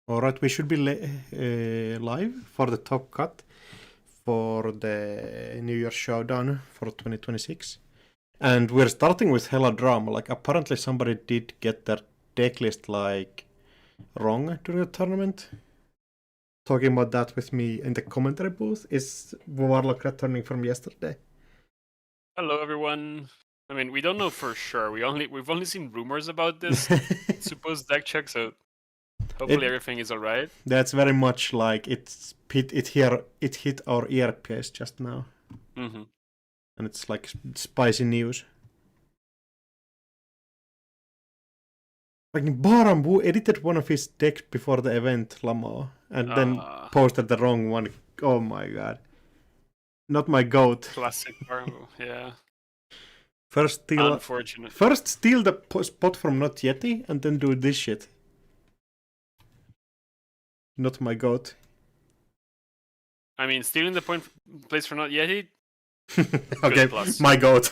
Alright, we should be live for the top cut for the New Year's Showdown for 2026. And we're starting with hella drama. Like, apparently somebody did get their deck list, like, wrong during the tournament. Talking about that with me in the commentary booth is Warlock returning from yesterday. Hello, everyone. I mean, we don't know for sure. We've only seen rumors about this supposed deck check, so hopefully everything is alright. That's very much like it hit our earpiece just now. Mm-hmm. And it's like spicy news. Like Baa Ram Wu edited one of his decks before the event, Lamo, and then posted the wrong one. Oh my god. Not my goat. Classic Baa Ram Wu, yeah. First steal the spot from Not Yeti, and then do this shit. Not my goat. I mean, stealing the place for Not Yeti. Okay, my goat.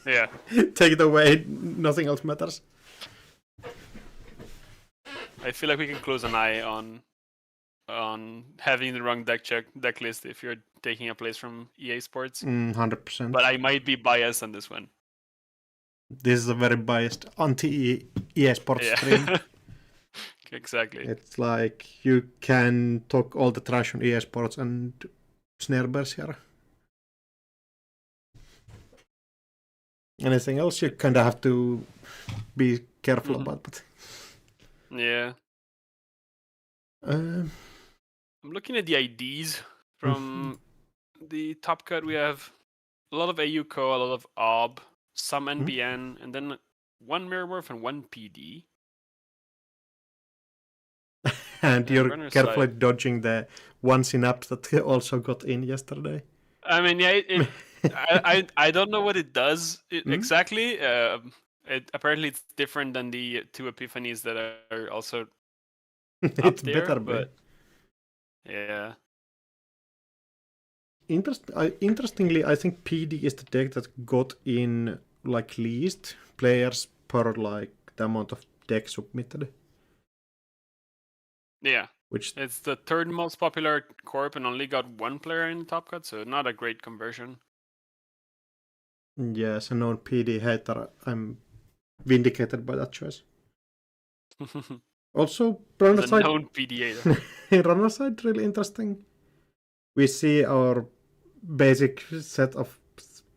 Yeah. Take it away. Nothing else matters. I feel like we can close an eye on having the wrong deck list if you're taking a place from EA Sports. 100%. But I might be biased on this one. This is a very biased anti-EA Sports stream. Exactly. It's like you can talk all the trash on EA Sports and snare bears here. Anything else you kind of have to be careful about, but yeah. I'm looking at the IDs from the top cut. We have a lot of AUCO, a lot of OB, some NBN, and then one Mirrormorph and one PD. And you're carefully dodging the one Synapse that also got in yesterday. I mean, yeah, I don't know what it does exactly. Apparently it's different than the two Epiphanies that are also it's there, better, but yeah. Interestingly, I think PD is the deck that got in like least players per like the amount of decks submitted. Yeah, it's the third most popular corp and only got one player in the top cut, so not a great conversion. Yeah, as a known PD hater, I'm vindicated by that choice. Also, runner side, known PD hater. runner side, really interesting. We see our basic set of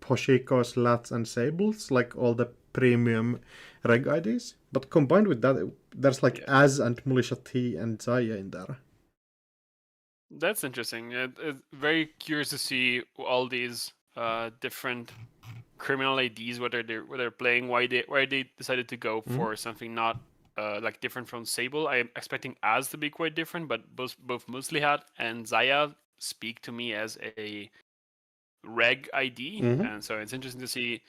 Hoshikos, Lats, and Sables, like all the premium reg IDs. But combined with that, there's like Az and Mulisha T and Zahya in there. That's interesting. It's very curious to see all these different criminal IDs, whether they're playing, why they decided to go for something not like different from Sable. I'm expecting Az to be quite different, but both Muslihat and Zahya speak to me as a reg ID, and so it's interesting to see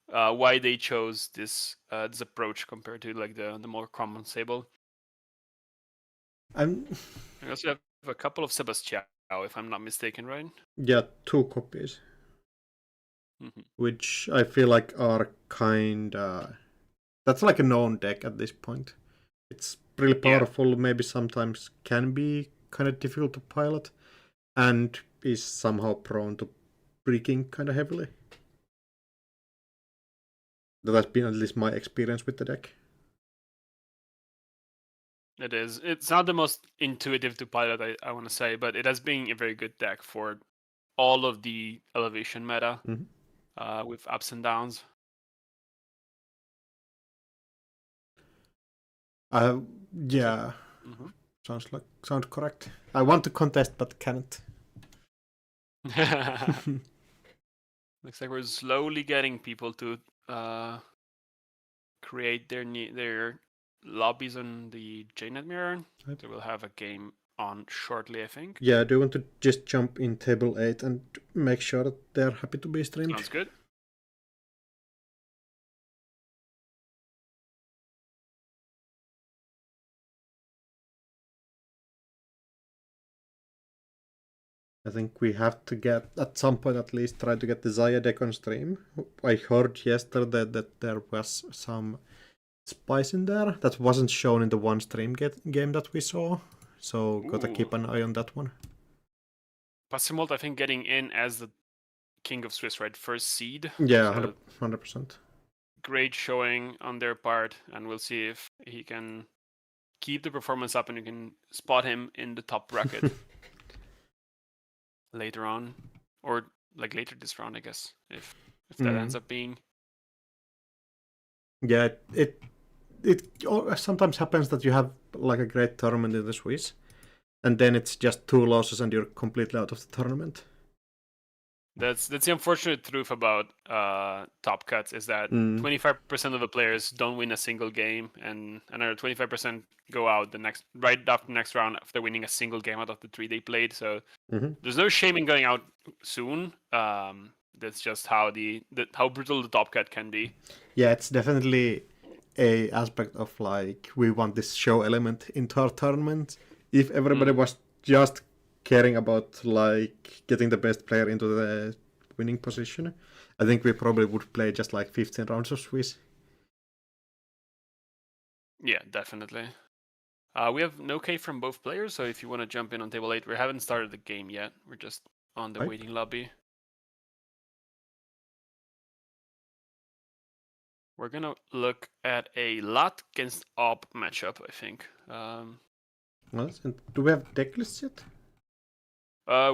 why they chose this approach compared to like the more common Sable. I also have a couple of Sebastião, if I'm not mistaken, right? Yeah, 2 copies. Which I feel like are kinda... That's like a known deck at this point. It's really powerful, maybe sometimes can be kind of difficult to pilot, and is somehow prone to breaking kind of heavily. That has been at least my experience with the deck. It is. It's not the most intuitive to pilot, I want to say, but it has been a very good deck for all of the elevation meta with ups and downs. Yeah. Sounds correct. I want to contest, but can't. Looks like we're slowly getting people to create their lobbies on the JNet mirror. So we'll have a game on shortly, I think. Yeah, do you want to just jump in table 8 and make sure that they're happy to be streamed? Sounds good. I think we have to get, at some point at least, try to get the Zahya deck on stream. I heard yesterday that there was some spice in there that wasn't shown in the one stream game that we saw. So gotta Ooh. keep an eye on that one. Pasimolt, I think, getting in as the King of Swiss, right? First seed. Yeah, So 100%. great showing on their part, and we'll see if he can keep the performance up and you can spot him in the top bracket later on, or like later this round, I guess, if that ends up being. Yeah, it sometimes happens that you have like a great tournament in the Swiss, and then it's just 2 losses and you're completely out of the tournament. That's the unfortunate truth about top cuts is that 25% of the players don't win a single game, and another 25% go out right after the next round after winning a single game out of the 3 they played. So there's no shame in going out soon. That's just how how brutal the top cut can be. Yeah, it's definitely a aspect of like we want this show element into our tournament. If everybody was just caring about like getting the best player into the winning position, I think we probably would play just like 15 rounds of Swiss. Yeah, definitely. We have no K from both players, so if you want to jump in on table 8, we haven't started the game yet. We're just on the waiting lobby. We're gonna look at a lot against Op matchup, I think. Do we have decklists yet?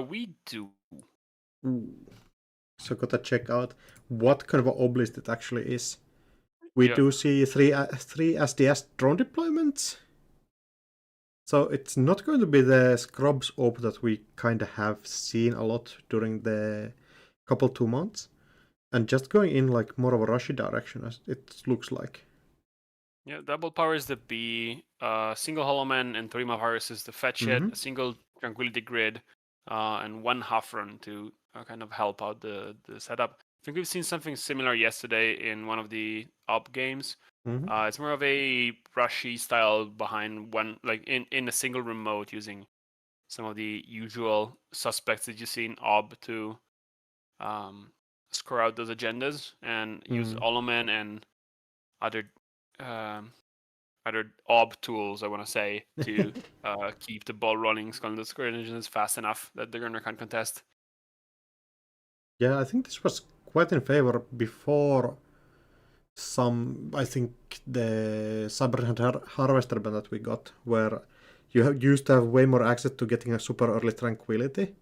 We do. Ooh. So gotta check out what kind of an ob list it actually is. We do see three SDS drone deployments. So it's not going to be the Scrubs op that we kind of have seen a lot during the couple 2 months. And just going in like more of a rushy direction, as it looks like. Yeah, double power is the B, single Hollow Man and 3 Virus is the fetch it, a single Tranquility Grid, and 1 half run to kind of help out the setup. I think we've seen something similar yesterday in one of the op games. It's more of a rushy style behind one, like in a single remote, using some of the usual suspects that you see in ob to score out those agendas and use Oloman and other ob tools, I want to say, to keep the ball rolling, scoring the score agendas fast enough that the runner can contest. Yeah, I think this was quite in favor before I think the Cyber Harvester ban that we got, where you used to have way more access to getting a super early Tranquility,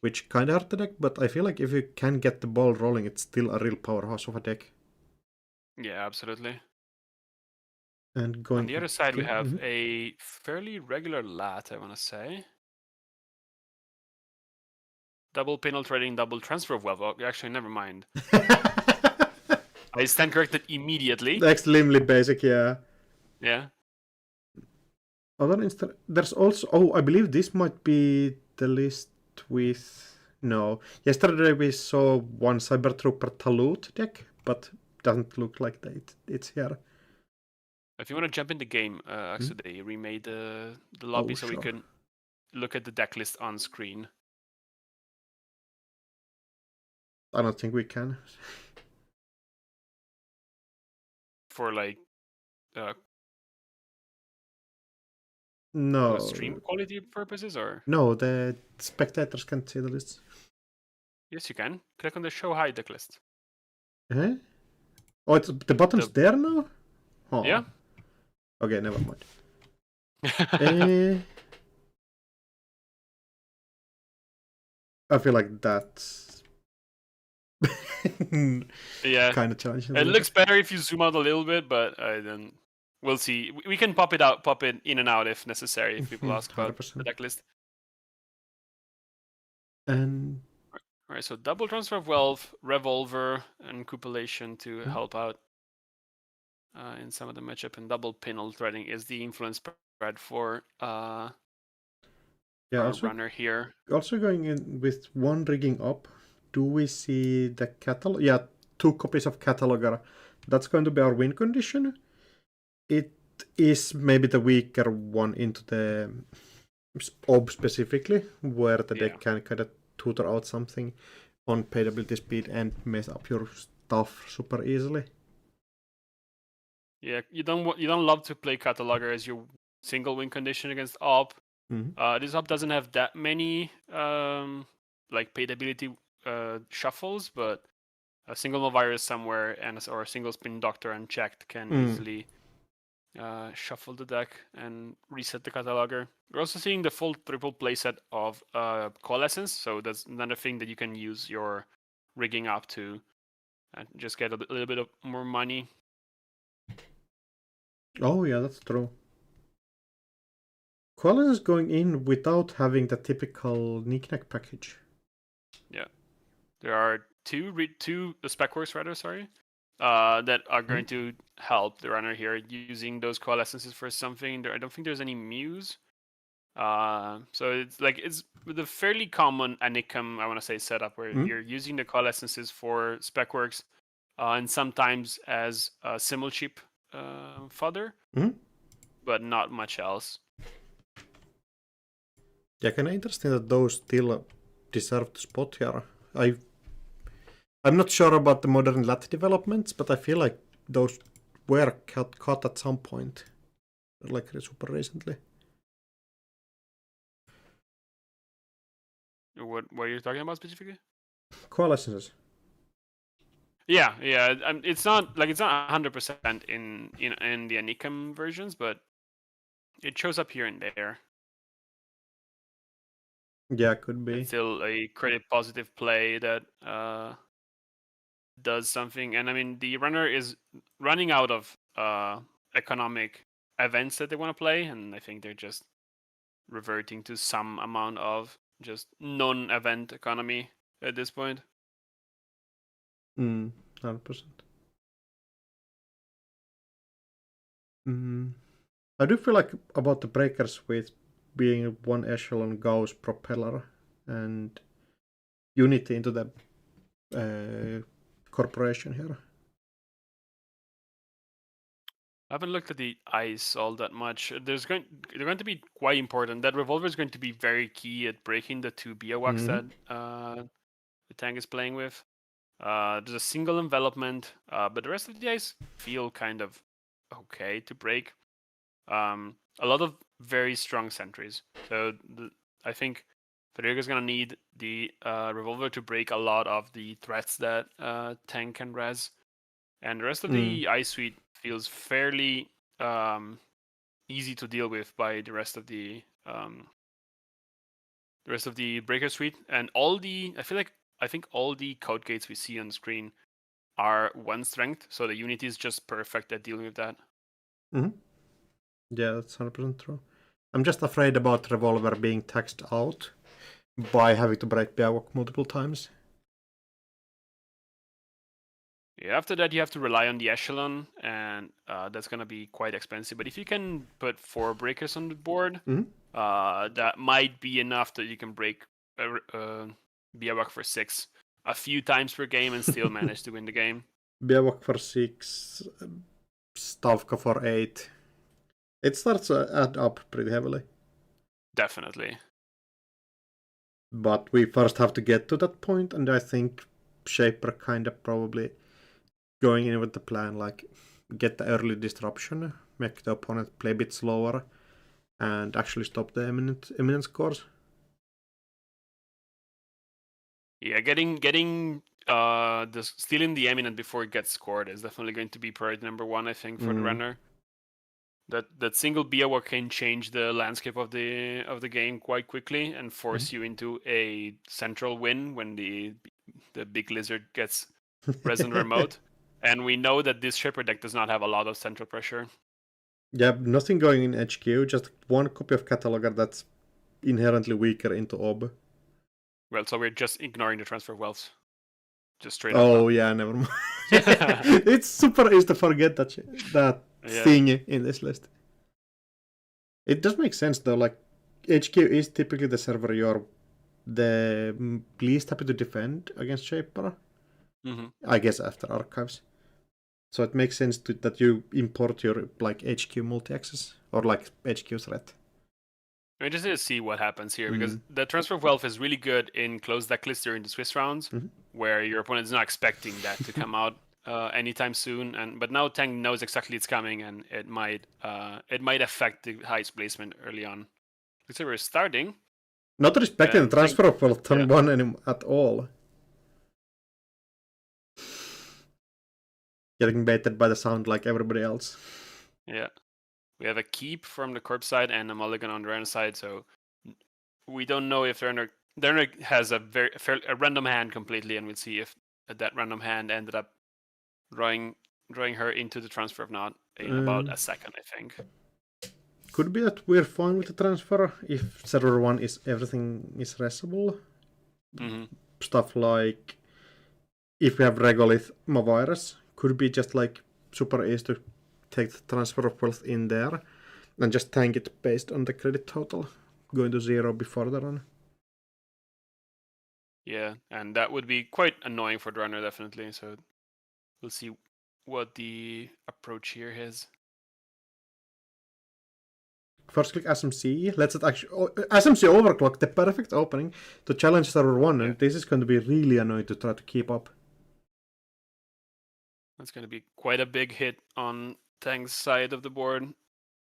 which kind of hurt the deck, but I feel like if you can get the ball rolling, it's still a real powerhouse of a deck. Yeah, absolutely. And going on the other side, we have a fairly regular lat, I want to say. Double penal trading, double transfer of wealth. Oh, actually, never mind. I stand corrected immediately. Extremely basic, yeah. Yeah. There's also... I believe this might be the list with... No. Yesterday we saw one Cyber Trooper Talut deck, but doesn't look like that it's here. If you want to jump in the game, actually they remade the lobby so we can look at the deck list on screen. I don't think we can. For like no stream quality purposes, or no, the spectators can't see the list. Yes, you can. Click on the show high deck list. Oh, the button's there now? Oh. Yeah. Okay, never mind. I feel like that's yeah, kind of challenging. It looks better if you zoom out a little bit, but then we'll see. We can pop it in and out if necessary, if people ask about 100%. the deck list. And all right, so double transfer of wealth, revolver, and cupulation to help out in some of the matchup, and double penal threading is the influence spread for our runner here. Also going in with one rigging up, do we see the catalog? Yeah, 2 copies of Cataloger. That's going to be our win condition. It is maybe the weaker one into the ob specifically, where the deck can kind of tutor out something on payability speed and mess up your stuff super easily. Yeah, you don't love to play Cataloger as your single win condition against Op. This Op doesn't have that many like paid ability shuffles, but a single virus somewhere or a single spin doctor unchecked can easily shuffle the deck and reset the Cataloger. We're also seeing the full triple playset of Coalescence, so that's another thing that you can use your rigging up to just get a little bit of more money. Oh yeah, that's true. Coalescence is going in without having the typical knick-knack package. Yeah, there are two Specworks rather, sorry, that are going to help the runner here using those Coalescences for something. I don't think there's any Muse. So it's with a fairly common Anicum, I want to say, setup where you're using the Coalescences for Specworks and sometimes as Simul chip fodder, but not much else. Yeah, kind of interesting that those still deserve the spot here. I'm not sure about the modern lat developments, but I feel like those were cut at some point, like super recently. What are you talking about specifically? Coalescences. Yeah. It's not 100% in the Anicum versions, but it shows up here and there. Yeah, could be. It's still a credit positive play that does something, and I mean the runner is running out of economic events that they want to play, and I think they're just reverting to some amount of just non-event economy at this point. 100%. I do feel like about the breakers with being one echelon Gauss propeller and Unity into the corporation here. I haven't looked at the ice all that much. They're going to be quite important. That revolver is going to be very key at breaking the two Biawaks that the tank is playing with. There's a single envelopment, but the rest of the ice feel kind of okay to break. A lot of very strong sentries. So I think Federico's gonna need the revolver to break a lot of the threats that tank can res, and the rest of the ice suite feels fairly easy to deal with by the rest of the breaker suite, and I think all the code gates we see on the screen are one strength, so the Unity is just perfect at dealing with that. Yeah, that's 100% true. I'm just afraid about revolver being taxed out by having to break Biawak multiple times. Yeah, after that you have to rely on the echelon, and that's gonna be quite expensive. But if you can put 4 breakers on the board, that might be enough that you can break Biawak for 6 a few times per game and still manage to win the game. Biawak for 6, Stavka for 8. It starts to add up pretty heavily. Definitely. But we first have to get to that point, and I think Shaper kind of probably going in with the plan, like get the early disruption, make the opponent play a bit slower, and actually stop the imminent scores. Yeah, getting stealing the eminent before it gets scored is definitely going to be priority number 1, I think, for the runner. That single Biawak can change the landscape of the game quite quickly and force you into a central win when the big lizard gets present remote. And we know that this Shaper deck does not have a lot of central pressure. Yeah, nothing going in HQ, just one copy of Cataloger that's inherently weaker into Ob. Well, so we're just ignoring the transfer of wealth. Just straight up. Oh, yeah, never mind. It's super easy to forget that thing in this list. It does make sense, though. Like, HQ is typically the server you're the least happy to defend against Shaper. I guess after Archives. So it makes sense that you import your like HQ multi-access or like HQ threat. I just need to see what happens here, because the transfer of wealth is really good in closed decklist during the Swiss rounds, where your opponent is not expecting that to come out. anytime soon. But now Tank knows exactly it's coming, and it might affect the highest placement early on. So we're starting. Not respecting the transfer of wealth turn 1 at all. Getting baited by the sound like everybody else. Yeah. We have a keep from the corpse side and a mulligan on the runner side, so we don't know if the runner has a random hand completely, and we'll see if that random hand ended up drawing her into the transfer of not in about a second, I think. Could be that we're fine with the transfer if server 1 is everything is resable. Stuff like if we have Regolith Mavirus, could be just like super easy to take the transfer of wealth in there and just tank it based on the credit total going to 0 before the run. Yeah, and that would be quite annoying for the runner, definitely. So we'll see what the approach here is. First click SMC. Let's it actually SMC overclock, the perfect opening to challenge server 1, and this is going to be really annoying to try to keep up. That's going to be quite a big hit on Tank's side of the board.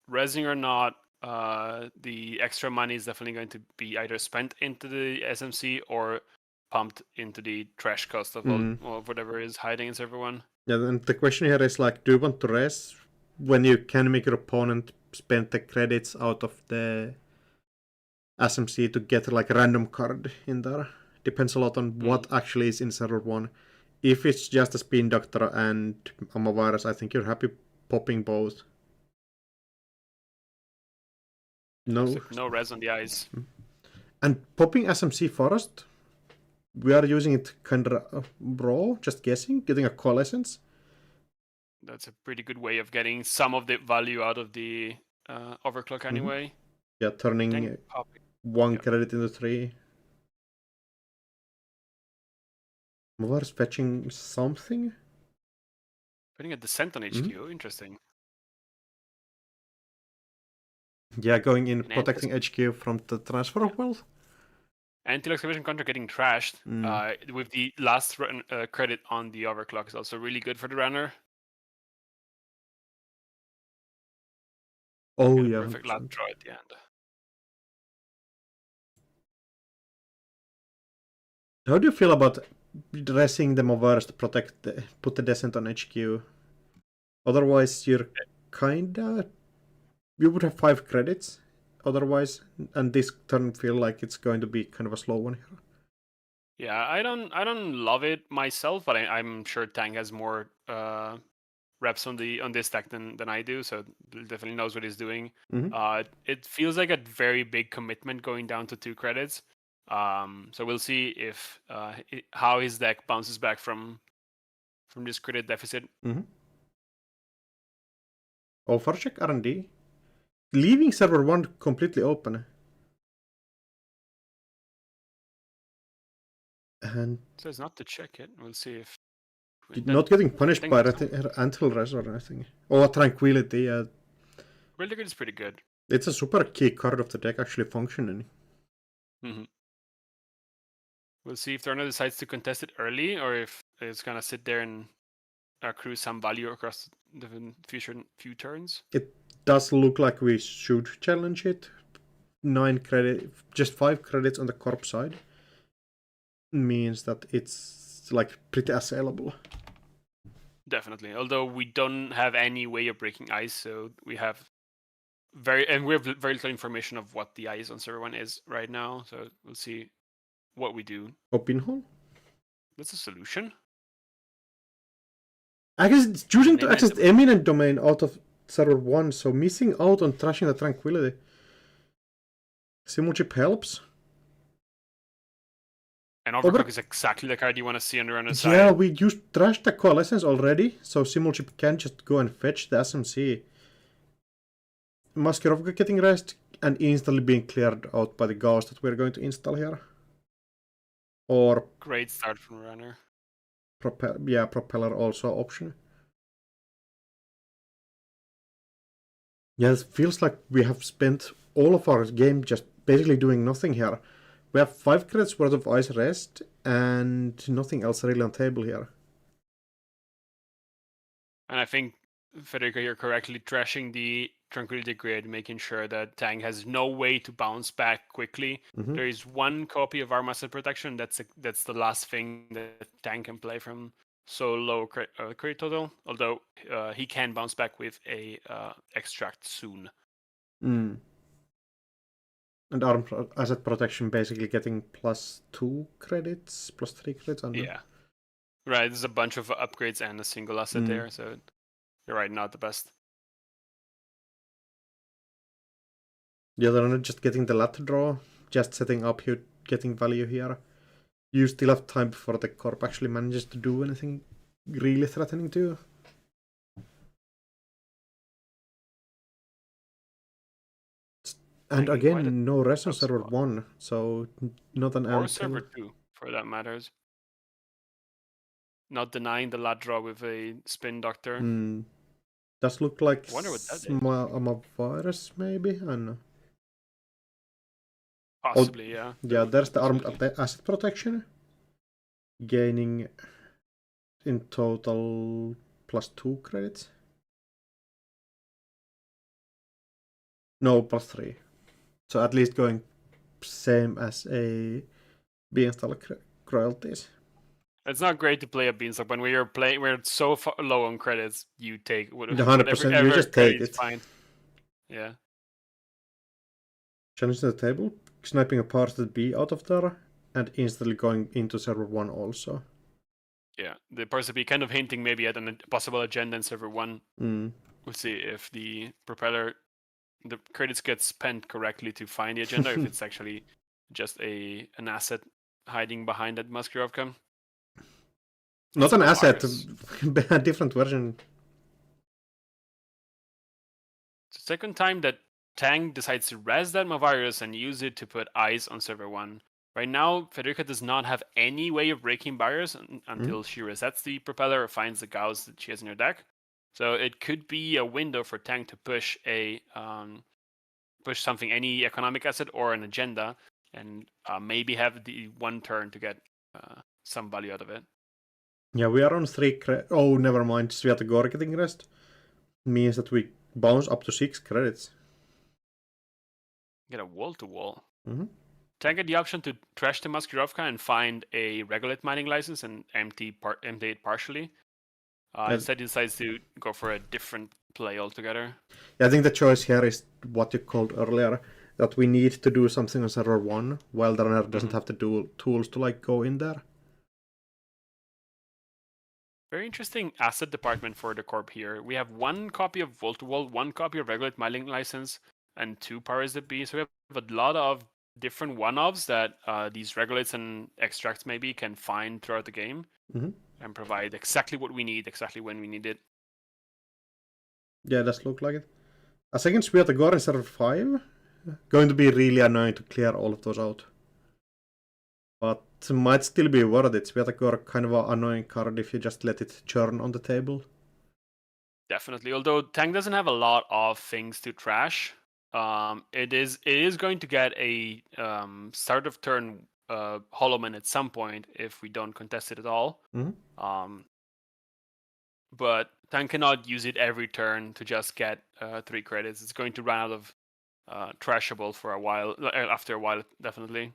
Resing or not, the extra money is definitely going to be either spent into the SMC or pumped into the trash cost of whatever is hiding in server 1. Yeah, and the question here is like, do you want to res when you can make your opponent spend the credits out of the SMC to get like a random card in there? Depends a lot on what actually is in server 1. If it's just a Spin Doctor and Amavirus, I think you're happy popping both. No res on the eyes. And popping SMC Forest, we are using it kind of raw, just guessing, getting a Coalescence. That's a pretty good way of getting some of the value out of the overclock anyway. Yeah, turning 1 credit into 3. Movar's fetching something? Putting a Descent on HQ, interesting. Yeah, going in, protecting HQ from the transfer of wealth. Anti-excavation counter getting trashed with the last credit on the overclock is also really good for the runner. Oh yeah, perfect last draw at the end. How do you feel about dressing the Mavirus to put the Descent on HQ? Otherwise, you're kinda... You would have 5 credits otherwise, and this turn feel like it's going to be kind of a slow one here. Yeah, I don't love it myself, but I'm sure Tank has more reps on this deck than I do, so definitely knows what he's doing. It feels like a very big commitment going down to 2 credits. So we'll see if how his deck bounces back from this credit deficit. Offer check R&D. Leaving server 1 completely open. And so it's not to check it. We'll see if not getting punished by Anthill Res or anything. Or Tranquility. Tranquility is pretty good. It's a super key card of the deck actually functioning. We'll see if Turner decides to contest it early, or if it's gonna sit there and accrue some value across the few turns. It does look like we should challenge it. 9 credit, just 5 credits on the corp side means that it's like pretty assailable. Definitely, although we don't have any way of breaking ice, so we have very little information of what the ice on server 1 is right now. So we'll see what we do. Open hole? That's a solution. I guess it's choosing to access the Eminent Domain out of server 1, so missing out on trashing the Tranquility. Simulchip helps. And Overclock is exactly the card you want to see on the runner side. Yeah, we trashed the Coalescence already, so Simulchip can just go and fetch the SMC. Maskerovka getting rest and instantly being cleared out by the Gauss that we're going to install here. Or great start from runner. Propeller also option. Yeah, it feels like we have spent all of our game just basically doing nothing here. We have 5 credits worth of ice rest and nothing else really on table here. And I think Federico here correctly trashing the Tranquility Grid, making sure that Tang has no way to bounce back quickly. Mhm. There is one copy of Arm Asset Protection. That's the last thing that Tang can play from so low crit total. Although he can bounce back with a extract soon. Mm. And asset protection basically getting +2 credits, +3 credits. I don't know. Yeah, right. There's a bunch of upgrades and a single asset there, so you're right, not the best. Yeah, they're not just getting the ladder draw, just setting up here, getting value here. You still have time before the corp actually manages to do anything really threatening to you. And again, no res on server 1, so not an or out server 2 for that matters. Not denying the lat draw with a spin doctor. Does look like I wonder what that is. a virus, maybe? I don't know. Possibly, yeah. Yeah, there's the armed asset protection. Gaining in total +2 credits. No, +3. So at least going same as a Beanstalk royalties. It's not great to play a Beanstalk when we're so far low on credits. You take 100%. You just take it. Fine. Yeah. Challenging the table, sniping a part of the B out of there, and instantly going into server 1 also. Yeah, the parts of B kind of hinting maybe at a possible agenda in server 1. We'll see if the credits get spent correctly to find the agenda, or if it's actually just an asset hiding behind that Maskurovka. Not an asset, a different version. It's the second time that Tang decides to res that Mavirus and use it to put ice on server 1. Right now, Federica does not have any way of breaking barriers until she resets the propeller or finds the gauss that she has in her deck. So it could be a window for Tang to push something, any economic asset or an agenda, and maybe have the one turn to get some value out of it. Yeah, we are on 3 oh, never mind. Sviatogor getting rest means that we bounce up to 6 credits. Get a wall-to-wall. Tang had the option to trash the Maskurovka and find a Regulate mining license and empty it partially. Instead, he decides to go for a different play altogether. Yeah, I think the choice here is what you called earlier, that we need to do something on server 1 while the runner doesn't have the tools to go in there. Very interesting asset department for the corp here. We have 1 copy of Wall-to-Wall, 1 copy of Regulate mining license, and 2 powers that be. So we have a lot of different one-offs that these regulates and extracts maybe can find throughout the game and provide exactly what we need, exactly when we need it. Yeah, it does look like it. A second Sviatogor in server 5. Going to be really annoying to clear all of those out. But might still be worth it. Sviatogor kind of an annoying card if you just let it churn on the table. Definitely. Although Tang doesn't have a lot of things to trash. It is going to get a start of turn Holoman at some point if we don't contest it at all. But Tang cannot use it every turn to just get 3 credits. It's going to run out of trashable for a while. After a while, definitely.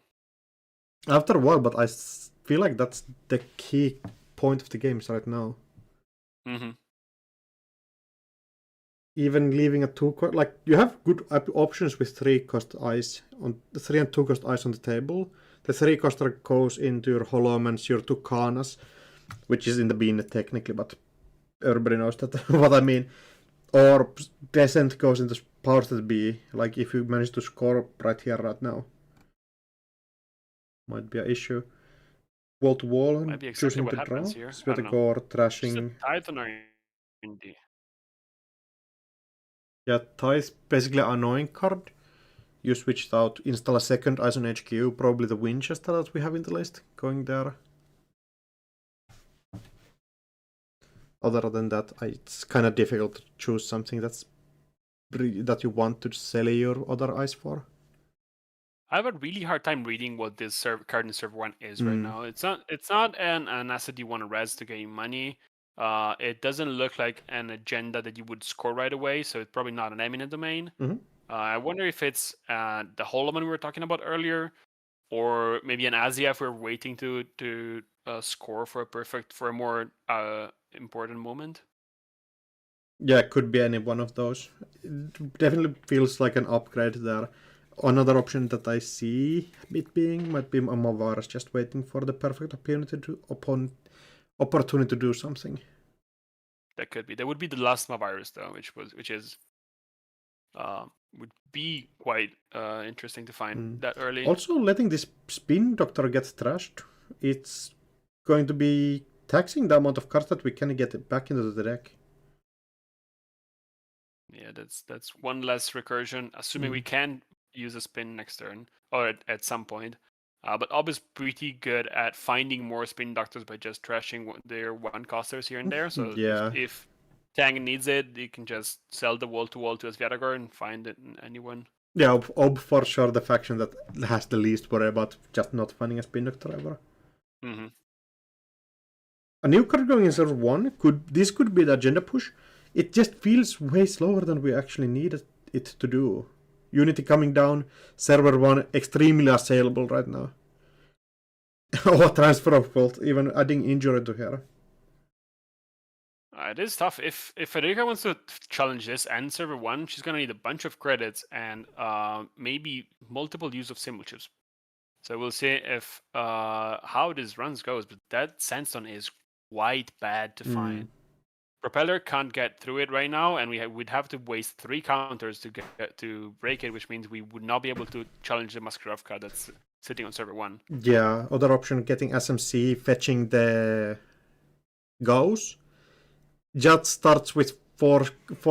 After a while, but I feel like that's the key point of the games right now. Even leaving a 2 cost, like you have good options with 3 cost ice on the 3 and 2 cost ice on the table. The 3 coster goes into your Holomans, your Tucanas, which is in the bean technically, but everybody knows that what I mean. Or Descent goes into powers that be, like if you manage to score right here, right now. Might be an issue. Wall to wall, might be exactly choosing what to happens draw. here. Sviatogor, trashing. Titan or Indie? Yeah, Tithe basically an annoying card. You switched out, install a second Ice on HQ, probably the Winchester that we have in the list, going there. Other than that, it's kind of difficult to choose something that you want to sell your other ice for. I have a really hard time reading what this card in server 1 is right now. It's not an asset you want to res to gain money. It doesn't look like an agenda that you would score right away, so it's probably not an eminent domain. I wonder if it's the Holloman we were talking about earlier, or maybe an Azia if we're waiting to score for a more important moment. Yeah, it could be any one of those. It definitely feels like an upgrade there. Another option that I see it being might be a Mavaras just waiting for the perfect opportunity to do something. That could be. That would be the last Mavirus though, which is would be quite interesting to find that early. Also, letting this Spin Doctor get trashed, it's going to be taxing the amount of cards that we can get back into the deck. Yeah, that's one less recursion, assuming we can use a spin next turn or at some point. But Ob is pretty good at finding more spin doctors by just trashing their one costers here and there. So yeah. if Tang needs it, you can just sell the wall to Asviadagor and find it in anyone. Yeah, Ob for sure the faction that has the least worry about just not finding a spin doctor ever. A new card going in server 1 this could be the agenda push. It just feels way slower than we actually needed it to do. Unity coming down, server 1 extremely assailable right now. Oh, transfer of fault, even adding injury to her. It is tough. If Federica wants to challenge this and server 1, she's gonna need a bunch of credits and maybe multiple use of symbol chips. So we'll see if how this runs goes, but that Sandstone is quite bad to find. Propeller can't get through it right now, and we'd have to waste 3 counters to break it, which means we would not be able to challenge the Masquerovka that's sitting on server 1. Yeah, other option, getting SMC, fetching the Gauss. Jud starts with 4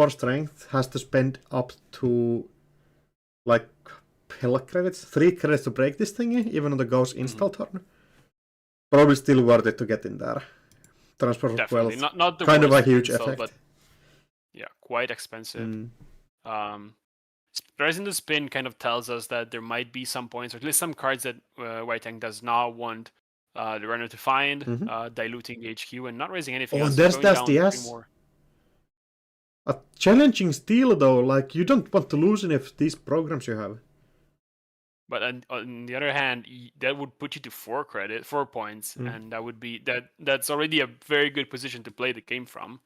strength, has to spend up to like hella credits, 3 credits to break this thingy, even on the Gauss install turn. Probably still worth it to get in there. Transfer of wealth, not the kind of a huge install, effect. But yeah, quite expensive. Pressing the spin kind of tells us that there might be some points, or at least some cards that White Tank does not want the runner to find, diluting the HQ and not raising anything else. And there's the SDS. A challenging steal though, like you don't want to lose any of these programs you have. But on the other hand, that would put you to 4 points, and that would be that's already a very good position to play the game from.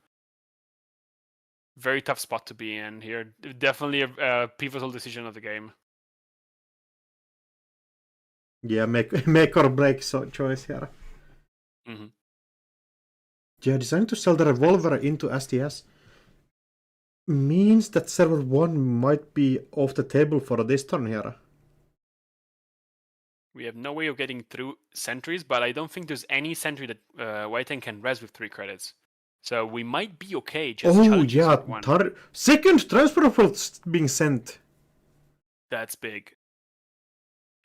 Very tough spot to be in here. Definitely a pivotal decision of the game. Yeah, make or break choice here. Yeah, deciding to sell the revolver into SDS means that server 1 might be off the table for this turn here. We have no way of getting through sentries, but I don't think there's any sentry that White Tank can res with 3 credits. So we might be okay just challenging server 1. Second transfer of being sent. That's big.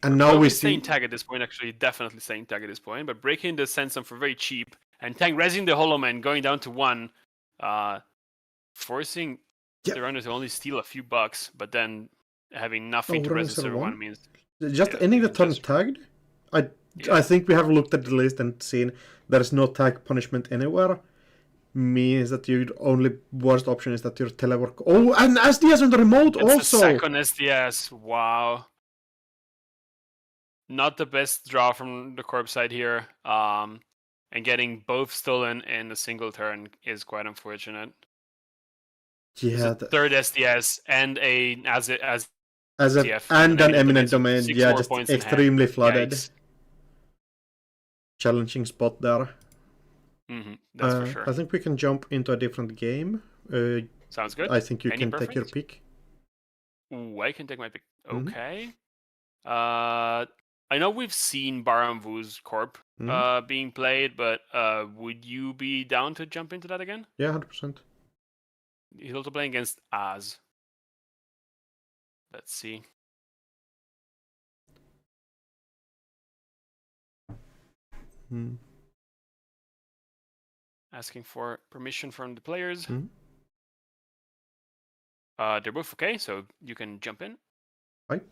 And now we see... Staying tag at this point, actually, definitely staying tag at this point, but breaking the Sandstorm for very cheap, and Tank resing the Hollow Man, going down to 1, forcing the runner to only steal a few bucks, but then having nothing to res server 1 means... Just ending the turn tagged? I think we have looked at the list and seen there's no tag punishment anywhere. Means that your only worst option is that your telework... Oh, and SDS on the remote also! It's the second SDS, wow. Not the best draw from the corp side here. And getting both stolen in a single turn is quite unfortunate. Yeah. Third SDS and and an eminent domain. Yeah, just extremely flooded. Yikes. Challenging spot there. That's for sure. I think we can jump into a different game. Sounds good. I think you can take your pick. Ooh, I can take my pick. Okay. I know we've seen Baa Ram Wu's corp being played, but would you be down to jump into that again? Yeah, 100%. He's also playing against Az. Let's see. Asking for permission from the players. They're both okay, so you can jump in. Right.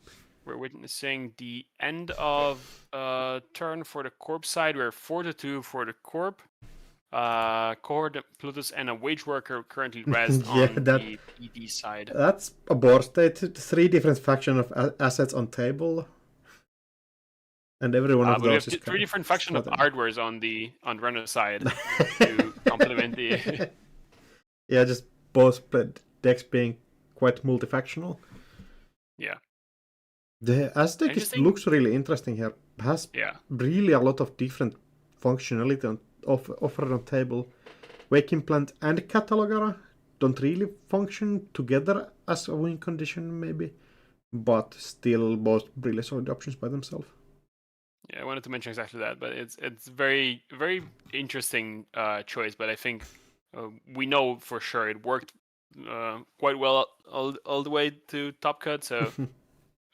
We're witnessing the end of turn for the corp side. We're 4-2 for the corp. Cohort, Plutus, and a wage worker currently rest Yeah, on the PD side. That's a board state. 3 different faction of assets on table. And every one of But we those have is 3 different faction of flattened. hardwares on runner side to complement the. Yeah, just both decks being quite multifactional. Yeah. The Aztec looks really interesting here. Has really a lot of different functionality offered on table. Waking Plant and Cataloger don't really function together as a win condition, maybe, but still both really solid options by themselves. Yeah, I wanted to mention exactly that, but it's very interesting choice. But I think we know for sure it worked quite well all the way to Top Cut. So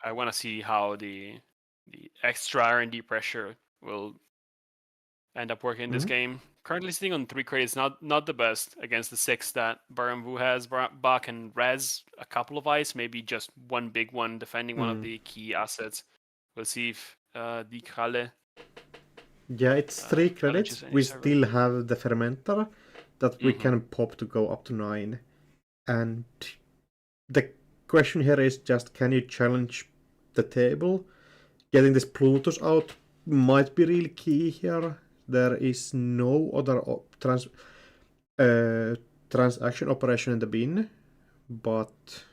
I want to see how the extra R&D pressure will end up working in this game. Currently sitting on 3 credits, not the best against the 6 that Baa Ram Wu has. Baa can res a couple of ice, maybe just one big one defending one of the key assets. We'll see if the Kralle. Yeah, it's 3 credits. We still have the Fermenter that we can pop to go up to 9. And the question here is just, can you challenge the table? Getting this Plutus out might be really key here. There is no other transaction operation in the bin, but...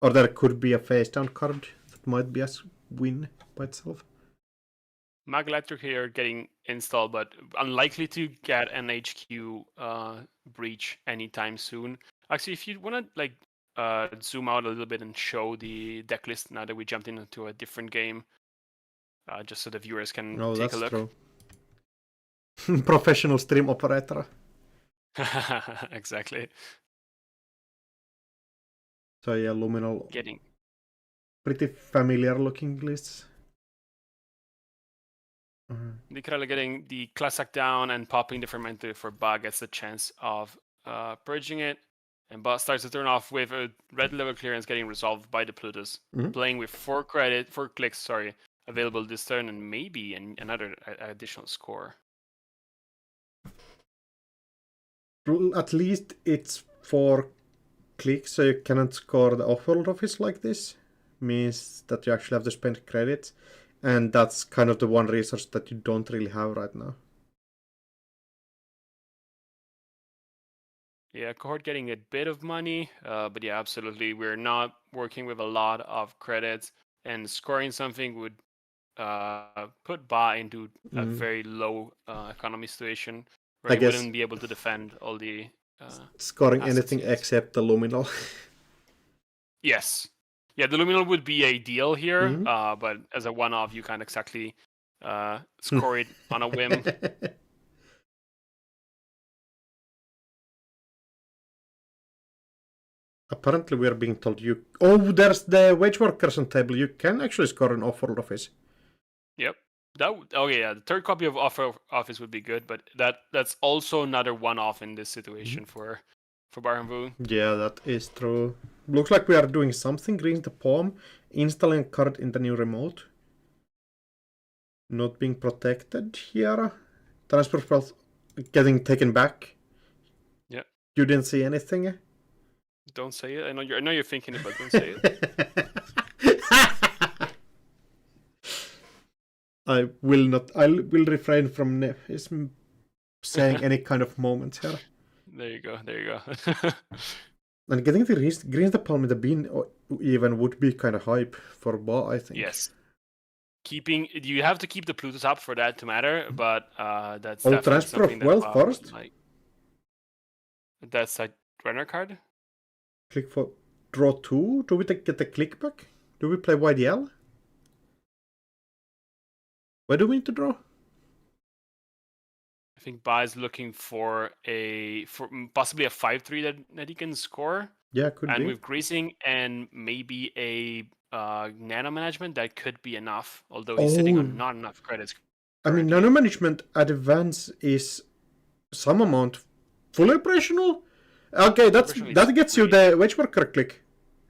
Or there could be a face down card that might be a win by itself. Mag Electric here getting installed, but unlikely to get an HQ breach anytime soon. Actually, if you want to zoom out a little bit and show the deck list now that we jumped into a different game, just so the viewers can take a look. True. Professional stream operator. Exactly. So yeah, Luminal. Getting pretty familiar looking lists. Nikrala getting the Classic down and popping the Fermenter for Baa gets the chance of purging it. And Baa starts the turn off with a red level clearance getting resolved by the Plutus. Playing with 4 clicks, available this turn, and maybe another additional score. At least it's 4 clicks, so you cannot score the offworld office like this. Means that you actually have to spend credits. And that's kind of the one resource that you don't really have right now. Yeah, Cohort getting a bit of money, but yeah, absolutely. We're not working with a lot of credits, and scoring something would put Baa into a very low economy situation where he wouldn't be able to defend all the scoring anything except the Luminal. Yes. Yeah, the Luminal would be ideal here, but as a one-off, you can't exactly score it on a whim. Apparently, we are being told you... Oh, there's the wage workers on table. You can actually score an offworld office. Yep. Yeah, the third copy of offworld office would be good, but that's also another one-off in this situation for Baa Ram Wu. Yeah, that is true. Looks like we are doing something. Reading the poem, installing a card in the new remote. Not being protected here. Transfer spells getting taken back. Yeah. You didn't see anything? Don't say it. I know you're thinking it, but don't say it. I will refrain from saying any kind of moment here. There you go. And getting the greens the palm in the bin even would be kind of hype for Baa, I think. Yes. You have to keep the Plutus up for that to matter, but that's transfer of wealth first. That's a runner card. Click for draw 2. Do we get the click back? Do we play YDL? Where do we need to draw? I think Baa is looking for possibly a 5-3 that he can score. Yeah, could be. And with greasing and maybe a nano management, that could be enough. Although he's sitting on not enough credits. I mean, nano management advance is some amount fully operational. Okay, that gets you the wage worker click.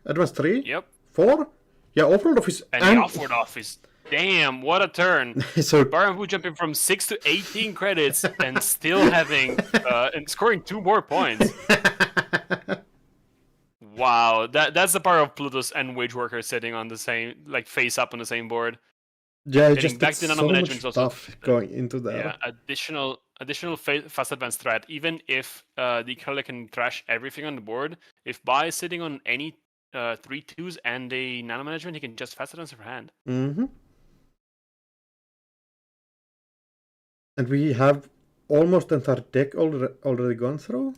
Advance 3. Yep. 4. Yeah, offworld office and the offworld office. Damn, what a turn! So Baa Ram Wu jumping from 6 to 18 credits and still having and scoring 2 more points. Wow, that's the power of Plutus and Wage Worker sitting on the same, like face up on the same board. yeah, Getting just back it's to nano so much management is also stuff going into there. yeah, additional fast advanced threat. Even if the color can trash everything on the board, if Baa is sitting on any 3/2s and a nano management, he can just fast advance her hand. Mm-hmm. And we have almost the entire deck already gone through.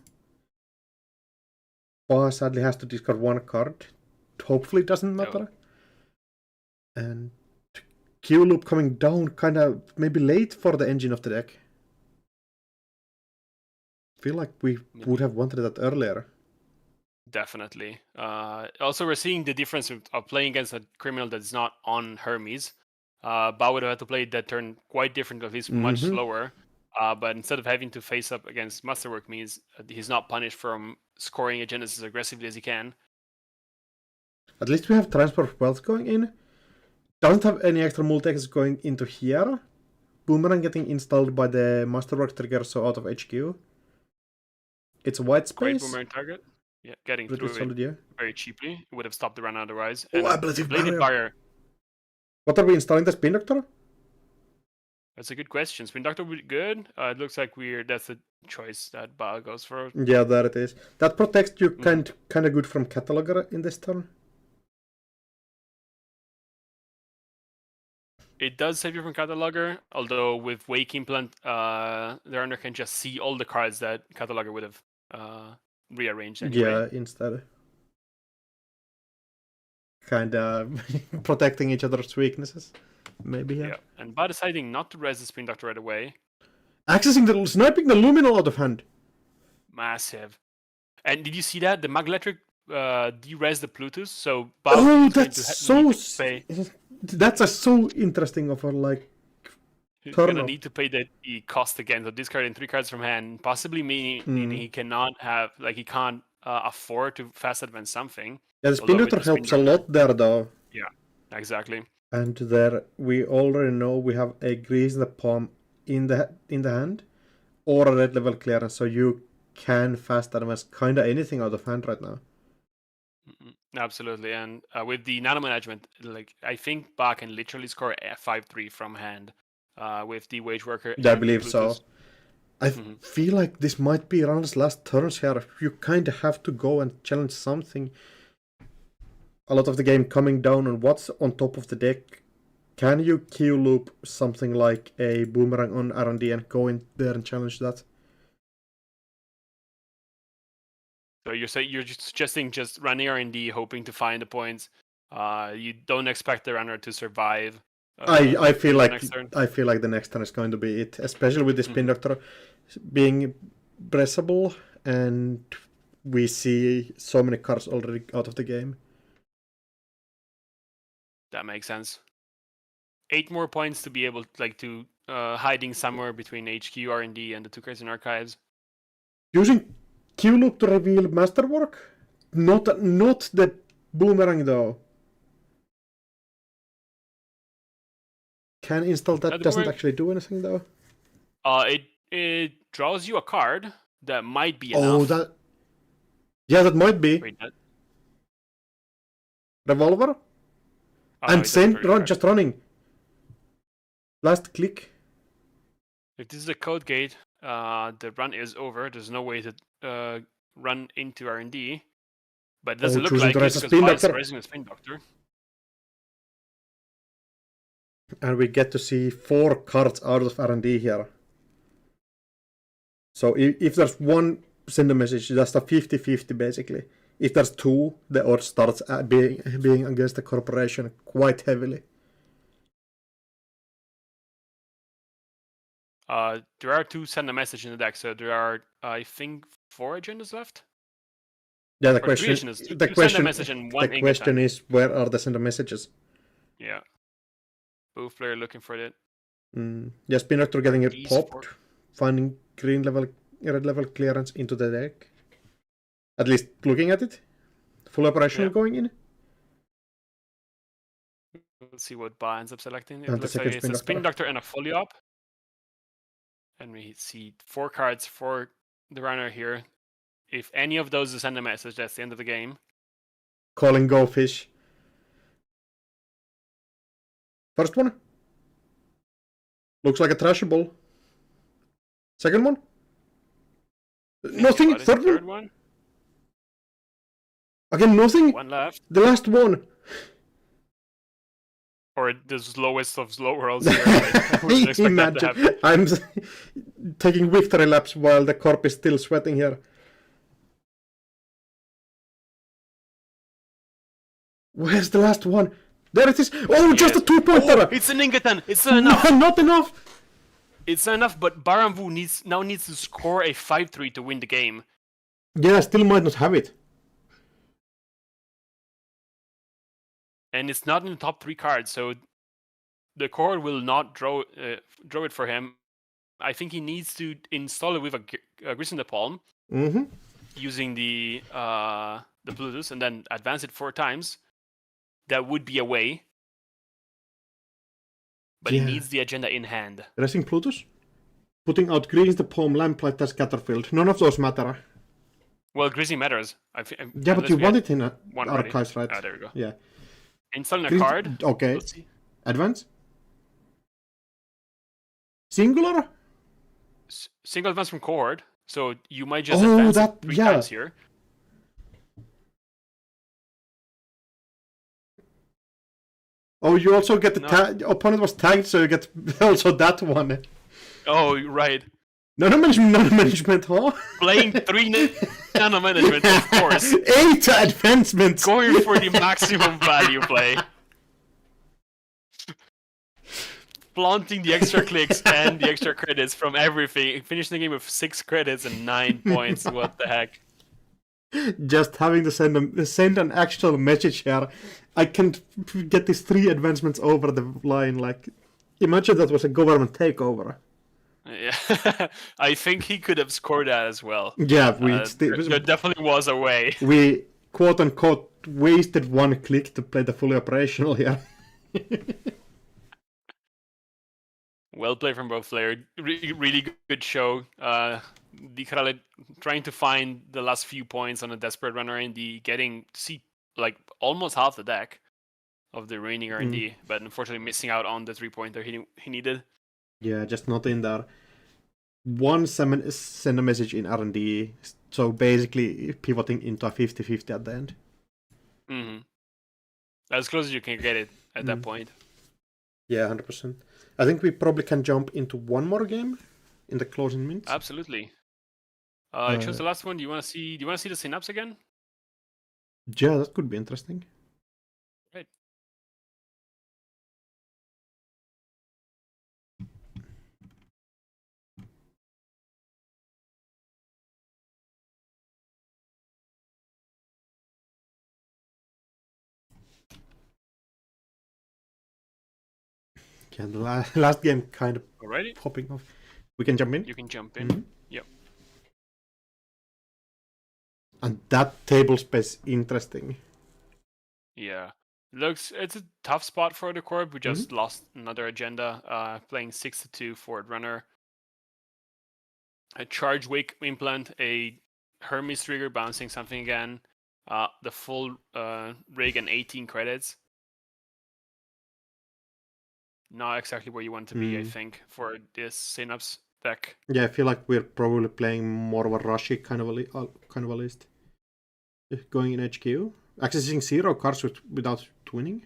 Baa sadly has to discard 1 card. Hopefully it doesn't matter. Oh. And Q loop coming down kind of maybe late for the engine of the deck. Feel like we would have wanted that earlier. Definitely. Also, we're seeing the difference of playing against a criminal that's not on Hermes. Baa would have had to play that turn quite differently, at least much slower. But instead of having to face up against Masterwork means he's not punished from scoring agendas as aggressively as he can. At least we have Transfer of Wealth going in. Doesn't have any extra multi-X going into here. Boomerang getting installed by the Masterwork trigger, so out of HQ. It's a white space. Great Boomerang target. Yeah, getting Pretty through solid, it very cheaply. It would have stopped the run otherwise. Oh, Ablative Bladed Barrier. What are we installing, the Spin Doctor? That's a good question. Spin Doctor would be good. It looks like that's the choice that Baa goes for. Yeah, there it is. That protects you kind of good from Cataloger in this turn. It does save you from Cataloger, although with Wake Implant, the runner can just see all the cards that Cataloger would have rearranged anyway. Yeah, instead. Kind of protecting each other's weaknesses, maybe. Yeah. And Baa deciding not to res the Spin Doctor right away. Sniping the Luminal out of hand. Massive. And did you see that? The Magletric de-res the Plutus, so Baa that's so... That's so interesting of a, like... He's gonna need to pay the cost again, so discarding 3 cards from hand, possibly meaning he cannot have, like, he can't afford to fast advance something. Yeah, the Spin Doctor helps a lot there, though. Yeah, exactly. And there, we already know we have a Grease in the palm in the hand, or a red level clearance, so you can fast advance kind of anything out of hand right now. Absolutely, and with the nano management, like, I think Baa can literally score a 5/3 from hand with the Wage Worker. Yeah, I believe so. I feel like this might be around his last turns here. You kind of have to go and challenge something. A lot of the game coming down on what's on top of the deck. Can you Q loop something like a Boomerang on R&D and go in there and challenge that? So you're suggesting just running R&D, hoping to find the points. You don't expect the runner to survive. I feel like the next turn is going to be it, especially with the Spin Doctor being pressable, and we see so many cards already out of the game. That makes sense. 8 more points to be able to hiding somewhere between HQ, R&D, and the 2 cards in archives. Using Q loop to reveal Masterwork? Not the Boomerang though. Can install that, doesn't actually do anything though. It draws you a card that might be enough. That might be. Wait, Revolver? And just running. Last click. If this is a code gate, the run is over. There's no way to run into R&D. But it doesn't look like it's because raising a Spin Doctor. And we get to see 4 cards out of R&D here. So if there's one send a message, that's a 50-50 basically. If there's 2, the odds starts being against the corporation quite heavily. There are 2 send a message in the deck, so there are, I think, 4 agendas left. Yeah, the question is, where are the send a messages? Yeah. Both player looking for it. Yeah, Spin Doctor getting it popped, finding red level clearance into the deck. At least looking at it. Full operational going in. Let's see what Baa ends up selecting. It And the looks like second it's Spin a Spin Doctor. Doctor and a Folly Up. And we see 4 cards for the runner here. If any of those send a message, that's the end of the game. Calling go fish. First one. Looks like a trashable. Second one. Nothing. Third one. Again, nothing. One left. The last one. Or the slowest of slow rolls here. I wouldn't expect that to happen. I'm taking victory laps while the corp is still sweating here. Where's the last one? There it is. Oh, just a 2-pointer. Oh, it's an Ingatan. It's not enough. Not enough. It's not enough, but Baa Ram Wu now needs to score a 5-3 to win the game. Yeah, still might not have it. And it's not in the top 3 cards, so the core will not draw it for him. I think he needs to install it with a Gris in the Palm, using the Bluetooth, and then advance it 4 times. That would be a way. But he needs the agenda in hand. Resting Plutus? Putting out Grease, the Palm, Lamplight, and Scatterfield. None of those matter. Well, Greasy matters. Yeah, but you want it in Archives, right? Ah, there we go. Yeah. Installing a card. Okay. Let's see. Advance? Singular? Single advance from cohort. So you might just advance it 3 times here. Oh, you also get the opponent was tagged, so you get also that one. Oh, right. Nano management, huh? Playing 3 nano management, of course. 8 advancements. Going for the maximum value play. Flaunting the extra clicks and the extra credits from everything. Finishing the game with 6 credits and 9 points. What the heck? Just having to send an actual message here. I can't get these 3 advancements over the line. Like, imagine that was a government takeover. Yeah, I think he could have scored that as well. Yeah, there definitely was a way. We quote unquote wasted 1 click to play the fully operational here. Well played from both players. Really good show. Dikrale trying to find the last few points on a desperate runner and getting to see like almost half the deck of the remaining R&D, but unfortunately missing out on the 3-pointer he needed. Yeah, just not in there. One send a message in R&D, so basically pivoting into a 50-50 at the end. As close as you can get it at that point. Yeah, 100%. I think we probably can jump into one more game in the closing minutes. Absolutely. I chose the last one. Do you want to see the Synapse again? Yeah, that could be interesting. Right. Yeah, the last game kind of Alrighty. popping off. We can jump in? You can jump in. Yep. And that table space interesting. Yeah. It's a tough spot for the Corp. We just lost another agenda. Playing 6-2 forward runner. A charge wake implant, a Hermes trigger bouncing something again. The full rig and 18 credits. Not exactly where you want to be, I think, for this Synapse deck. Yeah, I feel like we're probably playing more of a rushy kind of a list. Going in HQ, accessing 0 cards without twinning,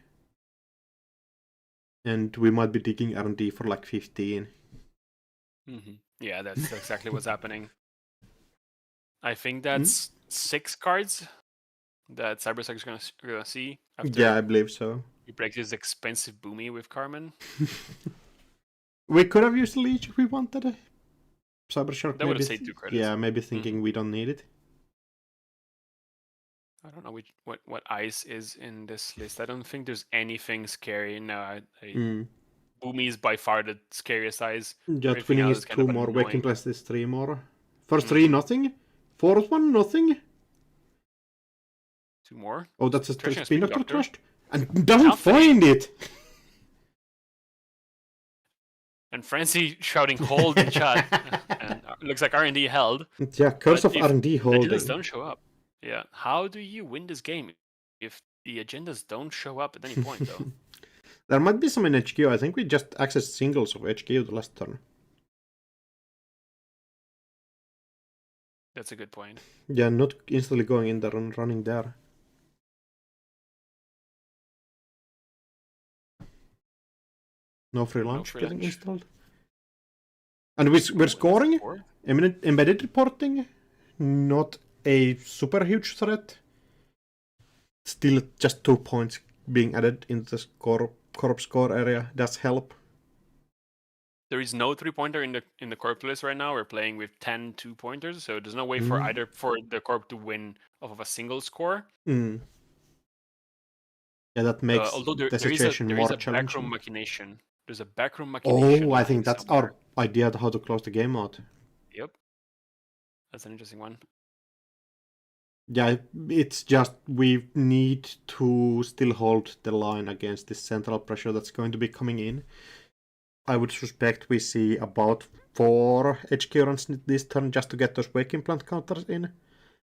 and we might be digging R&D for like 15. Yeah, that's exactly what's happening. I think that's 6 cards that Cybersuck is gonna see. Yeah, I believe so. He breaks his expensive Boomy with Carmen. We could have used the Leech if we wanted. Cybershark. That would have saved 2 credits. Yeah, maybe thinking we don't need it. I don't know what ice is in this list. I don't think there's anything scary. No, Boomy is by far the scariest ice. Just winning is 2 more. Waking Blast is 3 more. First 3, nothing. Fourth one, nothing. 2 more. Oh, that's a Spin Doctor Trust. And doesn't find it! And Francie shouting hold in chat. And looks like R&D held. Yeah, curse But of R&D holding. The agendas don't show up. Yeah. How do you win this game if the agendas don't show up at any point, though? There might be some in HQ. I think we just accessed singles of HQ the last turn. That's a good point. Yeah, not instantly going in there and running there. No free lunch getting installed. And we're scoring. Embedded reporting, not a super huge threat. Still just 2 points being added into the corp score area does help. There is no 3-pointer in the corp list right now. We're playing with 10 2-pointers, so there's no way for either for the corp to win off of a single score. Yeah, that makes the situation more challenging. Backroom machination. There's a backroom machination. Oh, I think that's our idea of how to close the game out. Yep. That's an interesting one. Yeah, it's just we need to still hold the line against this central pressure that's going to be coming in. I would suspect we see about 4 HQ runs this turn just to get those wake implant counters in.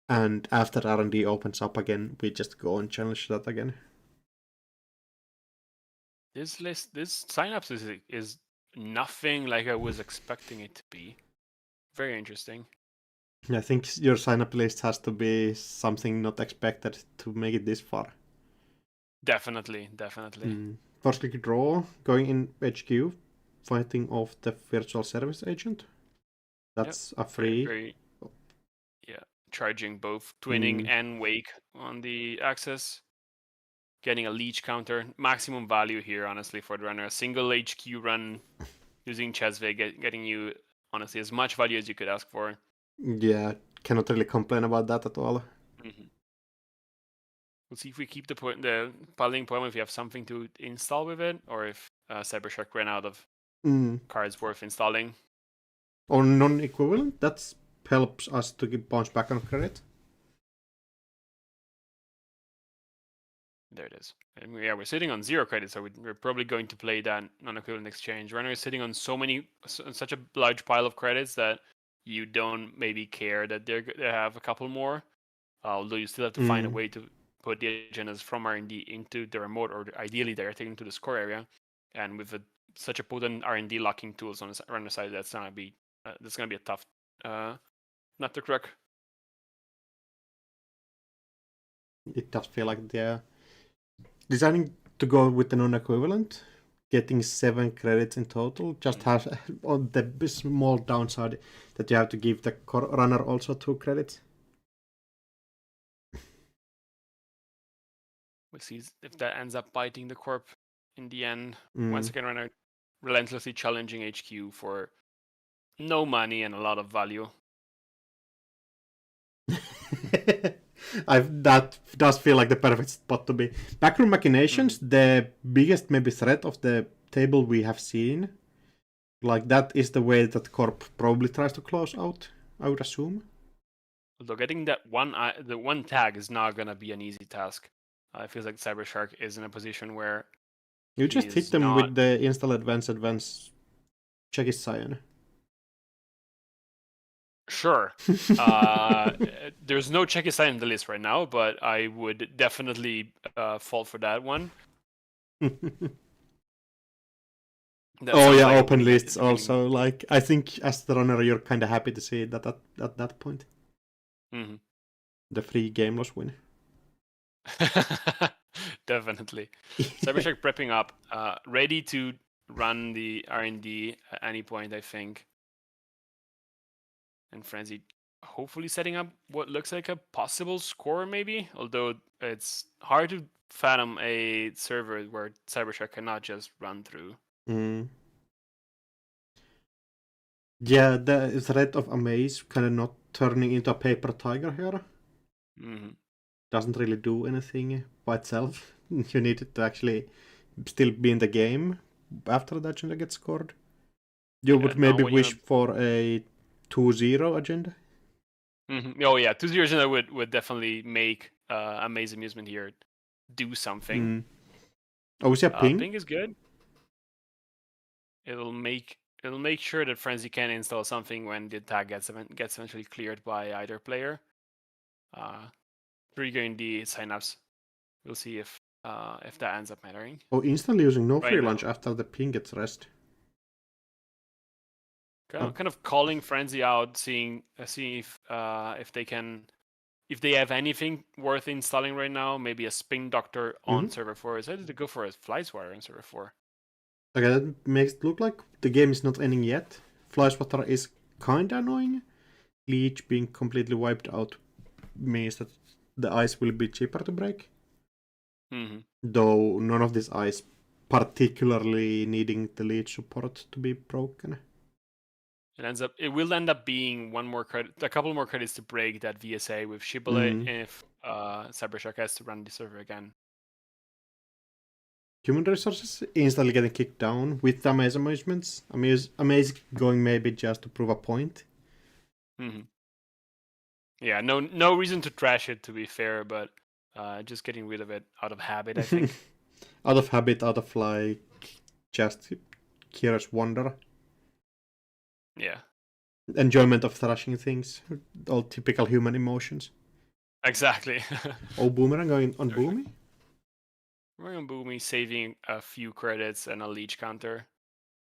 And after R&D opens up again, we just go and challenge that again. This Synapse is nothing like I was expecting it to be. Very interesting. I think your sign-up list has to be something not expected to make it this far. Definitely. First click draw, going in HQ, fighting off the virtual service agent. That's a free. Yeah, charging both twinning and wake on the access. Getting a leech counter. Maximum value here, honestly, for the runner. A single HQ run using Chesve, getting you, honestly, as much value as you could ask for. Yeah, cannot really complain about that at all. We'll see if we keep the piling poem, if we have something to install with it, or if Cybershark ran out of cards worth installing. Or non-equivalent, that helps us to bounce back on credit. There it is. And we're sitting on 0 credit, so we're probably going to play that non-equivalent exchange. Runner is sitting on such a large pile of credits that you don't maybe care that they have a couple more, although you still have to find a way to put the agendas from R&D into the remote, or ideally directly into the score area. And with such a potent R&D locking tools on the runner side, that's gonna be a tough nut to crack. It does feel like they're deciding to go with the non-equivalent, getting 7 credits in total, just has on the small downside that you have to give the runner also 2 credits. We'll see if that ends up biting the corp in the end. Once again, runner relentlessly challenging HQ for no money and a lot of value. That does feel like the perfect spot to be. Backroom machinations, the biggest maybe threat of the table we have seen. Like that is the way that Corp probably tries to close out, I would assume. Although getting that the one tag is not gonna be an easy task. It feels like Cybershark is in a position where you just hit them with the install advance check his cyan. Sure. There's no check sign in the list right now, but I would definitely fall for that one. Open lists also. Like, I think as the runner, you're kind of happy to see that at that point. The free game loss win. Definitely. Cybershark prepping up, ready to run the R&D at any point, I think. And Frenzy hopefully setting up what looks like a possible score, maybe, although it's hard to fathom a server where Cybershark cannot just run through. Yeah, the threat of Amaze kind of not turning into a paper tiger here doesn't really do anything by itself. You need it to actually still be in the game after the agenda gets scored. You would maybe wish for a 2-0 agenda. Oh yeah, 2-0 agenda would definitely make Amaze Amusement here do something. Oh, is that ping? Ping is good. It'll make it'll make sure that Frenzy can install something when the tag gets eventually cleared by either player. Triggering the Synapse. We'll see if that ends up mattering. Oh, instantly using no Right free now. lunch after the ping gets rest. Kind of calling Frenzy out, seeing if they have anything worth installing right now. Maybe a Spin Doctor on server 4. I decided to go for a Fly Swatter on server 4. Okay, that makes it look like the game is not ending yet. Fly Swatter is kinda annoying. Leech being completely wiped out means that the ice will be cheaper to break. Though none of this ice particularly needing the leech support to be broken. It will end up being a couple more credits to break that VSA with Sable if Cybershark has to run the server again. Human resources instantly getting kicked down with the Amaze amusements. Amaze going maybe just to prove a point. Yeah, no reason to trash it, to be fair, but just getting rid of it out of habit, I think. Out of habit, out of like just curious wonder. Yeah. Enjoyment of thrashing things. All typical human emotions. Exactly. Oh, Boomerang going on Boomy? We're on Boomy, saving a few credits and a leech counter.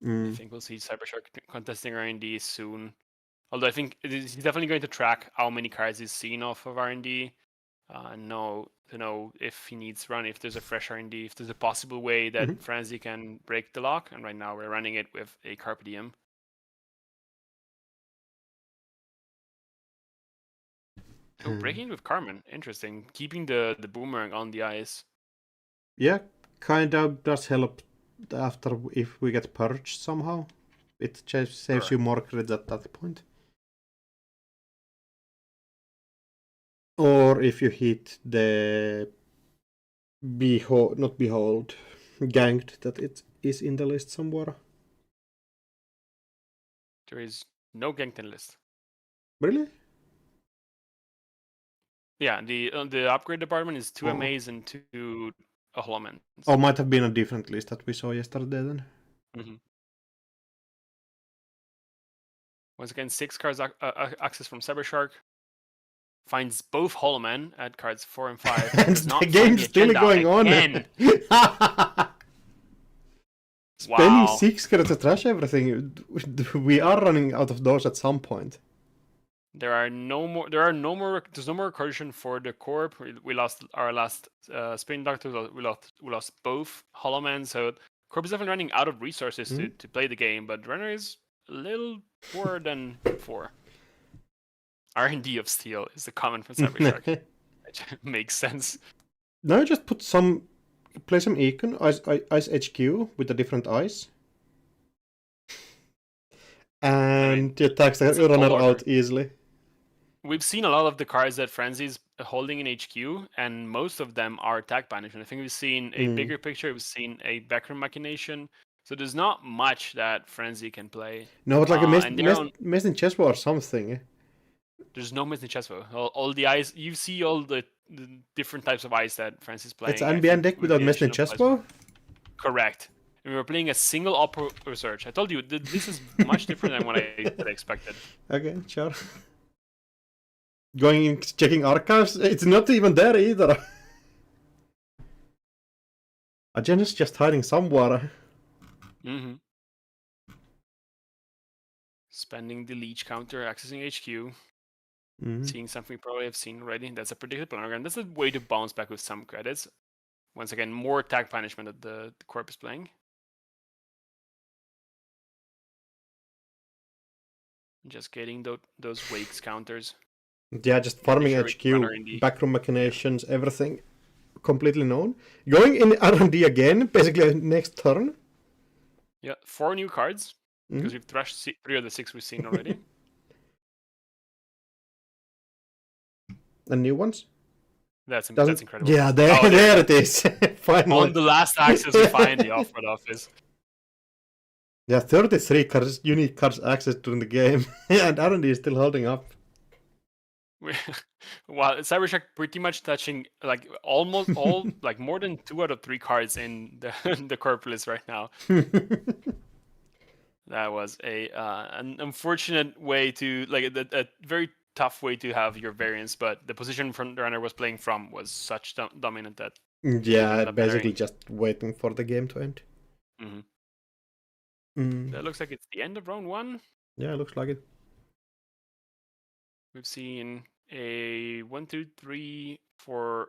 I think we'll see Cybershark contesting R&D soon. Although I think he's definitely going to track how many cards he's seen off of R&D. To know if he needs run, if there's a fresh R&D, if there's a possible way that Frenzy can break the lock. And right now we're running it with a Carpe Diem. So breaking with Carmen, interesting. Keeping the Boomerang on the ice. Yeah, kind of does help after if we get purged somehow. It just saves you more credits at that point. Or if you hit the ganked that it is in the list somewhere. There is no ganked in the list. Really? Yeah, the upgrade department is 2 Amaze and 2 Holloman. Oh, might have been a different list that we saw yesterday then. Once again, 6 cards access from Cybershark. Finds both Hollowman at cards 4 and 5. And the game's still going on. Spending 6 cards to trash everything. We are running out of those at some point. There's no more recursion for the Corp. We lost our last Spin Doctor. We lost both Hollowman. So Corp is definitely running out of resources to play the game. But Runner is a little poorer than before. R&D of Steel is the comment from Cybershark. Which makes sense. Now just play some Econ, Ice HQ with a different ice. And the attacks the Runner out easily. We've seen a lot of the cards that Frenzy's holding in HQ, and most of them are attack banishment. I think we've seen a bigger picture. We've seen a backroom machination. So there's not much that Frenzy can play. No, but like a Mess in Chessbow or something. There's no Mess in Chessbow. All the ice, you see all the different types of ice that Frenzy's playing. It's ambient deck without Mess in Chessbow? Correct. And we were playing a single Opera Research. I told you, this is much different than what I expected. Okay, sure. Going in, checking archives, it's not even there either. Agenda's just hiding somewhere. Spending the leech counter, accessing HQ. Seeing something we probably have seen already. That's a predicted planogram. That's a way to bounce back with some credits. Once again, more attack punishment that the Corp is playing. Just getting those wakes counters. Yeah, just farming HQ, backroom machinations, everything completely known. Going in R&D again, basically next turn. Yeah, 4 new cards, because we've thrashed 3 of the 6 we've seen already. And new ones? That's incredible. Yeah, there it is. Finally. On the last axis, we find the Off-Road Office. Yeah, 33 cards, unique cards access during the game, and R&D is still holding up. Well, Cybershark pretty much touching like almost all, like more than 2 out of 3 cards in the Corp list right now. That was an unfortunate way to a very tough way to have your variance, but the position front runner was playing from was such dominant that Yeah, ended up mattering. basically just waiting for the game to end. That looks like it's the end of round 1. Yeah, looks like it. We've seen a 1, 2, 3, 4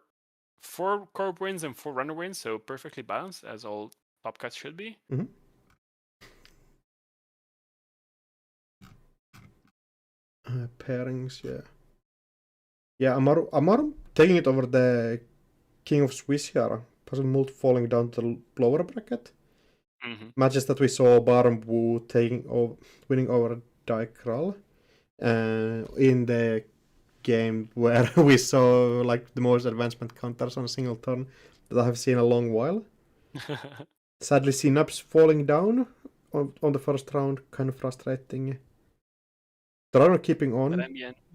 corp wins and 4 runner wins, so perfectly balanced as all top cuts should be. Pairings, yeah. Yeah, Amaru taking it over the King of Swiss here. Puzzle Mult falling down to the lower bracket. Matches that we saw Baa Ram Wu winning over Dykral. In the game where we saw like the most advancement counters on a single turn that I have seen in a long while. Sadly, Synapse falling down on the first round, kind of frustrating. Tyrus keeping on,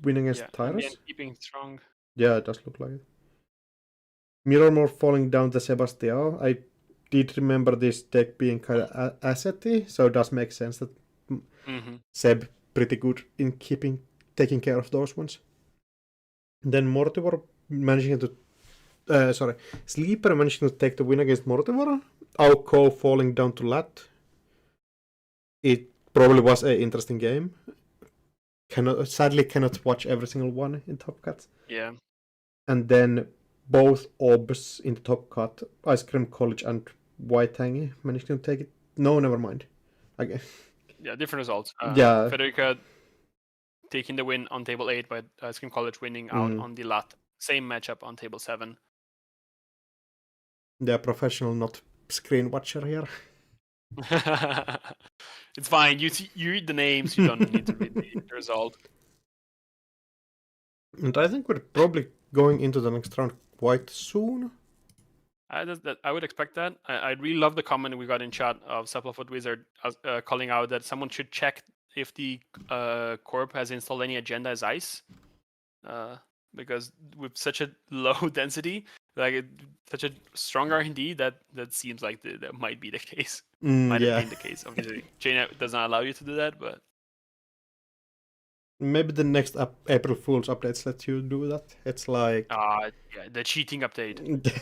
winning against Tyrus. Keeping strong. Yeah, it does look like it. Mirrormore falling down to Sebastian. I did remember this deck being kind of assety, so it does make sense that Seb pretty good in taking care of those ones. Then Mortivore managing to Sleeper managing to take the win against Mortivore. Alco falling down to Lat. It probably was an interesting game. Sadly cannot watch every single one in Top Cut. Yeah. And then both OBS in the Top Cut, Ice Cream College and White Tangy managed to take it. No, never mind. Okay. Yeah, different results. Yeah. Federica taking the win on table 8, but Ice Cream College winning out on the Lat. Same matchup on table 7. Yeah, professional, not screen watcher here. It's fine. You read the names. You don't need to read the result. And I think we're probably going into the next round quite soon. I would expect that. I really love the comment we got in chat of Supplefoot Wizard calling out that someone should check if the corp has installed any agenda as ice, because with such a low density, such a strong R&D, that seems like that might be the case. Might have been the case. Obviously, JNet does not allow you to do that, but maybe the next April Fool's updates let you do that. It's like yeah, the cheating update.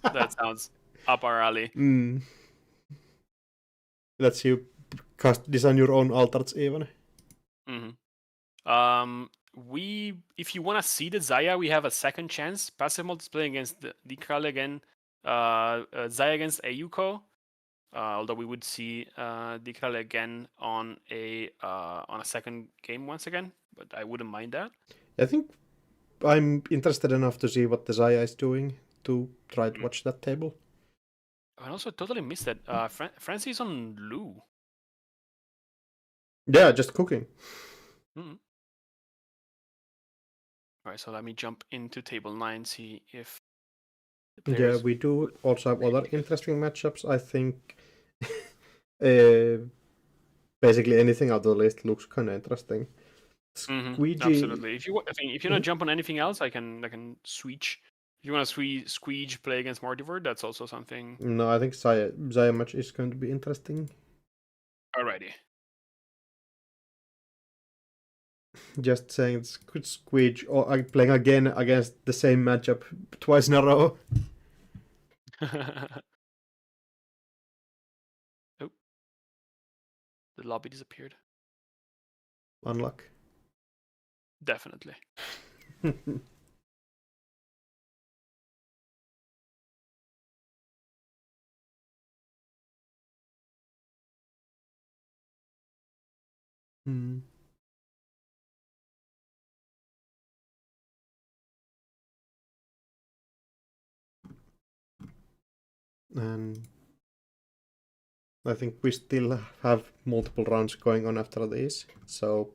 That sounds up our alley. Lets you design your own altars even. If you want to see the Zahya, we have a second chance. Passive multiplayer against the Decral again. Zahya against Ayuko. Although we would see Decral again on a second game once again, but I wouldn't mind that. I think I'm interested enough to see what the Zahya is doing to try to watch that table. I also totally missed that. Francis on Lou. Yeah, just cooking. Alright, so let me jump into table 9, see if... Yeah, we do also have other interesting matchups. I think basically anything out of the list looks kind of interesting. Squeegee... Absolutely. If you not jump on anything else, I can switch. If you want to Squeege play against Mortivore, that's also something. No, I think Zahya match is going to be interesting. Alrighty. Just saying, it's good Squeege or playing again against the same matchup twice in a row. Oh. The lobby disappeared. Unluck. Definitely. And I think we still have multiple rounds going on after this. So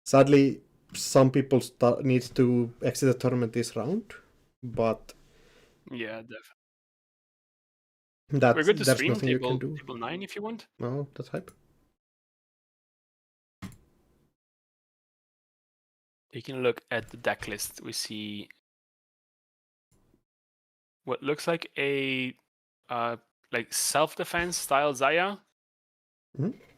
sadly, some people need to exit the tournament this round, but yeah, definitely. We're good to there's stream nothing you can do. Table 9 if you want. No, that's hype. Taking a look at the deck list, we see what looks like a self-defense style Zahya.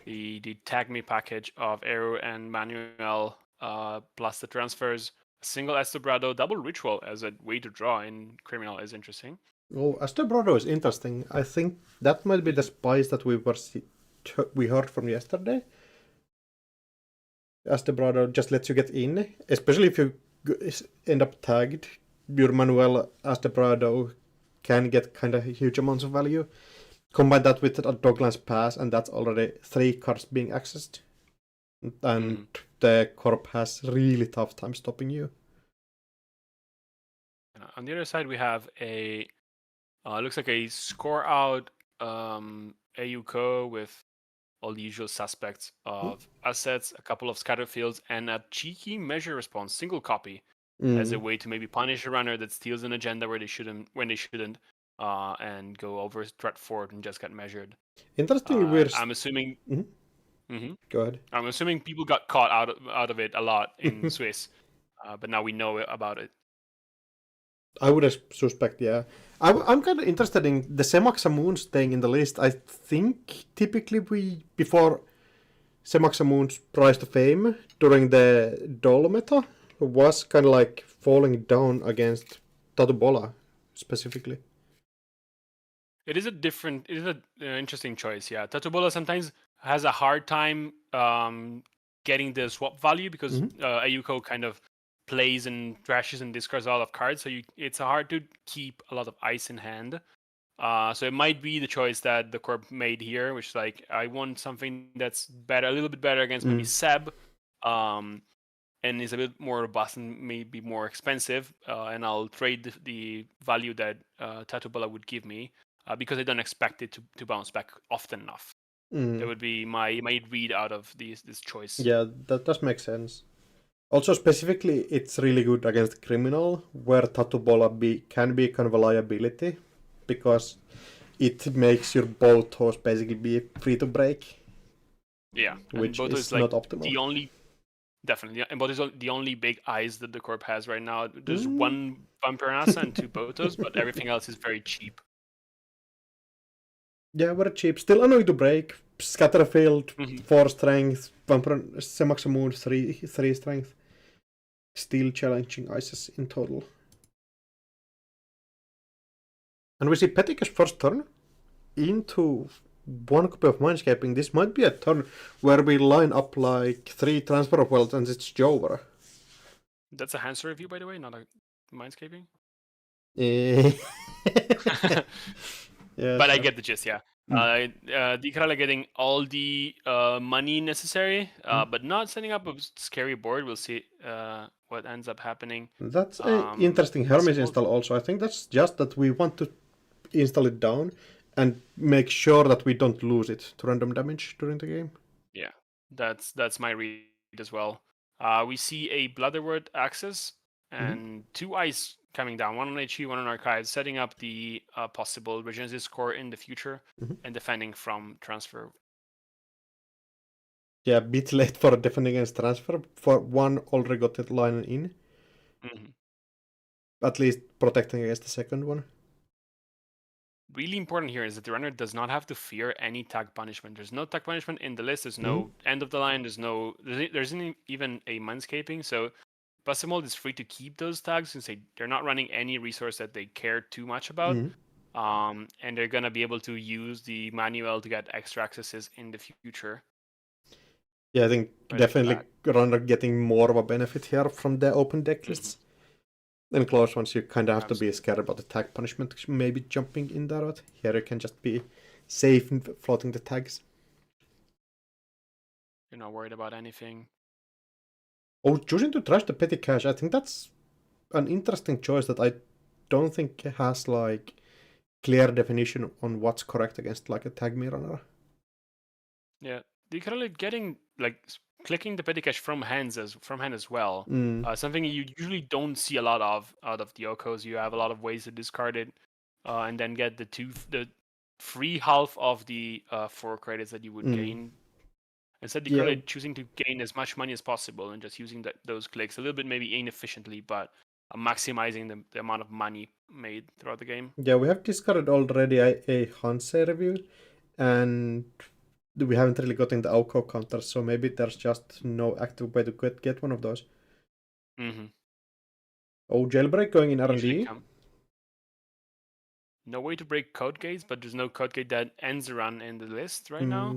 the Tag Me package of Aero and Manuel, plus the transfers. Single Estebrado, double Ritual as a way to draw in Criminal is interesting. Oh, Estebrado is interesting. I think that might be the spice that we heard from yesterday. Estebrado just lets you get in, especially if you end up tagged. Your Manuel Estebrado can get kind of huge amounts of value. Combine that with a Doglands Pass, and that's already 3 cards being accessed. And the Corp has really tough time stopping you. On the other side, we have a looks like a score out AUCO with all the usual suspects of assets, a couple of scatter fields, and a cheeky measure response single copy as a way to maybe punish a runner that steals an agenda when they shouldn't, and go over threat forward and just get measured. Interestingly, I'm assuming. Go ahead. I'm assuming people got caught out of it a lot in Swiss, but now we know about it. I would suspect, yeah. I'm kind of interested in the Semaxamoon staying in the list. I think typically before Semaxamoon's Rise to Fame during the Dol meta was kind of like falling down against Tatubola specifically. It is an interesting choice, yeah. Tatubola sometimes has a hard time getting the swap value because Ayuko kind of plays and trashes and discards a lot of cards, so it's hard to keep a lot of ice in hand. So it might be the choice that the Corp made here, which is like, I want something that's better, a little bit better against maybe Seb, and is a bit more robust and maybe more expensive, and I'll trade the value that Tatubola would give me because I don't expect it to bounce back often enough. That would be my read out of this choice. Yeah, that does make sense. Also, specifically, it's really good against Criminal, where Tatubola can be kind of a liability, because it makes your Botos basically be free to break. Yeah, which is like not optimal. The only, definitely, and Boto is the only big eyes that the Corp has right now. There's one Vampirasa and 2 Botos, but everything else is very cheap. Yeah, very cheap. Still annoying to break. Scatterfield, 4 strength, Semaxamoon, 3 strength. Still challenging ices in total. And we see Petika's first turn into 1 copy of Mindscaping. This might be a turn where we line up like 3 Transfer of Wealth and it's Jover. That's a Hanser review, by the way, not a Mindscaping. Yeah, but I get the gist, yeah. Dikrala getting all the money necessary, but not setting up a scary board. We'll see what ends up happening. That's an interesting Hermes install also. I think that's just that we want to install it down and make sure that we don't lose it to random damage during the game. Yeah, that's my read as well. We see a Blooderword access and 2 ice coming down, 1 on HE, 1 on Archives, setting up the possible Regenesis core in the future and defending from transfer. Yeah, a bit late for defending against transfer. For 1 already got that line in. At least protecting against the second one. Really important here is that the runner does not have to fear any tag punishment. There's no tag punishment in the list. There's no end of the line. There isn't even a Mindscaping. So Busimold is free to keep those tags since they're not running any resource that they care too much about. And they're going to be able to use the manual to get extra accesses in the future. Yeah, I think definitely runner getting more of a benefit here from the open deck lists. In close ones, you kind of have to be scared about the tag punishment, maybe jumping in that route. Here you can just be safe in floating the tags. You're not worried about anything. Oh, choosing to trash the petty cash, I think that's an interesting choice that I don't think has like clear definition on what's correct against like a tag me runner. Yeah, you're kind of getting like clicking the petty cash from hand as well. Something you usually don't see a lot of out of the Okos. You have a lot of ways to discard it, and then get the free half of the 4 credits that you would gain. Instead, you're choosing to gain as much money as possible and just using those clicks a little bit maybe inefficiently, but maximizing the amount of money made throughout the game. Yeah, we have discarded already a Hanse review, and we haven't really gotten the Alco counters, so maybe there's just no active way to get one of those. Mm-hmm. Oh, jailbreak going in R&D. No way to break code gates, but there's no code gate that ends a run in the list right now.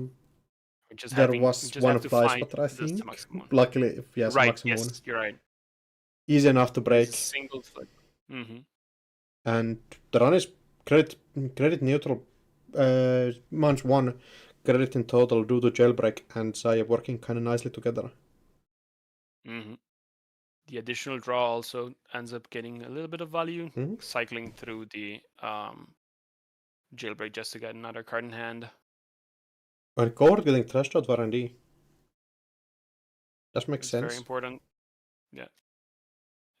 There was one of those, but I think luckily, if yes, right, maximum yes, one. you're right. Easy enough to break. It's a single flip. Mm-hmm. And the run is credit neutral. Months 1 credit in total due to jailbreak and Zahya working kind of nicely together. Mm-hmm. The additional draw also ends up getting a little bit of value, cycling through the jailbreak just to get another card in hand. And Cord getting trashed out for R&D. That makes sense. Very important. Yeah.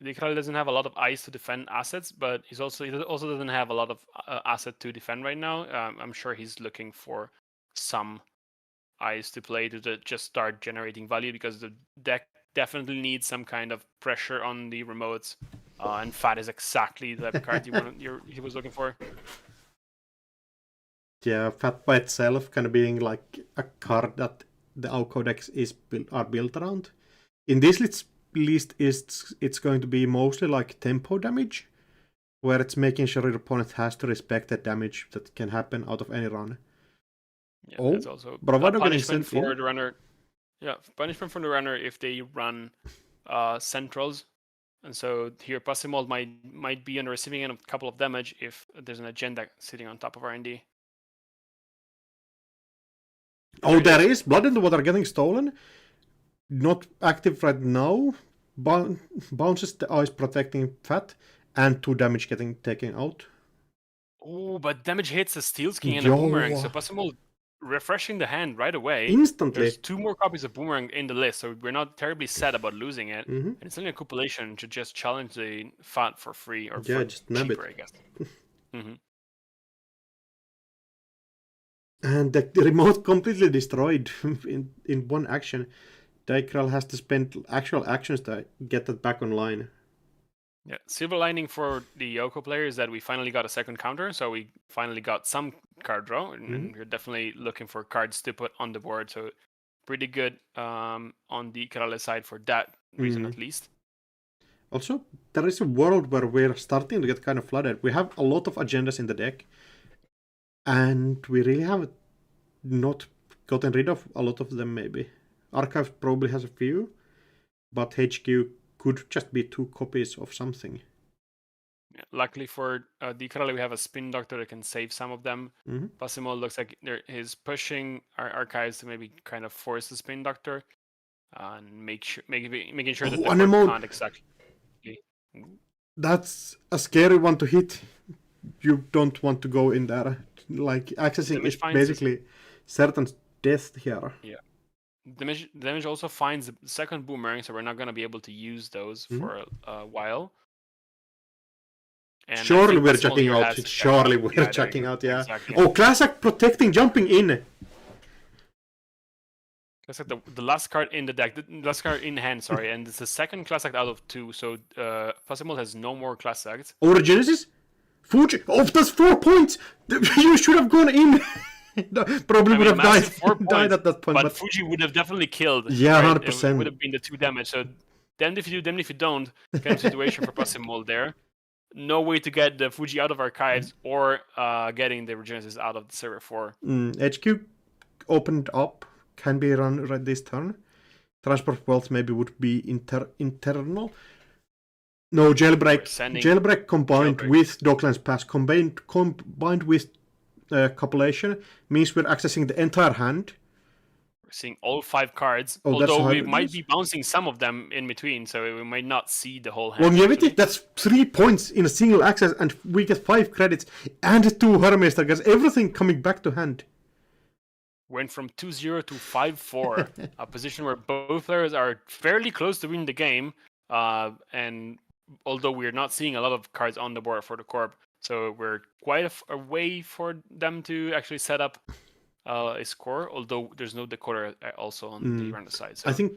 Decral doesn't have a lot of ice to defend assets, but he also doesn't have a lot of asset to defend right now. I'm sure he's looking for some ice to play to just start generating value, because the deck definitely needs some kind of pressure on the remotes, and Fat is exactly the card he was looking for. Yeah, Fat by itself kind of being like a card that the Alco decks are built around. In this list, it's going to be mostly like tempo damage, where it's making sure your opponent has to respect the damage that can happen out of any run. Yeah, that's also punishment for the runner. Yeah, punishment for the runner if they run centrals, and so here Pasimold might be on the receiving end of a couple of damage if there's an agenda sitting on top of R&D. Oh, there is Blood in the Water getting stolen. Not active right now. Bounces the ice protecting Fat, and 2 damage getting taken out. Oh, but damage hits the Steel King and the Boomerang, so Pasimold refreshing the hand right away. Instantly. There's 2 more copies of Boomerang in the list, so we're not terribly sad about losing it. And it's only a compilation to just challenge the Fat for free, or for just nab cheaper, it. I guess. And the remote completely destroyed in one action. Decral has to spend actual actions to get that back online. Yeah, silver lining for the Yoko player is that we finally got a second counter, so we finally got some card draw, and we're definitely looking for cards to put on the board, so pretty good on the Kerala side for that reason at least. Also, there is a world where we're starting to get kind of flooded. We have a lot of agendas in the deck, and we really have not gotten rid of a lot of them, maybe. Archive probably has a few, but HQ could just be 2 copies of something. Yeah, luckily for Decral, we have a Spin Doctor that can save some of them. Pasimo looks like he's pushing our archives to maybe kind of force the Spin Doctor and making sure that the board can't exactly. That's a scary one to hit. You don't want to go in there. Like, accessing is basically certain death here. Yeah. Damage also finds the second Boomerang, so we're not going to be able to use those for a while. And surely we're checking out. Surely we're checking out, yeah. Exactly. Oh, Classic protecting, jumping in. Classic, the last card in the deck, the last card in hand, sorry, and it's the second Class Act out of 2, so Pasimold has no more Class Acts. Genesis? Fuji? Oh, that's 4 points! You should have gone in! Probably would have died at that point. But Fuji would have definitely killed. Yeah, right? 100%. It would have been the 2 damage, so damned if you do, damned if you don't, kind of situation for Pasimold there. No way to get the Fuji out of archives or getting the Regenesis out of the server 4. HQ opened up, can be run right this turn. Transport Wealth maybe would be internal. No, Jailbreak. Jailbreak combined with Docklands Pass, combined with Copulation, means we're accessing the entire hand. We're seeing all 5 cards, although we might be bouncing some of them in between, so we might not see the whole hand. Longevity, that's 3 points in a single access, and we get 5 credits, and 2 Hermes targets, everything coming back to hand. Went from 2-0 to 5-4, a position where both players are fairly close to winning the game, and although we're not seeing a lot of cards on the board for the Corp, so we're quite a way for them to actually set up a score, although there's no decoder also on the random side. So. I think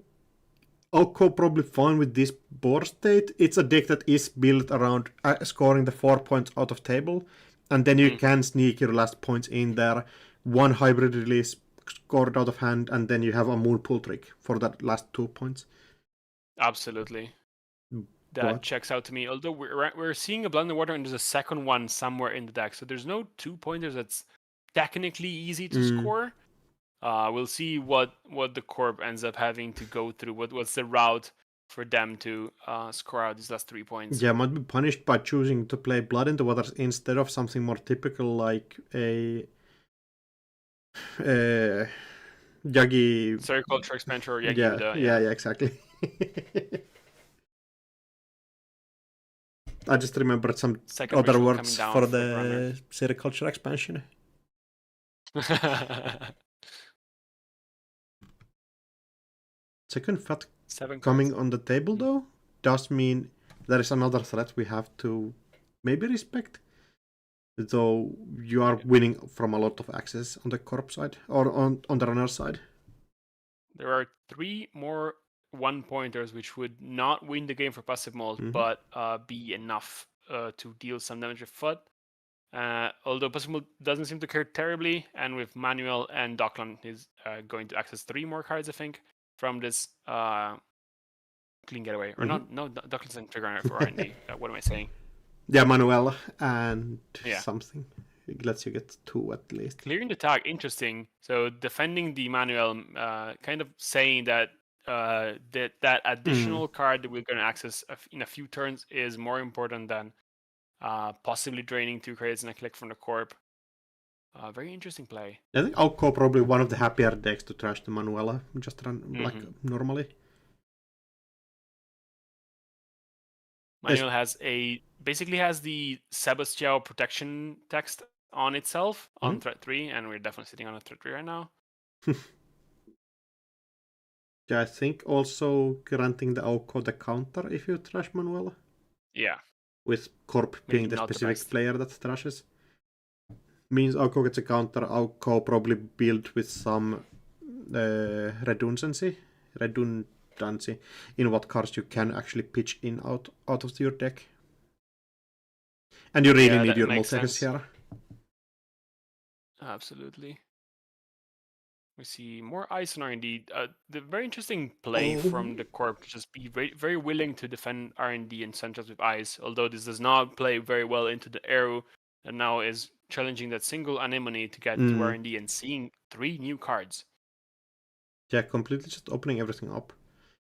Alco probably fine with this board state. It's a deck that is built around scoring the 4 points out of table, and then you can sneak your last points in there. 1 hybrid release scored out of hand, and then you have a moon pool trick for that last 2 points. Absolutely. That checks out to me. Although we're seeing a Blood in the Water, and there's a second one somewhere in the deck, so there's no 2-pointers that's technically easy to score. We'll see what the corp ends up having to go through. What's the route for them to score out these last 3 points? Yeah, might be punished by choosing to play Blood in the Water instead of something more typical like a Yagi Sericulture Expansion or Yagi yeah, Uda, yeah, exactly. I just remembered some Second other visual words coming down for for the sericulture expansion. Second fat coming on the table though does mean there is another threat we have to maybe respect. Though you are winning from a lot of access on the corp side or on the runner side. There are 3 more 1-pointers which would not win the game for passive mold, but be enough to deal some damage with foot. Although passive mold doesn't seem to care terribly, and with Manuel and Dockland is going to access 3 more cards, I think, from this clean getaway. Or not? No, Dockland's in trigger for R&D. What am I saying? Yeah, Manuel and something. It lets you get 2 at least. Clearing the tag, interesting. So defending the Manuel, kind of saying that that additional card that we're going to access in a few turns is more important than possibly draining 2 credits and a click from the corp. Very interesting play. I think Alco probably one of the happier decks to trash the Manuela, just run like normally. Manuel basically has the Sebastião protection text on itself on threat 3, and we're definitely sitting on a threat 3 right now. Yeah, I think also granting the Alco the counter if you trash Manuela. Yeah. With Corp being the specific player that trashes. Means Alco gets a counter. Alco probably build with some redundancy in what cards you can actually pitch in out of your deck. And you really need your multi-hits here. Absolutely. We see more ice on R&D. The very interesting play from the corp to just be very, very willing to defend R&D and centers with ice, although this does not play very well into the arrow, and now is challenging that single anemone to get to R&D and seeing 3 new cards. Yeah, completely just opening everything up.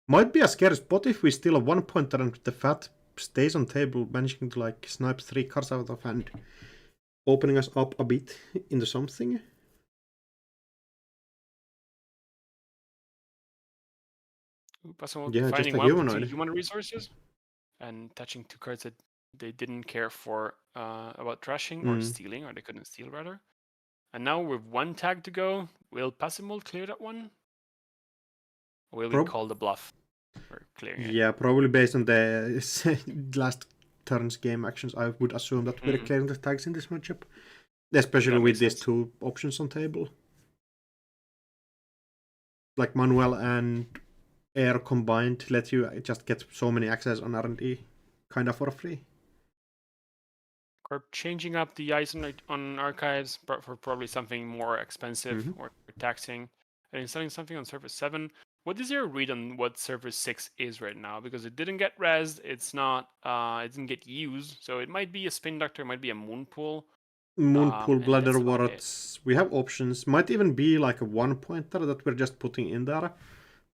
Might be a scary spot if we steal a 1-pointer and the fat stays on table, managing to like snipe 3 cards out of hand, opening us up a bit into something. Yeah, finding human resources and touching 2 cards that they didn't care for about trashing or stealing, or they couldn't steal rather. And now with 1 tag to go, will passive mold clear that one? Or will we call the bluff for clearing it? Yeah, probably based on the last turn's game actions, I would assume that we're clearing the tags in this matchup, especially with these 2 options on table. Like Manuel and Air combined let you just get so many access on R&D kind of for free. Or changing up the ice on archives for probably something more expensive or taxing, and installing something on Surface 7. What is your read on what Surface 6 is right now? Because it didn't get rezzed, it's not, it didn't get used, so it might be a Spin Doctor, it might be a Moon Pool. Moon Pool, Bladder Warts, we have options. Might even be like a 1-pointer that we're just putting in there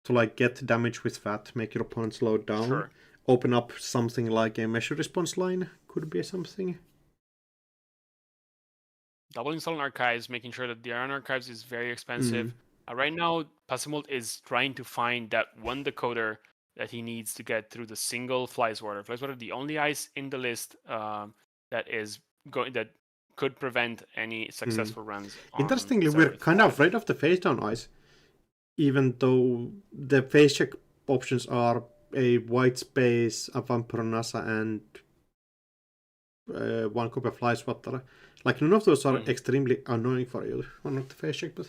to like get damage with fat, make your opponent slow down. Sure. Open up something like a measure response line, could be something. Double install on archives, making sure that the Iron Archives is very expensive. Right now, passive mold is trying to find that 1 decoder that he needs to get through the single Fly's Water. Fly's Water, the only ice in the list that could prevent any successful runs. Interestingly, we're kind of afraid of the face down ice, even though the face check options are a White Space, a Vampire Nasa, and 1 copy of Fly's Water. Like, none of those are extremely annoying for you on the face check, but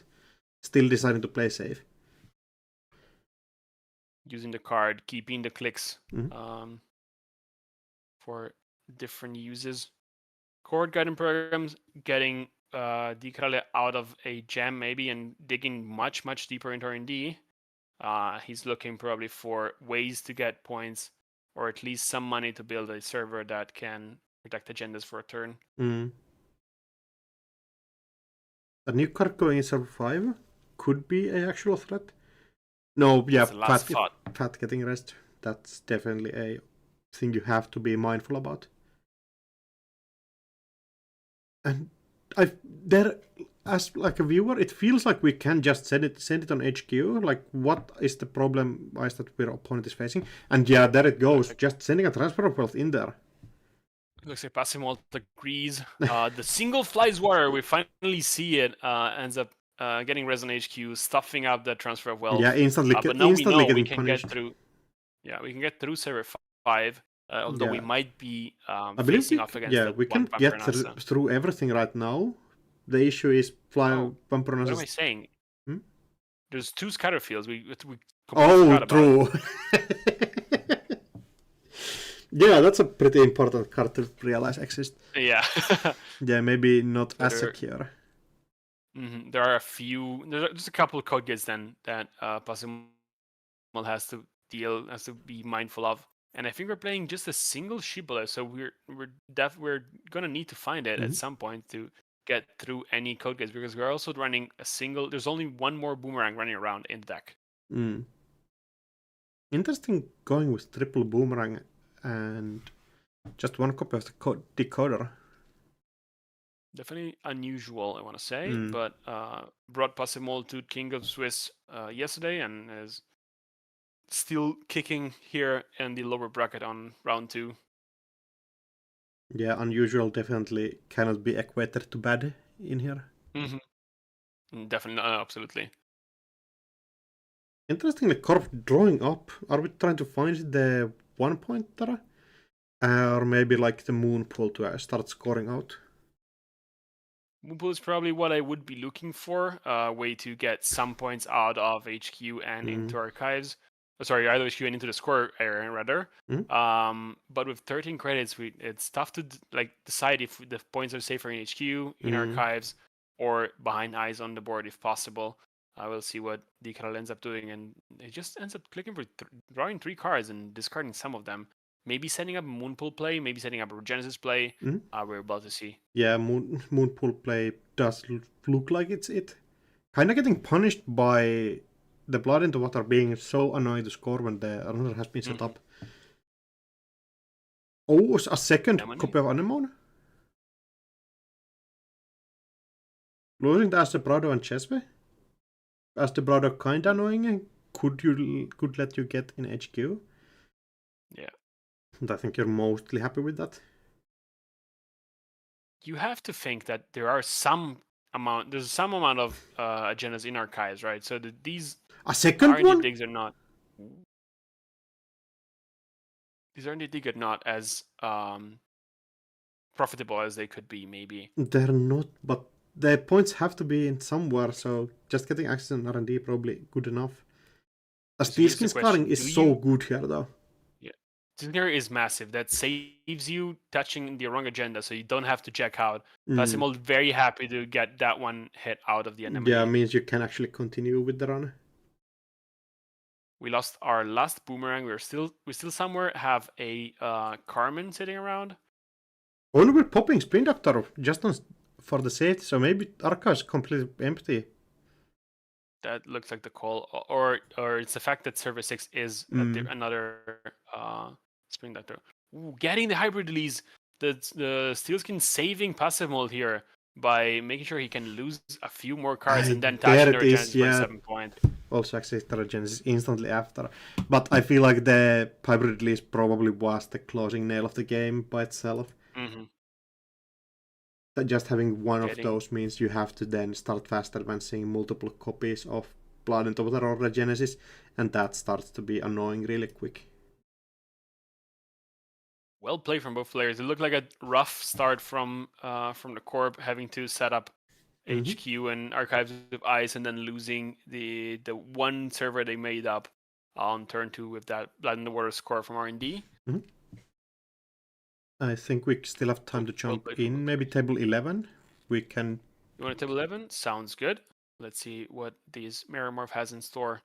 still deciding to play safe. Using the card, keeping the clicks for different uses. Chord guiding programs getting Dikrale out of a gem maybe and digging much deeper into R&D. He's looking probably for ways to get points or at least some money to build a server that can protect agendas for a turn. A new card going in server 5 could be an actual threat. No, yeah, Fat getting rest. That's definitely a thing you have to be mindful about. And as like a viewer, it feels like we can just send it on HQ. Like, what is the problem that our opponent is facing? And yeah, there it goes. Just sending a transfer of wealth in there. Looks like Passimalt agrees. The single flies water, we finally see it, ends up getting res on HQ, stuffing up the transfer of wealth. Yeah, instantly. But now we know we can punished. get through. Yeah, we can get through server 5. Although we might be I facing off against. Yeah, we can get through everything right now. The issue is Bumper. What am I saying? There's 2 scatter fields. We true. Yeah, that's a pretty important card to realize exists. Yeah. Yeah, maybe not as secure. There are there's a couple of code gates then that Passimalt has to be mindful of. And I think we're playing just a single Shibboleth, so we're gonna need to find it at some point to get through any code gates, because we're also running a single. There's only one more boomerang running around in the deck. Interesting going with triple boomerang and just one copy of the decoder. Definitely unusual, I want to say, but brought Passimalt to King of Swiss yesterday and is still kicking here in the lower bracket on round 2. Yeah, unusual definitely cannot be equated to bad in here. Definitely, absolutely. Interestingly, Corp drawing up. Are we trying to find the 1-pointer? Or maybe like the moon pool to start scoring out? Moonpool is probably what I would be looking for. A way to get some points out of HQ and into archives. Sorry, either HQ and into the score area, rather. But with 13 credits, it's tough to decide if the points are safer in HQ, in archives, or behind eyes on the board if possible. I will see what Dikral ends up doing, and it just ends up clicking for drawing 3 cards and discarding some of them. Maybe setting up a Moonpool play, maybe setting up a Genesis play. We're about to see. Yeah, Moonpool play does look like it's it. Kind of getting punished by the Blood into Water being so annoying to score when the runner has been set up. Oh, a second copy of Anemone? Losing to Astebrado and Chesve? Astebrado kind of annoying. Could let you get in HQ. Yeah. And I think you're mostly happy with that. You have to think that there's some amount of agendas in archives, right? So these a second one digs are not. These R&D digs are not as profitable as they could be, maybe. They're not, but the points have to be in somewhere, so just getting access on R&D probably good enough. A steel skin scarring is so good here, though. Yeah, Tinder is massive. That saves you touching the wrong agenda, so you don't have to check out. Passimalt very happy to get that one hit out of the enemy. Yeah, means you can actually continue with the run. We lost our last boomerang. We still somewhere have a Carmen sitting around. Only we're popping Spin Doctor just for the set, so maybe Arca is completely empty. That looks like the call, or it's the fact that server 6 is another Spin Doctor. Ooh, getting the hybrid release, the Steelskin saving Passimalt here by making sure he can lose a few more cards and then touch their Genesis for 7 point. Also access their Genesis instantly after. But I feel like the hybrid release probably was the closing nail of the game by itself. Just having one of those means you have to then start fast advancing multiple copies of Blood into Water or Genesis, and that starts to be annoying really quick. Well played from both players. It looked like a rough start from the Corp, having to set up HQ and archives with ice, and then losing the one server they made up on turn 2 with that Blood in the Water score from R&D. I think we still have time to jump in. Maybe table 11. We can You want a table 11? Sounds good. Let's see what these Mirror Morph has in store.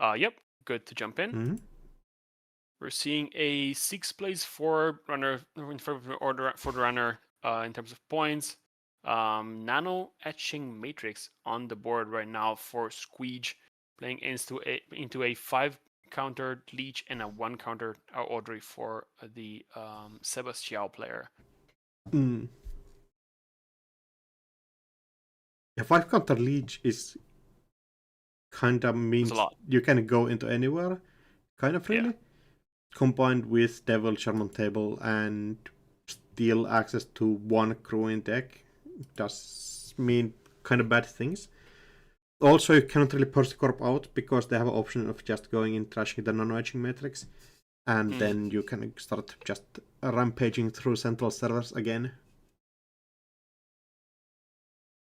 Yep, good to jump in. Mm-hmm. We're seeing a 6 place 4 runner in front of the order for the runner in terms of points. Nano Etching Matrix on the board right now for Squeege, playing into a 5 counter Leech and a 1 counter Audrey for the Sebastião player. Mm. A 5 counter Leech is kind of means you can go into anywhere, kind of freely. Yeah. Combined with Devil Charm on table and still access to 1 crew in deck does mean kind of bad things. Also, you cannot really push the corp out because they have an option of just going in trashing the nano-etching matrix, and then you can start just rampaging through central servers again.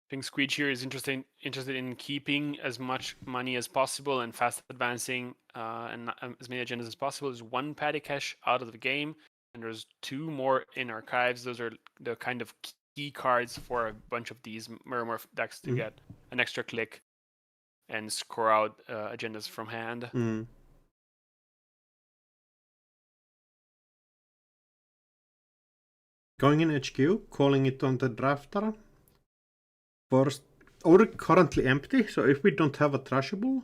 I think Squeege here is interested in keeping as much money as possible and fast advancing and as many agendas as possible. There's 1 Paddy Cash out of the game, and there's 2 more in archives. Those are the kind of key cards for a bunch of these Mirror Morph decks to get an extra click and score out agendas from hand. Going in HQ, calling it on the drafter. First, or currently empty, so if we don't have a trashable,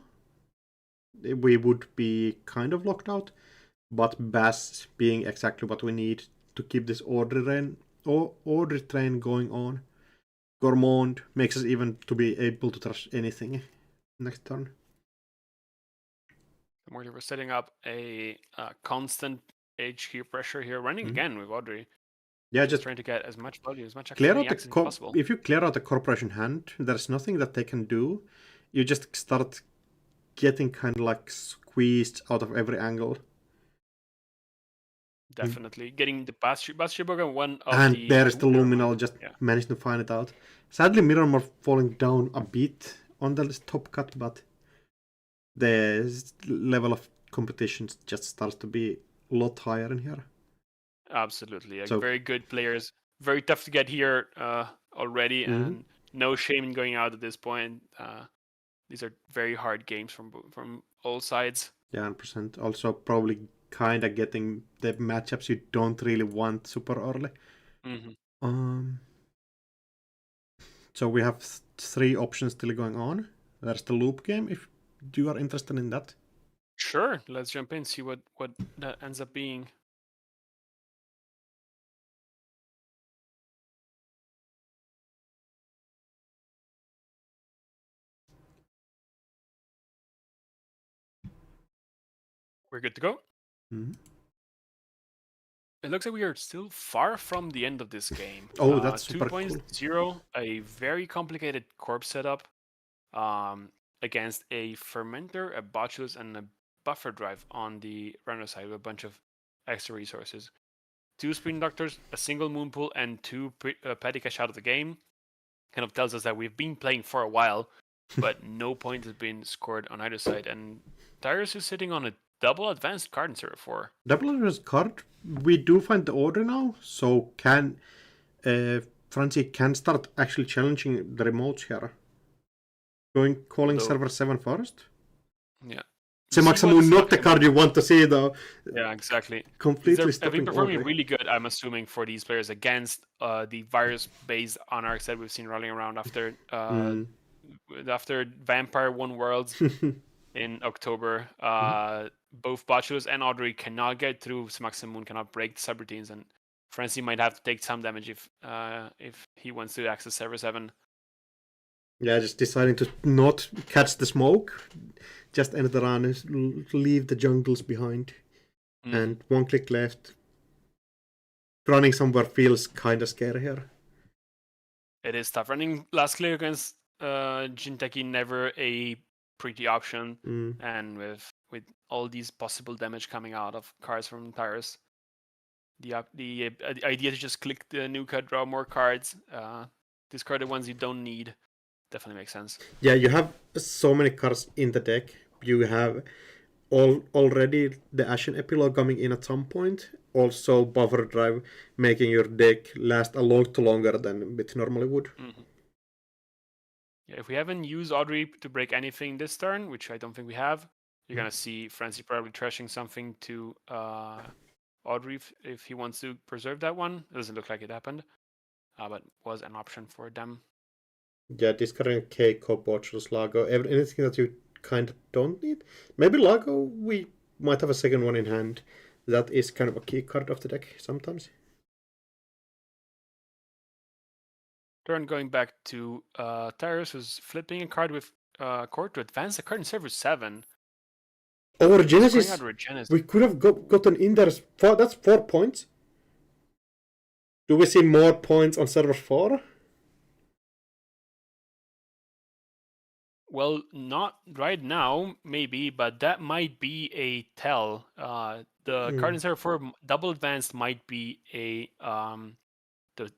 we would be kind of locked out. But Bass being exactly what we need to keep this order train going on. Gourmand makes us even to be able to trash anything next turn. We're setting up a constant HQ pressure here, running again with Audrey. Yeah, just trying to get as much value, as much clear out as possible. If you clear out the corporation hand, there's nothing that they can do. You just start getting kind of like squeezed out of every angle. Definitely. Getting the Bastion one of and the... there's the Luminal, just managed to find it out. Sadly, Mirror Morph falling down a bit on the top cut, but the level of competition just starts to be a lot higher in here. Absolutely. So, very good players. Very tough to get here already, and no shame in going out at this point. These are very hard games from all sides. Yeah, 100%. Also, probably kind of getting the matchups you don't really want super early. So we have 3 options still going on. There's the loop game, if you are interested in that. Sure, let's jump in, see what that ends up being. We're good to go. It looks like we are still far from the end of this game. Oh, that's super 2.0, cool. A very complicated corp setup against a fermenter, a botulus, and a buffer drive on the runner side with a bunch of extra resources. 2 spin doctors, a single moon pool, and 2 petty cash out of the game. Kind of tells us that we've been playing for a while, but no point has been scored on either side. And Tyrus is sitting on a double advanced card in Server 4. Double advanced card. We do find the order now, so can Francie can start actually challenging the remotes here. Calling Server 7 first. Yeah. Maximum, not the card you want to see, though. Yeah, exactly. Completely They've stopping been performing order. really good, I'm assuming, for these players against the virus-based Anarchs that we've seen rolling around after Vampire won Worlds in October. Both Botulus and Audrey cannot get through, so Maximum cannot break the subroutines, and Francie might have to take some damage if he wants to access Server 7. Yeah, just deciding to not catch the smoke. Just end the run, leave the jungles behind. And 1 click left. Running somewhere feels kind of scary here. It is tough. Running last click against Jinteki, never a pretty option. And with all these possible damage coming out of cards from Tyrus, the idea to just click the new card, draw more cards, discard the ones you don't need, definitely makes sense. Yeah, you have so many cards in the deck, you have already the Ashen Epilogue coming in at some point. Also, buffer drive making your deck last a lot longer than it normally would. Mm-hmm. Yeah, if we haven't used Audrey to break anything this turn, which I don't think we have, you're gonna see Frenzy probably trashing something to Audrey if he wants to preserve that one. It doesn't look like it happened, but was an option for them. Yeah, discarding Keiko, Botchels, Lago, anything that you kind of don't need. Maybe Lago, we might have a second one in hand. That is kind of a key card of the deck sometimes. Turn going back to Tyrus, who's flipping a card with court to advance the card in server 7. Or Genesis. Genesis. We could have gotten in there. That's 4 points. Do we see more points on server 4? Well, not right now, maybe, but that might be a tell. The card in server 4 double advanced might be a the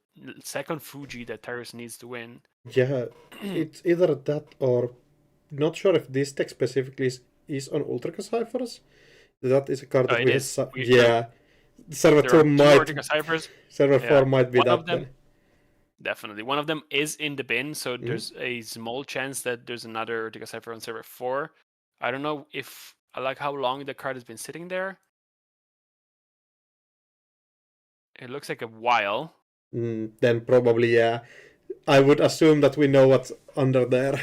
second Fuji that Tyrus needs to win. Yeah, it's either that or not sure if this deck specifically is on Ultra Ciphers. That is a card that yeah. Server 2 might. Server 4 might be that then. Definitely. One of them is in the bin, so there's a small chance that there's another Urtica Cypher on server 4. I don't know if I like how long the card has been sitting there. It looks like a while. Then probably, yeah. I would assume that we know what's under there.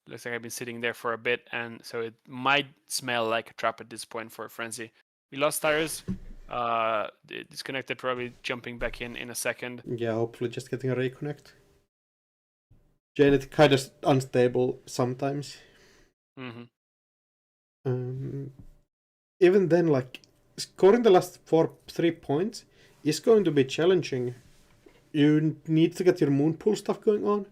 Looks like I've been sitting there for a bit, and so it might smell like a trap at this point for Frenzy. We lost Tyrus. Disconnected, probably jumping back in a second. Yeah, hopefully just getting a reconnect. Janet kind of unstable sometimes. Even then, like, scoring the last 3 points is going to be challenging. You need to get your moon pool stuff going on,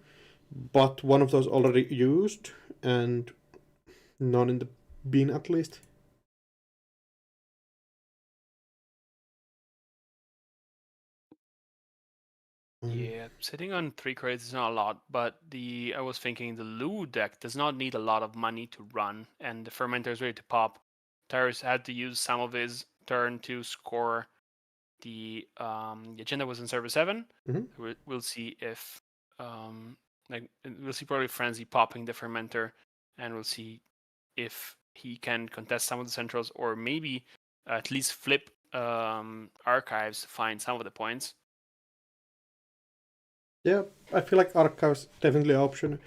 but one of those already used, and none in the bin at least. Yeah, sitting on 3 credits is not a lot, but I was thinking the Lu deck does not need a lot of money to run, and the Fermenter is ready to pop. Tyrus had to use some of his turn to score. The agenda was in server 7. We'll see if we'll see probably Frenzy popping the Fermenter, and we'll see if he can contest some of the centrals, or maybe at least flip archives to find some of the points. Yeah, I feel like Archives definitely an option.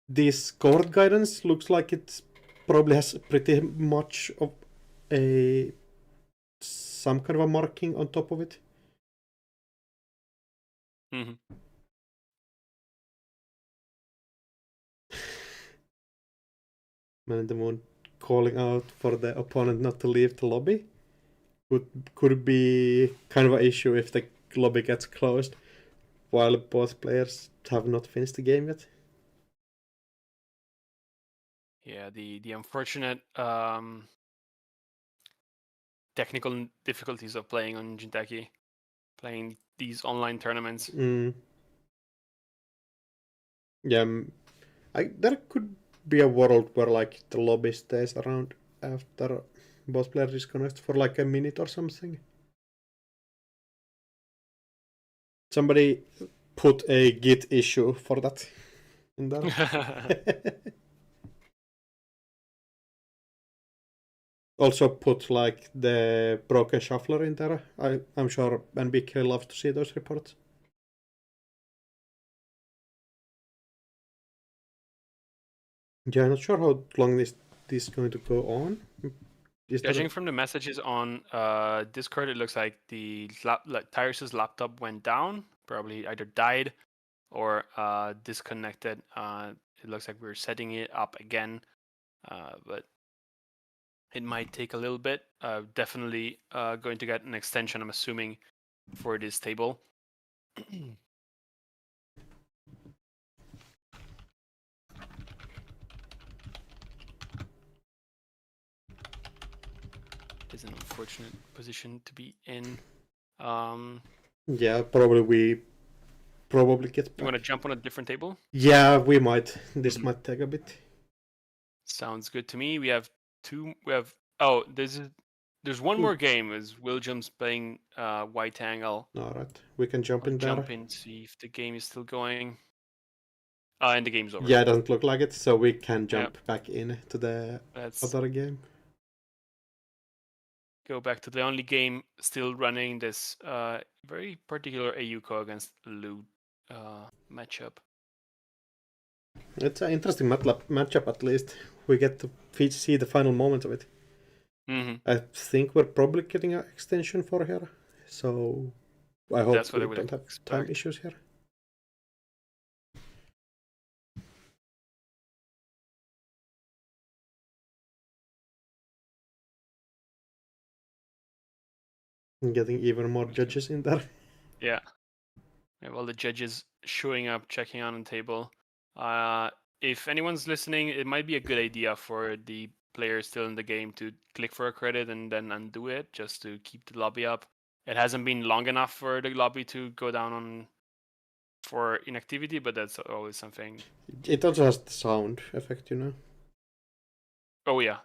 This court guidance looks like it probably has pretty much of some kind of a marking on top of it. Man in the Moon calling out for the opponent not to leave the lobby could be kind of an issue if the lobby gets closed while both players have not finished the game yet. Yeah, the unfortunate technical difficulties of playing on Jinteki, playing these online tournaments. Yeah, there could be a world where like the lobby stays around after both players disconnect for like a minute or something. Somebody put a Git issue for that in there. Also put like the broken shuffler in there. I'm sure NBK loves to see those reports. Yeah, I'm not sure how long this is going to go on. Judging from the messages on Discord, it looks like Tyrus's laptop went down, probably either died or disconnected. It looks like we're setting it up again, but it might take a little bit. Definitely going to get an extension, I'm assuming, for this table. It's an unfortunate position to be in. Yeah, probably we probably get back. You want to jump on a different table? Yeah, we might. This might take a bit. Sounds good to me. We have two. We have. Oh, there's one more game. Is Williams playing White Angle? All right, we can jump in there. Jump in, see if the game is still going. And the game's over. Yeah, it doesn't look like it, so we can jump back in to the other game. Go back to the only game still running, this very particular AUCO against Lu matchup. It's an interesting matchup, at least. We get to see the final moment of it. I think we're probably getting an extension for her, so I hope we don't have time issues here. Getting even more judges in there. Yeah. Well, the judges showing up, checking on the table. If anyone's listening, it might be a good idea for the players still in the game to click for a credit and then undo it, just to keep the lobby up. It hasn't been long enough for the lobby to go down for inactivity, but that's always something. It also has the sound effect, you know. Oh yeah.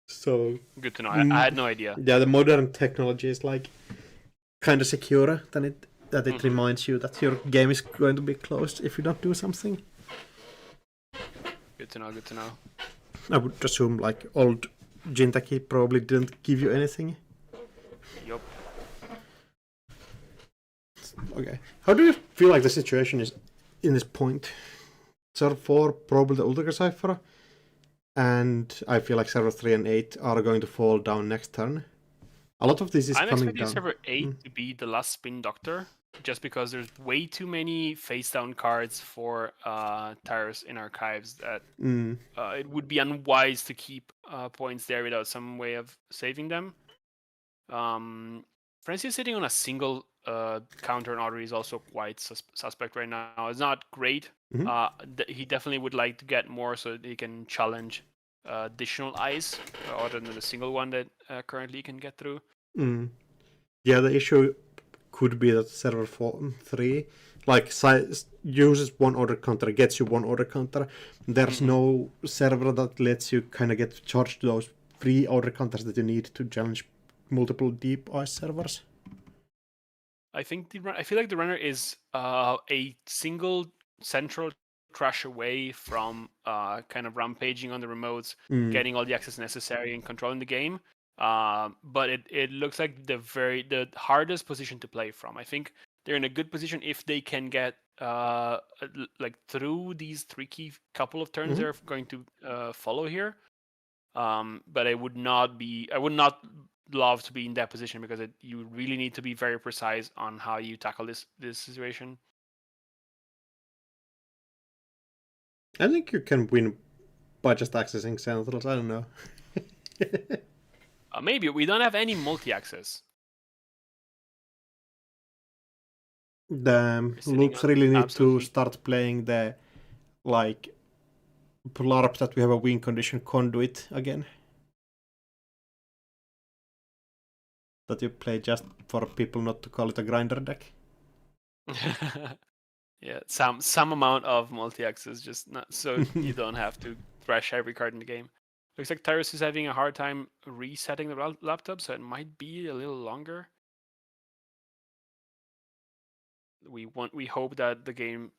So good to know. I had no idea. Yeah, the modern technology is like kind of secure than it reminds you that your game is going to be closed if you don't do something. Good to know. Good to know. I would assume like old Jintaki probably didn't give you anything. Yup. Okay. How do you feel like the situation is in this point? Server 4 probably the Ultra Cypher, and I feel like server 3 and 8 are going to fall down next turn. A lot of this is coming down. I'm expecting server 8 to be the last Spin Doctor, just because there's way too many face-down cards for Tyrus in archives that it would be unwise to keep points there without some way of saving them. Francis sitting on a single counter on Audrey is also quite suspect right now. It's not great. He definitely would like to get more so that he can challenge additional eyes other than the single one that currently he can get through. Yeah, the issue could be that server 3 like uses one order counter, gets you one order counter. There's no server that lets you kind of get charged those free order counters that you need to challenge multiple deep ice servers. I feel like the runner is a single central crash away from kind of rampaging on the remotes, getting all the access necessary and controlling the game. But it looks like the hardest position to play from. I think they're in a good position if they can get like through these tricky couple of turns they're going to follow here. But I would not love to be in that position because you really need to be very precise on how you tackle this situation. I think you can win by just accessing Sentinels. I don't know. Maybe we don't have any multi-access. The Loops really need to start playing the like LARP that we have a win condition conduit again. That you play just for people not to call it a grinder deck. Yeah, some amount of multi-access, just not so you don't have to thrash every card in the game. Looks like Tyrus is having a hard time resetting the laptop, so it might be a little longer. We hope that the game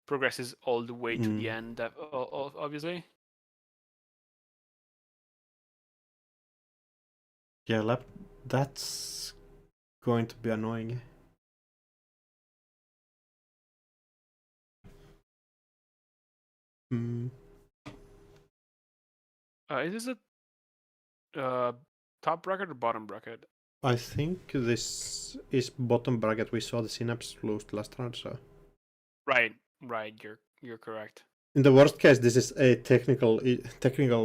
progresses all the way to the end. Obviously. Yeah, that's going to be annoying. Is this a top bracket or bottom bracket? I think this is bottom bracket. We saw the Synapse lose last round, so. Right. You're correct. In the worst case, this is a technical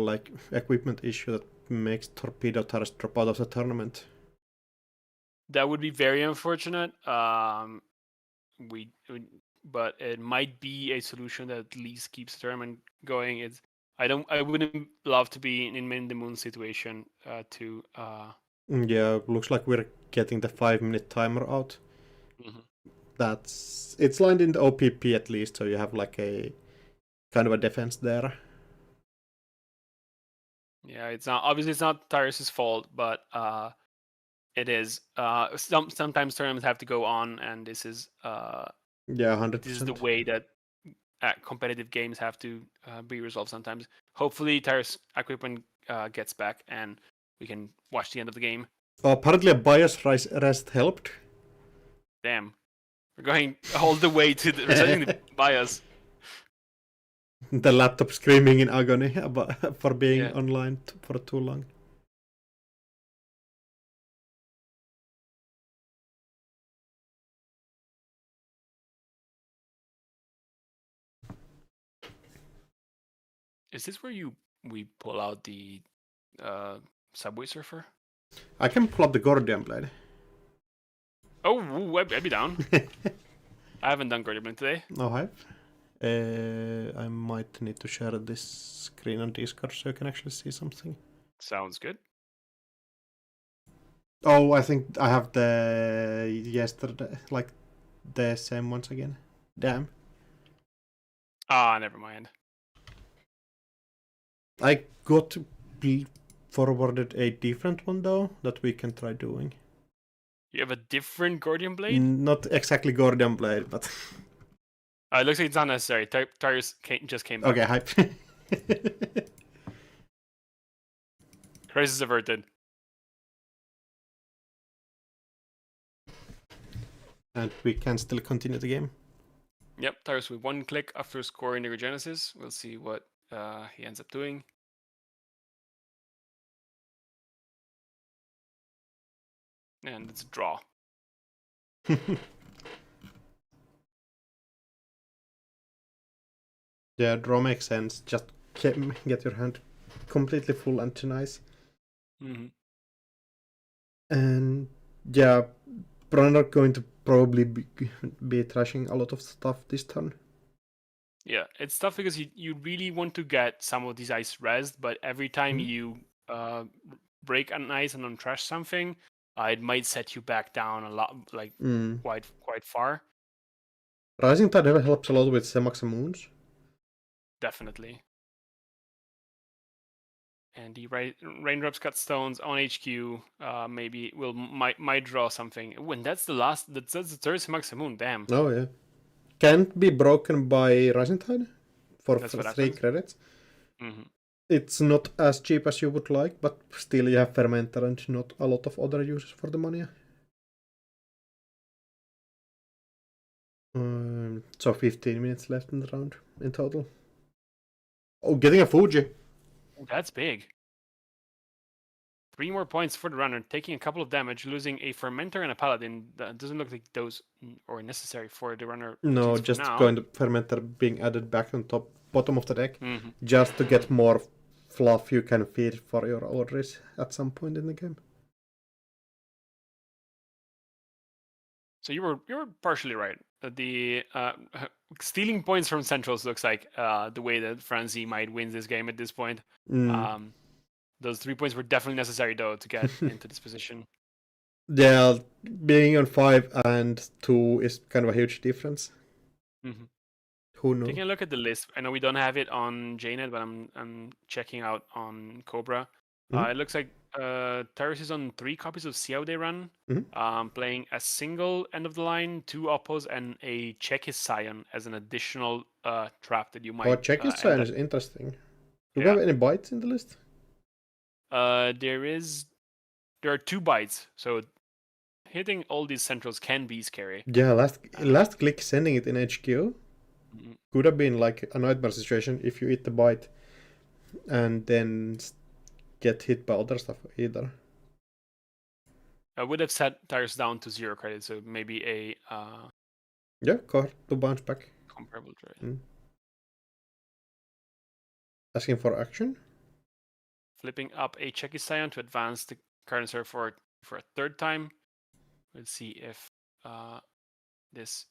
like equipment issue that makes Torpedo Tyrus drop out of the tournament. That would be very unfortunate. But it might be a solution that at least keeps the tournament going. I wouldn't love to be in the moon situation Yeah, looks like we're getting the 5-minute timer out. It's lined in the OPP at least, so you have like a kind of a defense there. Yeah, it's not Tyrus's fault, but it is. Sometimes tournaments have to go on, and this is 100%. This is the way that competitive games have to be resolved sometimes. Hopefully, Tyrus equipment gets back, and we can watch the end of the game. Oh, apparently a bias rest helped. Damn. We're going all the way to resetting the bias. The laptop screaming in agony for being Yeah. online for too long. Is this where we pull out the Subway Surfer? I can pull up the Gordian Blade. Oh, I'd be down. I haven't done Gordian Blade today. No hype. I might need to share this screen on Discord so you can actually see something. Sounds good. Oh, I think I have the yesterday, like the same ones again. Damn. Ah, never mind. I got forwarded a different one though that we can try doing. You have a different Gordian Blade? Not exactly Gordian Blade, but It looks like it's not necessary. Tyrus just came back. okay, hype. Crisis averted. And we can still continue the game. Yep, Tyrus with one click after scoring the Regenesis. We'll see what he ends up doing. And it's a draw. Yeah, draw makes sense. Just get your hand completely full and nice. Mm-hmm. And yeah, Brunner going to probably be trashing a lot of stuff this turn. Yeah, it's tough because you really want to get some of these ice rezzed, but every time you break an ice and untrash something, it might set you back down a lot, like quite far. Rising Tide helps a lot with Semax and Moons. Definitely. And the Raindrops Cut Stones on HQ maybe might draw something. When that's the third Semax and Moon, damn. Oh yeah. Can't be broken by Rising Tide for That's 3 credits. Mm-hmm. It's not as cheap as you would like, but still you have Fermenter and not a lot of other uses for the money. So 15 minutes left in the round in total. Oh, getting a Fuji. That's big. 3 more points for the runner, taking a couple of damage, losing a Fermenter and a Paladin. That doesn't look like those are necessary for the runner. No, just going to Fermenter being added back on bottom of the deck, just to get more fluff you can feed for your orders at some point in the game. So you were partially right. The stealing points from Centrals looks like the way that Franzi might win this game at this point. Those 3 points were definitely necessary though to get into this position. Yeah, being on 5 and 2 is kind of a huge difference. Who knows? Taking a look at the list, I know we don't have it on JNet, but I'm checking out on Cobra. It looks like Tyrus is on 3 copies of See How They Run, playing a single end of the line, 2 oppos, and a Check His Scion as an additional trap that you might. Oh, Check His Scion is interesting. Do we have any bites in the list? There are 2 bites, so hitting all these centrals can be scary. Yeah, last click sending it in HQ could have been like a nightmare situation if you eat the bite and then get hit by other stuff either. I would have set Tyrus down to 0 credit, so maybe a yeah, card to bounce back. Comparable trade. Asking for action. Flipping up a Check His Scion to advance the current serve for a 3rd time. Let's see if this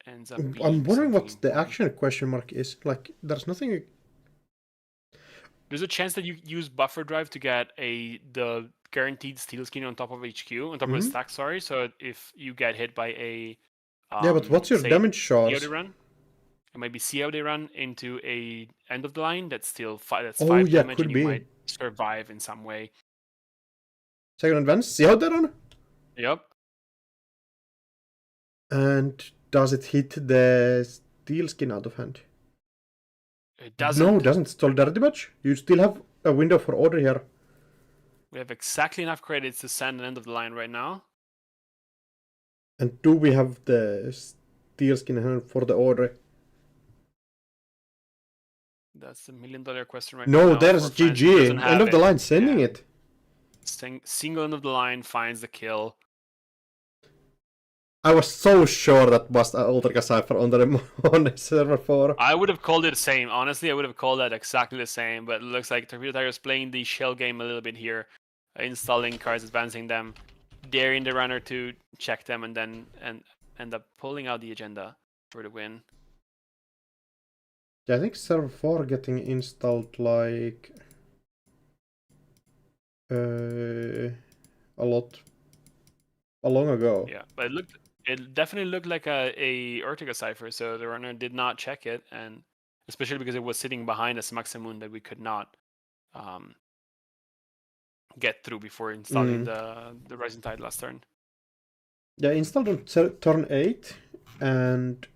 ends up being I'm wondering what the important. action question mark is. Like, there's nothing. There's a chance that you use Buffer Drive to get the guaranteed steal skin on top of HQ, on top of the stack, sorry. So if you get hit by a Yeah, but what's your say, damage COD chance? run. It might be COD run into a end of the line that's still that's Oh, 5 yeah, damage, could and you be. might survive in some way. Second advance, see how that on? Yep. And does it hit the steel skin out of hand? It doesn't. No, doesn't. Solidarity badge? You still have a window for order here. We have exactly enough credits to send an end of the line right now. And do we have the steel skin in hand for the order? That's the $1 million question right No, now. there's GG. End of the line, sending it. Single end of the line finds the kill. I was so sure that was an Ultra Cypher on the server 4. I would have called it the same. Honestly, I would have called that exactly the same. But it looks like Torpedo Tyrus playing the shell game a little bit here, installing cards, advancing them, daring the runner to check them, and then end up pulling out the agenda for the win. Yeah, I think server 4 getting installed like a long ago. Yeah, but it definitely looked like a Ortega cipher, so the runner did not check it, and especially because it was sitting behind us Maximun that we could not get through before installing the Rising Tide last turn. Yeah, installed on turn 8 and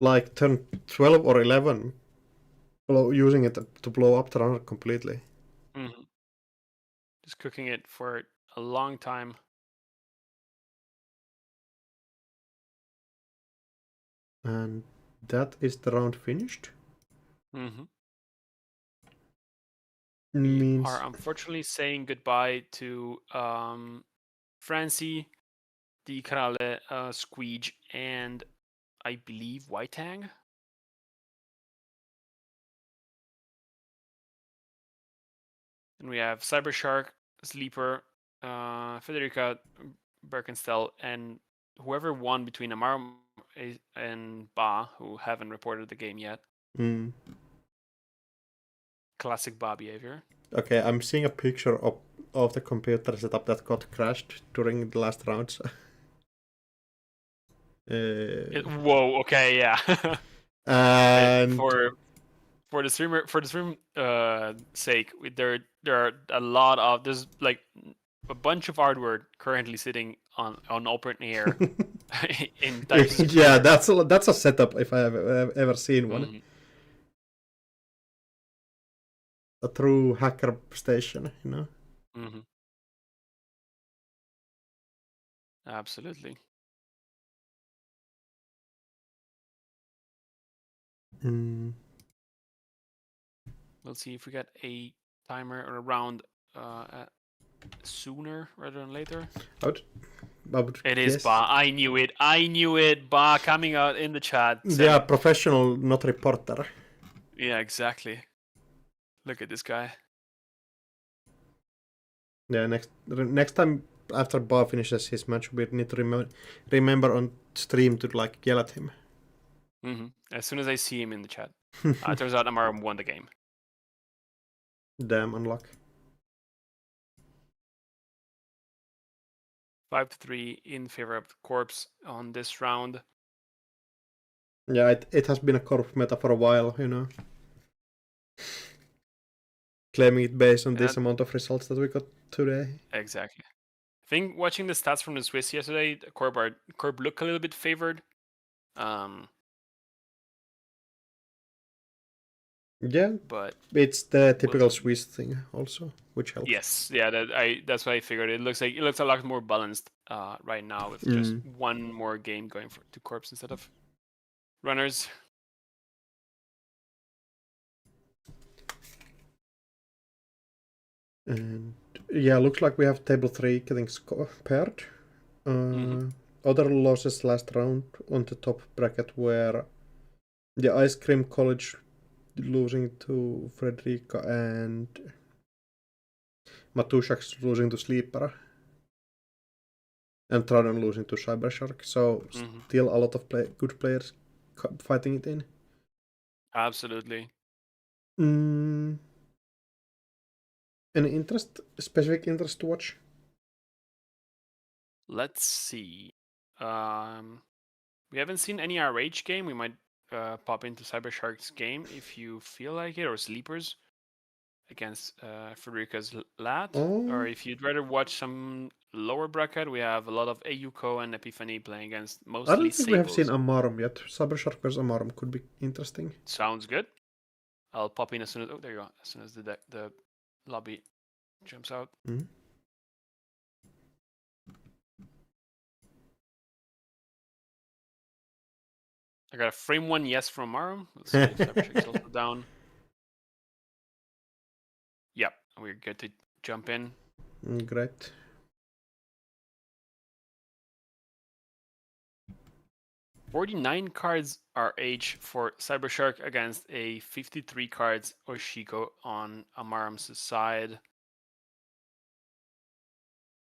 like turn 12 or 11 using it to blow up the runner completely. Mm-hmm. Just cooking it for a long time. And that is the round finished. Mm-hmm. Means... We are unfortunately saying goodbye to Francie, the Karale, Squeege, and I believe Whitang. And we have Cybershark, Sleeper, Federica, Birkenstell, and whoever won between Amaro and Baa, who haven't reported the game yet. Classic Baa behavior. Okay, I'm seeing a picture of the computer setup that got crashed during the last rounds. Whoa, okay, yeah. And for the stream sake, there are a lot of there's like a bunch of artwork currently sitting on open air in Tyrus. Yeah, that's a setup if I have ever seen one. Mm-hmm. A true hacker station, you know. Mm-hmm. Absolutely. We'll see if we get a timer or a round sooner rather than later. It is Baa. I knew it. Baa coming out in the chat. Yeah, professional, not reporter. Yeah, exactly. Look at this guy. Yeah, next time after Baa finishes his match, we need to remember on stream to like yell at him. Mm-hmm. As soon as I see him in the chat. Turns out Amaro won the game. Damn, unluck. 5-3 in favor of the corpse on this round. Yeah, it has been a corpse meta for a while, you know. Claiming it based on this amount of results that we got today. Exactly. I think watching the stats from the Swiss yesterday, Corp looked a little bit favored. Yeah, but it's the typical Swiss thing also, which helps. Yes, yeah, that's what I figured. It looks a lot more balanced right now with just one more game going to corpse instead of runners. And yeah, looks like we have table 3 getting paired. Other losses last round on the top bracket were the Ice Cream College losing to Fredrika and Matushak's losing to Sleeper. And Tradon losing to Cybershark. So still a lot of good players fighting it in. Absolutely. Any specific interest to watch? Let's see. We We haven't seen any RH game. We might pop into Cybershark's game if you feel like it, or Sleepers against Frederica's Lat. Or if you'd rather watch some lower bracket, we have a lot of Auco and Epiphany playing against mostly I don't think we have seen Sables. Amarum yet. Cybershark vs Amarum could be interesting. Sounds good. I'll pop in as soon as there you go. As soon as the lobby jumps out. I got a frame 1 yes from Amarum. Let's see if Cybershark's also down. Yep, we're good to jump in. Great. $49 cards RH for Cybershark against a 53 cards Oshiko on Amarum's side. We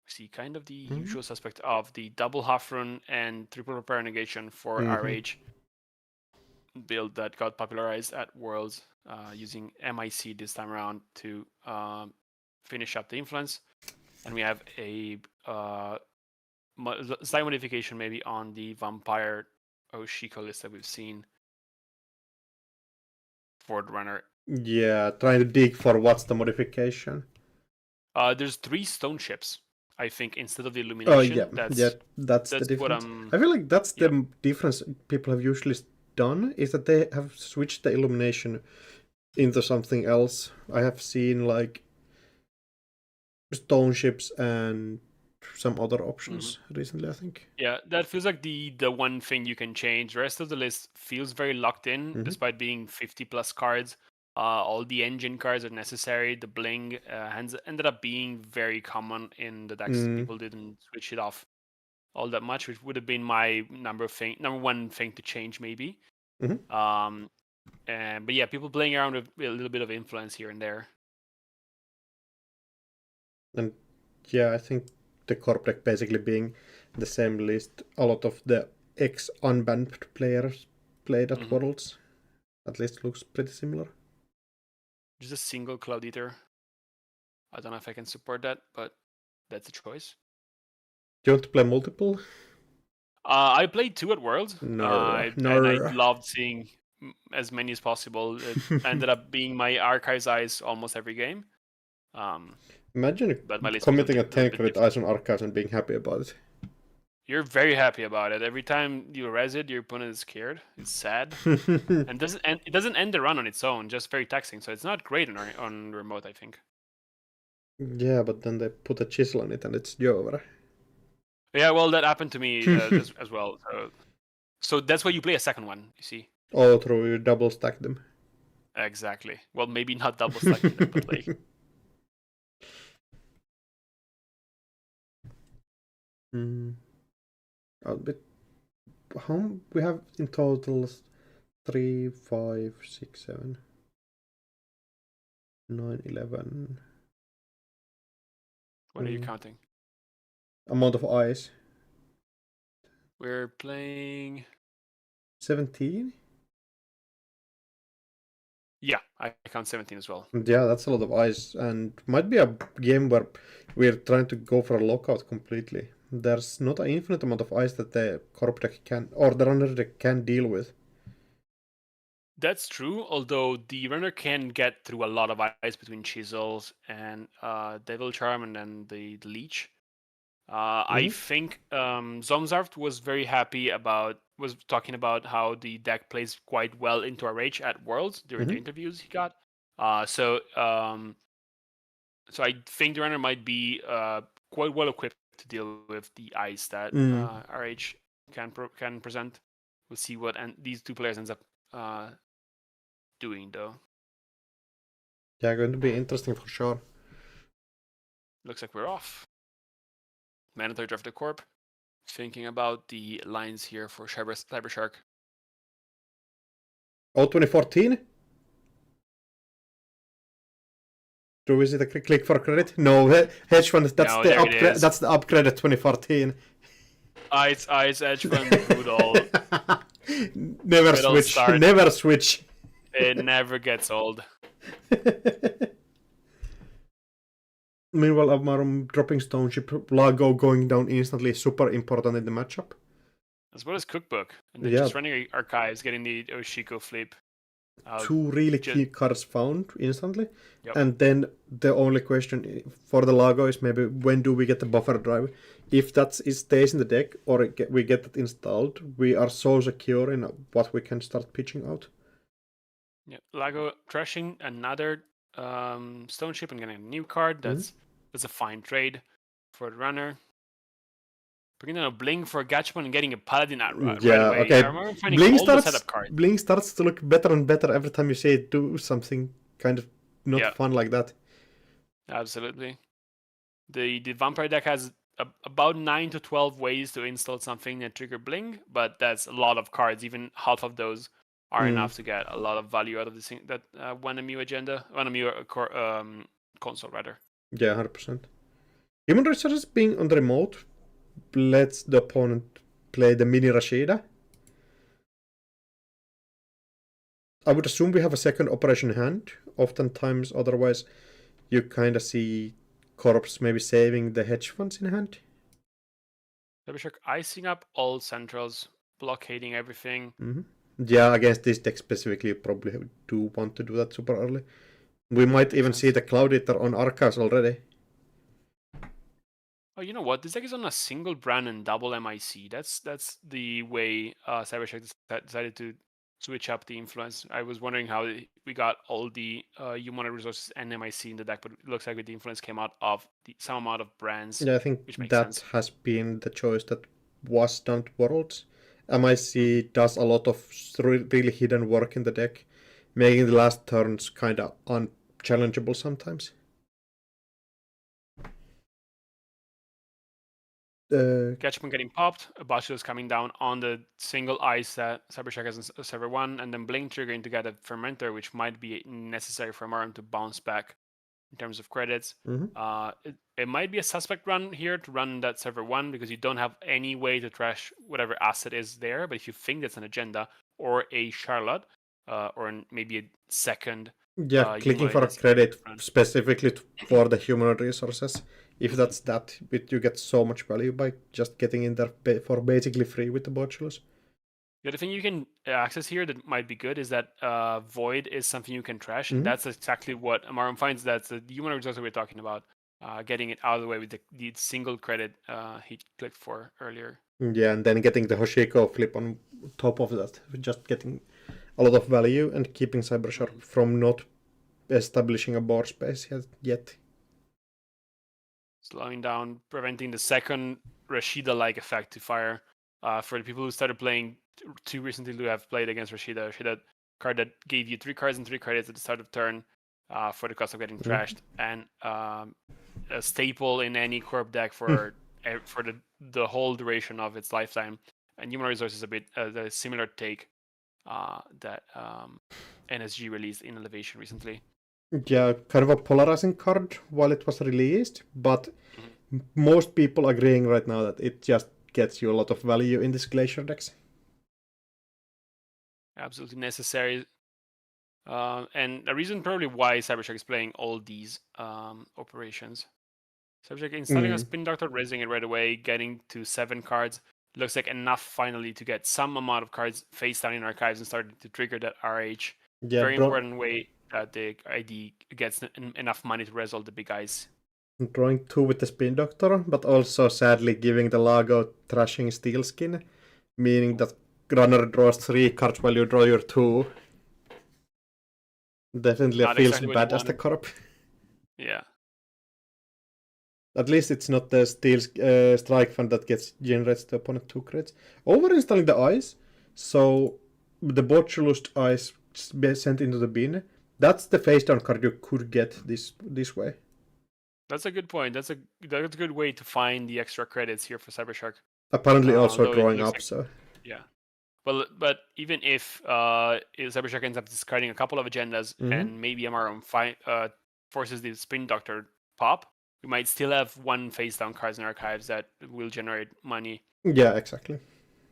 see kind of the usual suspect of the double half run and triple repair negation for RH build that got popularized at Worlds using MIC this time around to finish up the influence. And we have a slight modification maybe on the Vampire Oshiko list that we've seen for the runner. Yeah, trying to dig for what's the modification. There's 3 stone ships, I think, instead of the illumination. That's the difference. I feel like that's the difference people have usually done, is that they have switched the illumination into something else. I have seen like stone ships and some other options recently, I think. Yeah, that feels like the one thing you can change. The rest of the list feels very locked in, despite being 50 plus cards. All the engine cards are necessary. The bling ended up being very common in the decks. People didn't switch it off all that much, which would have been my number one thing to change maybe. But yeah, people playing around with a little bit of influence here and there. And yeah, I think the corp deck basically being the same list, a lot of the ex-unbanned players played at Worlds. At least looks pretty similar. Just a single Cloud Eater. I don't know if I can support that, but that's a choice. Do you want to play multiple? I played 2 at Worlds. And I loved seeing as many as possible. It ended up being my Archive's Eyes almost every game. Imagine committing a tank with Eyes on Archives and being happy about it. You're very happy about it. Every time you res it, your opponent is scared. It's sad. And it doesn't end the run on its own, just very taxing. So it's not great on remote, I think. Yeah, but then they put a chisel on it and it's over. Yeah, well, that happened to me as well. So that's why you play a second one, you see. Oh, true. You double stack them. Exactly. Well, maybe not double stacking them, but like... How we have in total 3, 5, 6, 7, 9, 11. What are you counting? Amount of eyes. We're playing 17. Yeah, I count 17 as well. Yeah, that's a lot of eyes, and might be a game where we're trying to go for a lockout completely. There's not an infinite amount of eyes that the corp deck can, or the runner deck can deal with. That's true, although the runner can get through a lot of eyes between Chisels and Devil Charm and then the Leech. I think Zomzarft was very happy was talking about how the deck plays quite well into RH at Worlds during the interviews he got. So I think the runner might be quite well equipped to deal with the ice that RH can present. We'll see what these 2 players ends up doing though. Yeah, going to be interesting for sure. Looks like we're off. Mandatory draft the corp. Thinking about the lines here for Cybershark. Oh, 2014? Do we see the click for credit? No, hedge fund. That's the upgrade at 2014. Ice hedge fund, good old. Never switch. Start. Never switch. It never gets old. Meanwhile, Amarum dropping stone ship, Lago going down instantly, super important in the matchup. as well as Cookbook, and then Yeah. just running archives, getting the Oshiko flip. Two really ju- key cards found instantly. Yep. And then the only question for the Lago is maybe when do we get the buffer drive? If that stays in the deck or we get that installed, we are so secure in what we can start pitching out. Yeah, Lago trashing another stone ship and getting a new card. That's a fine trade for the runner. Bringing in a Bling for a Gatchman and getting a Paladin right away. Okay. I remember finding all the setup cards. Bling starts to look better and better every time you say it do something kind of not fun like that. Absolutely. The Vampire deck has about 9 to 12 ways to install something that trigger Bling, but that's a lot of cards. Even half of those are enough to get a lot of value out of this thing, that one MU agenda, one MU console rather. Yeah, 100%. Human Resources being on the remote lets the opponent play the mini Rashida. I would assume we have a second operation in hand. Oftentimes, otherwise, you kind of see corps maybe saving the hedge funds in hand. Cybershark icing up all centrals, blockading everything. Yeah, against this deck specifically, you probably do want to do that super early. We might even see the Cloud Eater on Archives already. Oh, you know what? This deck is on a single brand and double MIC. That's the way Cybershark decided to switch up the influence. I was wondering how we got all the human resources and MIC in the deck, but it looks like the influence came out of some amount of brands. Yeah, I think that has been the choice that was done to Worlds. MIC does a lot of really hidden work in the deck, making the last turns kind of unchallengeable sometimes. Gatchman getting popped, Bachelor's coming down on the single ice that Cybershark has in server 1, and then Blink triggering to get a Fermenter, which might be necessary for Maram to bounce back in terms of credits. It might be a suspect run here to run that server 1 because you don't have any way to trash whatever asset is there, but if you think that's an agenda or a Charlotte, or maybe a second... Yeah, clicking for a credit specifically for the human resources. If that's that, you get so much value by just getting in there for basically free with the Botulus. The other thing you can access here that might be good is that Void is something you can trash, and that's exactly what Amarum finds. That's the human resource that we're talking about, getting it out of the way with the single credit he clicked for earlier. Yeah, and then getting the Hoshiko flip on top of that, just getting a lot of value and keeping Cybershark from not establishing a board space yet. Slowing down, preventing the second Rashida-like effect to fire. For the people who started playing too recently, who have played against Rashida card that gave you 3 cards and 3 credits at the start of turn for the cost of getting trashed, and a staple in any corp deck for the whole duration of its lifetime. And Human Resource is a bit the similar take that NSG released in Elevation recently. Yeah, kind of a polarizing card while it was released, but most people agreeing right now that it just gets you a lot of value in this Glacier decks. Absolutely necessary. And a reason probably why Cybershark is playing all these operations. Cybershark installing a Spin Doctor, raising it right away, getting to 7 cards. Looks like enough finally to get some amount of cards face down in archives and start to trigger that RH. Yeah, very important way that the ID gets enough money to resolve the big eyes. Drawing 2 with the Spin Doctor, but also sadly giving the Lago trashing Steel Skin, meaning that runner draws 3 cards while you draw your 2. Definitely not feels exactly bad as the corp. Yeah. At least it's not the Steel Strike Fund that generates the opponent 2 crits. Over-installing the ice, so the Botulus ice sent into the bin. That's the face down card you could get this way. That's a good point. That's a good way to find the extra credits here for Cybershark. Apparently also drawing up, so... Yeah. Well, but even if Cybershark ends up discarding a couple of agendas and maybe Amarum forces the Spin Doctor pop, we might still have 1 face down cards in archives that will generate money. Yeah, exactly.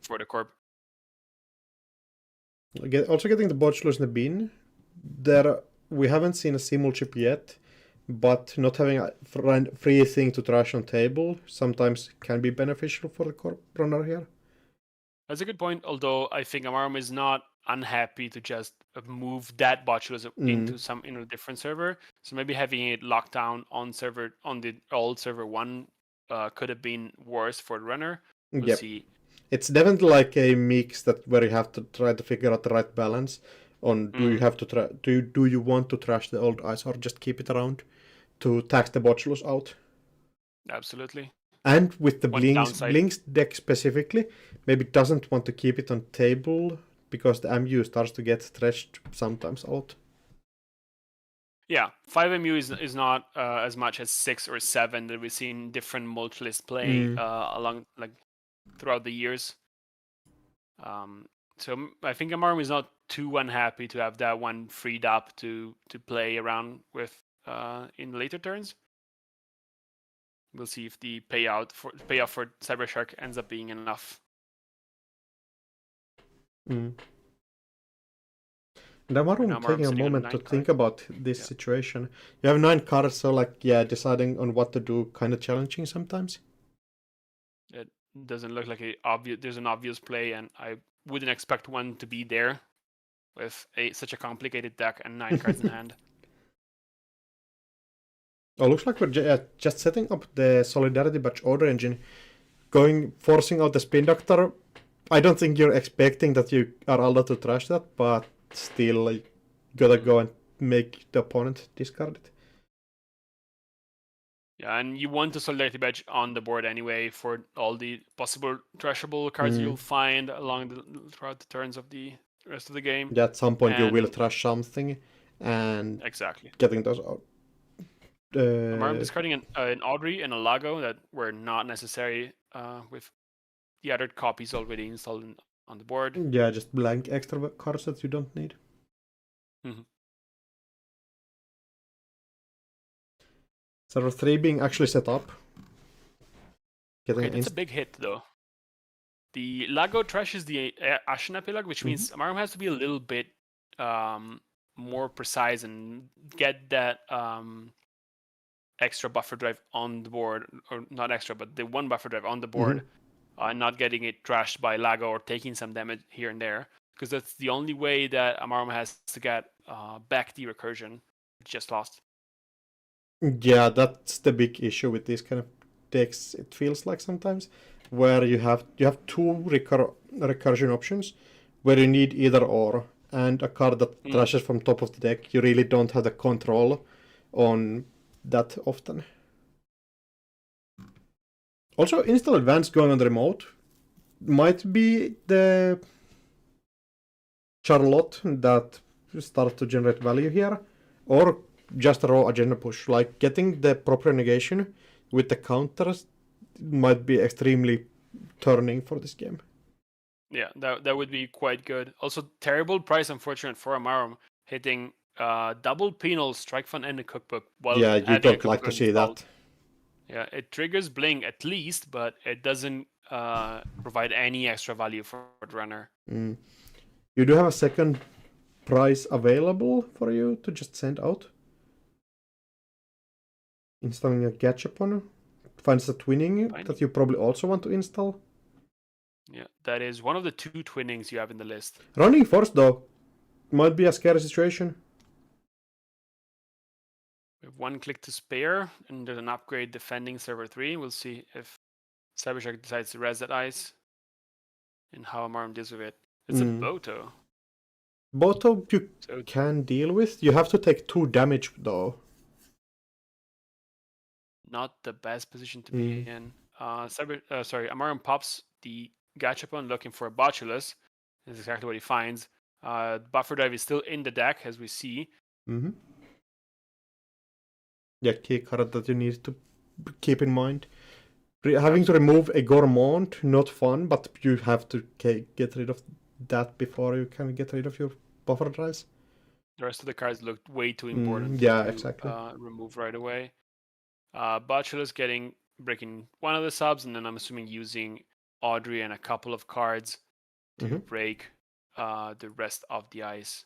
For the corp. Also getting the Botulus in the bin. We haven't seen a Simul chip yet, but not having a free thing to trash on table sometimes can be beneficial for the corp runner here. That's a good point. Although I think Amarum is not unhappy to just move that botulus into some different server. So maybe having it locked down on the old server 1 could have been worse for the runner. We'll Yep. see. It's definitely like a mix that where you have to try to figure out the right balance on do you have to do you want to trash the old ice or just keep it around to tax the botulus out. Absolutely. And with the Blinks deck specifically, maybe doesn't want to keep it on table because the MU starts to get stretched sometimes out. Yeah, 5 MU is not as much as 6 or 7 that we've seen different multi-list play along throughout the years. So I think Amarum is not too unhappy to have that one freed up to play around with in later turns. We'll see if the payoff for Cybershark ends up being enough. And Amarum taking a moment to think about this situation. You have 9 cards, so deciding on what to do kind of challenging sometimes. It doesn't look like there's an obvious play, and I wouldn't expect one to be there with such a complicated deck and 9 cards in hand. Oh, looks like we're just setting up the Solidarity Batch order engine, forcing out the Spin Doctor. I don't think you're expecting that you are allowed to trash that, but still, you gotta go and make the opponent discard it. Yeah, and you want the Solidarity Badge on the board anyway for all the possible trashable cards you'll find throughout the turns of the rest of the game. Yeah, at some point you will trash something, and getting those out. I'm discarding an Audrey and a Lago that were not necessary with the other copies already installed on the board. Yeah, just blank extra cards that you don't need. Server 3 being actually set up. Okay, that's a big hit though. The Lago trashes the Ashen Epilogue, which means Amarum has to be a little bit more precise and get that extra buffer drive on the board, or not extra, but the one buffer drive on the board, and not getting it trashed by Lago or taking some damage here and there, because that's the only way that Amarum has to get back the recursion it just lost. Yeah, that's the big issue with these kind of decks. It feels like sometimes where you have 2 recursion options where you need either or, and a card that trashes from top of the deck. You really don't have the control on that often. Also, Install Advanced going on the remote might be the Charlotte that start to generate value here, or just a raw agenda push. Like getting the proper negation with the counters might be extremely turning for this game. Yeah, that would be quite good. Also, terrible price, unfortunate for Amarum, hitting double penal, strike fund, and a cookbook. Yeah, you don't like to see that. Yeah, it triggers Bling at least, but it doesn't provide any extra value for the runner. You do have a second prize available for you to just send out. Installing a Gachapon finds a twinning that you probably also want to install. Yeah, that is one of the 2 twinnings you have in the list. Running Force, though, might be a scary situation. We have 1 click to spare, and there's an upgrade defending server 3. We'll see if Cybershark decides to res that ice and how Amarum deals with it. It's a Boto. Boto you can deal with. You have to take 2 damage, though. Not the best position to be in. Amarum pops the Gachapon looking for a Botulus. That's exactly what he finds. Buffer Drive is still in the deck, as we see. Yeah, key card that you need to keep in mind. Having to remove a Gourmand, not fun, but you have to get rid of that before you can get rid of your buffer drives. The rest of the cards looked way too important to remove right away. Botulus breaking one of the subs, and then I'm assuming using Audrey and a couple of cards to break the rest of the ice.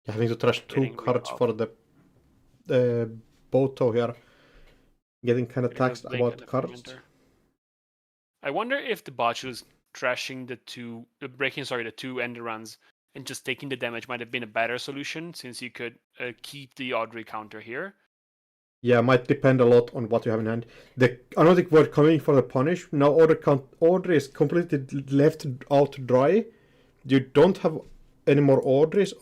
Having to trash 2 cards for the Boto here. Getting kind of taxed about cards. I wonder if the bot was trashing breaking the two end runs and just taking the damage might have been a better solution, since you could keep the Audrey counter here. Yeah, might depend a lot on what you have in hand. Another word coming for the punish. Now Audrey is completely left out dry. You don't have any more Audreys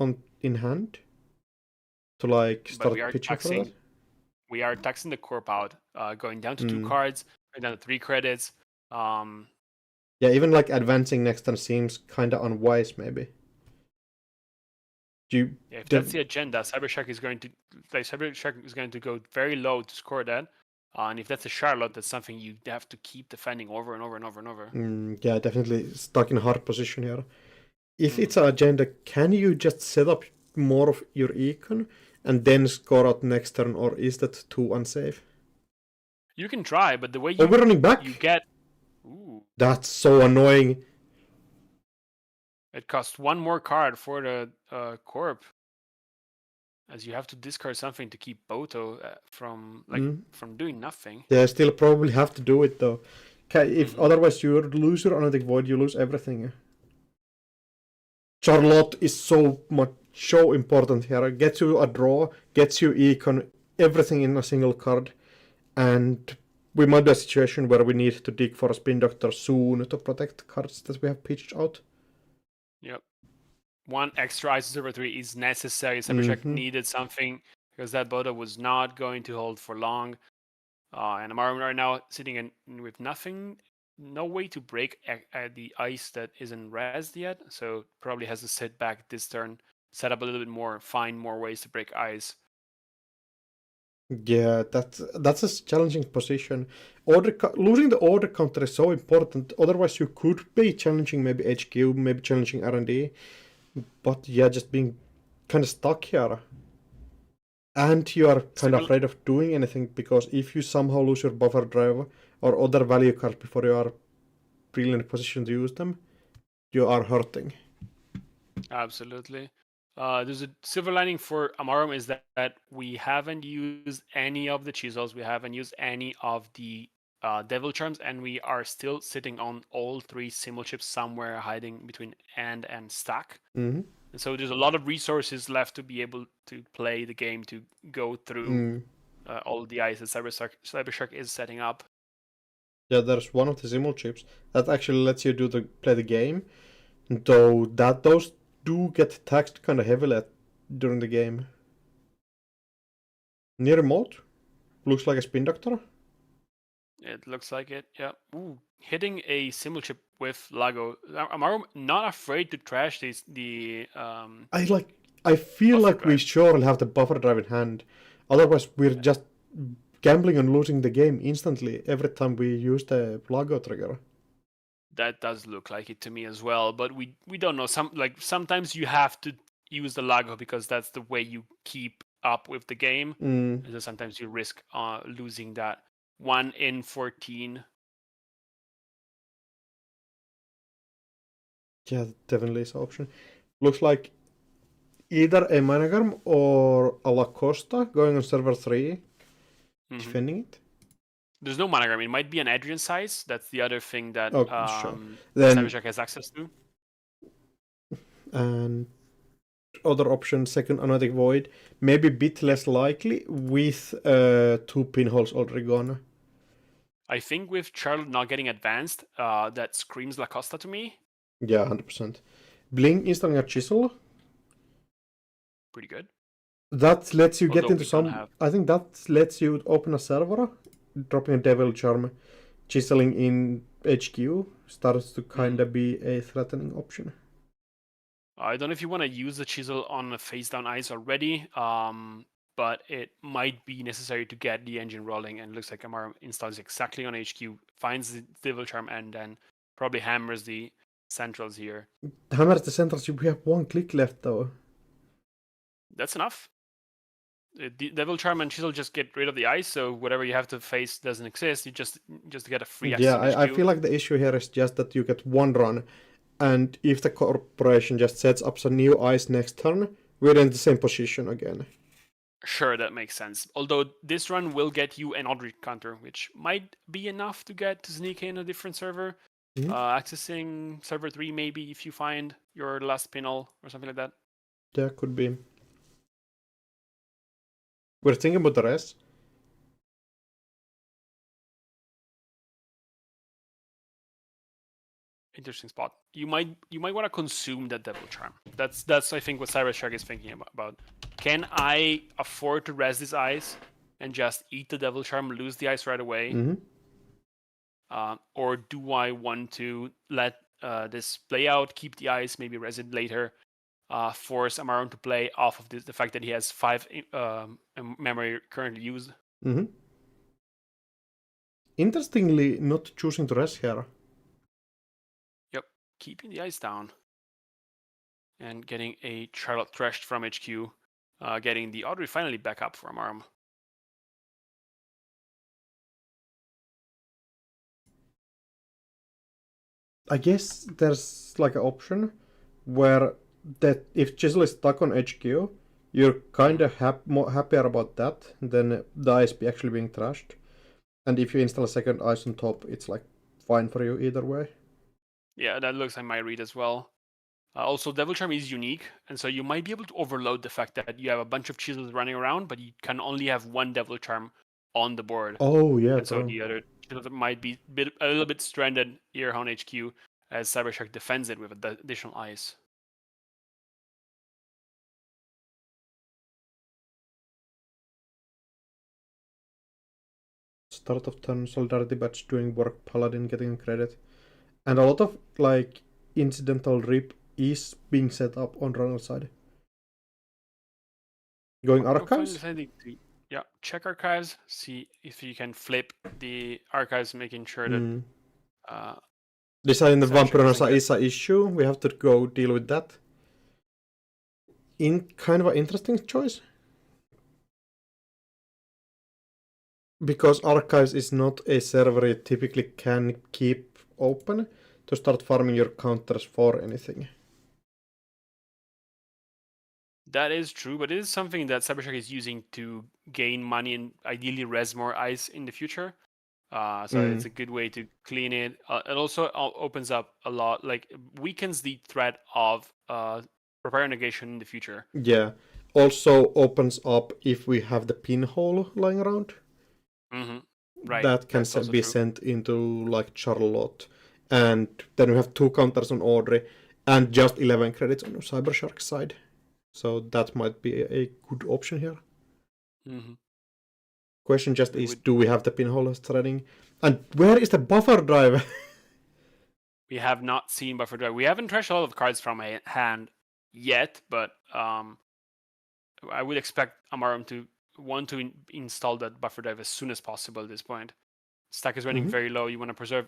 in hand to like start pitching for that. We are taxing the corp out, going down to 2 cards, going down to 3 credits. Yeah, even like advancing next turn seems kind of unwise, maybe. If that's the agenda, Cybershark is going to go very low to score that. And if that's a Charlotte, that's something you have to keep defending over and over and over and over. Yeah, definitely stuck in a hard position here. If it's an agenda, can you just set up more of your econ and then score out next turn, or is that too unsafe? You can try, but the way we're running back. You get. Ooh. That's so annoying. It costs 1 more card for the corp, as you have to discard something to keep Boto from doing nothing. Yeah, still probably have to do it though. If otherwise you lose your Analytic Void, you lose everything. Charlotte is so important here. Gets you a draw, gets you econ, everything in a single card, and we might be a situation where we need to dig for a Spin Doctor soon to protect cards that we have pitched out. Yep. 1 extra ISO-3 is necessary. Cybercheck needed something because that Boto was not going to hold for long. And Amarum right now sitting with nothing, no way to break the ice that isn't rezzed yet. So probably has to sit back this turn, set up a little bit more, find more ways to break ice. Yeah, that's a challenging position. Losing the order counter is so important. Otherwise, you could be challenging maybe HQ, maybe challenging R&D. But yeah, just being kind of stuck here. And you are kind of afraid of doing anything, because if you somehow lose your buffer drive or other value cards before you are really in a position to use them, you are hurting. Absolutely. There's a silver lining for Amarum is that we haven't used any of the chisels, we haven't used any of the devil charms, and we are still sitting on all 3 symbol chips somewhere hiding between and stack. And so there's a lot of resources left to be able to play the game, to go through all the ice that Cybershark is setting up. Yeah, there's one of the symbol chips that actually lets you play the game, though those do get taxed kind of heavily during the game. Near remote, looks like a Spin Doctor. It looks like it, yeah. Ooh, hitting a symbol chip with Lago. Amarum not afraid to trash the. I feel like we surely have the buffer drive in hand. Otherwise, we're just gambling on losing the game instantly every time we use the Lago trigger. That does look like it to me as well, but we don't know. Sometimes you have to use the Lago because that's the way you keep up with the game. And so sometimes you risk losing that. 1 in 14. Yeah, definitely is an option. Looks like either a Managarm or a La Costa going on server 3, defending it. There's no Managarm. It might be an Adrian size. That's the other thing that Cybershark has access to. And other option, second Analytic Void, maybe a bit less likely with 2 pinholes already gone. I think with Charlotte not getting advanced, that screams La Costa to me. Yeah, 100%. Bling installing a chisel. Pretty good. That lets you get into some. I think that lets you open a server, dropping a Devil Charm, chiseling in HQ starts to kind of be a threatening option. I don't know if you want to use the chisel on a face down ice already, but it might be necessary to get the engine rolling, and it looks like Amara installs exactly on HQ, finds the Devil Charm, and then probably hammers the centrals here. Hammers the centrals, we have 1 click left though. That's enough. The Devil Charm and Chisel just get rid of the ice, so whatever you have to face doesn't exist. You just get a free access. Yeah, I feel like the issue here is just that you get 1 run, and if the corporation just sets up some new ice next turn, we're in the same position again. Sure, that makes sense. Although this run will get you an Audrey counter, which might be enough to get to sneak in a different server. Mhm. Accessing server 3 maybe if you find your last pinhole or something like that. There could be. We're thinking about the rest. Interesting spot. You might want to consume that Devil Charm. That's I think what Cybershark is thinking about. Can I afford to res this ice and just eat the Devil Charm, lose the ice right away? Or do I want to let this play out, keep the ice, maybe res it later, force Amaron to play off of the fact that he has 5 memory currently used? Interestingly, not choosing to rest here. Yep, keeping the ice down. And getting a Charlotte Threshed from HQ. Getting the Audrey finally back up from Arm. I guess there's like an option where that if Chisel is stuck on HQ, you're kind of more happier about that than the ice actually being trashed. And if you install a second ice on top, it's like fine for you either way. Yeah, that looks like my read as well. Also, Devil Charm is unique, and so you might be able to overload the fact that you have a bunch of Chisels running around, but you can only have one Devil Charm on the board. Oh, yeah. And so the other Chisels might be a little bit stranded here on HQ as Cybershark defends it with additional ice. Start of turn, Solidarity Badge doing work, Paladin getting credit. And a lot of like incidental rip is being set up on runner side. Going archives? Yeah, check archives, see if you can flip the archives, making sure that deciding that Vampire is an issue, we have to go deal with that. In kind of an interesting choice. Because archives is not a server you typically can keep open to start farming your counters for anything. That is true, but it is something that Cybershark is using to gain money and ideally res more ice in the future. So it's a good way to clean it. It also opens up a lot, like weakens the threat of Prepare Negation in the future. Yeah. Also opens up if we have the pinhole lying around. Right. That can be sent into like Charlotte. And then we have 2 counters on Audrey and just 11 credits on Cybershark's side. So that might be a good option here. Question just is, do we have the pinhole threading? And where is the buffer drive? We have not seen buffer drive. We haven't trashed a lot of cards from a hand yet, but I would expect Amaram to want to install that buffer drive as soon as possible at this point. Stack is running very low. You want to preserve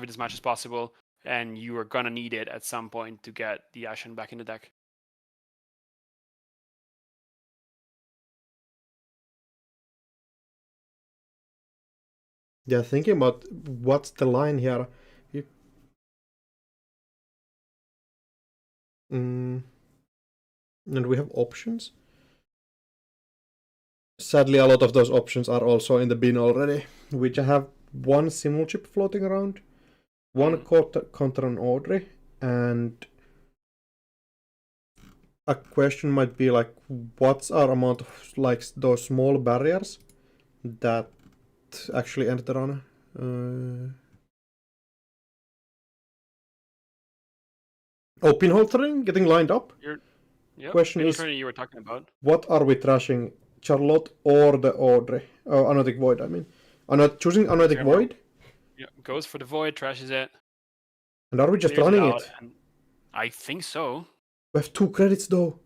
it as much as possible, and you are gonna need it at some point to get the Ashen back in the deck. Yeah, thinking about what's the line here. And we have options. Sadly, a lot of those options are also in the bin already. We just have 1 simul chip floating around, 1 counter on Audrey, and a question might be like, what's our amount of like those small barriers that actually end the run? Pinhole threading getting lined up. Question is, you were talking about. What are we trashing, Charlotte or the Audrey? Anotic Void, I mean. Choosing Anotic Void? Yeah, goes for the Void, trashes it. And are we just running it? I think so. We have 2 credits though.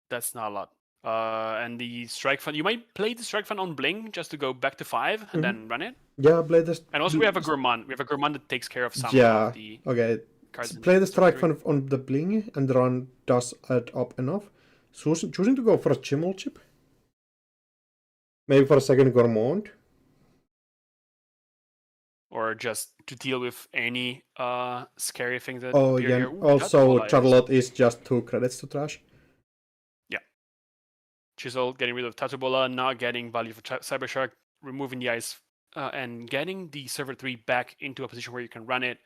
That's not a lot. And the Strike Fund, you might play the Strike Fund on Bling just to go back to 5 and then run it. Yeah, play this. And also we have a Gourmand. We have a Gourmand that takes care of some of the cards. Play the Strike Fund on the Bling and the run does add up enough. Choosing to go for a Chimmel chip. Maybe for a second Gourmand. Or just to deal with any scary thing that appear here. Also, Charlotte is just 2 credits to trash. Yeah. Chisel, getting rid of Tatubola, not getting value for Cybershark, removing the ice, and getting the server 3 back into a position where you can run it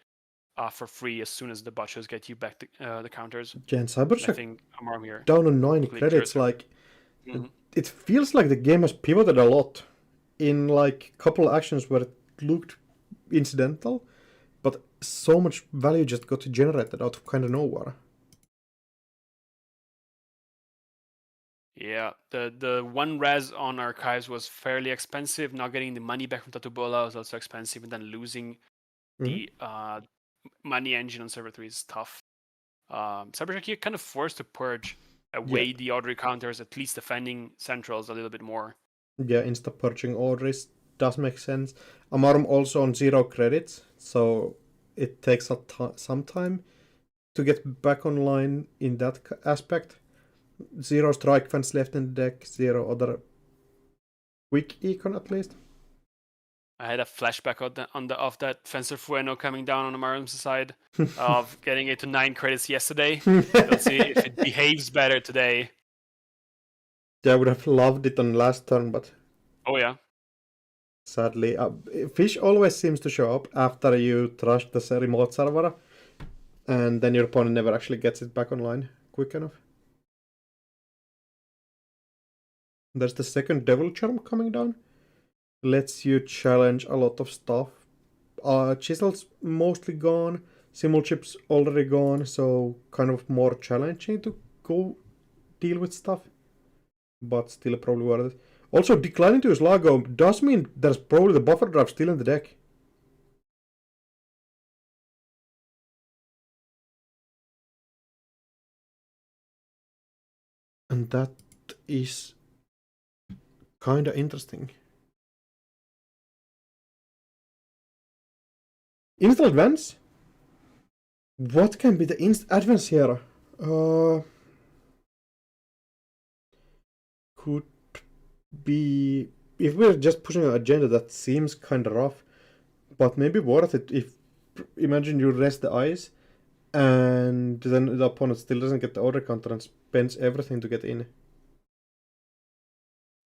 for free as soon as the botches get you back the counters. Yeah, and I Cybershark think Amarum here. down on 9 complete credits, cursor. like, it feels like the game has pivoted a lot. In like a couple of actions where it looked incidental, but so much value just got generated out of kind of nowhere. Yeah, the one res on archives was fairly expensive. Not getting the money back from Tatubola was also expensive, and then losing the money engine on server 3 is tough. Cybershark here kind of forced to purge away the order counters, at least defending centrals a little bit more. Yeah, insta purging orders does make sense. Amarum also on 0 credits, so it takes some time to get back online in that aspect. 0 strike fans left in the deck, 0 other quick econ at least. I had a flashback of that Fencer Fueno coming down on Amarum's side of getting it to 9 credits yesterday. We'll see if it behaves better today. Yeah, I would have loved it on last turn, but oh yeah, sadly, Fish always seems to show up after you trash the remote server, and then your opponent never actually gets it back online quick enough. There's the second Devil Charm coming down. Lets you challenge a lot of stuff. Chisel's mostly gone. Simulchip's already gone, so kind of more challenging to go deal with stuff. But still probably worth it. Also, declining to his Lago does mean there's probably the buffer drive still in the deck. And that is kinda interesting. Instant advance? What can be the advance here? Could be... If we're just pushing an agenda, that seems kinda rough. But maybe worth it if... Imagine you rest the ice, and then the opponent still doesn't get the order counter and spends everything to get in.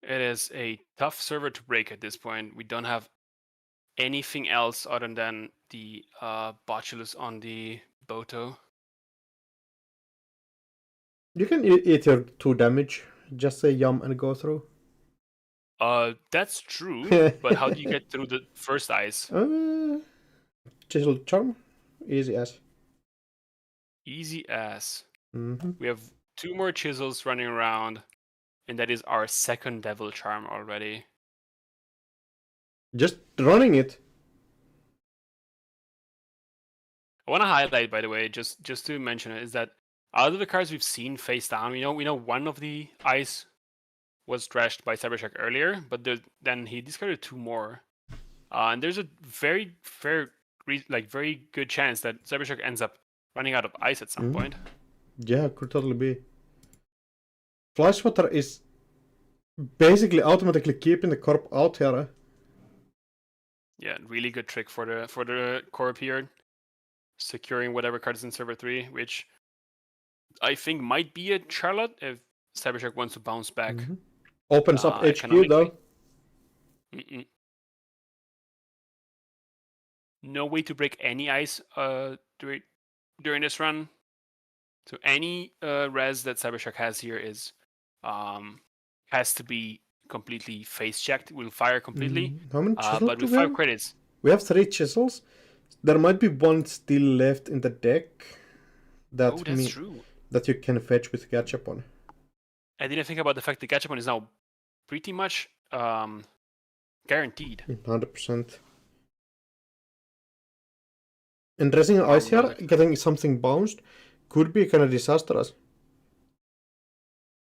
It is a tough server to break at this point. We don't have anything else other than the Botulus on the Boto. You can eat your 2 damage. Just say yum and go through. That's true, but how do you get through the first ice? Chisel Charm? Easy as. Easy as. Mm-hmm. We have 2 more chisels running around, and that is our second Devil Charm already. Just running it. I want to highlight, by the way, just to mention it, is that out of the cards we've seen face down, we know one of the ice was trashed by Cybershark earlier, but then he discarded 2 more. And there's a very very good chance that Cybershark ends up running out of ice at some point. Yeah, could totally be. Flyswatter is basically automatically keeping the corp out here. Yeah, really good trick for the corp here. Securing whatever card is in server 3, which I think might be a Charlotte if Cybershark wants to bounce back. Opens up HQ though. No way to break any ice during this run. So any res that Cybershark has here is has to be completely face checked. Will fire completely. How many chisels but with 5 credits. We have 3 chisels. There might be 1 still left in the deck. That's true. That you can fetch with Gachapon. I didn't think about the fact that Gachapon is now pretty much guaranteed. 100%. And dressing ice here, getting something bounced, could be kind of disastrous.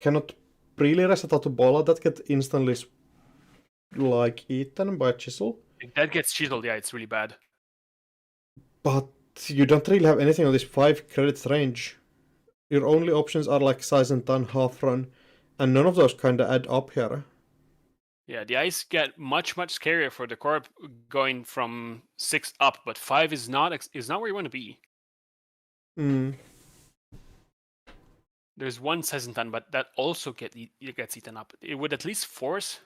Cannot really res a Tatubola that get instantly eaten by a chisel. If that gets chiseled, yeah, it's really bad. But you don't really have anything on this 5 credits range. Your only options are like size and ton, half run, and none of those kind of add up here. Yeah, the ice get much scarier for the corp going from 6 up, but 5 is not where you want to be. there's one Sesentan, but that also gets eaten up. It would at least force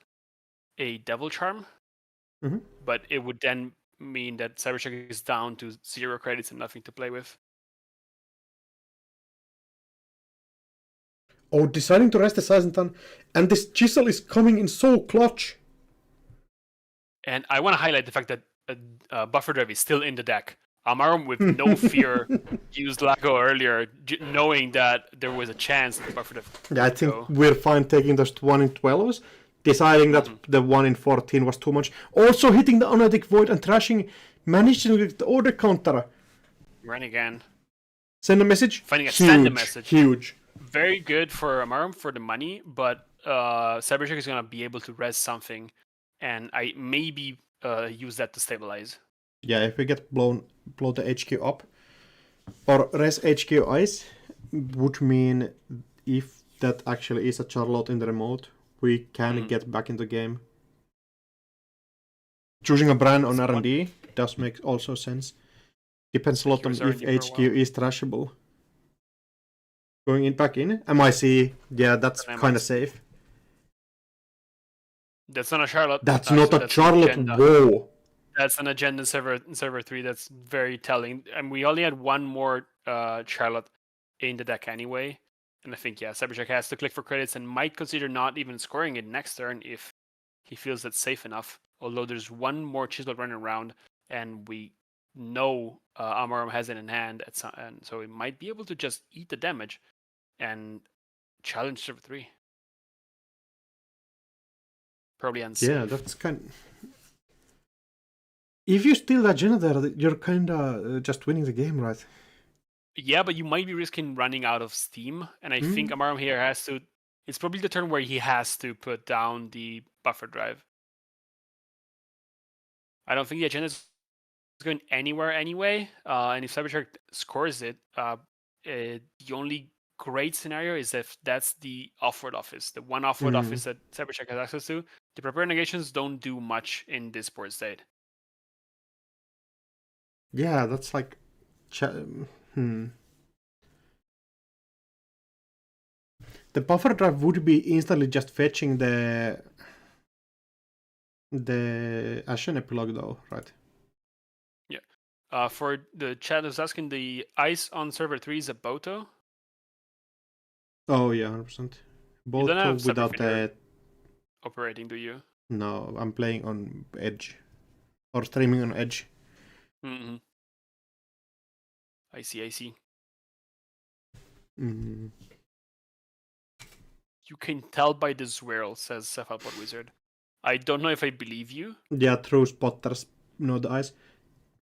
a Devil Charm, but it would then mean that Cybercheck is down to 0 credits and nothing to play with. Oh, deciding to rest the Sesentan, and this Chisel is coming in so clutch. And I want to highlight the fact that Buffer Drive is still in the deck. Amarum, with no fear, used Lago earlier, knowing that there was a chance that the Buffer Drive could I think we're fine taking those 1 in 12s, deciding that the 1 in 14 was too much. Also hitting the Unetic Void and trashing, managing to get the order counter. Run again. Send a message. Finding a huge, send a message. Huge. Very good for Amarum for the money, but Cybercheck is going to be able to res something, and I maybe use that to stabilize. Yeah, if we get blow the HQ up, or res HQ ice, would mean if that actually is a Charlotte in the remote, we can get back into the game. Choosing a brand on R&D does make also sense. Depends a lot on if HQ is trashable. Going in back in, MIC, yeah, that's kind of safe. That's not a Charlotte. That's not a Charlotte. Whoa. That's an agenda server 3. That's very telling. And we only had one more Charlotte in the deck anyway. And I think, yeah, Cybercheck has to click for credits and might consider not even scoring it next turn if he feels that's safe enough. Although there's one more Chisel running around, and we know Amarum has it in hand, and so he might be able to just eat the damage and challenge server 3. Probably unsafe. Yeah, that's kind. If you steal that Jenna there, you're kind of just winning the game, right? Yeah, but you might be risking running out of steam, and I think Amarum here has to. It's probably the turn where he has to put down the Buffer Drive. I don't think the agenda is going anywhere anyway, and if Cybercheck scores it, the only great scenario is if that's the offward office, the one offward office that Cybercheck has access to. The prepare negations don't do much in this board state. Yeah, that's like... The Buffer Drive would be instantly just fetching the Ashen Epilogue though, right? Yeah. For the chat who's asking, the ice on server 3 is a Boto. Oh yeah, 100%. Boto without the... operating, do you? No, I'm playing on Edge. Or streaming on Edge. Mm-hmm. I see. Mm. You can tell by the swirl, says Cephalopod Wizard. I don't know if I believe you. Yeah, true spotters know the eyes.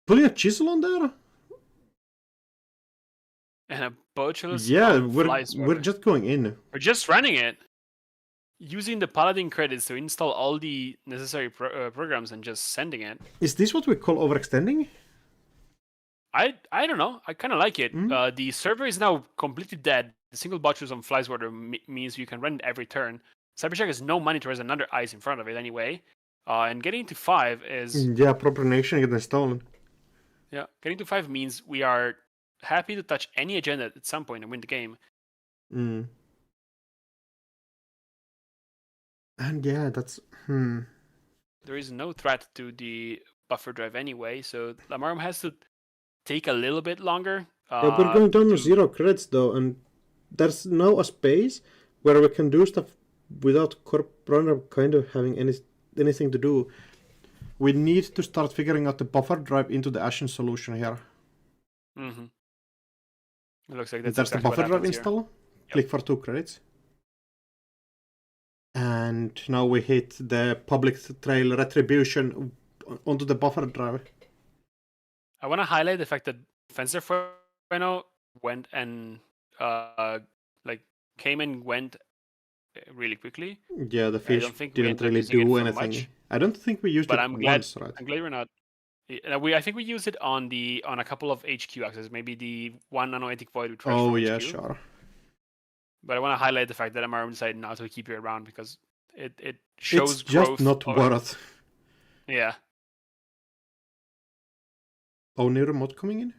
Putting a Chisel on there? And a Bochulus. Yeah, we're just going in. We're just running it. Using the Paladin credits to install all the necessary programs and just sending it. Is this what we call overextending? I don't know. I kind of like it. The server is now completely dead. The single Bochulus on Flyswater means you can run it every turn. Cybercheck has no money to raise another ice in front of it anyway. And getting to 5 is... Yeah, proper nation getting stolen. Yeah, getting to 5 means we are happy to touch any agenda at some point and win the game. And yeah, that's... There is no threat to the Buffer Drive anyway, so Lamarum has to take a little bit longer. Yeah, we're going down to 0 credits though, and there's now a space where we can do stuff without Corp Runner kind of having anything to do. We need to start figuring out the Buffer Drive into the Ashen solution here. It looks like that's the Buffer Drive install. Yep. Click for 2 credits. And now we hit the public trail retribution onto the Buffer Drive. I want to highlight the fact that Fencer Fueno went and came and went really quickly. Yeah, the fish didn't really do anything. I don't think we used it once, right? I'm glad we're not. I think we used it on a couple of HQ access, maybe the one Nanoetic Void we tried. Oh yeah, HQ. Sure. But I want to highlight the fact that Amarum decided not to keep you around because it shows it's just not worth. Yeah. Oh, new remote coming in?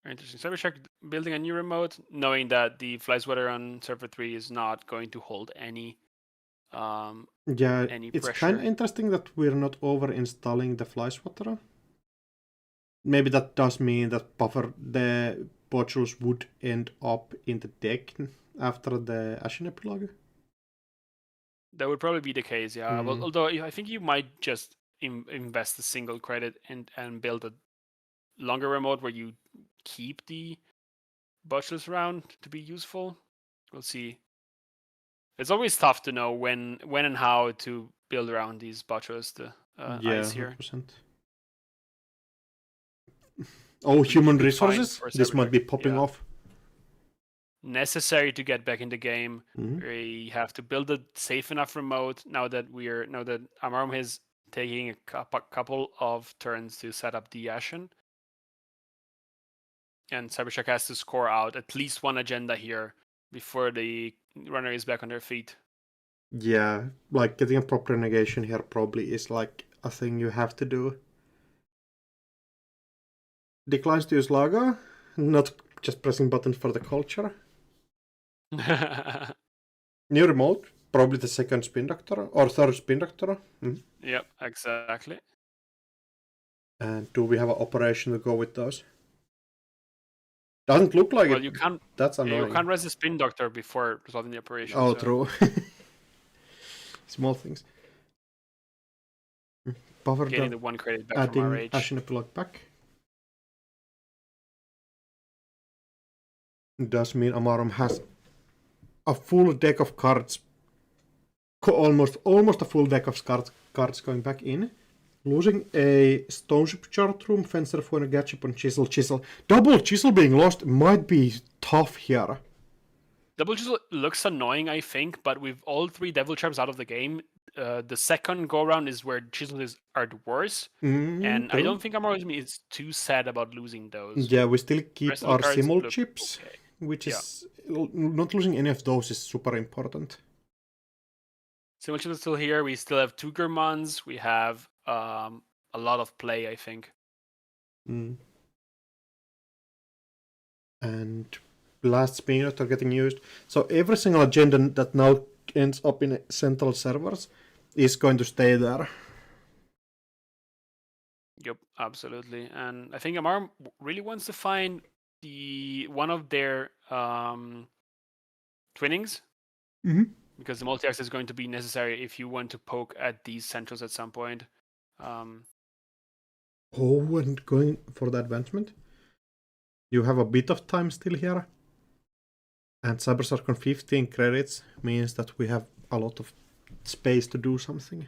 Very interesting. Cybershark building a new remote, knowing that the fly sweater on server 3 is not going to hold any Yeah, it's pressure. kind of interesting that we're not over installing the fly swatter. Maybe that does mean that the modules would end up in the deck after the Ashen Epilogue. That would probably be the case, yeah. Well, although I think you might just invest a single credit and build a longer remote where you keep the modules around to be useful. We'll see. It's always tough to know when and how to build around these modules. The ice here. 100%. Oh, human resources. This might be popping off. Necessary to get back in the game. We have to build a safe enough remote now that Amarum is taking a couple of turns to set up the Ashen. And Cybershark has to score out at least one agenda here before the runner is back on their feet. Yeah, like getting a proper negation here probably is like a thing you have to do. Declines to use Lago, not just pressing buttons for the culture. New remote, probably the second spin doctor or third spin doctor. Yep, exactly. And do we have an operation to go with those? Doesn't look like it. You can't. That's annoying. You can't rest the spin doctor before resolving the operation. Oh, so. True. Small things. Buffer getting the one credit back from RH. Ashen Epilogue back. Does mean Amarum has a full deck of cards. Almost a full deck of cards going back in. Losing a Stoneship Chart Room, Fencer for a Gatchip on Chisel. Double Chisel being lost might be tough here. Double Chisel looks annoying, I think, but with all 3 Devil Traps out of the game, the second go-around is where Chisels are the worst. And true. I don't think Amarum is too sad about losing those. Yeah, we still keep our Simul chips, which is... Not losing any of those is super important. Simul chips is still here. We still have 2 Gurmans. We have... a lot of play, I think. And last spin are getting used. So every single agenda that now ends up in central servers is going to stay there. Yep, absolutely. And I think Amarum really wants to find one of their twinnings. Because the multi-axe is going to be necessary if you want to poke at these centrals at some point. And going for the advancement. You have a bit of time still here. And Cybershark on 15 credits means that we have a lot of space to do something.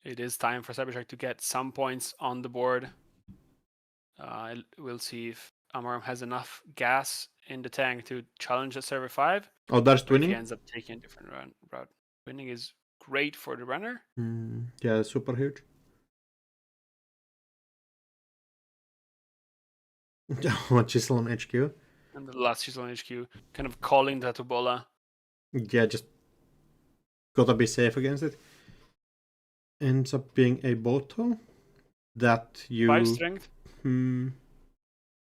It is time for Cybershark to get some points on the board. We'll see if Amarum has enough gas in the tank to challenge at server 5. Oh, that's twinning? He ends up taking a different route. Winning is great for the runner. Yeah, super huge. Chisel on HQ. And the last Chisel on HQ. Kind of calling Tatubola. Yeah, just gotta be safe against it. Ends up being a Boto. That you... 5 strength. Now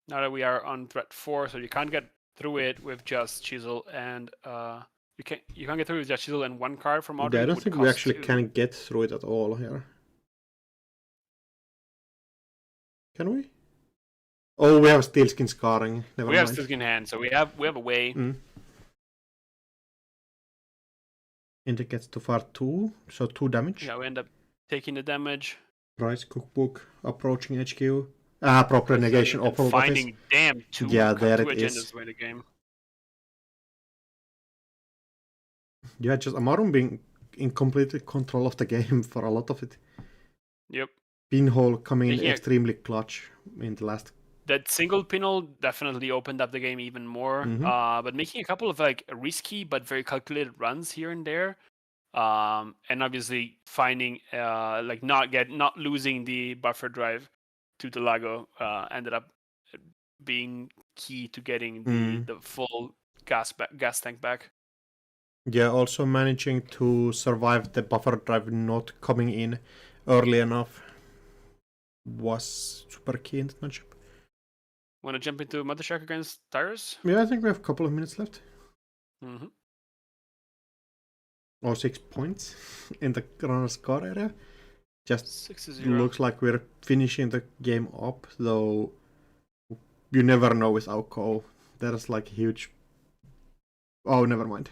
that we are on threat 4, so you can't get through it with just Chisel and... You can't get through with just Chisel and 1 card from Audrey. Yeah, I don't think we actually can get through it at all here. Can we? Oh, we have Steelskin Scarring. Never mind. Have Steelskin Hand, so we have a way. Indicates to far 2, so 2 damage. Yeah, we end up taking the damage. Price Cookbook, approaching HQ. Proper negation. Finding, damn, 2 there it agendas is. to win the game. Yeah, just Amarum being in complete control of the game for a lot of it. Yep. Pinhole coming in extremely clutch in the last. That single pinhole definitely opened up the game even more. But making a couple of risky but very calculated runs here and there, and obviously finding not losing the buffer drive to the Lago ended up being key to getting the full gas tank back. Yeah, also managing to survive the buffer drive not coming in early enough. was super key in that matchup. Want to jump into Mother Shark against Tyrus? Yeah, I think we have a couple of minutes left. Mm-hmm. Or 6 points in the runner score area. Just 6-0. looks like we're finishing the game up, though you never know with Alco. There's like huge... Oh, never mind.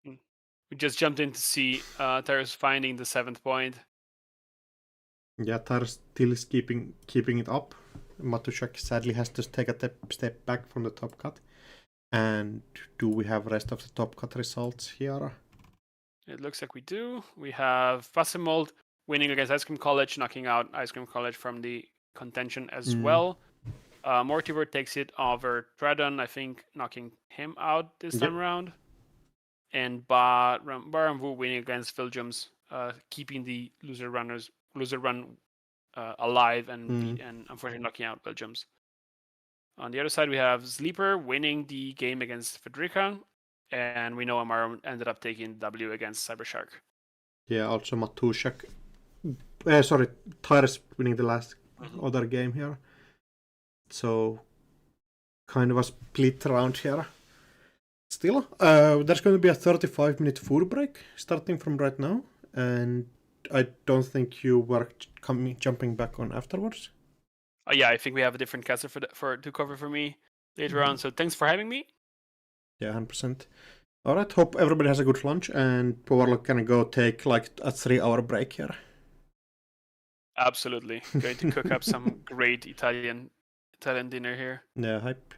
We just jumped in to see Tyrus finding the 7th point. Yeah, Tyrus still is keeping it up. Matushak sadly has to take a step back from the top cut. And do we have rest of the top cut results here? It looks like we do. We have Pasimold winning against Ice Cream College, knocking out Ice Cream College from the contention as well. Mortimer takes it over Tradon, I think, knocking him out this time around. And Baa Ram Wu winning against Viljums, keeping the loser run alive and unfortunately knocking out Viljums. On the other side, we have Sleeper winning the game against Federica, and we know Amaro ended up taking W against Cybershark. Yeah, also Matushak. Tyrus winning the last other game here. So, kind of a split round here. Still, there's going to be a 35-minute food break starting from right now, and I don't think you were jumping back on afterwards. Yeah, I think we have a different caster to cover for me later on. So thanks for having me. Yeah, 100%. All right, hope everybody has a good lunch, and we're gonna go take like a 3-hour break here. Absolutely, going to cook up some great Italian dinner here. Yeah, hype.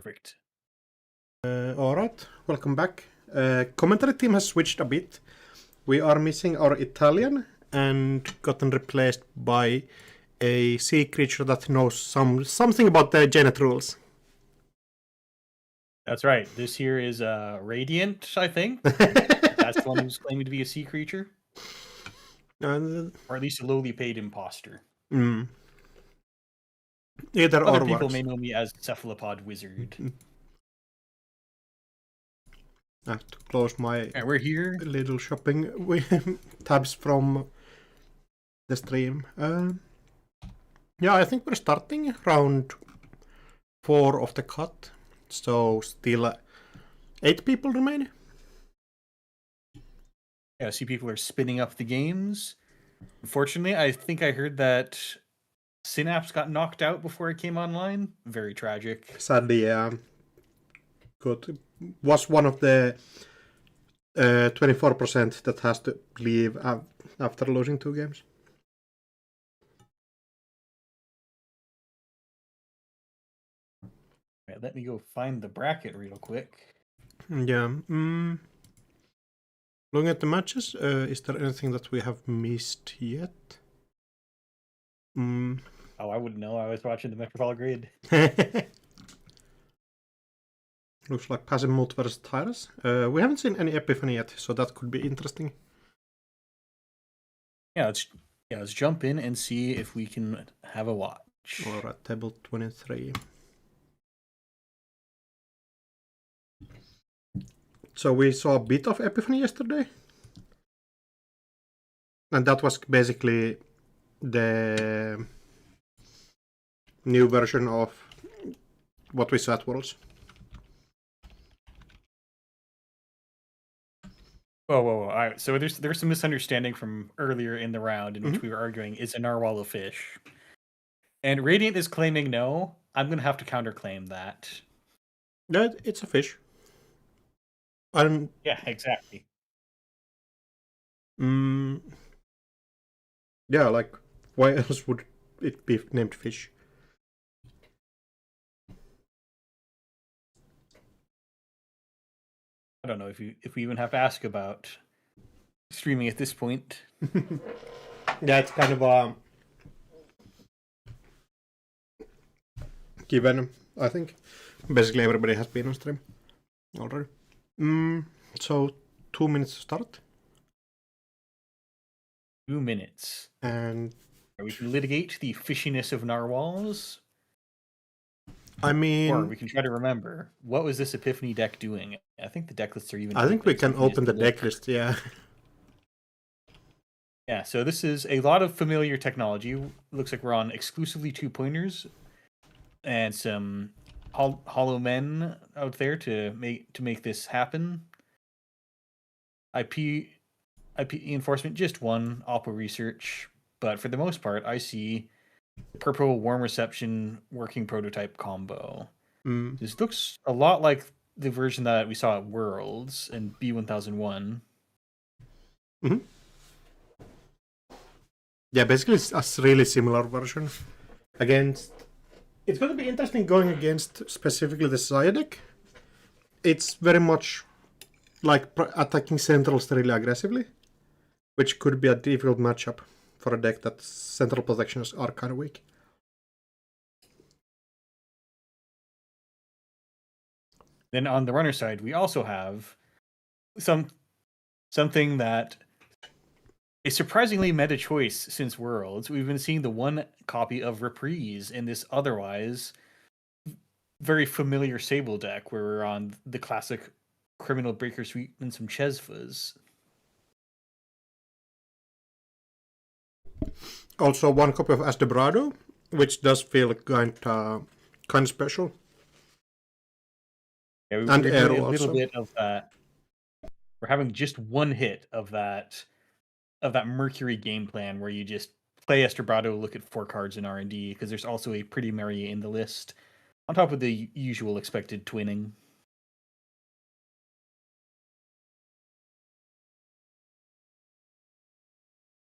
Perfect. Alright, welcome back. Commentary team has switched a bit. We are missing our Italian and gotten replaced by a sea creature that knows something about the Janet rules. That's right. This here is Radiant, I think. That's the one who's claiming to be a sea creature. Or at least a lowly paid imposter. Either Other or people works. may know me as Cephalopod Wizard. I have to close my We're here. little shopping tabs from the stream. Yeah, I think we're starting round 4 of the cut. So still 8 people remain. Yeah, I see people are spinning up the games. Unfortunately, I think I heard that Synapse got knocked out before it came online. Very tragic. Sadly, yeah. Good. Was one of the 24% that has to leave after losing 2 games. Right, let me go find the bracket real quick. Yeah. Looking at the matches, is there anything that we have missed yet? Oh, I wouldn't know. I was watching the Metropolitan Grid. Looks like Passive Mult versus Tyrus. We haven't seen any Epiphany yet, so that could be interesting. Yeah, let's jump in and see if we can have a watch. Alright, table 23. So we saw a bit of Epiphany yesterday. And that was basically the new version of what we saw at Worlds. Whoa. All right. So there's some misunderstanding from earlier in the round in which we were arguing, is a narwhal a fish? And Radiant is claiming no. I'm going to have to counterclaim that. Yeah, it's a fish. Yeah, exactly. Yeah, like, why else would it be named fish? I don't know if we even have to ask about streaming at this point. Yeah, it's kind of a given, I think. Basically everybody has been on stream already. So 2 minutes to start. 2 minutes. And we can litigate the fishiness of narwhals. I mean, or we can try to remember, what was this Epiphany deck doing? I think the deck lists are even. I think we can open the deck list, yeah. Yeah, so this is a lot of familiar technology. Looks like we're on exclusively 2-pointers and some hollow men out there to make this happen. IP enforcement, just one. Oppo research, but for the most part, I see purple warm reception working prototype combo. This looks a lot like the version that we saw at Worlds and B1001. Yeah, basically it's a really similar version. It's going to be interesting going against specifically the Zahya deck. It's very much like attacking centrals really aggressively, which could be a difficult matchup for a deck that central protections are kind of weak. Then on the runner side, we also have something that is surprisingly meta choice since Worlds. We've been seeing the one copy of Reprise in this otherwise very familiar Sable deck, where we're on the classic Criminal Breaker Suite and some Chesvas. Also, one copy of Asdebrado, which does feel kind of special. Yeah, we're doing a little bit of that. We're having just one hit of that Mercury game plan where you just play Asdebrado, look at 4 cards in R&D, because there's also a Pretty Mary in the list, on top of the usual expected twinning.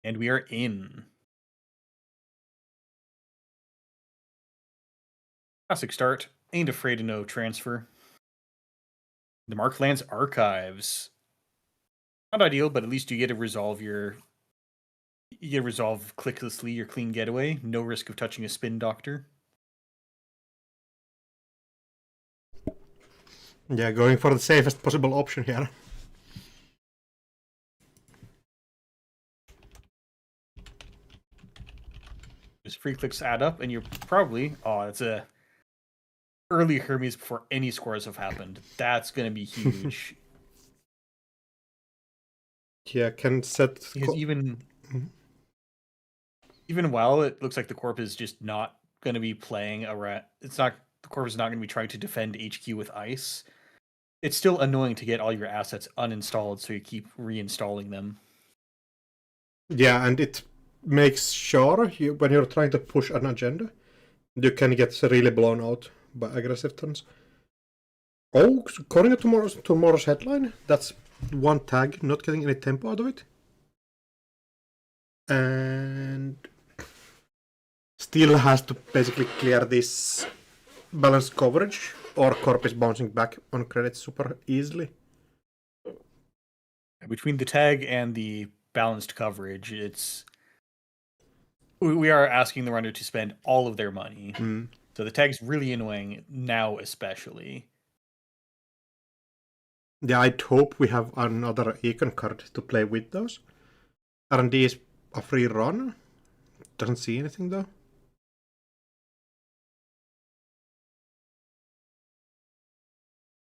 And we are in. Classic start. Ain't Afraid of No transfer. The Marklands Archives. Not ideal, but at least you get to resolve clicklessly your clean getaway. No risk of touching a spin doctor. Yeah, going for the safest possible option here. Just free clicks add up, and you're probably it's a early Hermes before any scores have happened. That's going to be huge. Yeah, can set because even while it looks like the Corp is just not going to be playing around, the Corp is not going to be trying to defend HQ with ice. It's still annoying to get all your assets uninstalled, so you keep reinstalling them. Yeah, and it makes sure when you're trying to push an agenda, you can get really blown out by aggressive turns. Oh, according to tomorrow's headline, that's one tag not getting any tempo out of it. And still has to basically clear this balanced coverage, or Corp is bouncing back on credits super easily. Between the tag and the balanced coverage, we are asking the runner to spend all of their money. So the tag's really annoying now, especially. Yeah, I'd hope we have another econ card to play with those. R&D is a free run. Doesn't see anything though.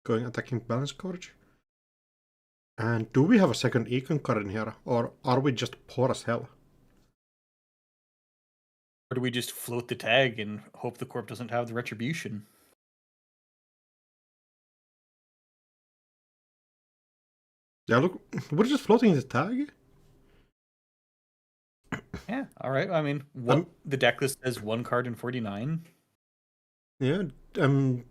Going attacking balance coverage. And do we have a second econ card in here, or are we just poor as hell? Or do we just float the tag and hope the Corp doesn't have the retribution? Yeah, look, we're just floating the tag. Yeah, all right. I mean, the deck list says 1 card in 49. Yeah,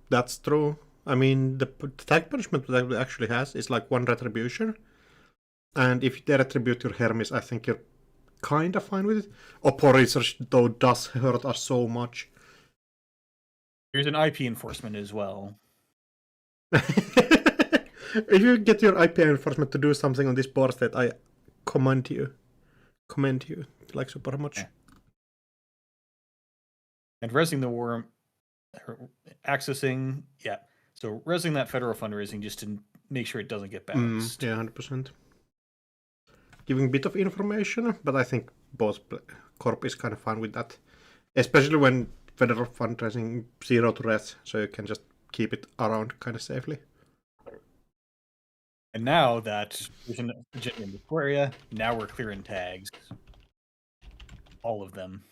that's true. I mean, the tag punishment that it actually has is like 1 retribution. And if they retribute your Hermes, I think you're kind of fine with it. Oppo Research, though, does hurt us so much. There's an IP enforcement as well. If you get your IP enforcement to do something on this board state, I commend you like super much. Yeah. And resing the worm, accessing, yeah. So resing that federal fundraising just to make sure it doesn't get bounced. Yeah, 100%. Giving a bit of information, but I think both Corp is kind of fine with that. Especially when federal fundraising 0 to res, so you can just keep it around kind of safely. And now that there's an agenda in the area, now we're clearing tags. All of them.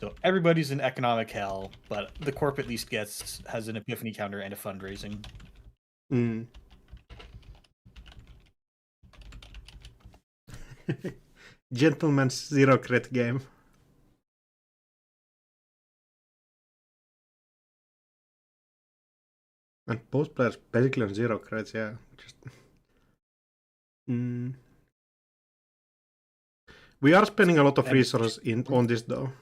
So everybody's in economic hell, but the Corp at least has an Epiphany counter and a fundraising. Gentleman's 0 crit game. And both players basically on 0 crits, yeah. We are spending a lot of resources on this though.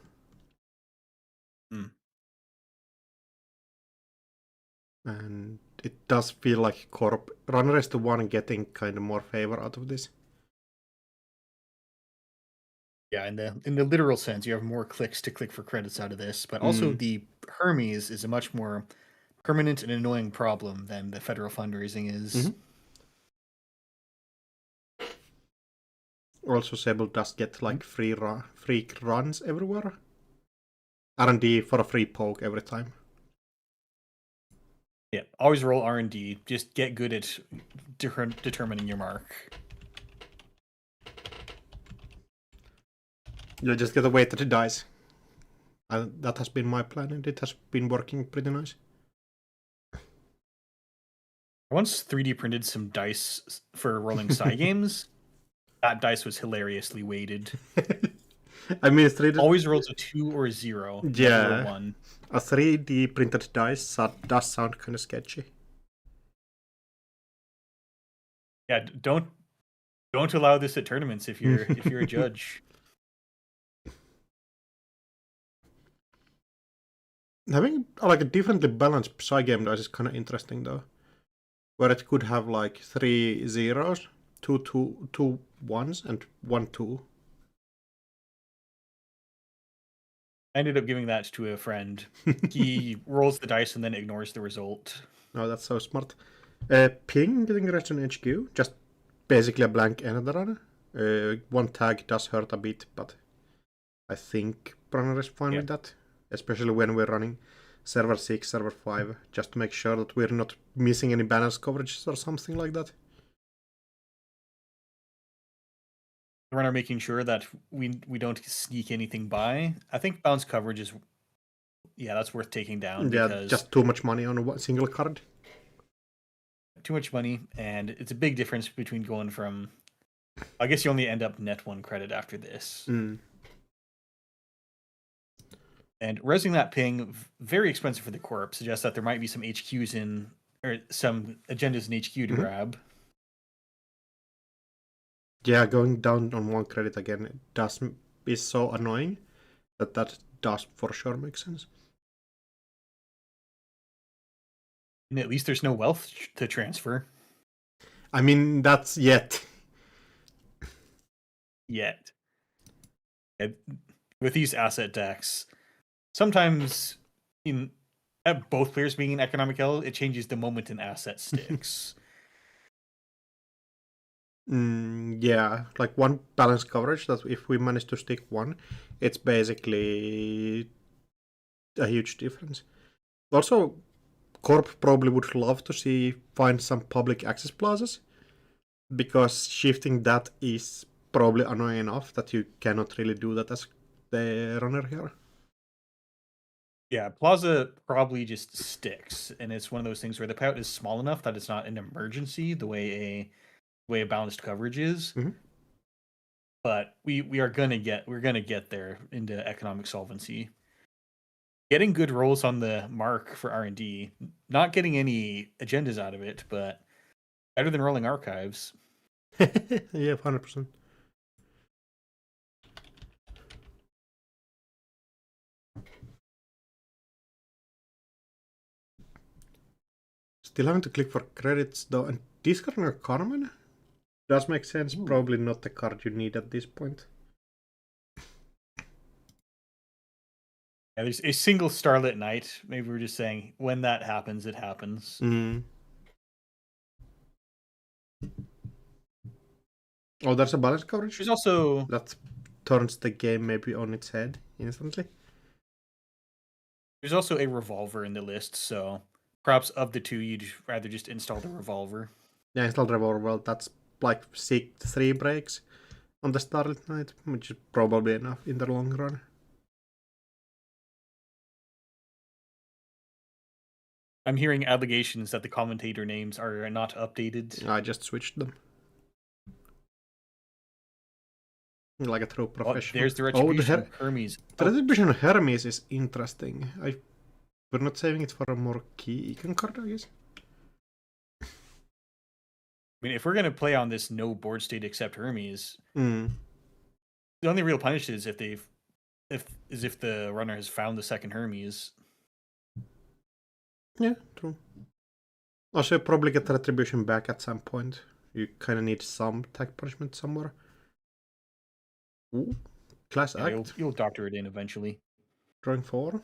And it does feel like Corp runner is the one getting kind of more favor out of this. Yeah, in the literal sense, you have more clicks to click for credits out of this, but also the Hermes is a much more permanent and annoying problem than the federal fundraising is. Also, Sable does get like free runs everywhere. R&D for a free poke every time. Yeah, always roll R&D. Just get good at determining your mark. You just get to wait that it dies. That has been my plan, and it has been working pretty nice. I once 3D printed some dice for rolling Psy games. That dice was hilariously weighted. I mean, 3D always rolls a 2 or a 0. Yeah, a 1. A 3D printed dice does sound kind of sketchy. Yeah, don't allow this at tournaments if you're a judge. Having like a differently balanced Psy game dice is kind of interesting though. Where it could have like 3 zeros, 2 ones, and 1 2. I ended up giving that to a friend. He rolls the dice and then ignores the result. Oh, that's so smart. Ping getting rest on HQ, just basically a blank Enderon. One tag does hurt a bit, but I think Runner is fine with that. Especially when we're running server 6, server 5, just to make sure that we're not missing any balance coverages or something like that. The runner making sure that we don't sneak anything by. I think bounce coverage is, that's worth taking down. Yeah, because just too much money on a single card. Too much money, and it's a big difference between going from, I guess you only end up net 1 credit after this. And resing that ping, very expensive for the corp, suggests that there might be some HQs in, or some agendas in HQ to grab. Yeah, going down on 1 credit again is so annoying that does for sure make sense. And at least there's no wealth to transfer. I mean, that's yet. With these asset decks, sometimes at both players being in economic L, it changes the moment an asset sticks. Yeah, like 1 balance coverage, that if we manage to stick 1, it's basically a huge difference. Also, Corp probably would love to find some public access plazas, because shifting that is probably annoying enough that you cannot really do that as the runner here. Yeah, Plaza probably just sticks, and it's one of those things where the payout is small enough that it's not an emergency the way a balanced coverage is. But we're gonna get there into economic solvency. Getting good rolls on the mark for R&D, not getting any agendas out of it, but better than rolling archives. Yeah, 100%. Still having to click for credits though, and discarding a Carmen does make sense. Probably not the card you need at this point. Yeah, there's a single Starlit Night. Maybe we're just saying when that happens, it happens. Oh, there's a balance coverage? There's also... That turns the game maybe on its head instantly. There's also a Revolver in the list, so perhaps of the two, you'd rather just install the Revolver. Yeah, install the Revolver. Well, that's like 3 breaks on the Starlit Night, which is probably enough in the long run. I'm hearing allegations that the commentator names are not updated. I just switched them. Like a true professional. There's the Retribution Hermes. The Retribution Hermes is interesting. We're not saving it for a more key econ card, I guess. I mean, if we're gonna play on this no board state except Hermes, the only real punish is if the runner has found the second Hermes. Yeah, true. Also, you probably get the Retribution back at some point. You kind of need some tag punishment somewhere. Ooh, class act. You'll doctor it in eventually. Drawing 4.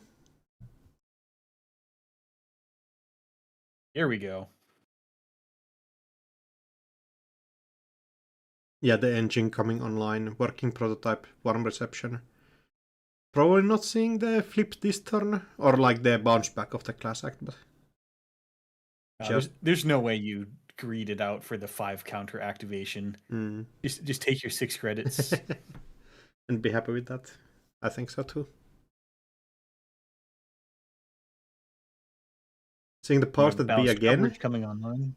Here we go. Yeah, the engine coming online. Working prototype, warm reception. Probably not seeing the flip this turn, or like the bounce back of the class act, but... There's no way you greed it out for the 5 counter activation. Just take your 6 credits. And be happy with that. I think so too. Seeing the powers that be again. Coming online.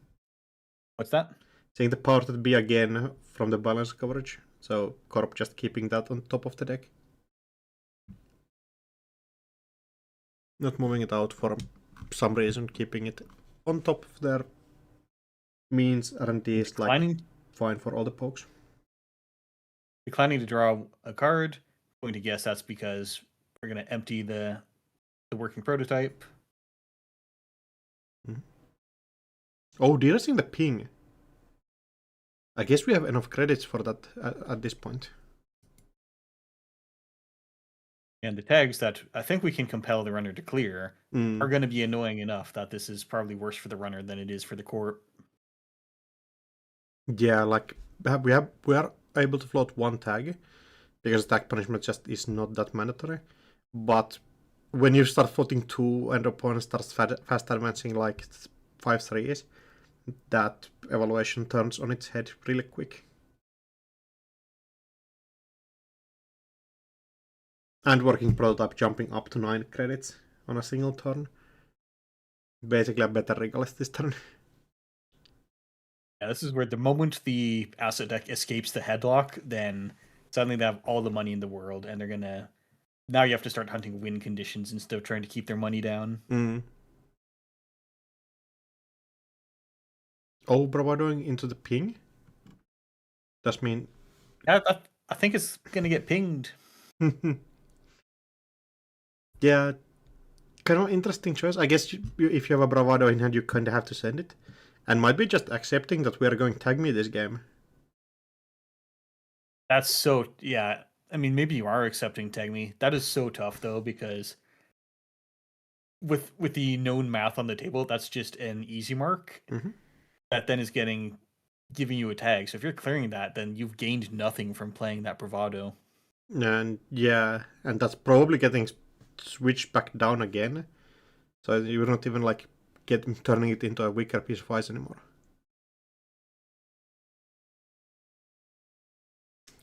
What's that? Seeing the powers that be again from the balance coverage. So Corp just keeping that on top of the deck. Not moving it out for some reason, keeping it on top of their means R&D is like fine for all the pokes. Declining to draw a card. Going to guess that's because we're going to empty the the working prototype. Oh, de-racing the ping. I guess we have enough credits for that at this point. And the tags that I think we can compel the runner to clear are going to be annoying enough that this is probably worse for the runner than it is for the corp. Yeah, like we are able to float one tag because tag punishment just is not that mandatory. But when you start floating two and opponent starts fast advancing like 5-3s, that evaluation turns on its head really quick. And working prototype jumping up to 9 credits on a single turn. Basically a better Regalist this turn. Yeah, this is where the moment the asset deck escapes the headlock, then suddenly they have all the money in the world, and they're gonna... Now you have to start hunting win conditions instead of trying to keep their money down. Oh, bravadoing into the ping? Does mean... Yeah, I think it's gonna get pinged. Yeah, kind of interesting choice. I guess if you have a bravado in hand, you kind of have to send it. And might be just accepting that we are going tag me this game. That's so... Yeah, I mean, maybe you are accepting tag me. That is so tough, though, because with the known math on the table, that's just an easy mark that then is giving you a tag. So if you're clearing that, then you've gained nothing from playing that bravado. And yeah, and that's probably getting switched back down again. So you're not even like turning it into a weaker piece of ice anymore.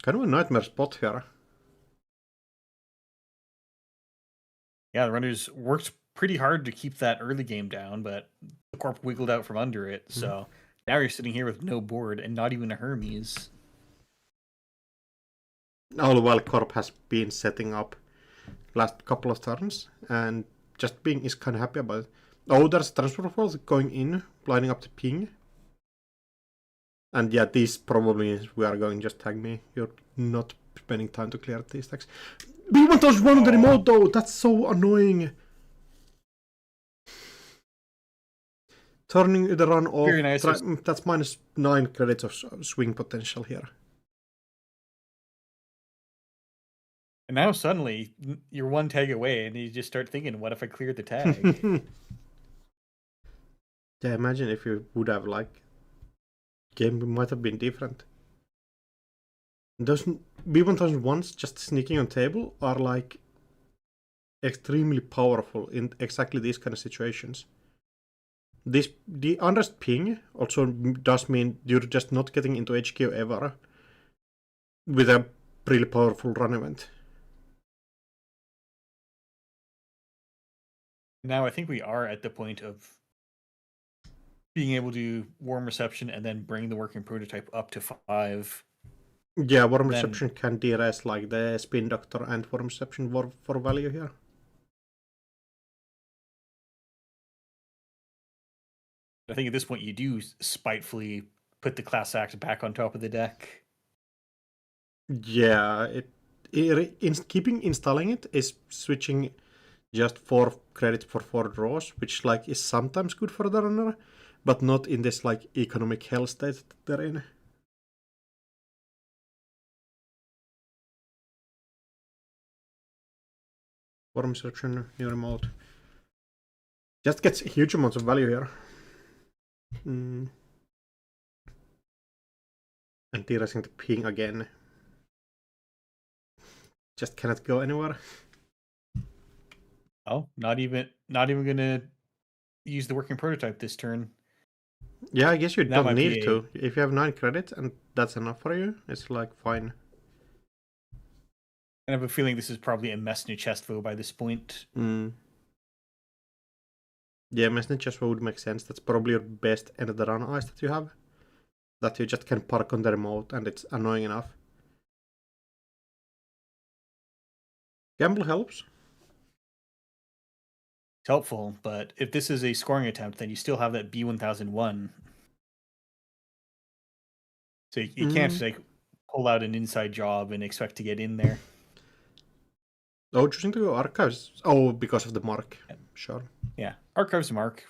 Kind of a nightmare spot here. Yeah, the runners worked pretty hard to keep that early game down, but the corp wiggled out from under it. So now you're sitting here with no board and not even a Hermes. All the while corp has been setting up last couple of turns and just being is kind of happy about it. Oh, there's transfer falls going in, lining up the ping. And yeah, these probably is we are going just tag me. You're not spending time to clear these tags. B1001 on the remote though, that's so annoying. Turning the run off, Very nice. that's minus 9 credits of swing potential here. And now suddenly you're one tag away and you just start thinking, what if I cleared the tag? Yeah, imagine if you would have like, game might have been different. Those B1001s just sneaking on table are like extremely powerful in exactly these kind of situations. The unrest ping also does mean you're just not getting into HQ ever with a really powerful run event. Now I think we are at the point of being able to warm reception and then bring the working prototype up to 5. Yeah, warm reception can de-res like the spin doctor and warm reception for value here. I think at this point you do spitefully put the class act back on top of the deck. Yeah, keeping installing it is switching just 4 credits for 4 draws, which like is sometimes good for the runner, but not in this like economic hell state that they're in. Warm reception, new remote. Just gets huge amounts of value here. And de-racing the ping again. Just cannot go anywhere. Oh, not even gonna use the working prototype this turn. Yeah, I guess you don't need to. If you have 9 credits and that's enough for you, it's like fine. I have a feeling this is probably a Messner chest vote by this point. Yeah, Messner chest vote would make sense. That's probably your best end of the run ice that you have. That you just can park on the remote and it's annoying enough. Gamble helps. It's helpful, but if this is a scoring attempt, then you still have that B1001. So you can't just like pull out an inside job and expect to get in there. Oh, choosing to go archives. Oh, because of the mark. Yeah. Sure. Yeah, archives mark.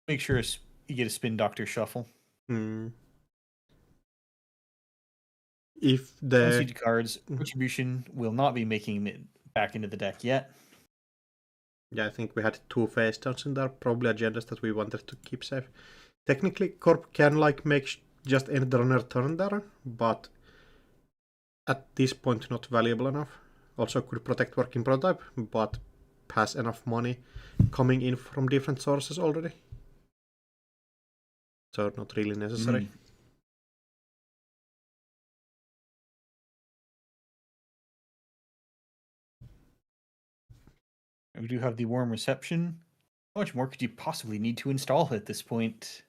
Make sure you get a spin doctor shuffle. If the Unseated cards, Retribution will not be making it back into the deck yet. Yeah, I think we had 2 face downs in there, probably agendas that we wanted to keep safe. Technically, Corp can like make just end the runner turn there, but at this point not valuable enough. Also could protect working prototype, but has enough money coming in from different sources already. So not really necessary. We do have the warm reception. How much more could you possibly need to install at this point?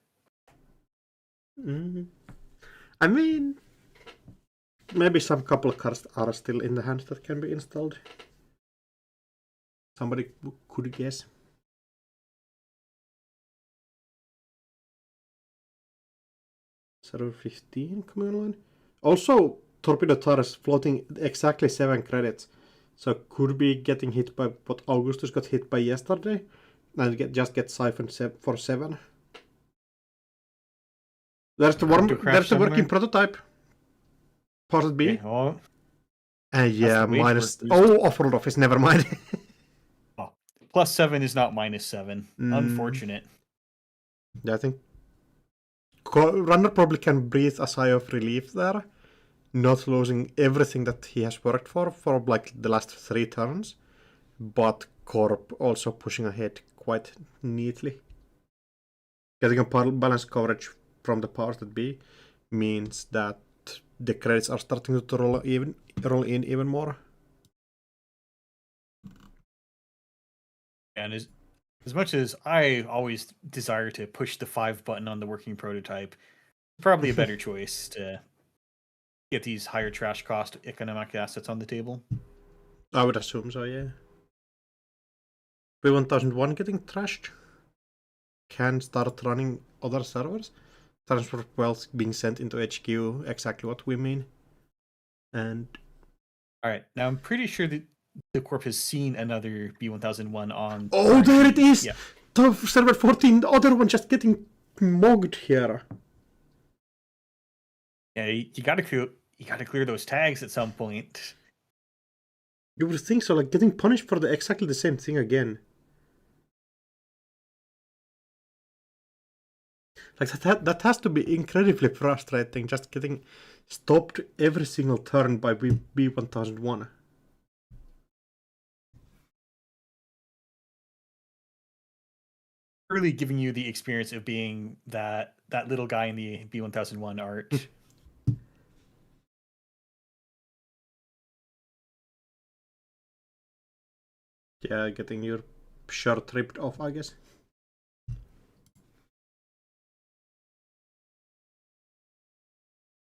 I mean, maybe some couple of cards are still in the hand that can be installed. Somebody could guess. Server 15 command line. Also, Torpedo Tyrus floating exactly 7 credits. So could be getting hit by what Augustus got hit by yesterday, and just get siphoned for 7. There's the working prototype. Part B. Okay, well, yeah, minus. Oh, offroad office. Never mind. Oh, +7 is not -7. Unfortunate. Yeah, I think runner probably can breathe a sigh of relief there, not losing everything that he has worked for like the last 3 turns, but Corp also pushing ahead quite neatly. Getting a balanced coverage from the powers that be means that the credits are starting to roll in even more. And as much as I always desire to push the 5 button on the working prototype, probably a better choice to get these higher trash cost economic assets on the table. I would assume so, yeah. B1001 getting trashed can start running other servers. Transfer of wealth being sent into HQ, exactly what we mean. And alright, now I'm pretty sure that the Corp has seen another B1001 on. Oh, there it is! Yeah. Top server 14, the other one just getting mogged here. Yeah, you gotta clear those tags at some point. You would think so, like getting punished for exactly the same thing again. Like that has to be incredibly frustrating, just getting stopped every single turn by B1001. Really giving you the experience of being that little guy in the B1001 art. Yeah, getting your shirt ripped off, I guess.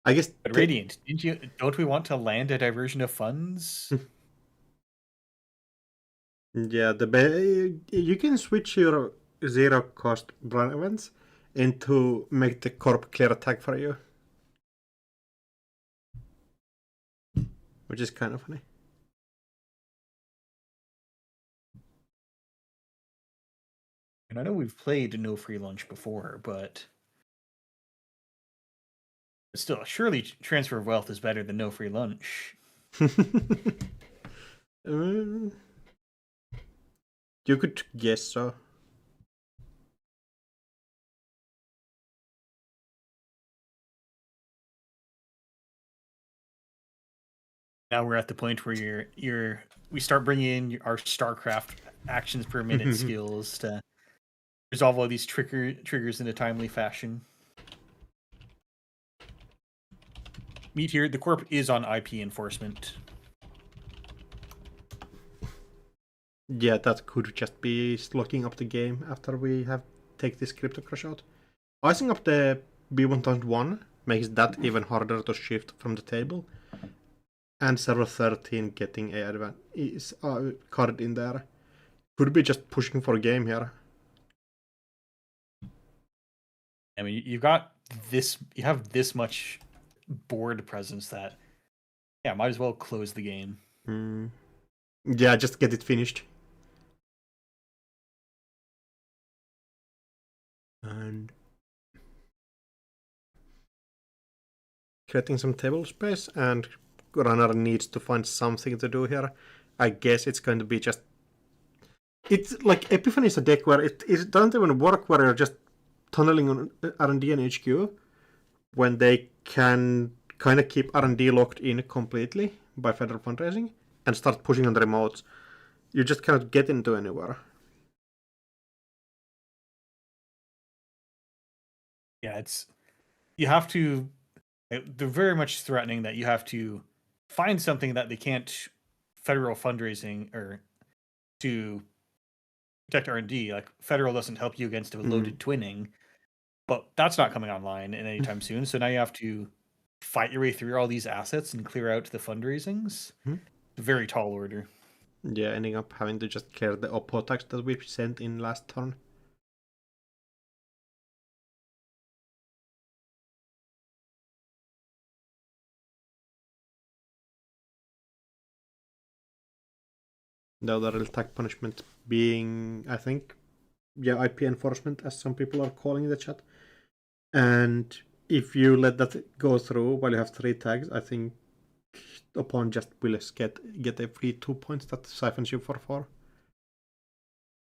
I guess. But Radiant, don't we want to land a diversion of funds? Yeah, you can switch your 0 cost run events into make the Corp clear attack for you, which is kind of funny. And I know we've played No Free Lunch before, but still, surely Transfer of Wealth is better than No Free Lunch. You could guess so. Now we're at the point where we start bringing in our StarCraft actions per minute skills to resolve all these triggers in a timely fashion. Meet here, the Corp is on IP enforcement. Yeah, that could just be locking up the game after we have take this crypto crash out. Icing up the B1001 makes that even harder to shift from the table. And server 13 getting a card in there. Could be just pushing for a game here. I mean, you have this much board presence that, yeah, might as well close the game. Yeah, just get it finished. And creating some table space, and runner needs to find something to do here. I guess it's going to be just... It's like Epiphany is a deck where it doesn't even work where you're just tunneling on R&D and HQ when they can kind of keep R&D locked in completely by federal fundraising and start pushing on the remotes. You just cannot get into anywhere. Yeah, it's you have to. They're very much threatening that you have to find something that they can't federal fundraising or to protect R&D. Like federal doesn't help you against a loaded twinning, but that's not coming online anytime soon. So now you have to fight your way through all these assets and clear out the fundraisings. Very tall order. Yeah, ending up having to just clear the Oppo tax that we sent in last turn. The other real tag punishment being, I think, yeah, IP enforcement, as some people are calling in the chat. And if you let that go through while you have 3 tags, I think opponent just will get a free 2 points that siphons you for 4.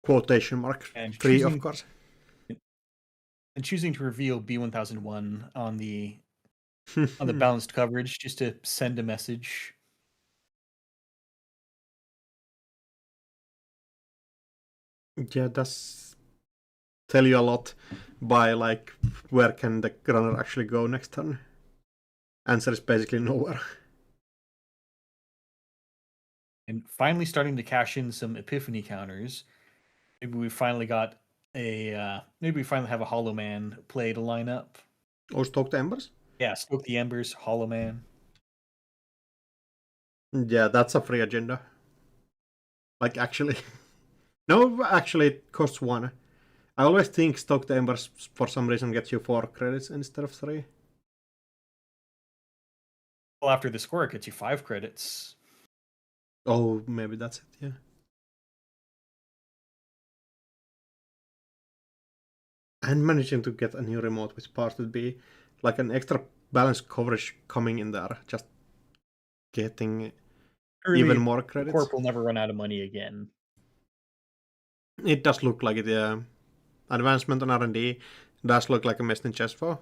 Quotation mark. And 3, of course. And choosing to reveal B1001 on the balanced coverage just to send a message. Yeah, that's tell you a lot by like where can the runner actually go next turn. Answer is basically nowhere. And finally starting to cash in some Epiphany counters. Maybe we finally got maybe we finally have a Hollow Man play to line up. Or Stoke the Embers? Yeah, Stoke the Embers, Hollow Man. Yeah, that's a free agenda. Like, actually. No, actually, it costs 1. I always think Stoke the Embers, for some reason, gets you 4 credits instead of 3. Well, after the score, it gets you 5 credits. Oh, maybe that's it, yeah. And managing to get a new remote with parts would be like an extra balanced coverage coming in there, just getting even more credits. Corp will never run out of money again. It does look like it, yeah. Advancement on R&D does look like a missed in chest for.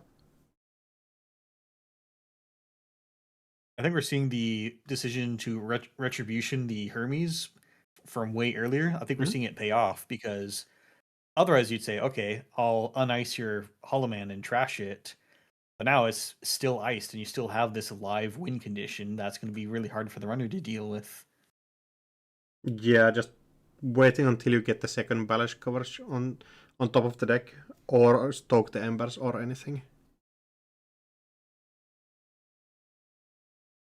I think we're seeing the decision to retribution the Hermes from way earlier. I think we're seeing it pay off because otherwise you'd say, okay, I'll unice your Hollow Man and trash it. But now it's still iced and you still have this live win condition. That's going to be really hard for the runner to deal with. Yeah, just waiting until you get the second balance coverage on top of the deck, or Stoke the Embers or anything.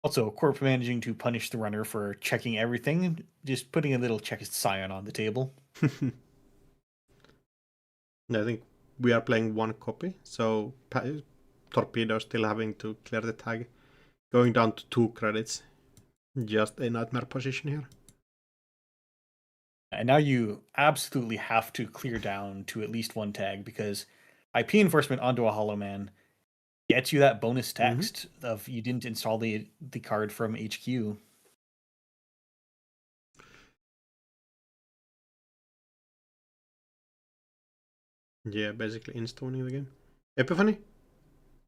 Also, Corp managing to punish the runner for checking everything, just putting a little check Scion on the table. I think we are playing 1 copy, so Torpedo still having to clear the tag. Going down to 2 credits. Just a nightmare position here. And now you absolutely have to clear down to at least 1 tag because IP enforcement onto a Hollow Man gets you that bonus text of you didn't install the card from HQ. Yeah, basically installing the game. Epiphany?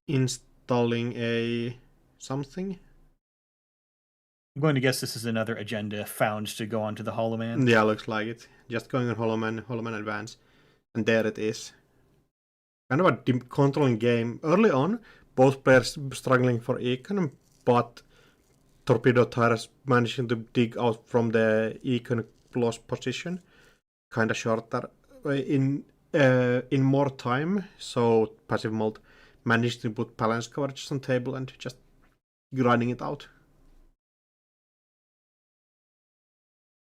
Installing a something? I'm going to guess this is another agenda found to go onto the Hollow Man. Yeah, looks like it. Just going on Hollow Man Advance. And there it is. Kind of a controlling game. Early on, both players struggling for Econ, but Torpedo Tyrus managing to dig out from the Econ lost position. Kind of shorter in more time, so passive mode managed to put balance coverage on table and just grinding it out.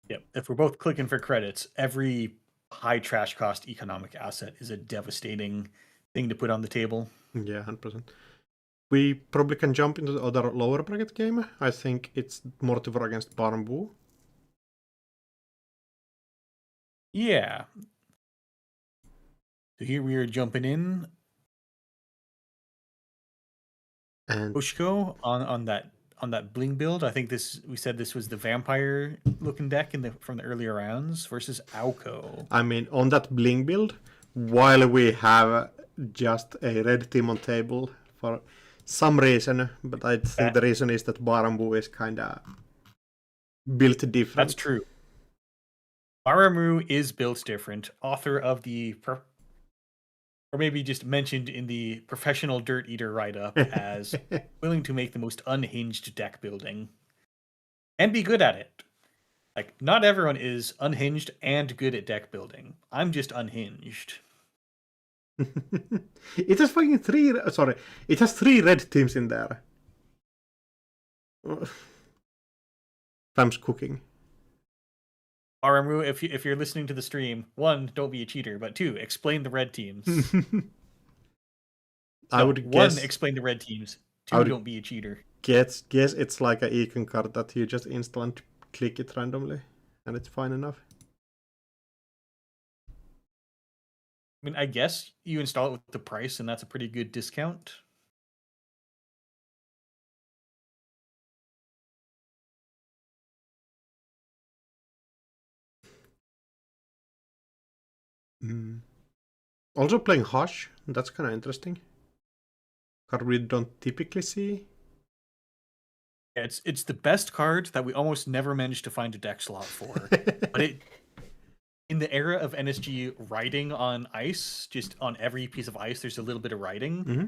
Yep. If we're both clicking for credits, every high trash cost economic asset is a devastating thing to put on the table. Yeah, 100%. We probably can jump into the other lower bracket game. I think it's Mortivar against Baa Ram Wu. Yeah. So here we are jumping in. And Oshko on that bling build. I think we said this was the vampire looking deck from the earlier rounds versus Alco. I mean, on that bling build, while we have just a red team on table for some reason, but I think the reason is that Baa Ram Wu is kind of built different. That's true. Baa Ram Wu is built different. Author of or maybe just mentioned in the Professional Dirt Eater write-up as willing to make the most unhinged deck building and be good at it. Like, not everyone is unhinged and good at deck building. I'm just unhinged. It has fucking it has 3 red teams in there. Fam's cooking. Baa Ram Wu, if you're listening to the stream, 1, don't be a cheater, but 2, explain the red teams. I would guess 1, explain the red teams. 2, don't be a cheater. Guess it's like an econ card that you just install and click it randomly, and it's fine enough. I mean, I guess you install it with the price, and that's a pretty good discount. Also playing Hoge, that's kind of interesting. Card we don't typically see. Yeah, it's the best card that we almost never managed to find a deck slot for. But in the era of NSG writing on ice, just on every piece of ice, there's a little bit of writing. Mm-hmm.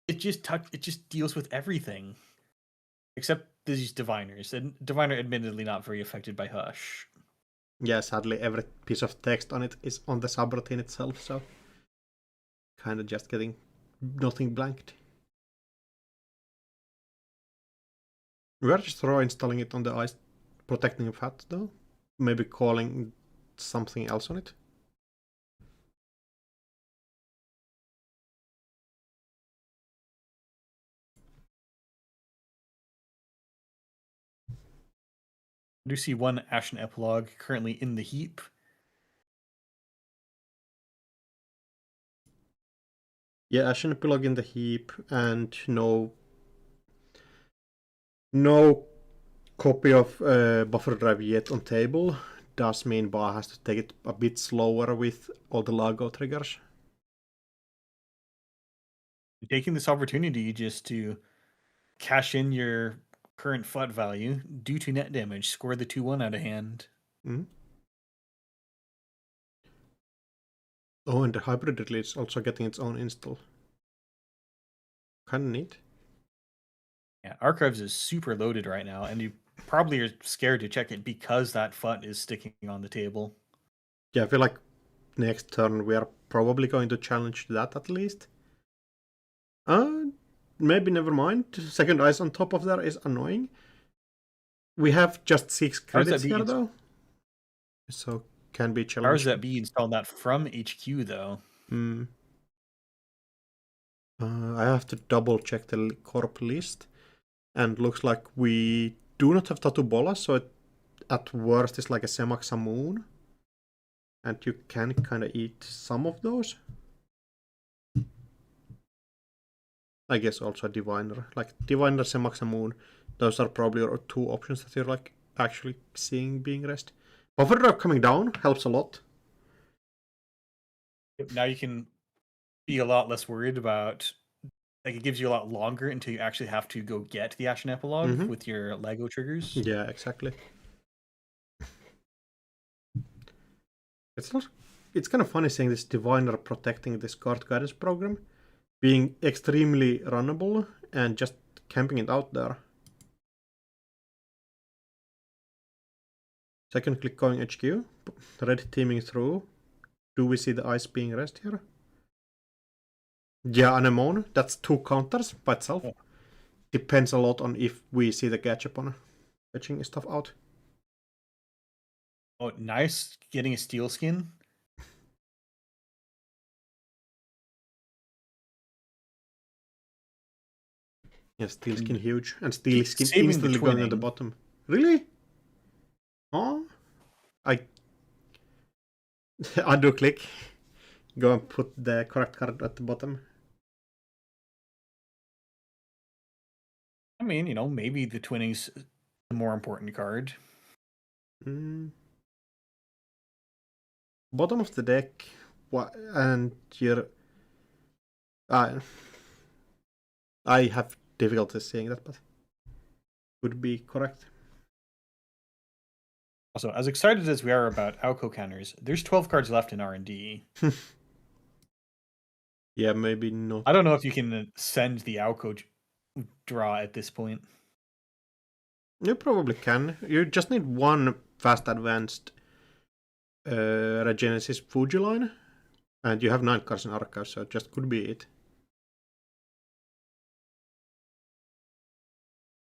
It just deals with everything, except these diviners. And diviner, admittedly, not very affected by Hush. Yeah, sadly, every piece of text on it is on the subroutine itself, so kind of just getting nothing blanked. We are just raw installing it on the ice, protecting fat though. Maybe calling something else on it. I do see 1 Ashen Epilogue currently in the heap. Yeah, Ashen Epilogue in the heap, and no copy of buffer drive yet on table. Does mean Baa has to take it a bit slower with all the Lago triggers. Taking this opportunity just to cash in your current FUT value, due to net damage, score the 2-1 out of hand. Mm-hmm. Oh, and the hybrid delete is also getting its own install. Kinda neat. Yeah, Archives is super loaded right now, and you probably are scared to check it because that FUT is sticking on the table. Yeah, I feel like next turn we are probably going to challenge that at least. Maybe never mind. Second ice on top of there is annoying. We have just 6 credits here though, so can be challenged. Powers that be installed that from HQ though. I have to double check the corp list, and looks like we do not have Tattoo Bola, so it at worst is like a Semaxa Moon, and you can kind of eat some of those. I guess also a Diviner, like Diviner, Semaxa Moon. Those are probably your 2 options that you're like actually seeing being rest. Buffer drive coming down helps a lot. Now you can be a lot less worried about, like, it gives you a lot longer until you actually have to go get the Ashen Epilogue with your Lego triggers. Yeah, exactly. It's kind of funny seeing this Diviner protecting this card guidance program, being extremely runnable and just camping it out there. Second click going HQ, red teaming through. Do we see the ice being rest here? Yeah, Anemone, that's 2 counters by itself. Yeah. Depends a lot on if we see the catch-up on fetching stuff out. Oh, nice. Getting a steel skin. Yeah, steel skin huge. And steel skin Saving instantly going on the bottom. Really? Oh? Undo click. Go and put the correct card at the bottom. I mean, maybe the twinning's the more important card. Bottom of the deck, and you're... I have difficulty seeing that, but would be correct. Also, as excited as we are about Alco counters, there's 12 cards left in R&D. Yeah, maybe not. I don't know if you can send the Alco draw at this point. You probably can. You just need one fast advanced Regenesis Fuji line, and you have 9 cards in archive, so it just could be it.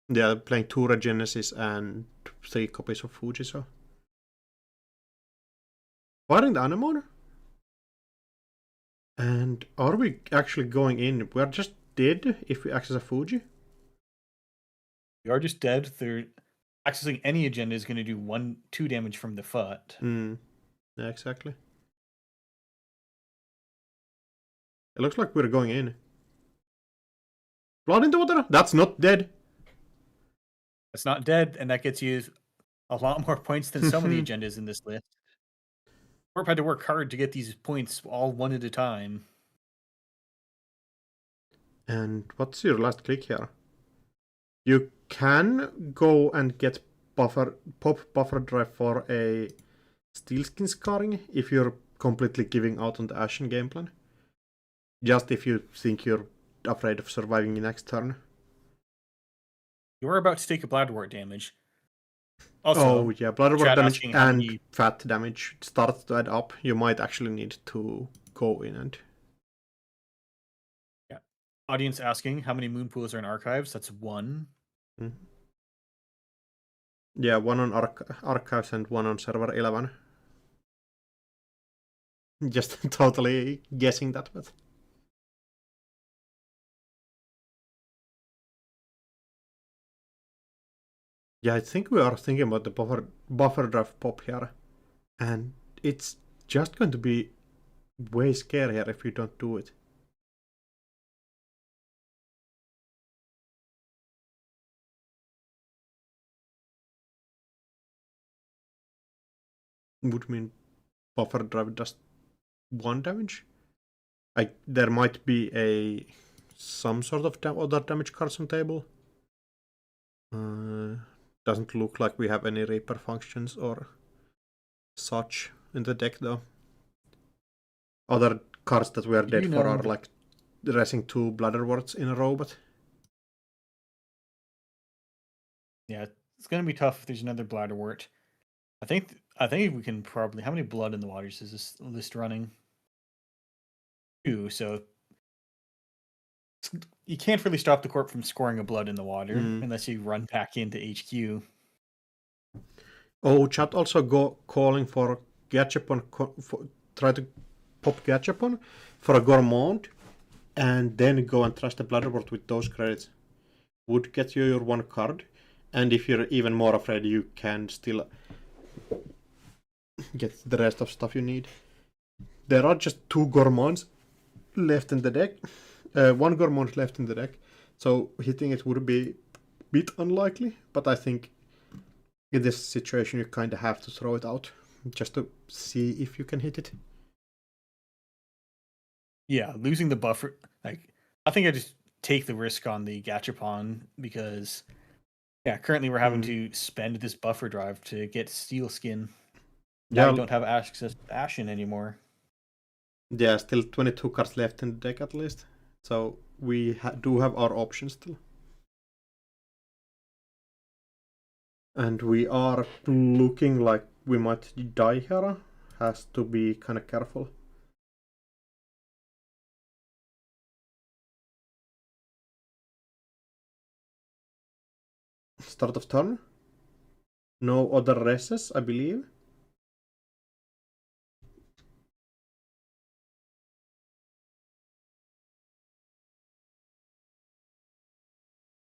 Yeah, playing 2 Regenesis and 3 copies of Fuji, so. Firing the Anemone? And are we actually going in? We're just dead if we access a Fuji? We are just dead. They're accessing any agenda is going to do 1-2 damage from the foot. Yeah, exactly. It looks like we're going in. Blood in the water? That's not dead. That's not dead, and that gets you a lot more points than some of the agendas in this list. Corp had to work hard to get these points all one at a time. And what's your last click here? You can go and get pop buffer drive for a Steelskin Scarring if you're completely giving out on the Ashen game plan. Just if you think you're afraid of surviving the next turn. You're about to take a Bloodwort damage. Also, oh yeah, Bloodwort damage and many... fat damage starts to add up. You might actually need to go in and... Yeah. Audience asking how many moon pools are in archives. That's 1. Yeah, 1 on archives and 1 on server 11. Just totally guessing that, but... Yeah, I think we are thinking about the buffer drive pop here. And it's just going to be way scarier if you don't do it. Would mean buffer drive does 1 damage. There might be some sort of other damage cards on table. Doesn't look like we have any Reaper functions or such in the deck though. Other cards that we are dead for are like racing 2 Bloodworts in a row, but... Yeah, it's going to be tough if there's another Bladderwort. I think we can probably... How many Blood in the Waters is this list running? 2, so... You can't really stop the Corp from scoring a Blood in the Water unless you run back into HQ. Oh, chat also calling for Gachapon, try to pop Gachapon for a Gourmand and then go and trash the Bloodwort with those credits. Would get you your 1 card, and if you're even more afraid, you can still get the rest of stuff you need. There are just 2 Gourmands left in the deck. 1 Gourmand left in the deck, so hitting it would be a bit unlikely, but I think in this situation you kind of have to throw it out just to see if you can hit it. Yeah, losing the buffer, I think I just take the risk on the Gachapon because currently we're having to spend this buffer drive to get Steel Skin. Now we don't have access to Ashen anymore. Yeah, still 22 cards left in the deck at least. So we do have our options still. And we are looking like we might die here. Has to be kind of careful. Start of turn. No other races, I believe.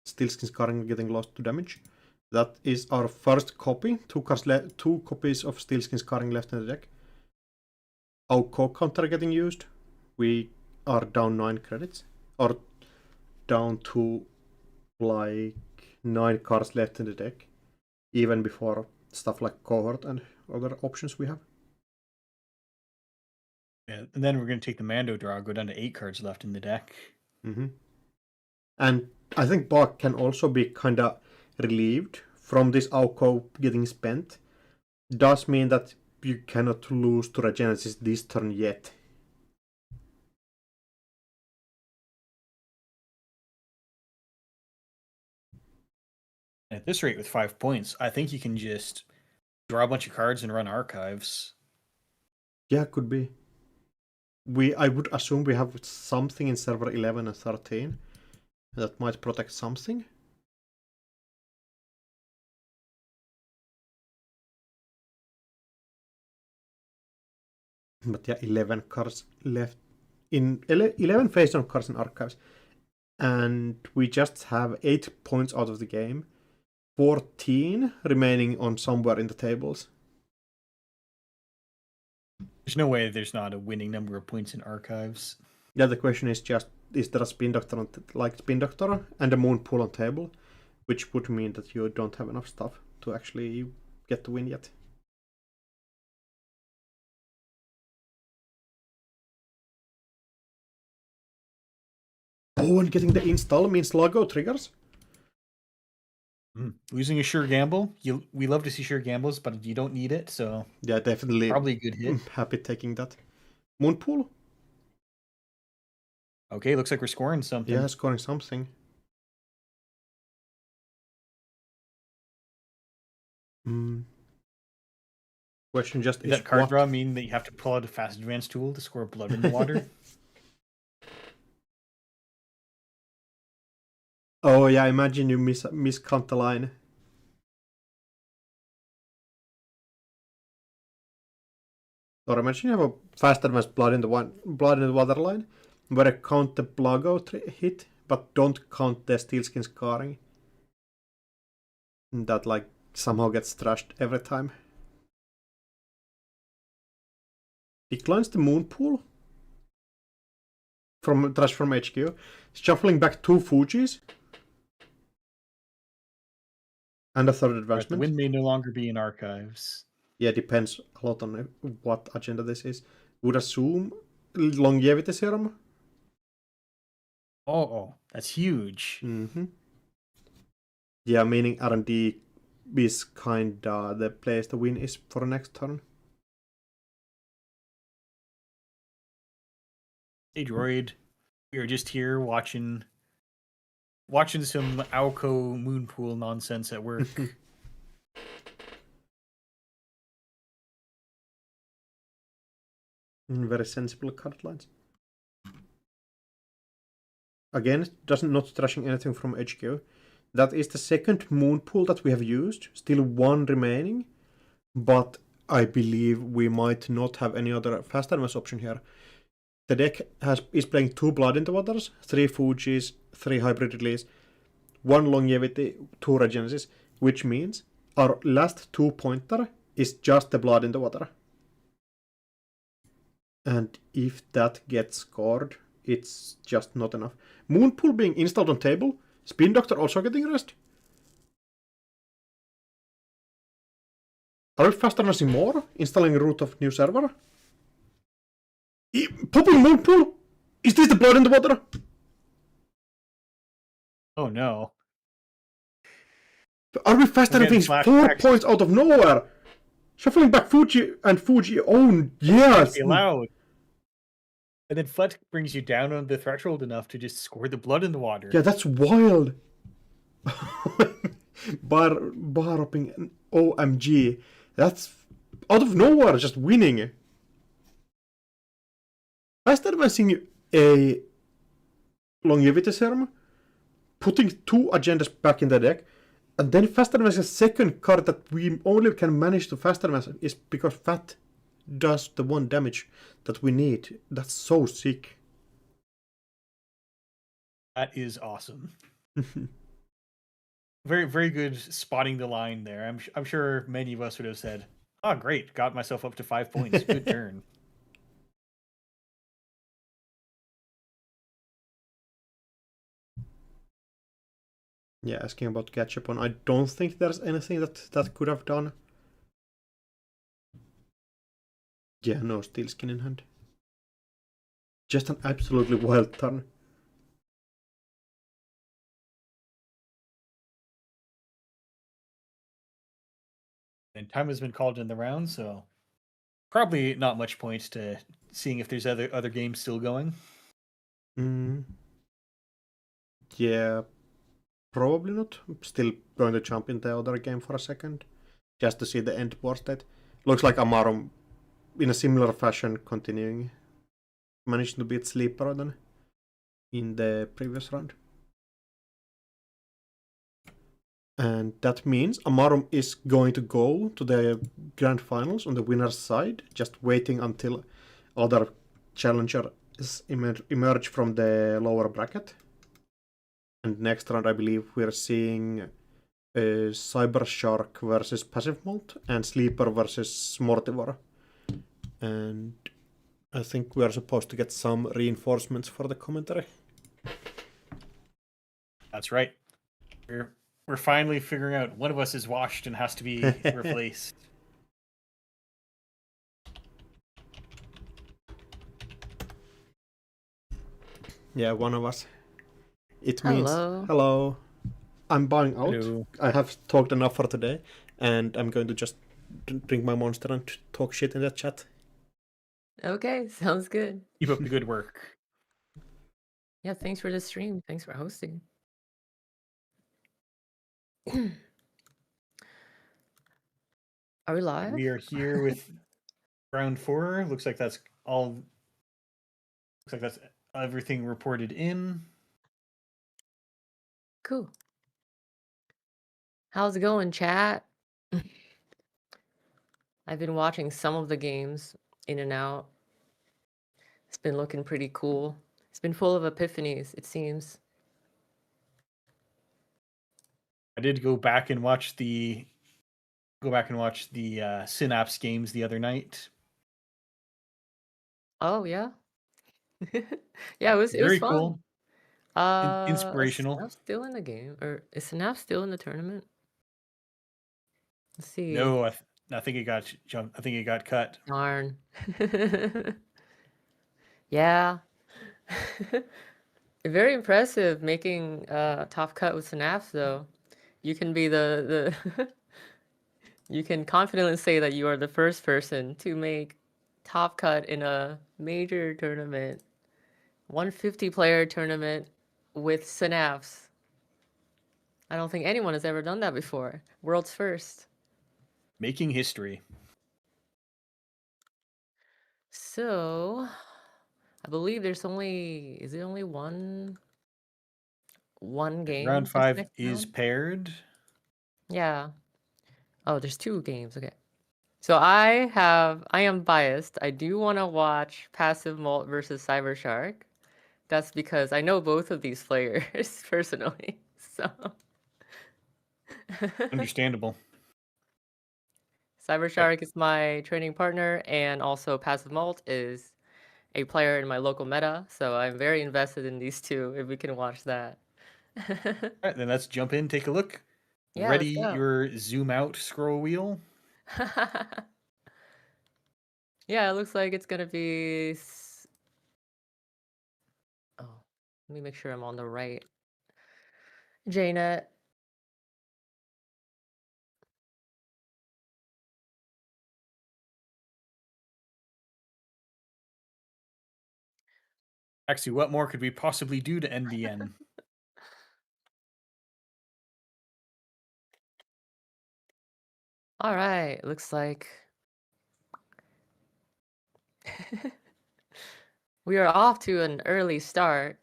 Steelskin Scarring getting lost to damage. That is our first copy. 2 copies of Steelskin Scarring left in the deck. Alco counter getting used. We are down 9 credits, or down to like 9 cards left in the deck, even before stuff like cohort and other options we have. Yeah, and then we're going to take the Mando draw, go down to 8 cards left in the deck. And I think Baa can also be kind of relieved from this Alco getting spent. Does mean that you cannot lose to Regenesis this turn yet. At this rate, with 5 points, I think you can just draw a bunch of cards and run archives. Yeah, could be. I would assume we have something in server 11 and 13 that might protect something. But yeah, 11 cards left. In 11 face-down cards in archives. And we just have 8 points out of the game. 14 remaining on somewhere in the tables. There's no way there's not a winning number of points in archives. Yeah, the question is just, is there a Spin Doctor Spin Doctor and a Moon Pool on table? Which would mean that you don't have enough stuff to actually get the win yet. Oh, and getting the install means logo triggers? Losing a sure gamble. We love to see sure gambles, but you don't need it, so yeah, definitely. Probably a good hit. I'm happy taking that. Moon Pool? Okay, looks like we're scoring something. Yeah, scoring something. Question just Does that card draw mean that you have to pull out a fast advance tool to score blood in the water? Oh yeah, imagine you miscount the line. Or imagine you have a fast advance blood in the water line, where I count the Blago hit, but don't count the Steelskin scarring. That like somehow gets trashed every time. Declines the Moon Pool from trash from HQ, shuffling back 2 Fujis and a third advancement. The win may no longer be in archives. Yeah, depends a lot on what agenda this is. Would assume longevity serum. Oh, that's huge. Yeah, meaning R&D is kinda the place the win is for next turn. Hey droid, we are just here watching some Alco Moonpool nonsense at work. Very sensible card lines. Again, not trashing anything from HQ. That is the second Moon Pool that we have used. Still 1 remaining. But I believe we might not have any other fast advance option here. The deck is playing 2 Blood in the Waters, 3 Fujis, 3 Hybrid Release, 1 Longevity, 2 Regenesis, which means our last 2 pointer is just the Blood in the Water. And if that gets scored, it's just not enough. Moonpool being installed on table, Spin Doctor also getting rest. Are we fast advancing more? Installing root of new server? Popping Moonpool? Is this the Blood in the Water? Oh no. Are we fast advancing 4 points out of nowhere? Shuffling back Fuji and Fuji own, yes! Be allowed. And then Fut brings you down on the threshold enough to just score the blood in the water. Yeah, that's wild. Bar upping OMG. That's out of nowhere, just winning. Fast advancing a longevity serum, putting 2 agendas back in the deck, and then fast advancing a second card that we only can manage to fast advance is because Fat does the 1 damage that we need. That's so sick. That is awesome. Very, very good spotting the line there. I'm sure many of us would have said, "Oh, great, got myself up to 5 points. Good turn." Yeah, asking about Gachapon. I don't think there's anything that could have done. Yeah, no steel skin in hand. Just an absolutely wild turn. And time has been called in the round, so probably not much point to seeing if there's other games still going. Yeah, probably not. I'm still going to jump in the other game for a second, just to see the end board state. Looks like Amarum, in a similar fashion, continuing, managed to beat Sleeper than in the previous round. And that means Amarum is going to go to the grand finals on the winner's side, just waiting until other challengers emerge from the lower bracket. And next round, I believe we're seeing Cyber Shark versus Passive Molt and Sleeper versus Mortivore. And I think we are supposed to get some reinforcements for the commentary. That's right. We're finally figuring out one of us is washed and has to be replaced. Yeah, one of us. It means Hello. hello. I'm buying out. Hello. I have talked enough for today, and I'm going to just drink my monster and talk shit in the chat. Okay, sounds good. Keep up the good work. Yeah, thanks for the stream. Thanks for hosting. Are we live? We are here with round 4. Looks like that's all. Looks like that's everything reported in. Cool. How's it going, chat? I've been watching some of the games in and out. It's been looking pretty cool. It's been full of epiphanies, it seems. I did go back and watch the Synapse games the other night. Oh yeah. Yeah, it was Very fun. cool. Inspirational. Is Synapse still in the game? Or is Synapse still in the tournament? Let's see. No, I think it got jumped. I think it got cut. Darn. Yeah. Very impressive making top cut with Synapse though. You can be the you can confidently say that you are the first person to make top cut in a major tournament. 150 player tournament with Synapse. I don't think anyone has ever done that before. World's first. Making history. So, I believe there's only one game? Round this 5 next is round? paired. Yeah. Oh, there's 2 games. Okay. So I am biased. I do want to watch Passive Molt versus Cyber Shark. That's because I know both of these players personally. So Understandable. Cyber Shark is my training partner, and also Passive Molt is a player in my local meta. So I'm very invested in these two. If we can watch that. All right, then let's jump in, take a look. Yeah, Ready let's go. your zoom out scroll wheel. Yeah, it looks like it's gonna be. Oh, let me make sure I'm on the right. JNet. Actually, what more could we possibly do to NBN? All right, looks like we are off to an early start.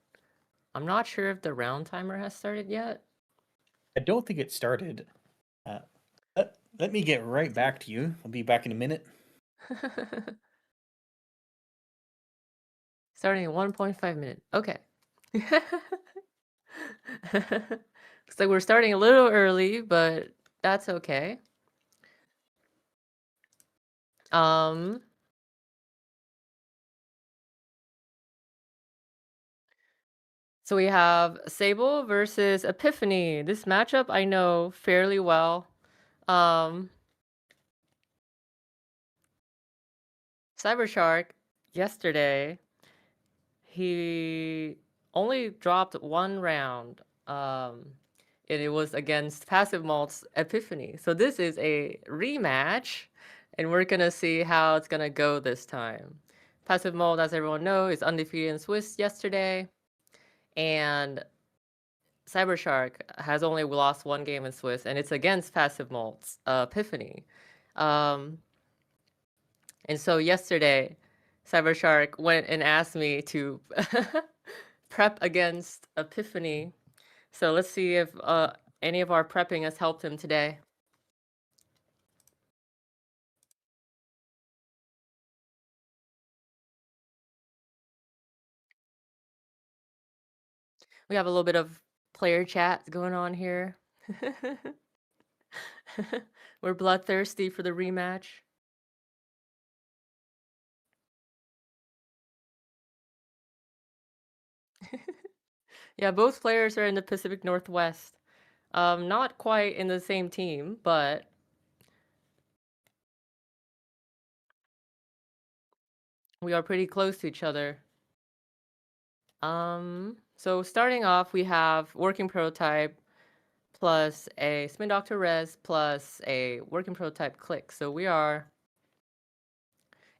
I'm not sure if the round timer has started yet. I don't think it started. Let me get right back to you. I'll be back in a minute. Starting in 1.5 minutes. Okay. Looks like we're starting a little early, but that's okay. So we have Sable versus Epiphany. This matchup I know fairly well. Cybershark yesterday, he only dropped one round. And it was against Passive Malt's Epiphany. So this is a rematch, and we're gonna see how it's gonna go this time. Passive Malt, as everyone knows, is undefeated in Swiss yesterday, and Cybershark has only lost one game in Swiss, and it's against Passive Malt's Epiphany. And so yesterday, Cybershark went and asked me to prep against Epiphany. So let's see if any of our prepping has helped him today. We have a little bit of player chat going on here. We're bloodthirsty for the rematch. Yeah, both players are in the Pacific Northwest. Not quite in the same team, but we are pretty close to each other. So starting off, we have working prototype plus a Spin Doctor Res plus a working prototype click. So we are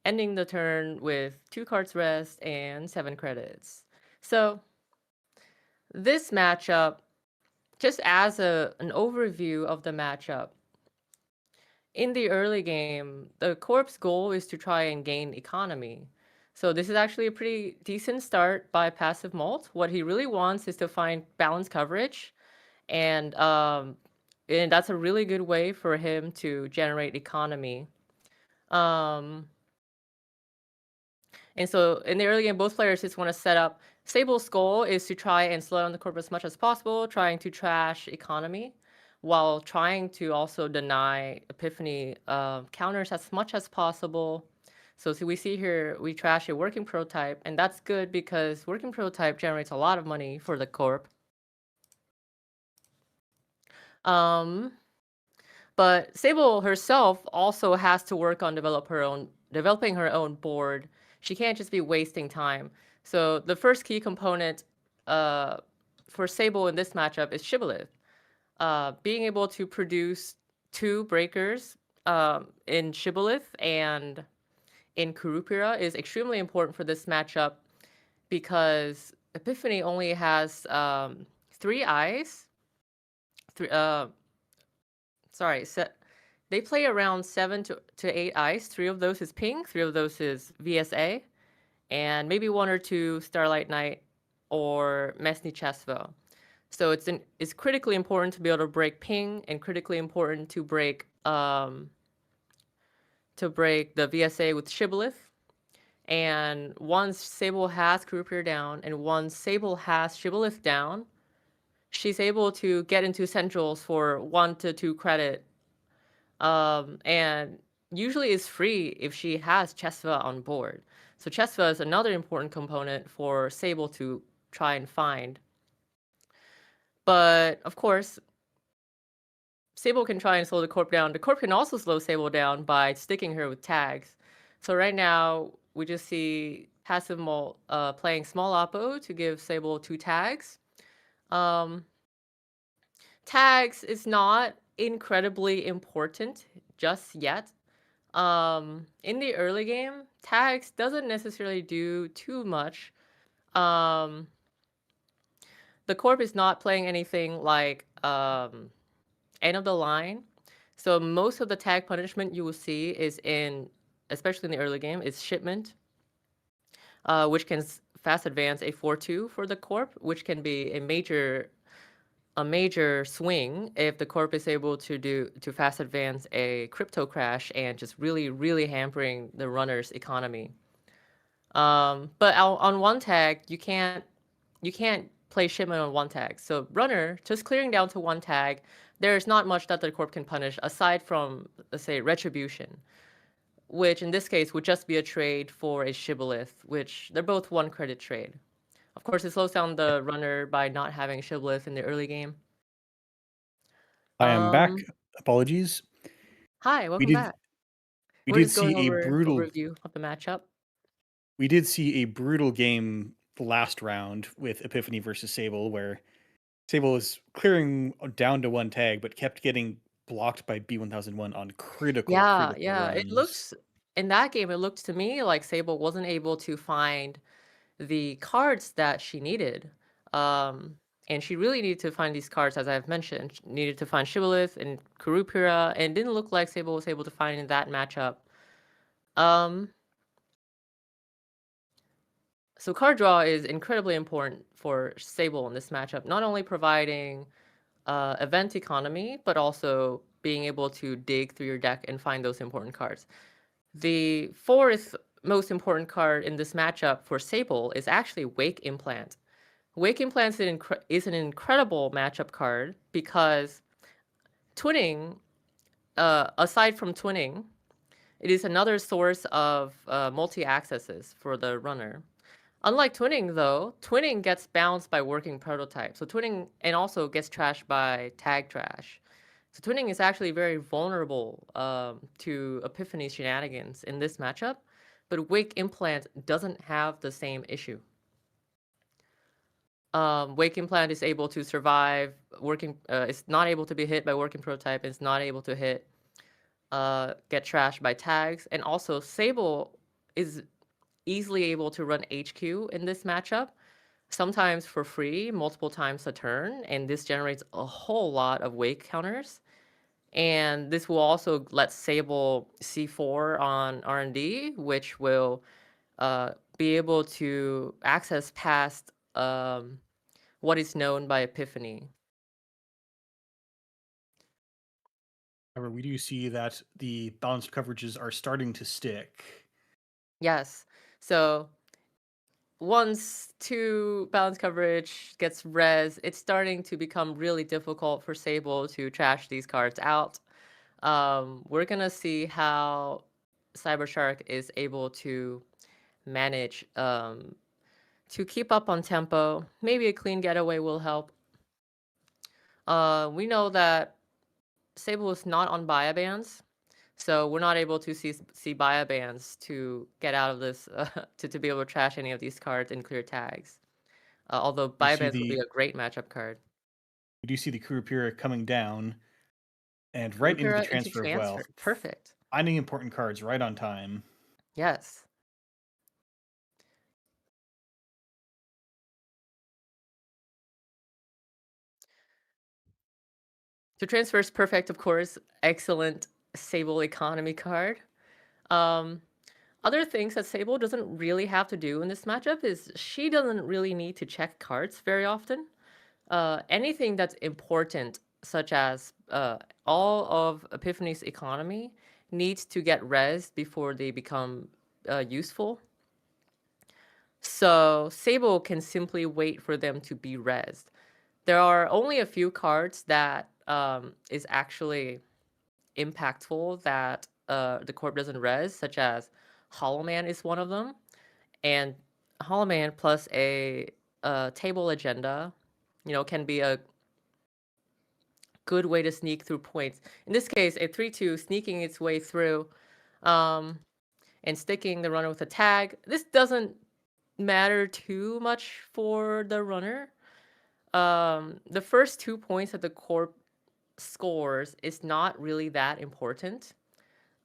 ending the turn with 2 cards rest and 7 credits. So this matchup, just as an overview of the matchup, in the early game, the Corp's goal is to try and gain economy. So this is actually a pretty decent start by Passive Malt. What he really wants is to find balanced coverage, and that's a really good way for him to generate economy. And so in the early game, both players just want to set up. Sable's goal is to try and slow down the Corp as much as possible, trying to trash economy, while trying to also deny Epiphany counters as much as possible. So we see here, we trash a working prototype, and that's good because working prototype generates a lot of money for the Corp. But Sable herself also has to work on developing her own board. She can't just be wasting time. So the first key component for Sable in this matchup is Shibboleth. Being able to produce 2 breakers in Shibboleth and in Kurupira is extremely important for this matchup because Epiphany only has 3 eyes. They play around 7 to 8 ice. 3 of those is ping, 3 of those is VSA, and maybe 1 or 2 Starlight Knight or Mesny Chesvo. So it's critically important to be able to break ping, and critically important to break the VSA with Shibboleth. And once Sable has Kurupir down, and once Sable has Shibboleth down, she's able to get into centrals for 1 to 2 credit. And usually is free if she has Chesva on board. So Chesva is another important component for Sable to try and find. But of course, Sable can try and slow the Corp down. The Corp can also slow Sable down by sticking her with tags. So right now, we just see Passive Malt playing small oppo to give Sable 2 tags. Tags is not incredibly important just yet. In the early game, tags doesn't necessarily do too much. The Corp is not playing anything like end of the line. So most of the tag punishment you will see is especially in the early game, is shipment, which can fast advance a 4-2 for the Corp, which can be a major swing if the Corp is able to fast advance a crypto crash and just really, really hampering the runner's economy. But on 1 tag, you can't play shipment on 1 tag. So runner, just clearing down to 1 tag, there's not much that the Corp can punish aside from, let's say, retribution, which in this case would just be a trade for a Shibboleth, which they're both 1 credit trade. course, it slows down the runner by not having Shibboleth in the early game. I am back. Um, Apologies. Hi, We welcome did back. we We're did just going see a over brutal overview of the matchup. we did see a brutal game last round with Epiphany versus Sable, where Sable was clearing down to one tag, but kept getting blocked by B1001 on critical Yeah, yeah. It runs. looks in that game, it looked to me like Sable wasn't able to find the cards that she needed. And she really needed to find these cards, as I've mentioned. She needed to find Shibboleth and Kurupira, and didn't look like Sable was able to find in that matchup. So card draw is incredibly important for Sable in this matchup, not only providing event economy, but also being able to dig through your deck and find those important cards. The fourth most important card in this matchup for Sable is actually Wake Implant. Wake Implant is an incredible matchup card because twinning, aside from twinning, it is another source of multi-accesses for the runner. Unlike twinning, though, twinning gets bounced by working prototype. So twinning and also gets trashed by tag trash. So twinning is actually very vulnerable to Epiphany shenanigans in this matchup, but Wake Implant doesn't have the same issue. Wake Implant is able to survive working. It's not able to be hit by working prototype. It's not able to get trashed by tags, and also Sable is easily able to run HQ in this matchup, sometimes for free, multiple times a turn, and this generates a whole lot of Wake counters. And this will also let Sable C4 on R&D, which will be able to access past what is known by Epiphany. However, we do see that the balanced coverages are starting to stick. Yes. So once 2 balance coverage gets res, it's starting to become really difficult for Sable to trash these cards out. We're gonna see how Cybershark is able to manage to keep up on tempo. Maybe a clean getaway will help. We know that Sable is not on Baa bans, so we're not able to see Baa bans to get out of this, to be able to trash any of these cards and clear tags. Although Baa bans would be a great matchup card. We do see the Kurupira coming down and right into the transfer of wealth. Perfect. Finding important cards right on time. Yes. So transfer is perfect, of course. Excellent Sable economy card. Other things that Sable doesn't really have to do in this matchup is she doesn't really need to check cards very often. Anything that's important, such as all of Epiphany's economy, needs to get rezzed before they become useful. So Sable can simply wait for them to be rezzed. There are only a few cards that is actually impactful that the corp doesn't res, such as Hollow Man is one of them, and Hollow Man plus a table agenda, can be a good way to sneak through points. In this case, a 3/2 sneaking its way through and sticking the runner with a tag. This doesn't matter too much for the runner. The first 2 points that the corp scores is not really that important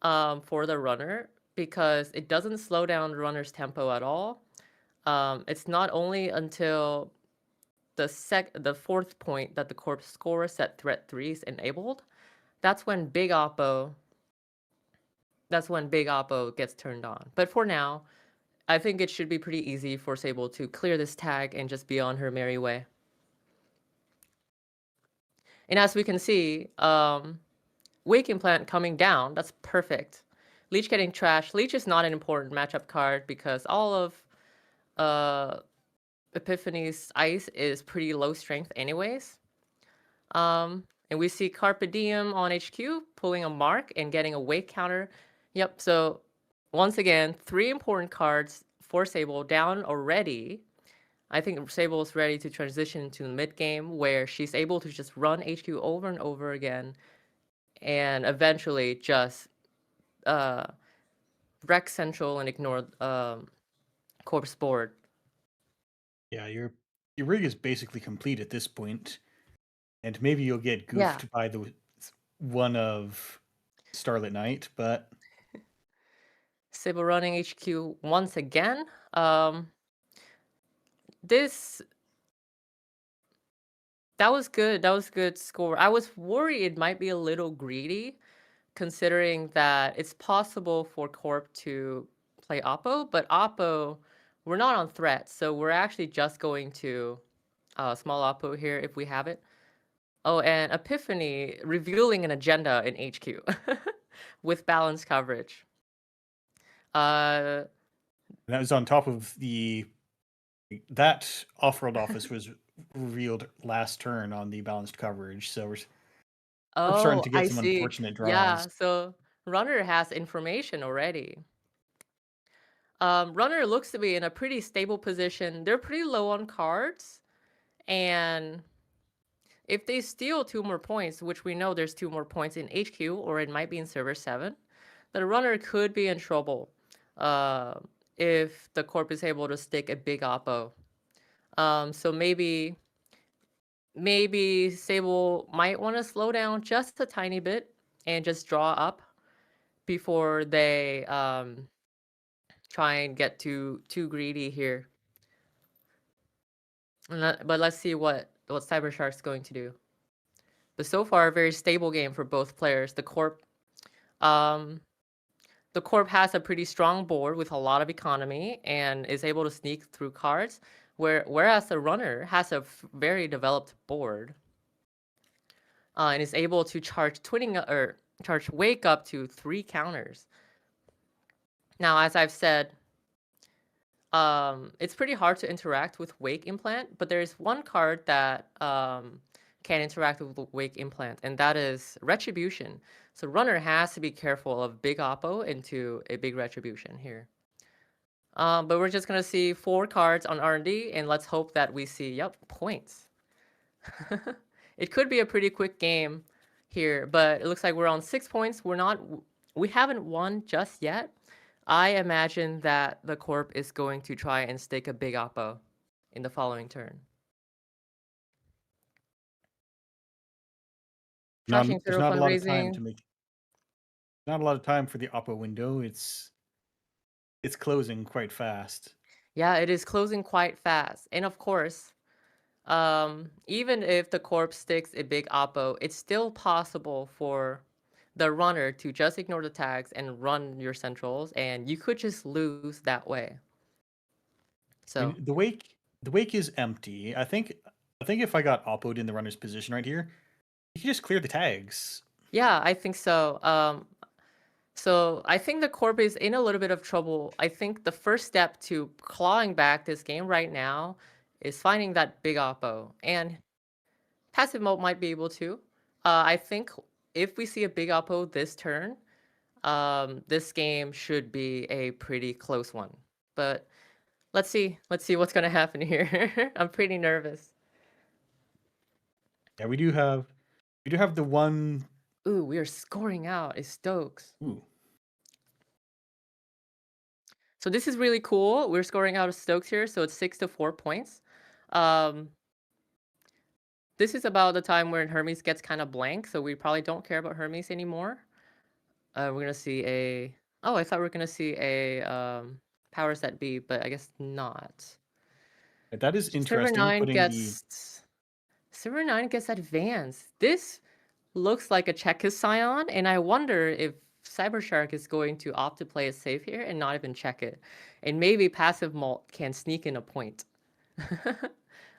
for the runner because it doesn't slow down the runner's tempo at all. It's not only until the fourth point that the corp scores set threat 3 is enabled. That's when Big Oppo gets turned on. But for now, I think it should be pretty easy for Sable to clear this tag and just be on her merry way. And as we can see, Wake Implant coming down, that's perfect. Leech getting trashed. Leech is not an important matchup card because all of Epiphany's ice is pretty low strength anyways. And we see Carpe Diem on HQ pulling a mark and getting a Wake counter. Yep, so once again, 3 important cards for Sable down already. I think Sable is ready to transition into the mid game where she's able to just run HQ over and over again and eventually just wreck Central and ignore Corp's board. Yeah, your rig is basically complete at this point, and maybe you'll get goofed by the one of Starlit Knight, but Sable running HQ once again. This that was good. That was a good score. I was worried it might be a little greedy, considering that it's possible for Corp to play Oppo, but Oppo, we're not on threat, so we're actually just going to small Oppo here if we have it. Oh, and Epiphany revealing an agenda in HQ with balanced coverage. that was on top of that off-world office was revealed last turn on the balanced coverage, so we're starting to get some unfortunate draws. Yeah, so Runner has information already. Runner looks to be in a pretty stable position. They're pretty low on cards, and if they steal 2 more points, which we know there's 2 more points in HQ, or it might be in server 7, the Runner could be in trouble if the Corp is able to stick a big Oppo. So maybe Sable might want to slow down just a tiny bit and just draw up before they try and get too greedy here. But let's see what Cybershark's going to do. But so far, a very stable game for both players. The Corp has a pretty strong board with a lot of economy and is able to sneak through cards, whereas the Runner has a very developed board and is able to charge charge Wake up to 3 counters. Now, as I've said, it's pretty hard to interact with Wake Implant, but there's one card that can interact with Wake Implant, and that is Retribution. So Runner has to be careful of big Oppo into a big Retribution here. But we're just going to see 4 cards on R&D, and let's hope that we see, points. It could be a pretty quick game here, but it looks like we're on 6 points. We haven't won just yet. I imagine that the Corp is going to try and stake a big Oppo in the following turn. There's not a lot of time to make. Not a lot of time for the Oppo window. It's closing quite fast. Yeah, it is closing quite fast, and of course, even if the Corp sticks a big Oppo, it's still possible for the Runner to just ignore the tags and run your centrals, and you could just lose that way. So I mean, the wake is empty. I think if I got Oppo'd in the Runner's position right here, you can just clear the tags. Yeah, I think so. So I think the Corp is in a little bit of trouble. I think the first step to clawing back this game right now is finding that big Oppo, and passive mode might be able to. I think if we see a big Oppo this turn, this game should be a pretty close one. But let's see what's gonna happen here. I'm pretty nervous. Yeah, we do have the one. Ooh, we are scoring out a Stokes. Ooh. So this is really cool. We're scoring out a Stokes here, so it's 6 to 4 points. This is about the time when Hermes gets kind of blank, so we probably don't care about Hermes anymore. We're gonna see a. Oh, I thought we were gonna see a power set B, but I guess not. That is interesting. Server 9 gets advanced. This looks like a checklist Scion, and I wonder if Cybershark is going to opt to play it safe here and not even check it. And maybe passive mult can sneak in a point.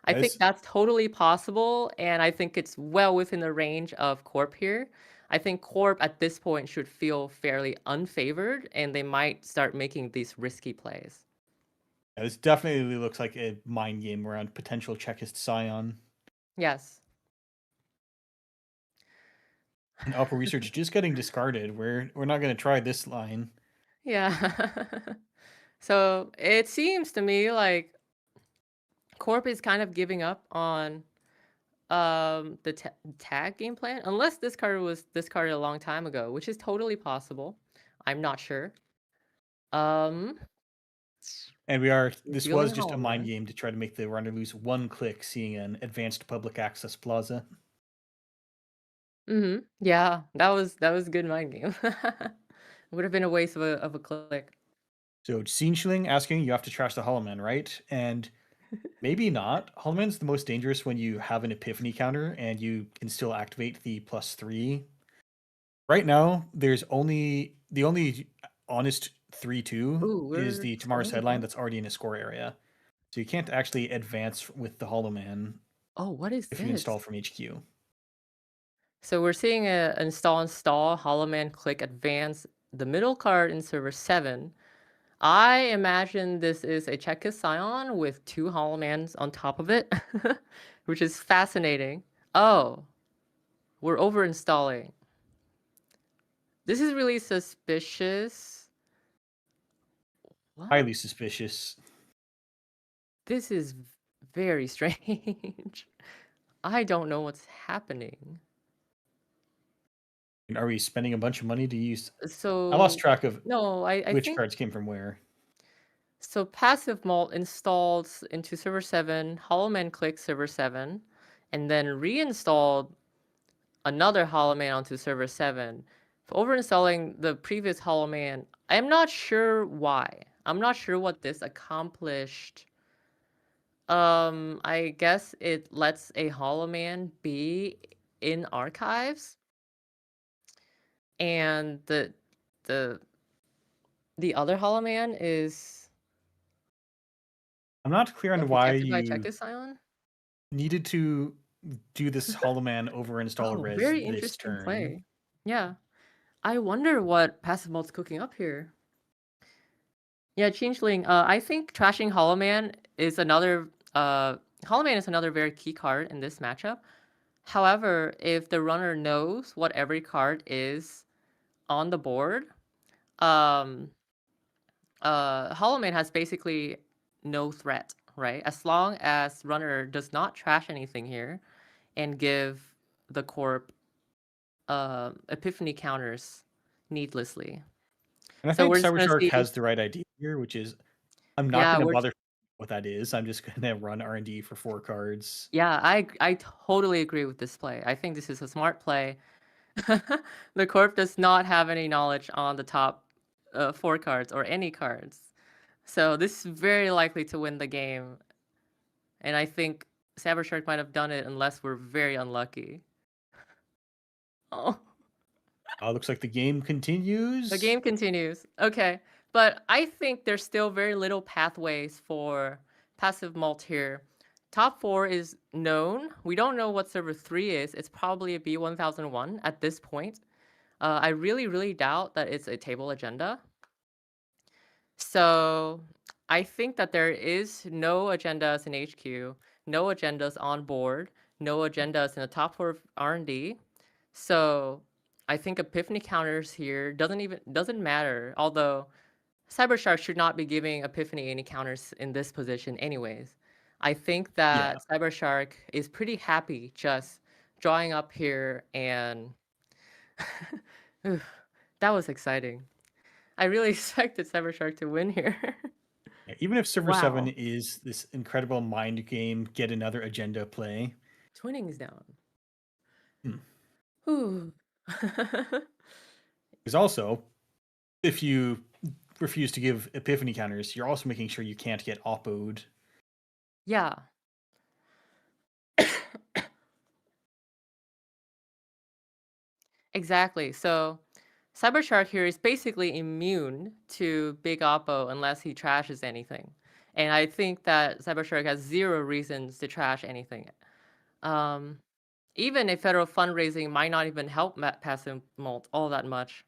I think that's totally possible, and I think it's well within the range of Corp here. I think Corp at this point should feel fairly unfavored, and they might start making these risky plays. Yeah, this definitely looks like a mind game around potential checklist Scion. Yes. And Oppo Research just getting discarded. We're not going to try this line. Yeah. So it seems to me like Corp is kind of giving up on the tag game plan, unless this card was discarded a long time ago, which is totally possible. I'm not sure. And this was just a mind game to try to make the runner lose one click seeing an advanced public access plaza. Yeah, that was good mind game. Would have been a waste of a click. So Scene Shilling asking, you have to trash the Hollow Man, right? And maybe not. Hollow Man's the most dangerous when you have an Epiphany counter and you can still activate the +3. Right now, there's the only honest 3-2 is the Tomorrow's Headline that's already in a score area. So you can't actually advance with the Hollow Man. Oh, what is if this? you install from HQ. So we're seeing a install Hollow Man click advance the middle card in server 7. I imagine this is a Chekka Scion with 2 Hollow Mans on top of it, which is fascinating. Oh, we're over installing. This is really suspicious. What? Highly suspicious. This is very strange. I don't know what's happening. Are we spending a bunch of money to use? So I lost track of which cards came from where. So Passive Malt installed into server 7, Hollow Man click server 7, and then reinstalled another Hollow Man onto server 7. For overinstalling the previous Hollow Man, I'm not sure why. I'm not sure what this accomplished. I guess it lets a Hollow Man be in archives. And the other Hollow Man is... I'm not clear on why you needed to do this Hollow Man overinstall res very this interesting turn. Play. Yeah. I wonder what Passive Malt's cooking up here. Yeah, Changeling, I think trashing Hollow Man is another very key card in this matchup. However, if the runner knows what every card is on the board, Hollow Man has basically no threat, right? As long as runner does not trash anything here and give the corp Epiphany counters needlessly. And I think Cybershark has the right idea here, which is I'm not going to bother what that is. I'm just going to run R&D for 4 cards. Yeah, I totally agree with this play. I think this is a smart play. The corp does not have any knowledge on the top 4 cards or any cards. So this is very likely to win the game. And I think Cybershark might have done it unless we're very unlucky. Oh. Looks like the game continues. The game continues. Okay. But I think there's still very little pathways for Passive Malt here. Top 4 is known. We don't know what server 3 is. It's probably a B1001 at this point. I really, really doubt that it's a table agenda. So I think that there is no agendas in HQ, no agendas on board, no agendas in the top 4 of R&D. So I think Epiphany counters here doesn't matter. Although Cybershark should not be giving Epiphany any counters in this position anyways. I think that Cybershark is pretty happy just drawing up here, and that was exciting. I really expected Cybershark to win here. Even if server 7 is this incredible mind game, get another agenda play. Twinning is down. Because also, if you refuse to give Epiphany counters, you're also making sure you can't get oppoed. Yeah. Exactly. So Cybershark here is basically immune to Big Oppo unless he trashes anything. And I think that Cybershark has 0 reasons to trash anything. Even a federal fundraising might not even help Passive Malt all that much.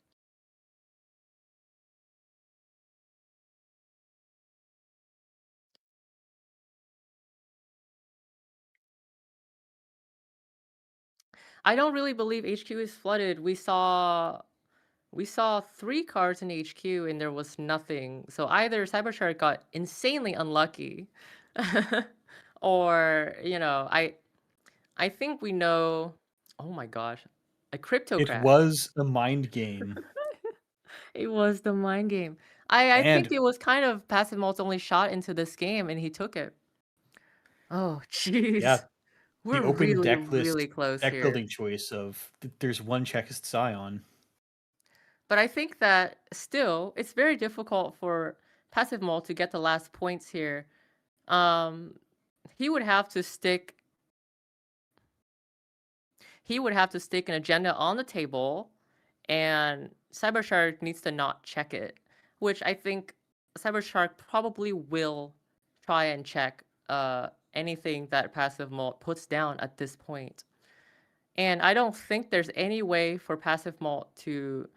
I don't really believe HQ is flooded. We saw 3 cards in HQ and there was nothing. So either Cybershark got insanely unlucky, or I think we know. Oh my gosh, a crypto It crash. was a mind game. It was the mind game. I think And it was kind of Passive Malt's only shot into this game, and he took it. Oh, yeah, jeez. the We're open really, deck list really close deck here. building choice of there's one Chekist Scion. But I think that still, it's very difficult for Passive Malt to get the last points here. He would have to stick an agenda on the table, and Cybershark needs to not check it, which I think Cybershark probably will try and check anything that Passive Malt puts down at this point. And I don't think there's any way for Passive Malt to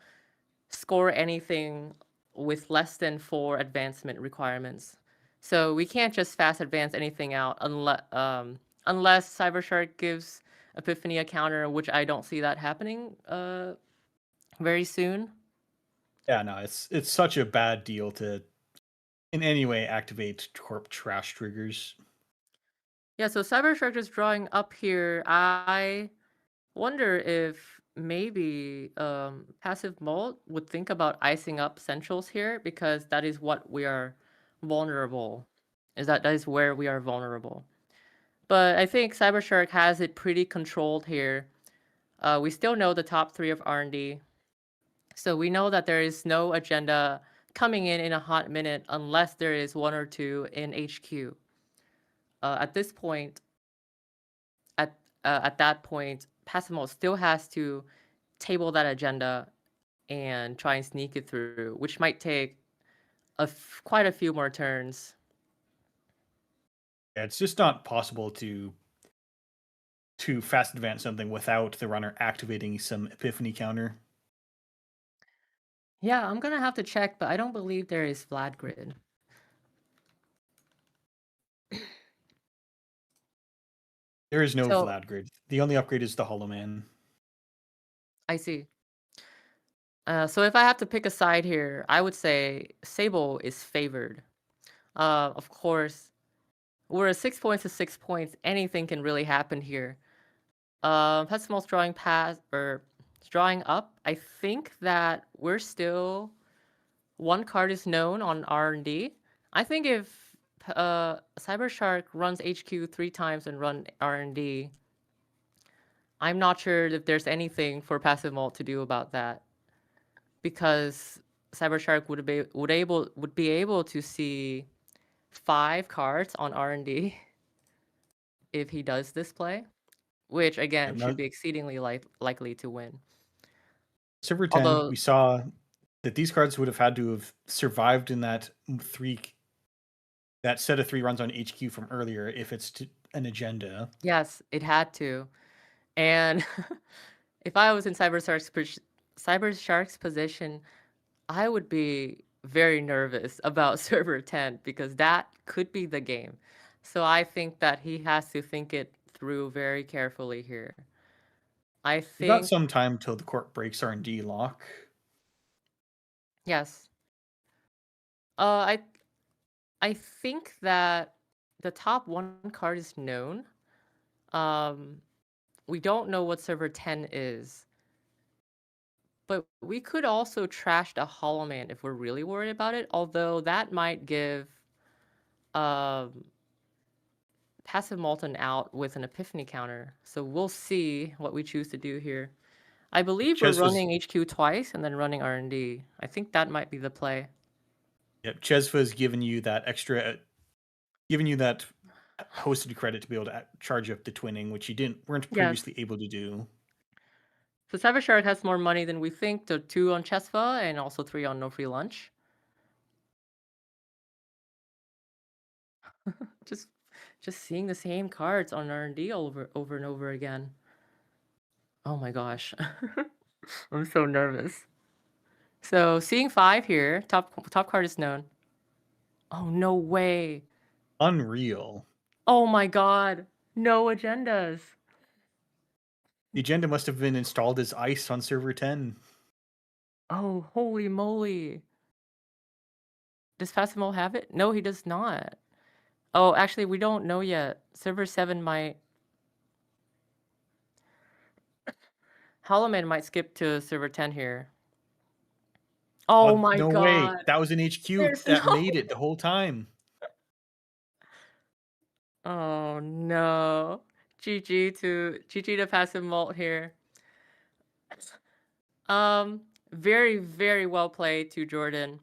score anything with less than 4 advancement requirements. So we can't just fast advance anything out unless Cybershark gives Epiphany a counter, which I don't see that happening very soon. Yeah, no, it's such a bad deal to in any way activate Corp trash triggers. Yeah, so Cybershark is drawing up here. I wonder if maybe Passive Malt would think about icing up Centrals here, because that is what we are vulnerable. That is where we are vulnerable. But I think Cybershark has it pretty controlled here. We still know the top 3 of R&D. So we know that there is no agenda coming in a hot minute unless there is 1 or 2 in HQ. At this point, at that point, Passive Malt still has to table that agenda and try and sneak it through, which might take quite a few more turns. Yeah, it's just not possible to fast advance something without the runner activating some Epiphany counter. Yeah, I'm gonna have to check, but I don't believe there is Vlad Grid. There is no So- Vlad grid. The only upgrade is the Hollow Man. I see. So if I have to pick a side here, I would say Sable is favored. Of course, we're at 6 points to 6 points. Anything can really happen here. Pessimal's drawing drawing up. I think that we're still 1 card is known on R&D. I think if Cybershark runs HQ 3 times and run R&D, I'm not sure if there's anything for Passive Malt to do about that, because Cybershark would be able to see 5 cards on R&D if he does this play, which again should be exceedingly likely to win. Server 10, Although- we saw that these cards would have had to have survived in that set of 3 runs on HQ from earlier if it's an agenda. Yes, it had to. And if I was in Cybershark's position, I would be very nervous about server 10, because that could be the game. So I think that he has to think it through very carefully here. I We got think some time till the court breaks R&D lock. yes. I think that the top 1 card is known. We don't know what server 10 is. But we could also trash the Hollow Man if we're really worried about it, although that might give Passive Malton out with an Epiphany counter. So we'll see what we choose to do here. I believe we're running HQ twice and then running R&D. I think that might be the play. Yep, Chesva's given you that hosted credit to be able to charge up the twinning, which you weren't previously able to do. So Cybershark has more money than we think. The 2 on Chesva and also 3 on No Free Lunch. just seeing the same cards on R&D over and over again. Oh my gosh. I'm so nervous. So seeing 5 here, top card is known. Oh, no way. Unreal. Oh my god. No agendas. The agenda must have been installed as ice on server 10. Oh, holy moly. Does Passimal have it? No, he does not. Oh, actually, we don't know yet. Server 7 might... Hollow Man might skip to server 10 here. Oh my no god. way. That was an HQ There's that no made it the whole time. Oh no. GG to Passive Malt here. Very, very well played to Jordan.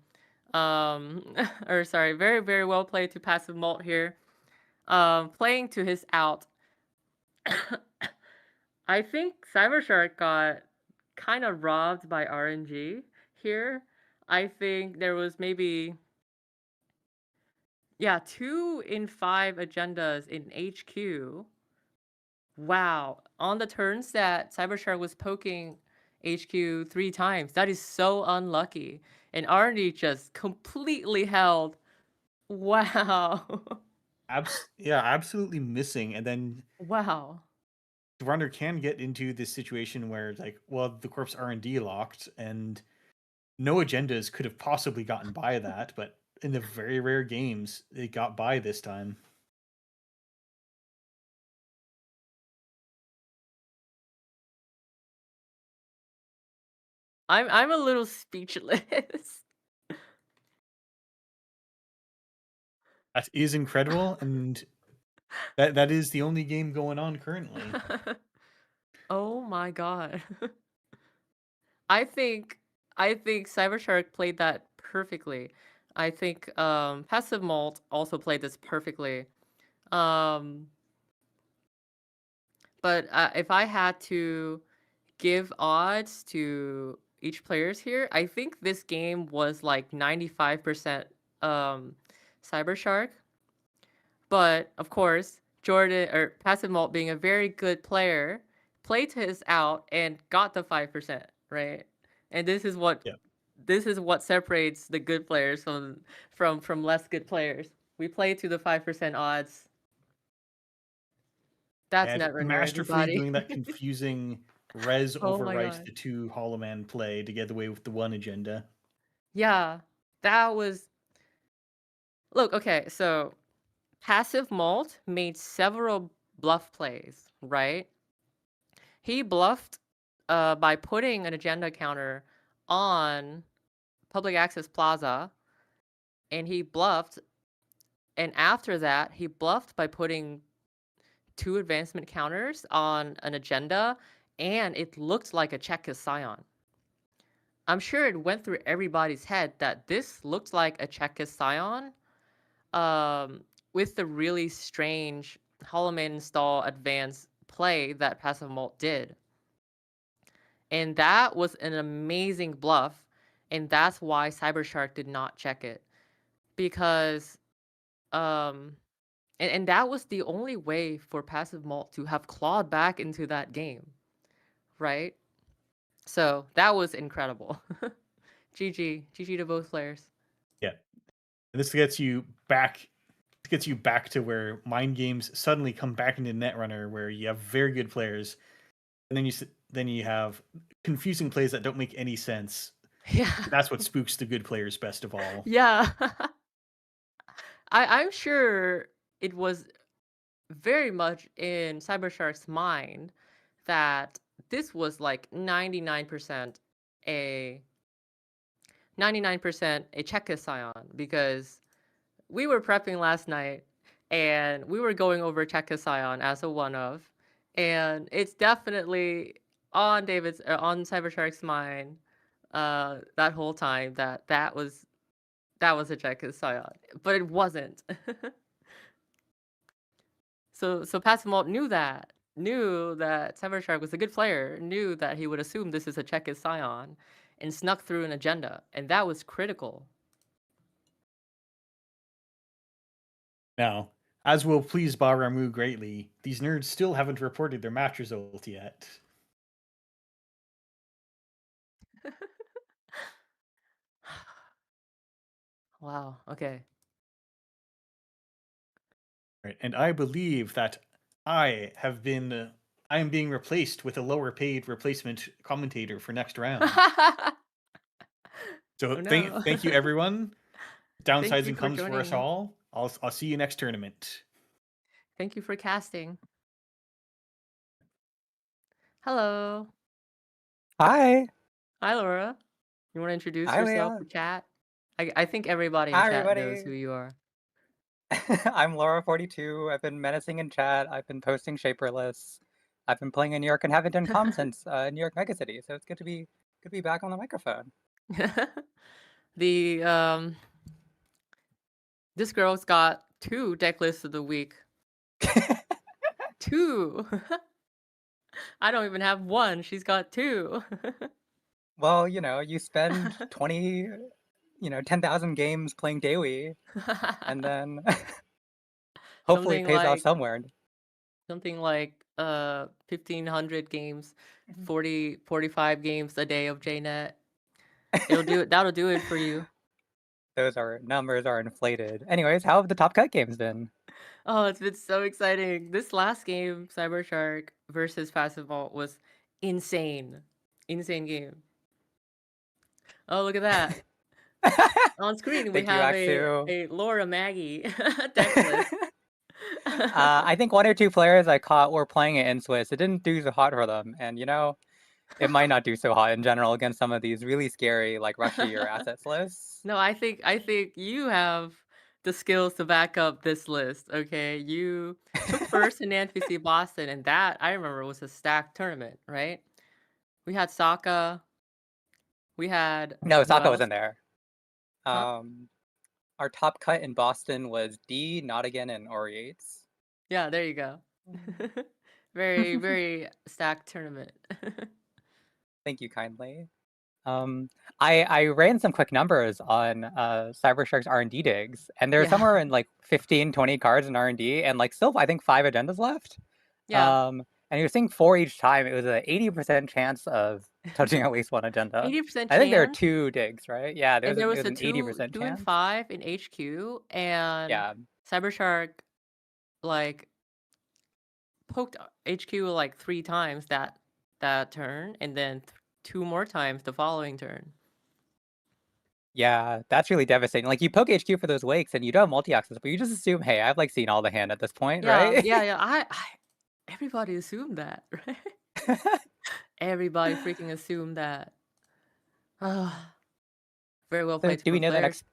Or sorry, very, very well played to Passive Malt here. Playing to his out. I think Cybershark got kind of robbed by RNG here. I think there was maybe 2 in 5 agendas in HQ. Wow. On the turns that Cybershark was poking HQ 3 times. That is so unlucky. And RNG just completely held. Wow. Absolutely missing. And then Wow. the runner can get into this situation where it's like, well, the corpse R&D locked and no agendas could have possibly gotten by that, but in the very rare games, it got by this time. I'm a little speechless. That is incredible, and that is the only game going on currently. Oh my god. I think Cybershark played that perfectly. I think Passive Malt also played this perfectly. But if I had to give odds to each players here, I think this game was like 95% Cybershark. But of course, Jordan or Passive Malt being a very good player, played to his out and got the 5%, right? And this is what separates the good players from less good players. We play to the 5% odds. That's Netrunner, masterfully everybody. doing that confusing res Oh my overwrites God. the 2 Hollow Man play to get away with the 1 agenda. Yeah, that was... Look, okay, so Passive Malt made several bluff plays, right? He bluffed by putting an agenda counter on Public Access Plaza, and he bluffed, and after that, he bluffed by putting 2 advancement counters on an agenda, and it looked like a Chekka Scion. I'm sure it went through everybody's head that this looked like a Chekka Scion with the really strange Hollow Man install advance play that Passive Malt did. And that was an amazing bluff, and that's why Cybershark did not check it. Because and that was the only way for Passive Malt to have clawed back into that game, right? So that was incredible. GG to both players. Yeah, and this gets you back to where mind games suddenly come back into Netrunner, where you have very good players, and then you have confusing plays that don't make any sense. Yeah, that's what spooks the good players best of all. Yeah. I'm sure it was very much in Cybershark's mind that this was like 99% a Chekka Scion, because we were prepping last night and we were going over Chekka Scion as a one of, and it's definitely on Cybershark's mind that whole time that was a Chekka Scion, but it wasn't. So Passive Malt knew that Cybershark was a good player, knew that he would assume this is a Chekka Scion, and snuck through an agenda, and that was critical. Now, as will please Baa Ram Wu greatly, these nerds still haven't reported their match result yet. Wow, okay. Right, and I believe that I am being replaced with a lower paid replacement commentator for next round. So Oh, no. thank you everyone. Downsizing you for comes for us joining. all. I'll see you next tournament. Thank you for casting. Hello. Hi. Hi, Laura. You want to introduce Hi, yourself Leah. for chat? I think everybody in Hi, chat knows everybody. who you are. I'm Laura42. I've been menacing in chat. I've been posting shaperless. I've been playing in New York and haven't done comms since New York Megacity. So it's good to be back on the microphone. This girl's got 2 deck lists of the week. 2. I don't even have 1. She's got 2. Well, you spend 10,000 games playing daily, and then hopefully it pays off somewhere. Something like 1,500 games, 45 games a day of JNet. That'll do it for you. Those numbers are inflated. Anyways, how have the Top Cut games been? Oh, it's been so exciting. This last game, Cybershark versus Passive Vault, was insane. Insane game. Oh, look at that. On screen, we Thank you, have Axu. a Laura Maggie deck list. I think 1 or 2 players I caught were playing it in Swiss. It didn't do so hot for them. And, it might not do so hot in general against some of these really scary, like, Rushy or Assets lists. No, I think you have the skills to back up this list, okay? You took first in NPC Boston, and that, I remember, was a stacked tournament, right? We had Sokka. We had... No, who Sokka else? wasn't there. Huh? Our top cut in Boston was D, Not Again, and Ori Yates. Yeah, there you go. Very, very stacked tournament. Thank you kindly. I ran some quick numbers on Cybershark's R&D digs, and there's Yeah. somewhere in like 15, 20 cards in R&D, and like still I think 5 agendas left. Yeah. And you're seeing 4 each time. It was an 80% chance of touching at least one agenda. 80% chance. I think there are 2 digs, right? Yeah, And there was an a 80% 2 chance. and 5 in HQ, and Yeah. Cybershark like poked HQ like 3 times that turn, and then 2 more times the following turn. Yeah, that's really devastating. Like, you poke HQ for those wakes, and you don't have multi-access, but you just assume, hey, I've like seen all the hand at this point, right? Yeah. I everybody assumed that, right? Everybody freaking assumed that. Very well So played. do we know the players. next?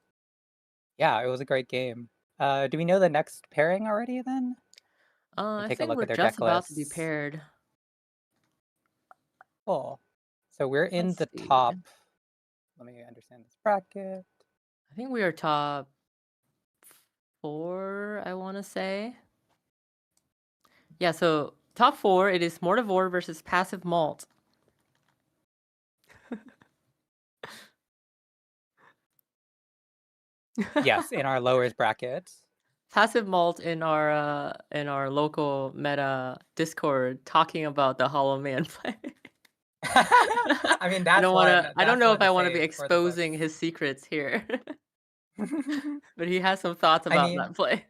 Yeah, it was a great game. Do we know the next pairing already then? I Take a think look we're at their just deck about to be lists. paired. Cool. So we're in Let's the see. top. Let me understand this bracket. I think we are top 4, I want to say. Yeah, so top 4, it is Mortivore versus Passive Malt. Yes, in our lowest bracket. Passive Malt in our local meta Discord talking about the Hollow Man play. I mean, that's I don't know if I want to be exposing his secrets here. But he has some thoughts about that play.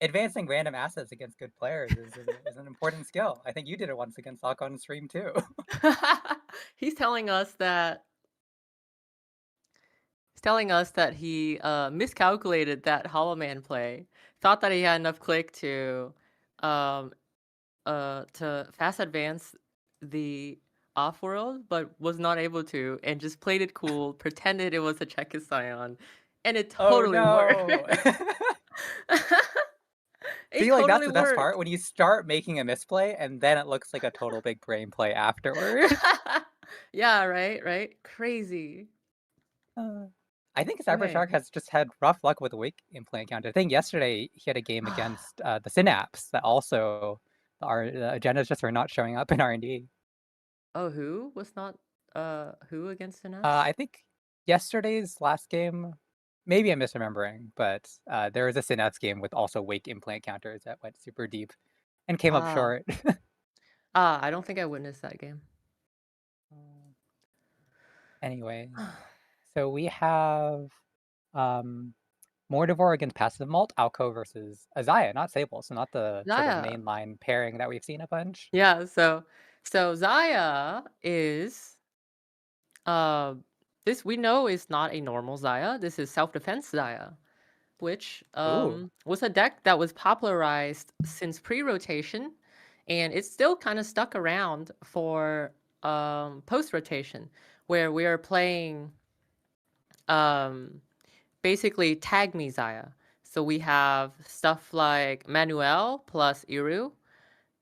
Advancing random assets against good players is an important skill. I think you did it once against Alco on stream too. He's telling us that he miscalculated that Hollow Man play. Thought that he had enough click to fast advance the off-world, but was not able to, and just played it cool, pretended it was a Czechus Scion, and it totally worked. See, like, that's the best part, when you start making a misplay, and then it looks like a total big brain play afterward. Yeah, right? Crazy. I think Cybershark has just had rough luck with the wake implant count. I think yesterday he had a game against the Synapse that also the agendas just were not showing up in R&D. Oh, who was not who against Synapse? I think yesterday's last game, maybe I'm misremembering, but there was a Synapse game with also wake implant counters that went super deep and came up short. I don't think I witnessed that game. Anyway, so we have Mortivore against Passive Malt, Alco versus Zahya, not Sable, so not the sort of mainline pairing that we've seen a bunch. Yeah, so Zahya is this we know is not a normal Zahya. This is self-defense Zahya. which Ooh. was a deck that was popularized since pre-rotation, and it's still kind of stuck around for post-rotation, where we are playing basically Tag Me Zaya. So we have stuff like Manuel plus Iru,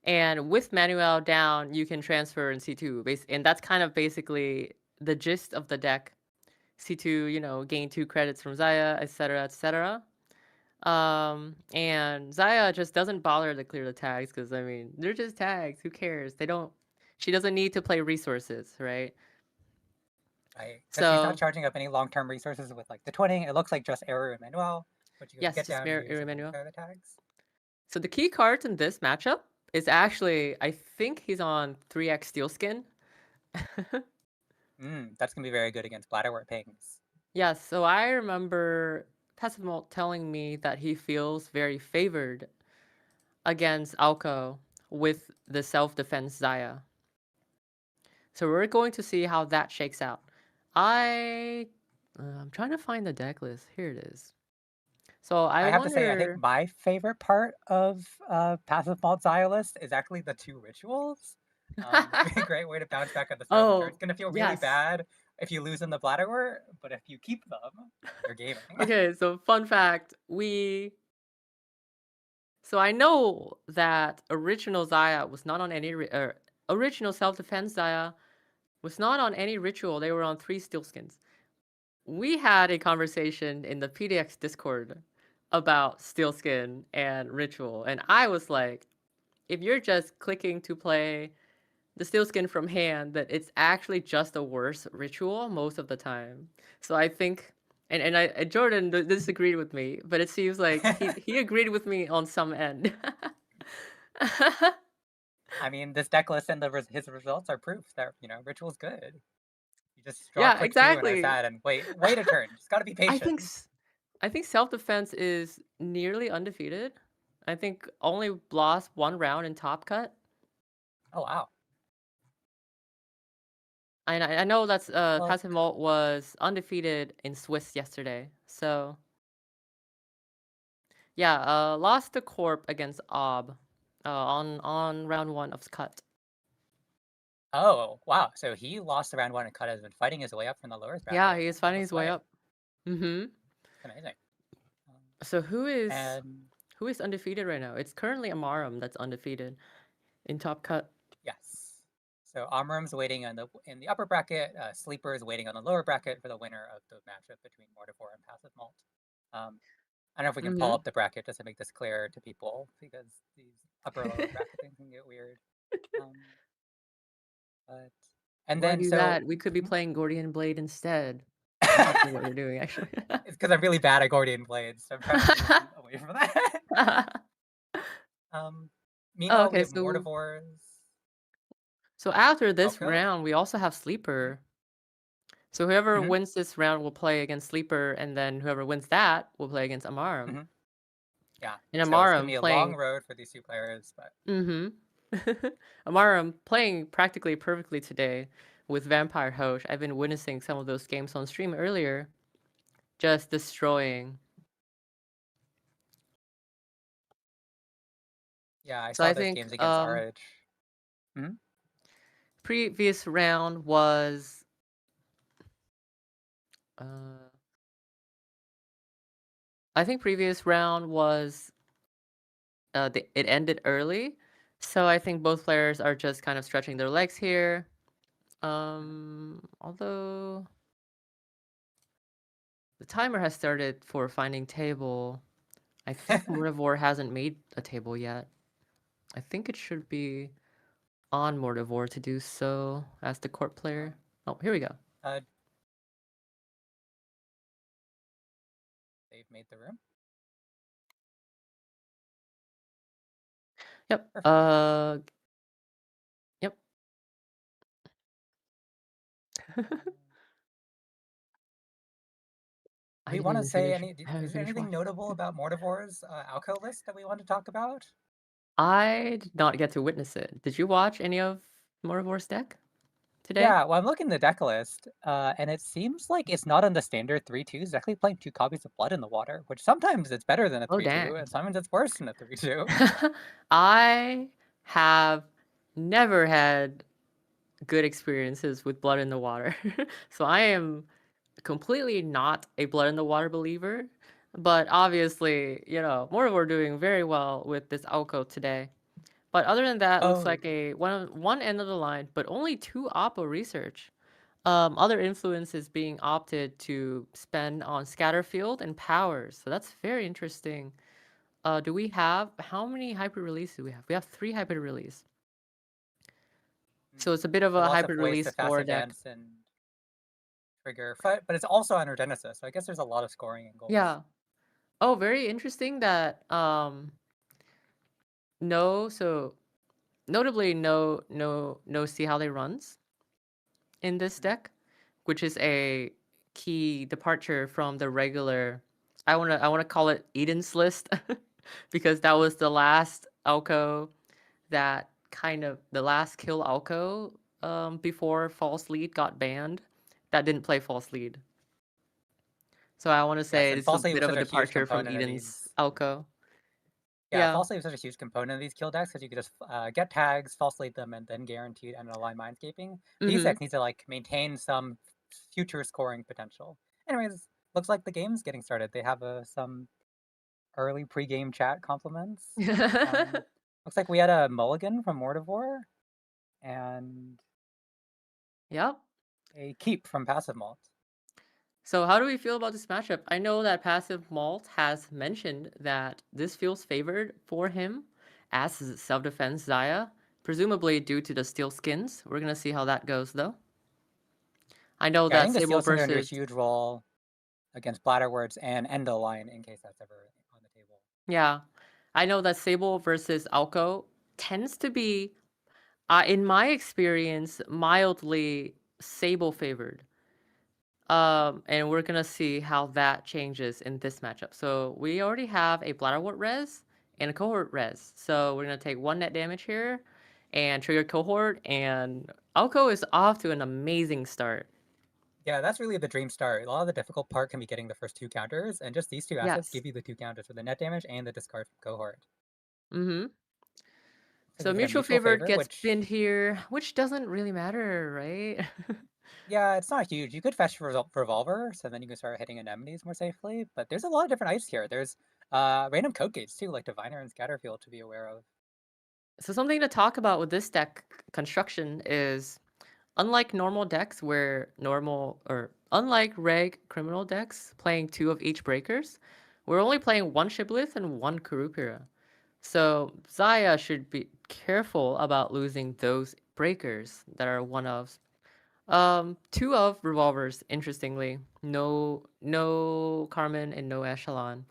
and with Manuel down, you can transfer in C2, and that's kind of basically the gist of the deck. C2, you know, gain 2 credits from Zaya, etc., etc. And Zaya just doesn't bother to clear the tags because, I mean, they're just tags. Who cares? She doesn't need to play resources, right? Right. Because she's not So, charging up any long-term resources with like the twinning. It looks like just Eru and Manuel, which you can yes, get just down and use and then Emmanuel. clear the tags. So the key cards in this matchup is actually, I think he's on 3x Steel Skin. That's going to be very good against Bladderwort pings. Yes, so I remember Passive Malt telling me that he feels very favored against Alco with the self-defense Zaya. So we're going to see how that shakes out. I'm trying to find the deck list. Here it is. So I have to say, I think my favorite part of Passive Malt Zaya list is actually the 2 rituals. It's a great way to bounce back at the start of the turn. It's going to feel really bad if you lose in the Bladderwort, but if you keep them, you're gaming. Okay, so fun fact, so I know that original Zaya was not on any original self-defense Zaya was not on any ritual. They were on 3 Steel Skins. We had a conversation in the PDX Discord about Steel Skin and ritual, and I was like, if you're just clicking to play the Steel Skin from hand, that it's actually just a worse ritual most of the time. So I think, and Jordan disagreed with me, but it seems like he agreed with me on some end. I mean, this deck list and his results are proof that, you know, ritual's good. You just draw click exactly. 2 and are sad and wait a turn. Just gotta be patient. I think self-defense is nearly undefeated. I think only lost 1 round in Top Cut. Oh wow. I know that's Passive Malt was undefeated in Swiss yesterday. So yeah, lost to Corp against Ob on round 1 of Cut. Oh wow! So he lost the round 1 and Cut has been fighting his way up from the lowest bracket. Yeah, he is fighting his way up. Amazing. So who is undefeated right now? It's currently Amaram that's undefeated in Top Cut. Yes. So Amaram's waiting in the upper bracket. Sleeper is waiting on the lower bracket for the winner of the matchup between Mortivore and Passive Malt. I don't know if we can pull up the bracket just to make this clear to people because these upper lower bracket things can get weird. And then do that? We could be playing Gordian Blade instead. That's what we're doing actually. It's because I'm really bad at Gordian Blades, so I'm trying to move away from that. Meanwhile, we have Mortivores. So after this round, we also have Sleeper. So whoever wins this round will play against Sleeper, and then whoever wins that will play against Amaram. Yeah, and Amaram it's gonna be a long road for these 2 players, but Amaram playing practically perfectly today with Vampire Hoge. I've been witnessing some of those games on stream earlier, just destroying. Yeah, I saw those games against RH. Previous round was I think previous round was it ended early, so I think both players are just kind of stretching their legs here. Although the timer has started for finding table, I think Mortivore hasn't made a table yet. I think it should be on Mortivore to do so as the court player. Oh, here we go. They've made the room. Yep. Yep. Do you want to say is there anything notable about Mortivore's Alco list that we want to talk about? I did not get to witness it. Did you watch any of Mortivore's deck today? Yeah, well, I'm looking at the deck list, and it seems like it's not in the standard 3-2. It's actually playing 2 copies of Blood in the Water, which sometimes it's better than a Oh 3-2, dang. and sometimes it's worse than a 3-2. I have never had good experiences with Blood in the Water. So I am completely not a Blood in the Water believer. But obviously, we're doing very well with this Alco today. But other than that, looks like Oh, a one end of the line, but only 2 Oppo research. Other influences being opted to spend on Scatterfield and Powers. So that's very interesting. Do we have how many hybrid releases do we have? We have 3 hybrid release. So it's a bit of with a lots of hybrid ways release to fast for a deck. advance and trigger, but it's also under Genesis, so I guess there's a lot of scoring angles. Yeah. Oh, very interesting that notably no see how they runs in this deck, which is a key departure from the regular. I wanna call it Eden's list because that was the last Alco that kind of the last kill Alco before False Lead got banned. That didn't play False Lead. So I want to Yes, say and it's a False Lead bit was of a such a huge departure from component of Eden's these. Alco. Yeah, Yeah. False Lead was such a huge component of these kill decks because you could just get tags, false lead them, and then guaranteed and align Mindscaping. These Mm-hmm. decks need to like maintain some future scoring potential. Anyways, looks like the game's getting started. They have some early pre-game chat compliments. Looks like we had a mulligan from Mordivore and Yep. a keep from Passive Malt. So how do we feel about this matchup? I know that Passive Malt has mentioned that this feels favored for him as self-defense Zahya, presumably due to the steel skins. We're gonna see how that goes though. I know Yeah, I that think the Sable Steel's going to do a versus huge role against Blatterwords and Endo Line in case that's ever on the table. yeah, I know that Sable versus Alco tends to be, in my experience, mildly Sable favored. And we're gonna see how that changes in this matchup. So we already have a Bladderwort res and a cohort res. So we're gonna take 1 net damage here and trigger cohort, and Alco is off to an amazing start. Yeah, that's really the dream start. A lot of the difficult part can be getting the first 2 counters, and just these 2 assets Yes. give you the 2 counters for the net damage and the discard from cohort. Mm-hmm. So So we get a mutual mutual favor favor, gets which pinned here, which doesn't really matter, right? yeah, it's not huge. You could fetch Revolver, so then you can start hitting anemones more safely. But there's a lot of different ice here. There's random code gates too, like Diviner and Scatterfield to be aware of. So something to talk about with this deck construction is, unlike normal decks unlike reg criminal decks playing 2 of each breakers, we're only playing 1 Shibboleth and 1 Kurupira. So Zahya should be careful about losing those breakers that are 1-ofs. 2 of revolvers, interestingly. No Carmen and no Echelon.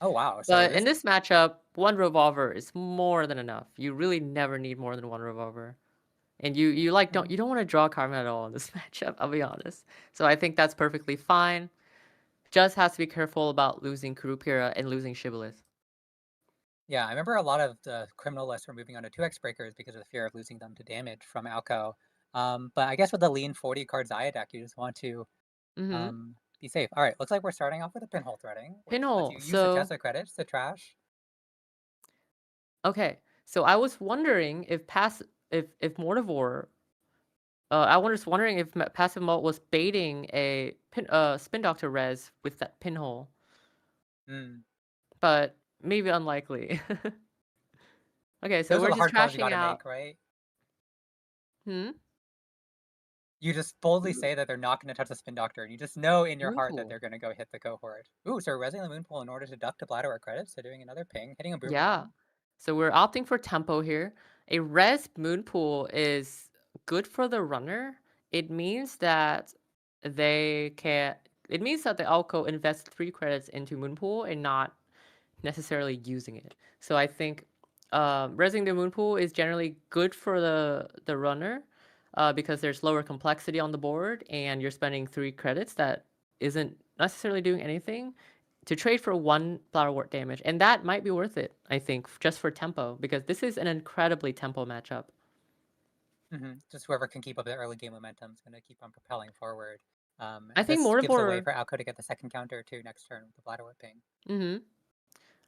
Oh wow! So But in this matchup, 1 revolver is more than enough. You really never need more than 1 revolver. And you don't want to draw Carmen at all in this matchup, I'll be honest. So I think that's perfectly fine. Just has to be careful about losing Kurupira and losing Shibboleth. yeah, I remember a lot of the criminal lists were moving on to 2x breakers because of the fear of losing them to damage from Alco. But I guess with the lean 40 card Zaya deck, you just want to Mm-hmm. be safe. All right, looks like we're starting off with a pinhole threading, which lets Pinhole. you use the So Jessa credits to trash. okay. So I was wondering if Mortivore. I was just wondering if Passive Malt was baiting a Spin Doctor res with that pinhole, Mm. but maybe unlikely. Okay, so Those are we're the just hard calls you trashing gotta out. make, right? Hmm. You just boldly say that they're not going to touch the Spin Doctor, and you just know in your heart that Moonpool. they're going to go hit the cohort. Ooh, so we're resing the Moonpool in order to duck to Bladder credits, so doing another ping, hitting a boomerang. Yeah. So we're opting for tempo here. A res Moonpool is good for the runner. It means that it means that the Alco invests 3 credits into Moonpool and not necessarily using it. So I think resing the Moonpool is generally good for the runner because there's lower complexity on the board and you're spending 3 credits that isn't necessarily doing anything to trade for 1 Flowerwort damage. And that might be worth it, I think, just for tempo, because this is an incredibly tempo matchup. Just whoever can keep up the early game momentum is going to keep on propelling forward. I think This gives a way Mortivore. for Alco to get the second counter too next turn with the bladder whipping.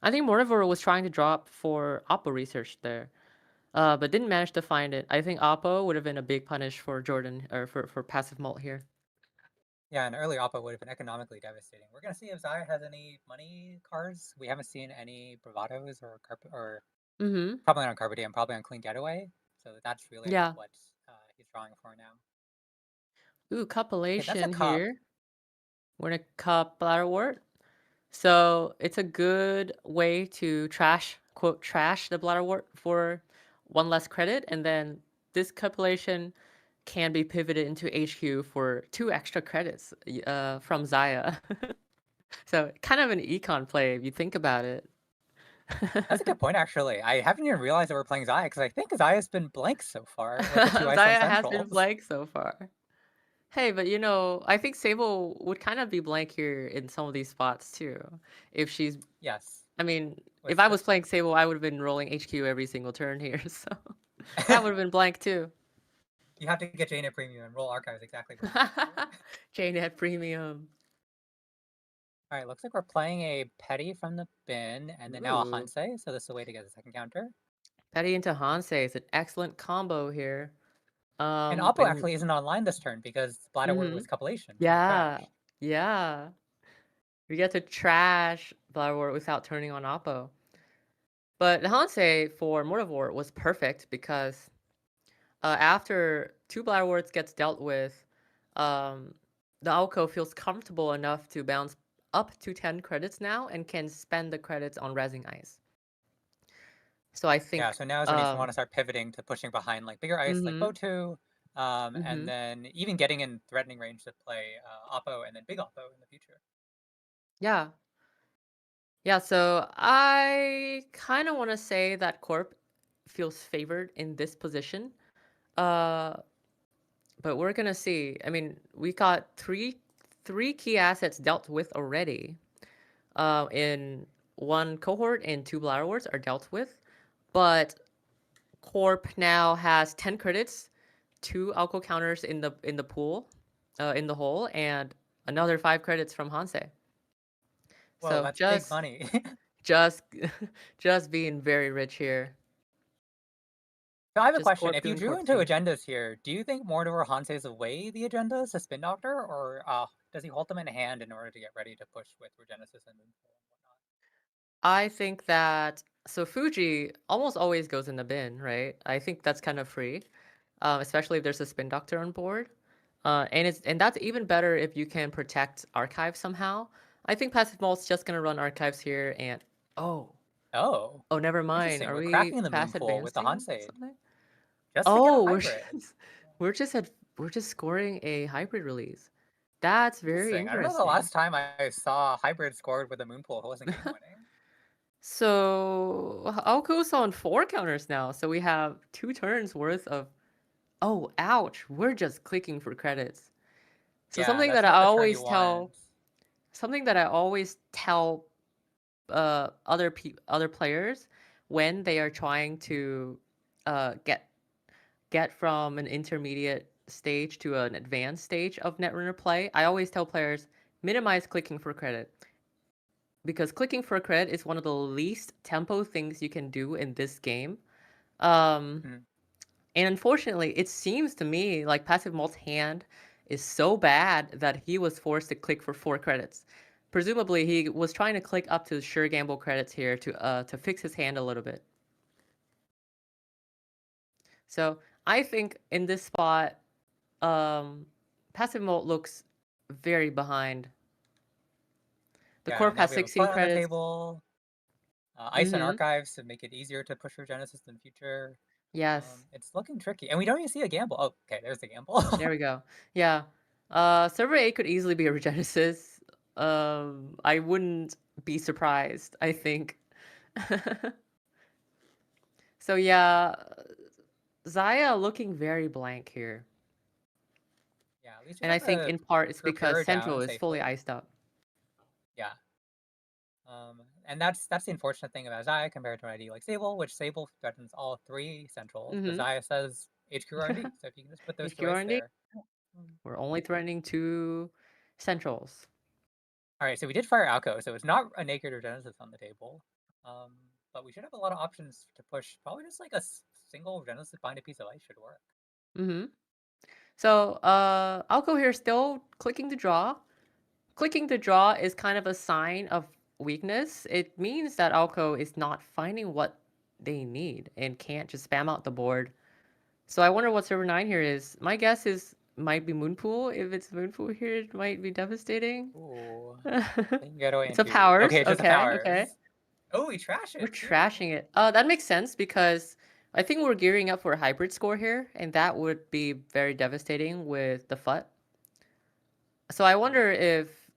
I think Mortivore was trying to drop for Oppo research there, but didn't manage to find it. I think Oppo would have been a big punish for Jordan or for passive mult here. Yeah, an early Oppo would have been economically devastating. We're gonna see if Zahya has any money cards. We haven't seen any bravados or probably not on Carpedium, probably on Clean Getaway. So that's really Yeah. what he's drawing for now. Ooh, Okay, that's a cupellation cup. here. We're gonna cup Bladderwort. So it's a good way to quote trash the Bladderwort for one less credit, and then this cupellation can be pivoted into HQ for 2 extra credits from Zahya. So kind of an econ play if you think about it. That's a good point, actually. I haven't even realized that we're playing Zahya because I think Zahya's been blank so far with the 2 Iceland Zahya has been Centrals. blank so far. Hey, but I think Sable would kind of be blank here in some of these spots too. If she's Yes. I mean, With if I was playing Sable, I would have been rolling HQ every single turn here, so that would have been blank too. You have to get Jane at premium and roll archives exactly. Jane at premium. All right, looks like we're playing a Petty from the bin and then now a Hansei, so this is a way to get a second counter. Petty into Hansei is an excellent combo here. And Oppo actually isn't online this turn because Bladderwort was cupellation. Yeah, yeah. We get to trash Bladderwort without turning on Oppo. But Hansei for Mortivore was perfect because after 2 Bladderworts gets dealt with, the Alco feels comfortable enough to bounce up to 10 credits now and can spend the credits on Rezzing Ice. So I think... Yeah, so now is when you want to start pivoting to pushing behind like bigger ice, like Botu, and then even getting in threatening range to play Oppo and then big Oppo in the future. Yeah. Yeah, so I kind of want to say that Corp feels favored in this position. But we're going to see. I mean, we got three key assets dealt with already. In 1 cohort and 2 Bladderworts are dealt with. But Corp now has 10 credits, 2 Alco counters in the pool, in the hole, and another 5 credits from Hansei. Well, So that's big money. just being very rich here. So I have a question. If you drew into agendas here, do you think Mortivore Hansei's away the agendas to Spin Doctor, or does he hold them in hand in order to get ready to push with Regenesis and Moonfall and whatnot? I think that Fuji almost always goes in the bin, right? I think that's kind of free, especially if there's a Spin Doctor on board. And that's even better if you can protect archives somehow. I think Passive Mult's just gonna run archives here and never mind. Are we cracking the fast Moonpool with the Hansei? Just to get a hybrid. we're just scoring a hybrid release. That's very interesting. I don't know the last time I saw hybrid scored with a Moonpool. It wasn't game winning. So Alco's on 4 counters now. So we have 2 turns worth of... Oh, ouch. We're just clicking for credits. So something that I always tell other players when they are trying to get from an intermediate stage to an advanced stage of Netrunner play, I always tell players minimize clicking for credit. Because clicking for credit is one of the least tempo things you can do in this game. And unfortunately, it seems to me like Passive Mult's hand is so bad that he was forced to click for 4 credits. Presumably, he was trying to click up to Sure Gamble credits here to fix his hand a little bit. So I think in this spot, Passive Mult looks very behind. The Corp has 16 credits. Ice and archives to make it easier to push for Genesis in the future. Yes. It's looking tricky. And we don't even see a gamble. Oh, okay, there's the gamble. There we go. Yeah. Server A could easily be a Regenesis. I wouldn't be surprised, I think. So yeah, Zahya looking very blank here. Yeah, at least and I think in part it's because Central is fully iced up. Yeah. And that's the unfortunate thing about Zahya compared to an ID like Sable, which Sable threatens all 3 centrals. But Zahya says HQ R&D. So if you can just put those HQ two ice R&D? there. We're only threatening 2 centrals. All right, so we did fire Alco, so it's not a naked or Genesis on the table. But we should have a lot of options to push. Probably just like a single Genesis bind a piece of ice should work. Mm-hmm. So Alco here still clicking to draw. Clicking to draw is kind of a sign of weakness. It means that Alco is not finding what they need and can't just spam out the board. So I wonder what server 9 here is. My guess is might be Moonpool. If it's Moonpool here, it might be devastating. Ooh. They can get away It's a in 2. powers. Okay, just a Okay, powers. okay. Oh, we trash it. We're too. trashing it. That makes sense because I think we're gearing up for a hybrid score here, and that would be very devastating with the FUT. So I wonder if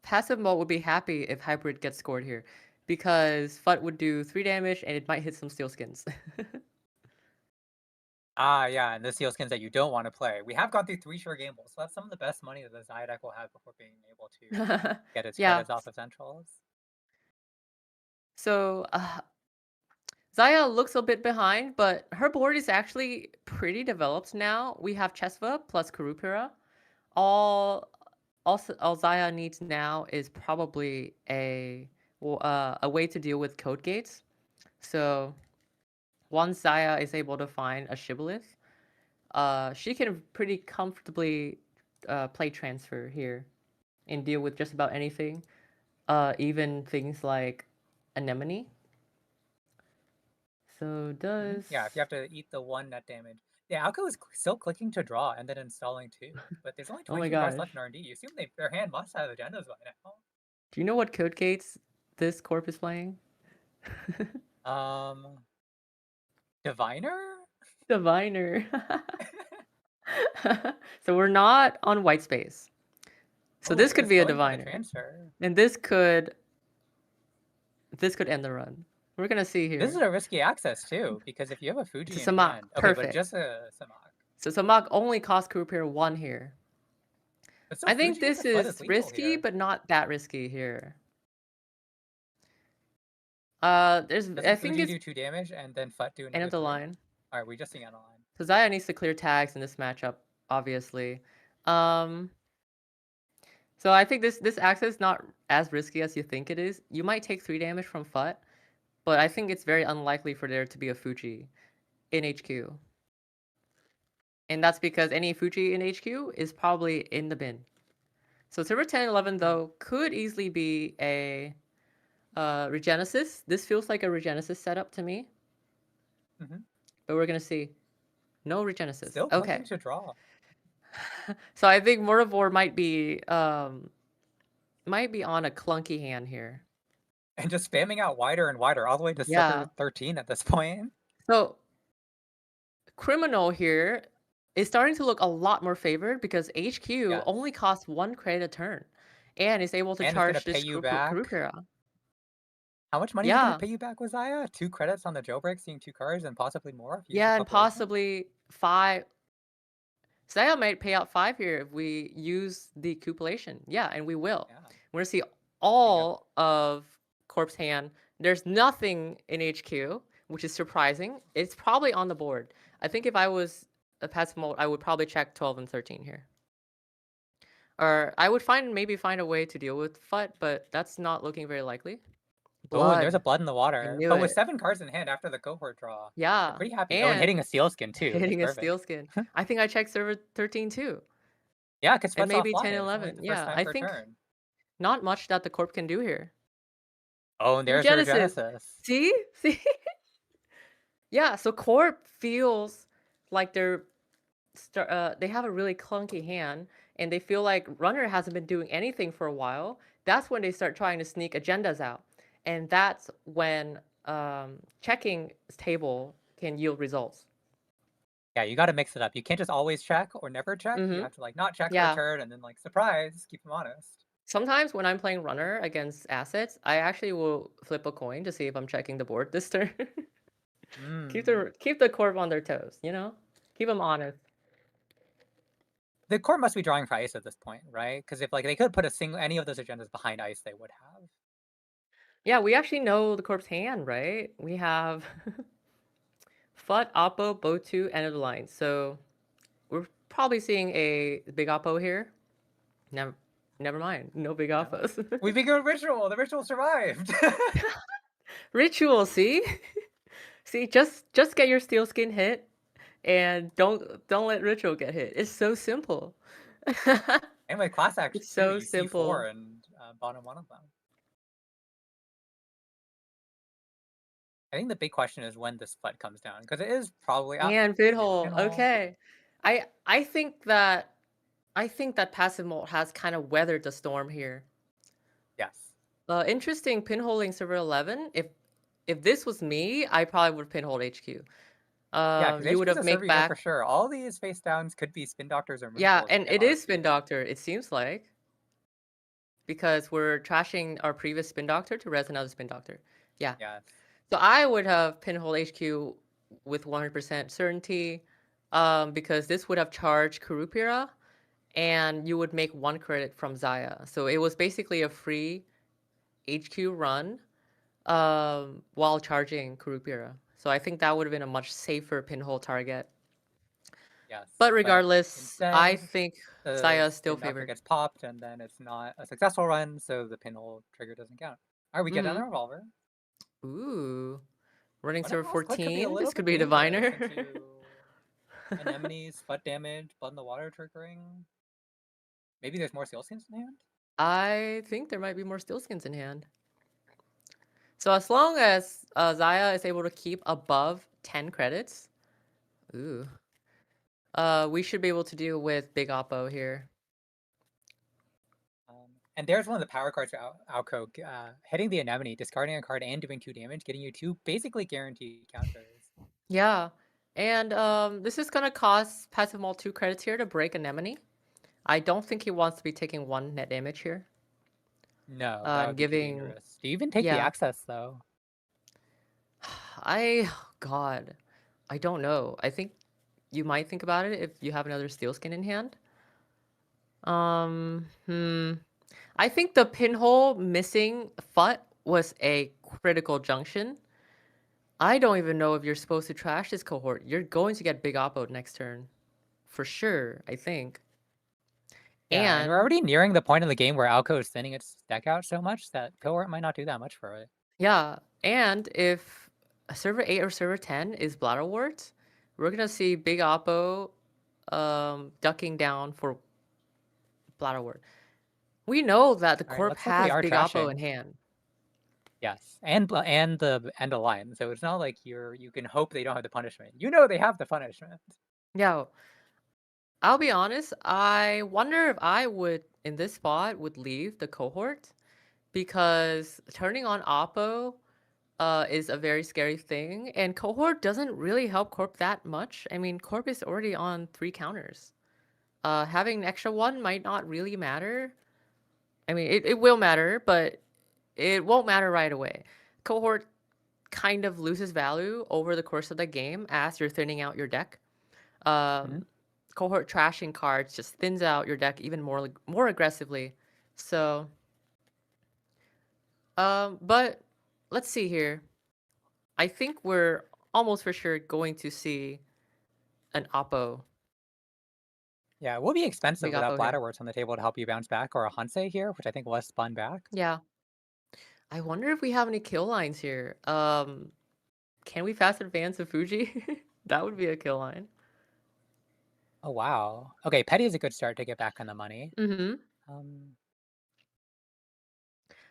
passive mode would be happy if hybrid gets scored here, because FUT would do 3 damage and it might hit some steel skins. Yeah, and the seal skins that you don't want to play. We have gone through 3 short gamebles, so that's some of the best money that the Zahya deck will have before being able to get its Yeah. credits off of centrals. So Zahya looks a bit behind, but her board is actually pretty developed now. We have Chesva plus Kurupira. All Zahya needs now is probably a way to deal with code gates. So once Zahya is able to find a Shibboleth, she can pretty comfortably play transfer here and deal with just about anything, even things like Anemone. So does... Yeah, if you have to eat the 1 net damage. Yeah, Alco is still clicking to draw and then installing 2. But there's only Oh my 22 cards gosh. left in R&D. You assume their hand must have agendas by now. Do you know what code gates this corp is playing? Diviner? Diviner. So we're not on white space. So this could be a diviner. Transfer. And this could end the run. We're gonna see here. This is a risky access too, because if you have a Fuji It's a in Samak. hand, okay, Perfect. but just a Samak. So Samak only costs Kurupir 1 here. But still, I think Fuji with this the flood is lethal risky, here. but not that risky here. Doesn't I think Fuji it's do 2 damage and then FUT do another end of the 3? line. Alright, we just see end of the line. So Zahya needs to clear tags in this matchup, obviously. So I think this access is not as risky as you think it is. You might take 3 damage from FUT, but I think it's very unlikely for there to be a Fuji in HQ. And that's because any Fuji in HQ is probably in the bin. So server 10 and 11 though could easily be a Regenesis. This feels like a Regenesis setup to me. But we're gonna see. No Regenesis. Still okay. clicking to draw. So I think Mordovor might be on a clunky hand here. And just spamming out wider and wider, all the way to server 13 at this point. So Criminal here is starting to look a lot more favored because HQ only costs 1 credit a turn, and is able to charge this Kurupira. How much money is going to pay you back with Zahya? 2 credits on the jailbreak, seeing 2 cards, and possibly more. If you and possibly 5. Zahya might pay out 5 here if we use the cupulation. Yeah, and we will. We're gonna see all of Corp's hand. There's nothing in HQ, which is surprising. It's probably on the board. I think if I was a passive mode, I would probably check 12 and 13 here. Or I would maybe find a way to deal with FUT, but that's not looking very likely. Oh, there's a blood in the water. But with it. 7 cards in hand after the cohort draw. Yeah. I'm pretty happy. And hitting a steel skin too. Hitting a steel skin. I think I checked server 13 too. Yeah, because maybe 10 and 11. Yeah, I think not much that the corp can do here. Oh, and there's Genesis. See? Yeah, so corp feels like they have a really clunky hand, and they feel like runner hasn't been doing anything for a while. That's when they start trying to sneak agendas out. And that's when checking table can yield results. Yeah, you got to mix it up. You can't just always check or never check. You have to like not check for a turn and then like surprise, keep them honest. Sometimes when I'm playing runner against assets, I actually will flip a coin to see if I'm checking the board this turn. Keep the corp on their toes, you know? Keep them honest. The corp must be drawing for ice at this point, right? Because if like they could put any of those agendas behind ice, they would have. Yeah, we actually know the corp's hand, right? We have FUT, Oppo, Bo2, end of the line. So we're probably seeing a big Oppo here. Never mind. No big Oppos. We begin Ritual. The Ritual survived. Ritual, see? See, just get your steel skin hit and don't let Ritual get hit. It's so simple. Anyway, Class Act It's 2, so you see simple. 4 and bottom one of them. I think the big question is when this FUT comes down, because it is probably up. And Pinhole. Pinhole. Okay. I think that passive mode has kind of weathered the storm here. Yes. Interesting pinholing server 11. If this was me, I probably would pinhole HQ. Yeah, You would have make back for sure. All these face downs could be spin doctors or yeah, Moonfalls and if it they is are. spin doctor. It seems like because we're trashing our previous spin doctor to res another spin doctor. Yeah. Yes. So I would have pinhole HQ with 100% certainty, because this would have charged Kurupira, and you would make 1 credit from Zahya. So it was basically a free HQ run, while charging Kurupira. So I think that would have been a much safer pinhole target. Yes. But regardless, instead, I think the Zahya is still spin doctor favored. gets popped, and then it's not a successful run, so the pinhole trigger doesn't count. All right, we get another revolver. Ooh. Running What server else? What could be a 14. little This could bit be a diviner. dangerous into Anemones, FUT damage, blood in the water triggering. Maybe there's more sealskins in hand? I think there might be more steel skins in hand. So as long as Zahya is able to keep above 10 credits, ooh, we should be able to deal with big Oppo here. And there's one of the power cards for Alco, hitting the Anemone, discarding a card and doing 2 damage, getting you 2 basically guaranteed counters. Yeah, and this is gonna cost passive mall 2 credits here to break Anemone. I don't think he wants to be taking 1 net damage here. No, that would be too dangerous. Do you even take the access though? God, I don't know. I think you might think about it if you have another steel skin in hand. I think the pinhole missing FUT was a critical junction. I don't even know if you're supposed to trash this cohort. You're going to get big oppo next turn. For sure, I think. Yeah, and we're already nearing the point in the game where Alco is thinning its deck out so much that cohort might not do that much for it. Yeah, and if server 8 or server 10 is Bladderwort, we're gonna see big oppo ducking down for Bladderwort. We know that the corp has big oppo in hand. Yes, and the end of line. So it's not like you can hope they don't have the punishment. You know they have the punishment. Yeah. I'll be honest, I wonder if I would, in this spot, would leave the cohort, because turning on oppo is a very scary thing, and cohort doesn't really help corp that much. I mean, corp is already on 3 counters. Having an extra 1 might not really matter. I mean, it will matter, but it won't matter right away. Cohort kind of loses value over the course of the game as you're thinning out your deck. Cohort trashing cards just thins out your deck even more aggressively. So, but let's see here. I think we're almost for sure going to see an oppo. Yeah, it will be expensive without Bladderworts on the table to help you bounce back, or a Hansei here, which I think was spun back. Yeah. I wonder if we have any kill lines here. Can we fast advance a Fuji? That would be a kill line. Oh, wow. Okay, Petty is a good start to get back on the money.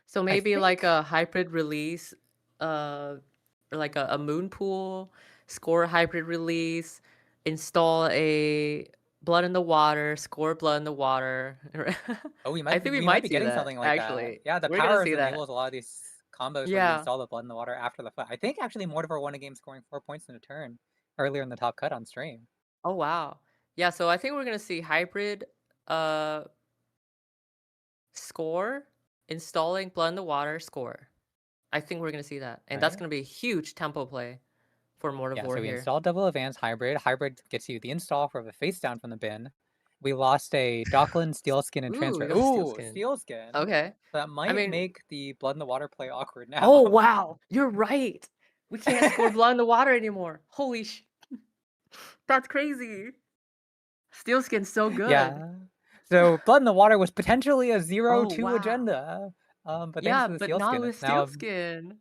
So maybe like a hybrid release, or like a moon pool, score a hybrid release, install a blood in the water, score blood in the water. Oh, we I think we might be getting that, something like actually. that. Yeah, the We're power gonna see enables a lot of these combos where you install the blood in the water after the fight. I think actually Mortimer won a game scoring 4 points in a turn earlier in the top cut on stream. Oh, wow. Yeah, so I think we're gonna see hybrid score, installing blood in the water, score. I think we're gonna see that. And that's gonna be a huge tempo play for Mortimer so we here. installed double advance hybrid. Hybrid gets you the install for the face down from the bin. We lost a Dockland, Steel Skin, and Transfer. Ooh, Steel Skin. Okay. That might make the blood in the water play awkward now. Oh, wow. You're right. We can't score Blood in the Water anymore. Holy sh! That's crazy. Steel Skin's so good. Yeah. So Blood in the Water was potentially a 0-2 wow. agenda. But Yeah, thanks to the but Steel not Skin, with it's now Steel Skin.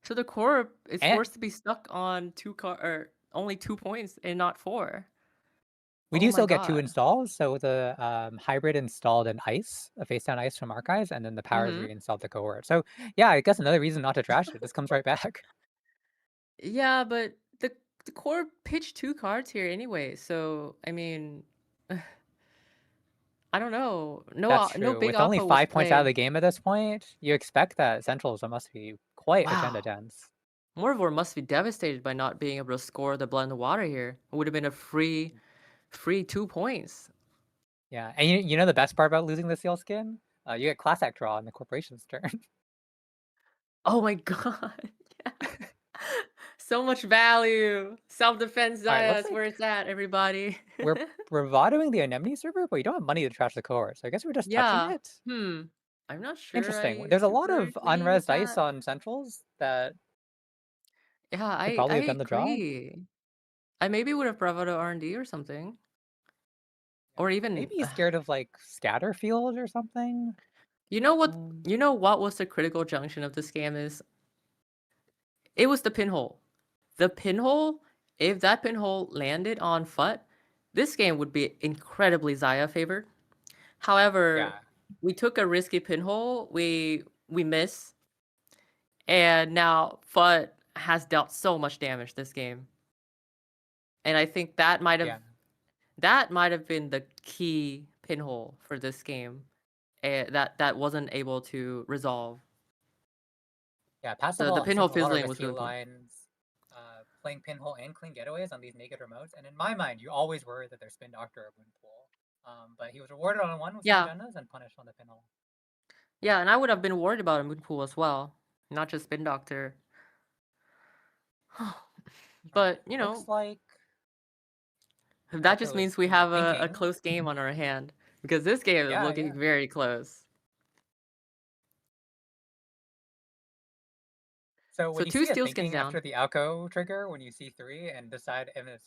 So the Corp is And- forced to be stuck on only 2 points and not 4. we Oh do my still get 2 God. installs. So the hybrid installed an ice, a face down ice from Archives, and then the powers Mhm. reinstalled the cohort. So yeah, I guess another reason not to trash it. This comes right back. Yeah, but the Corp pitched 2 cards here anyway. So I mean, I don't know. That's No true. big With only alpha was 5 points out of the played. game at this point, you expect that Centrals must be quite agenda Wow. dense. Morvor must be devastated by not being able to score the Blood in the Water here. It would have been a free 2 points. Yeah, and you know the best part about losing the Seal Skin? You get Class Act draw on the corporation's turn. Oh my God. Yeah. So much value. Self-defense All right, Zahya looks is where like it's at, everybody. we're bravadoing the Anemone server, but we don't have money to trash the cohort, so I guess we're just touching Yeah. it. I'm not sure Interesting. I There's a lot super of agree with unresed ice that. on Centrals that Yeah, could I probably have done the job. agree. I maybe would have bravado R&D or something. Or even Maybe he's scared of like Scatterfield or something. You know what was the critical junction of this game is? It was the pinhole. The pinhole, if that pinhole landed on FUT, this game would be incredibly Zahya favored. However, we took a risky pinhole, we miss, and now FUT has dealt so much damage this game. And I think that might have been the key pinhole for this game. That wasn't able to resolve. Yeah, passive The I'm pinhole seeing a lot of fizzling was risky really cool. lines, playing pinhole and clean getaways on these naked remotes, and in my mind, you always worry that there's Spin Doctor or Moonpool. But he was rewarded on one with some agendas and punished on the pinhole. Yeah, and I would have been worried about a Moonpool as well, not just Spin Doctor. But, you know, looks like that just Alco means is, we have a thinking. close game on our hand, because this game is looking very close. So when you 2 see Steel a Skins thinking down. after the Alco trigger, when you see 3 and it's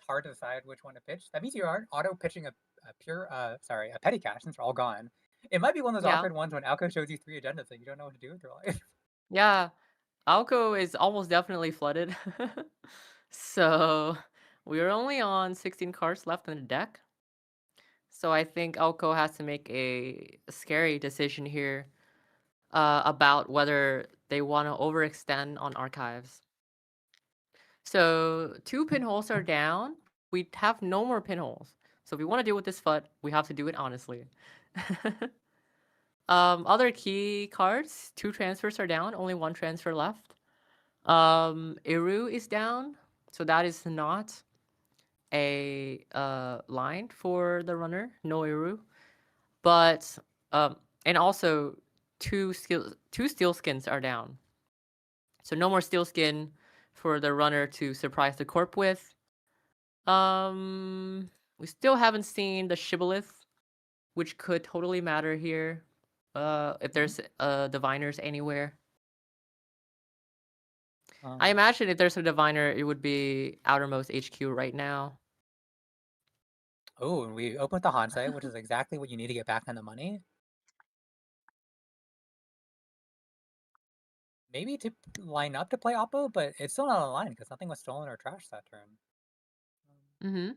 hard to decide which one to pitch, that means you aren't auto pitching a petty cache since they're all gone. It might be one of those awkward ones when Alco shows you 3 agendas that you don't know what to do with your life. Yeah, Alco is almost definitely flooded. So we're only on 16 cards left in the deck. So I think Alco has to make a scary decision here about whether they want to overextend on archives. So 2 pinholes are down. We have no more pinholes. So if we want to deal with this FUT, we have to do it honestly. Other key cards, 2 transfers are down, only 1 transfer left. Iru is down, so that is not a line for the runner, no Iru. But and also 2 Steel Skins are down. So no more Steel Skin for the runner to surprise the corp with. We still haven't seen the Shibboleth, which could totally matter here. If there's diviners anywhere. I imagine if there's a diviner, it would be outermost HQ right now. Oh, and we open with the Hansei, which is exactly what you need to get back on the money. Maybe to line up to play Oppo, but it's still not online because nothing was stolen or trashed that turn.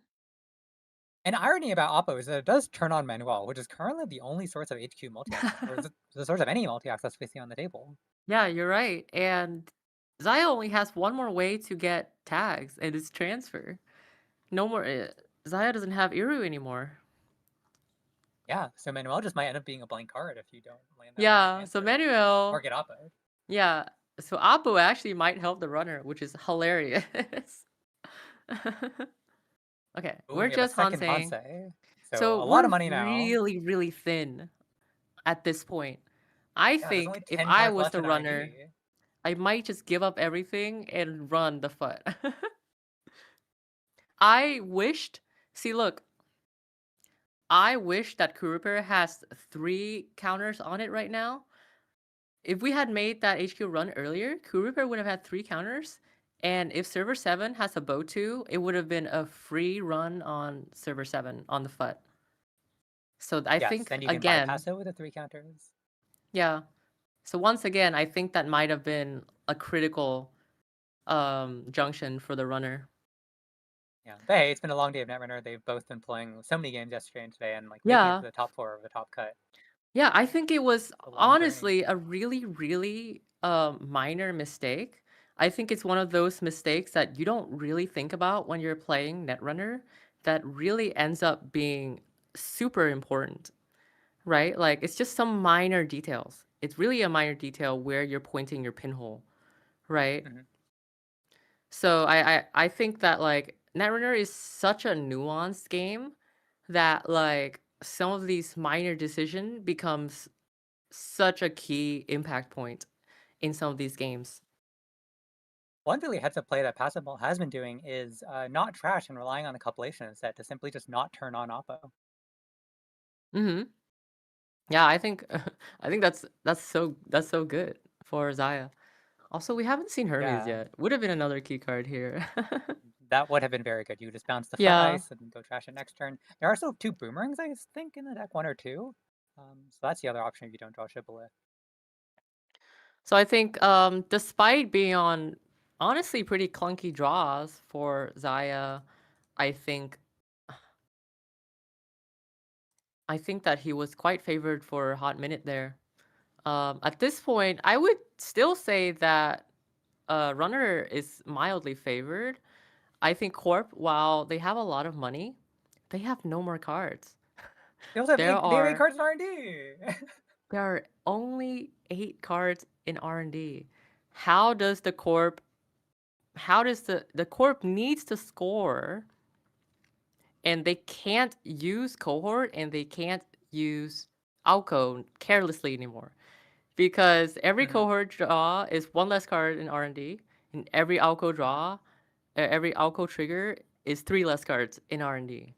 And irony about Oppo is that it does turn on Manuel, which is currently the only source of HQ multi-access, or the source of any multi-access we see on the table. Yeah, you're right. And Zahya only has one more way to get tags, and it's transfer. No more. Zahya doesn't have Iru anymore. Yeah, so Manuel just might end up being a blank card if you don't land that. Yeah, so Manuel. Or get Oppo. Yeah, so Oppo actually might help the runner, which is hilarious. Okay, we're just Hansei. So a lot of money now. Really, really thin at this point. I think if I was the runner, I might just give up everything and run the FUT. I wish that Kuruper has 3 counters on it right now. If we had made that HQ run earlier, Kuruper would have had 3 counters, And if server 7 has a bow 2, it would have been a free run on server 7 on the FUT. So I Yes, think, then you can again, bypass it with the 3 counters. yeah. So once again, I think that might have been a critical junction for the runner. Yeah, but hey, it's been a long day of Netrunner. They've both been playing so many games yesterday and today, and like making it Yeah. to the top 4 of the top cut. Yeah, I think it was A long journey. honestly a really, really minor mistake. I think it's one of those mistakes that you don't really think about when you're playing Netrunner that really ends up being super important, right? Like it's just some minor details. It's really a minor detail where you're pointing your pinhole, right? Mhm. So I think that like Netrunner is such a nuanced game that like some of these minor decision becomes such a key impact point in some of these games. One really heads-up play that Passive Ball has been doing is not trash and relying on the compilation instead to simply just not turn on Oppo. Mm-hmm. Yeah, I think I think that's so good for Zahya. Also, we haven't seen Hermes Yeah. yet. Would have been another key card here. That would have been very good. You just bounce the Yeah. ice and go trash it next turn. There are still 2 boomerangs, I think, in the deck, 1 or 2. So that's the other option if you don't draw Shibboleth. So I think despite being on honestly pretty clunky draws for Zahya, I think that he was quite favored for a hot minute there. At this point, I would still say that Runner is mildly favored. I think Corp, while they have a lot of money, they have no more cards. They also have There 8 cards in R&D. There are only 8 cards in R&D. How does the Corp needs to score, and they can't use Cohort and they can't use Alco carelessly anymore. Because every Cohort draw is 1 less card in R&D, and every Alco draw, every Alco trigger is 3 less cards in R&D.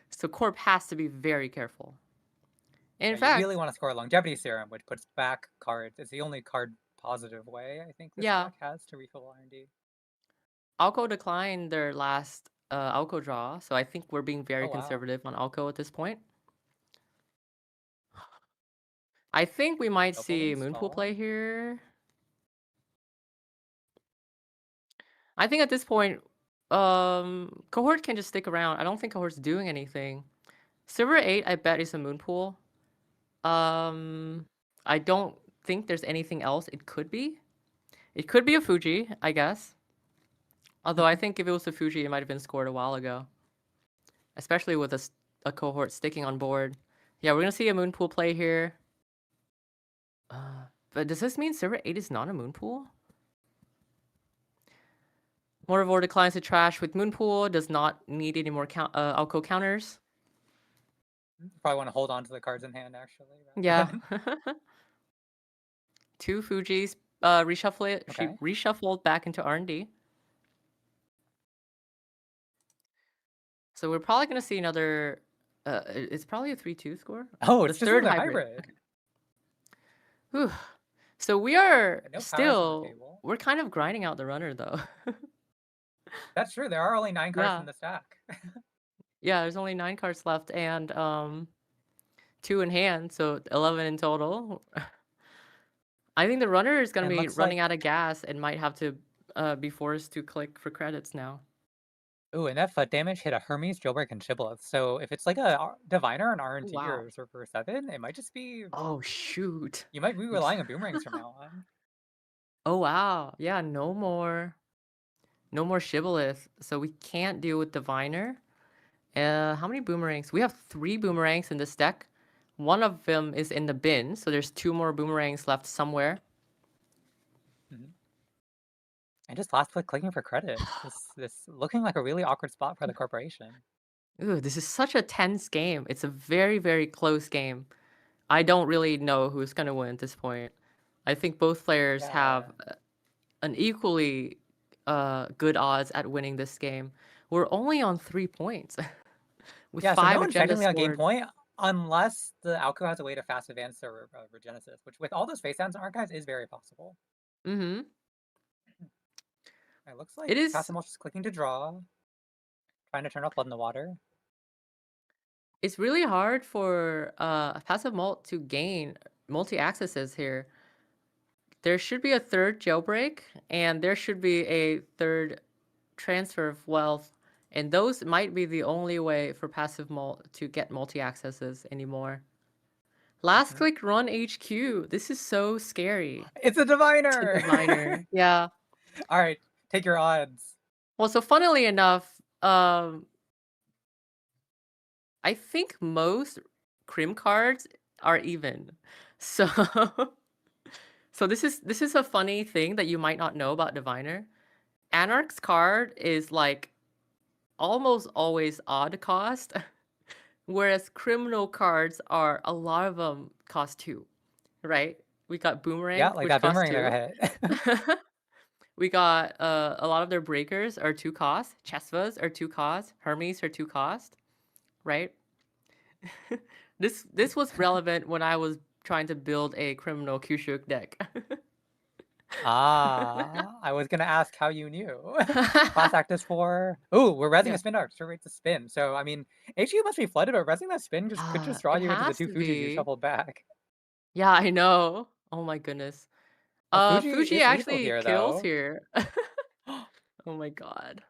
So Corp has to be very careful. And in fact, you really want to score a Longevity Serum, which puts back cards. It's the only card positive way I think this deck has to refill R&D. Alco declined their last Alco draw, so I think we're being very Oh, wow. conservative on Alco at this point. I think we might see Moonpool play here. I think at this point, Cohort can just stick around. I don't think Cohort's doing anything. Silver 8, I bet, is a Moonpool. I don't think there's anything else it could be. It could be a Fuji, I guess. Although I think if it was a Fuji, it might have been scored a while ago. Especially with a Cohort sticking on board. Yeah, we're going to see a Moonpool play here. But does this mean Silver 8 is not a Moonpool? Mortivore declines to trash with Moonpool, does not need any more Alco counters. Probably want to hold on to the cards in hand, actually. Yeah. 2 Fujis, reshuffled back into R&D. So we're probably going to see another... it's probably a 3-2 score. Oh, it's just third hybrid. Whew. So we are No still... We're kind of grinding out the runner, though. That's true. There are only 9 cards in the stack. Yeah, there's only 9 cards left, and 2 in hand, so 11 in total. I think the runner is going to be running out of gas and might have to be forced to click for credits now. Ooh, and that FUT damage hit a Hermes, Jailbreak, and Shibboleth. So if it's like a Diviner, an RNT, or Surfer 7, it might just be... Oh, shoot. You might be relying on Boomerangs from now on. Oh, wow. Yeah, no more Shibboleth. So we can't deal with Diviner. How many Boomerangs? We have 3 Boomerangs in this deck. One of them is in the bin, so there's 2 more Boomerangs left somewhere. And just last click clicking for credit. This looking like a really awkward spot for the corporation. Ooh, this is such a tense game. It's a very, very close game. I don't really know who's going to win at this point. I think both players have an equally good odds at winning this game. We're only on 3 points. With 5 so no one's technically on game point, unless the Alco has a way to fast advance their Regenesis, which with all those face downs and archives is very possible. It looks like It is. Passimal's just clicking to draw, trying to turn off Blood in the Water. It's really hard for Passive Malt to gain multi-accesses here. There should be a third jailbreak, and there should be a third transfer of wealth, and those might be the only way for Passive Malt to get multi-accesses anymore. Last click run HQ. This is so scary. It's a diviner! It's a diviner. Yeah. All right, take your odds. Well, so funnily enough, I think most Crim cards are even. So so this is a funny thing that you might not know about Diviner. Anarch's card is like almost always odd cost, whereas criminal cards are a lot of them cost 2, right? We got Boomerang, Yeah, like which that costs boomerang there hit. We got a lot of their breakers are 2 cost, Chesvas are 2 cost, Hermes are 2 cost, right? This was relevant when I was trying to build a criminal Kyushuk deck. I was gonna ask how you knew. Class act is 4. Ooh, we're rezzing Yeah. a spin arc, so rate to spin. So I mean, HU must be flooded, or rezzing that spin could just draw It you into the has 2 to Fujis you be. shuffled back. Yeah, I know. Oh my goodness. Fuji Fuji is lethal actually here, kills though. here. Oh my god.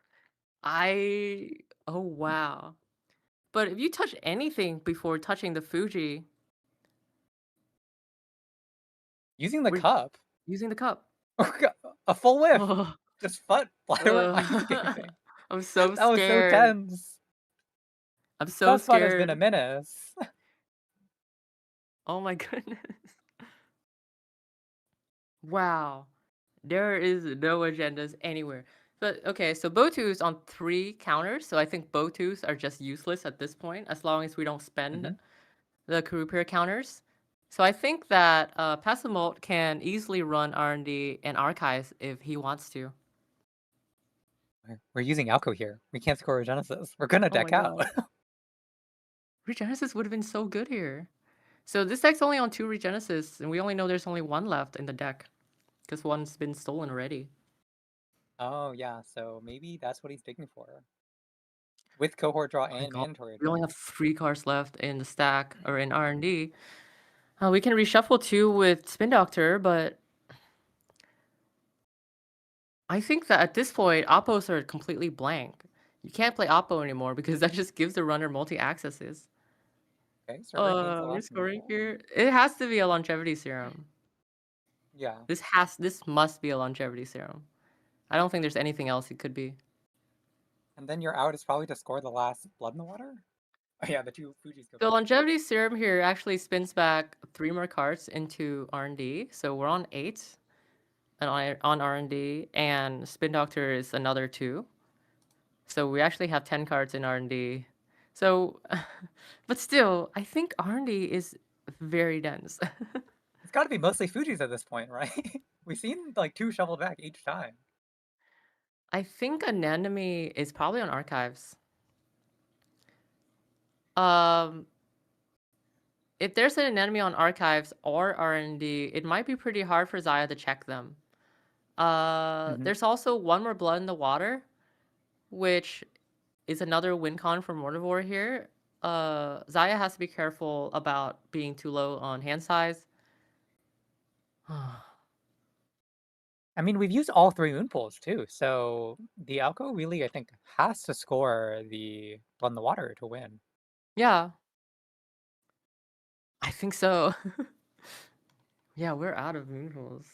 Oh wow. But if you touch anything before touching the Fuji, Using the we're cup. using the cup. A full whiff. Oh, Just flatter ice skating. I'm so That was so scared. tense. I'm so That spot has been a scared. menace. Oh my goodness. Wow. There is no agendas anywhere. But okay, so Botus on 3 counters, so I think Botus are just useless at this point, as long as we don't spend the crew pair counters. So I think that Passamalt can easily run R&D and Archives if he wants to. We're using Alco here. We can't score a Genesis. We're gonna Oh my deck out. god. Regenesis would have been so good here. So this deck's only on 2 Regenesis, and we only know there's only 1 left in the deck, because one's been stolen already. Oh yeah, so maybe that's what he's digging for. With cohort draw Oh my and god, mandatory we draw. only have 3 cards left in the stack, or in R&D. We can reshuffle 2 with Spin Doctor, but I think that at this point, Oppos are completely blank. You can't play Oppo anymore because that just gives the runner multi-accesses. Okay, server gains the We're last scoring neutral. here. It has to be a longevity serum. Yeah. This must be a longevity serum. I don't think there's anything else it could be. And then your out is probably to score the last Blood in the Water? Oh yeah, the 2 Fujis go The first. longevity serum here actually spins back 3 more cards into R&D, so we're on 8 and on R&D, and Spin Doctor is another 2. So we actually have 10 cards in R&D. So, but still, I think R&D is very dense. It's gotta be mostly Fujis at this point, right? We've seen like 2 shoveled back each time. I think Anemone is probably on Archives. If there's an Anemone on Archives or R&D, it might be pretty hard for Zahya to check them. There's also 1 more Blood in the Water, which is another win con for Mortivore here. Zahya has to be careful about being too low on hand size. I mean, we've used all 3 moon pools too, so the Alco really, I think, has to score the Blood in the Water to win. Yeah. I think so. Yeah, we're out of moon pools.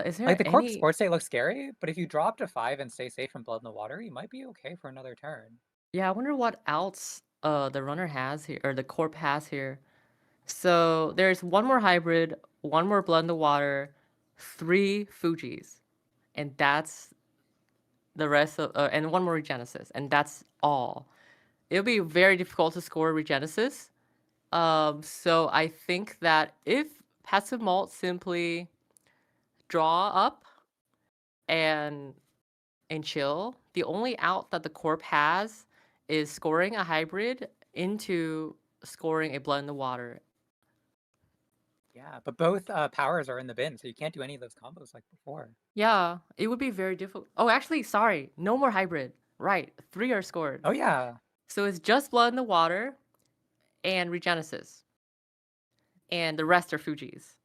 Is there Like the Corp any... Sports Day looks scary, but if you drop to 5 and stay safe from Blood in the Water, you might be okay for another turn. Yeah, I wonder what else the runner has here, or the Corp has here. So there's 1 more hybrid, 1 more Blood in the Water, 3 Fujis, and that's the rest of, and 1 more Regenesis, and that's all. It'll be very difficult to score Regenesis. So I think that if Passive Malt simply draw up and chill, the only out that the Corp has is scoring a hybrid into scoring a Blood in the Water. Yeah, but both powers are in the bin, so you can't do any of those combos like before. Yeah, it would be very difficult. Oh, actually, sorry. No more hybrid. Right. 3 are scored. Oh yeah. So it's just Blood in the Water and Regenesis. And the rest are Fujis.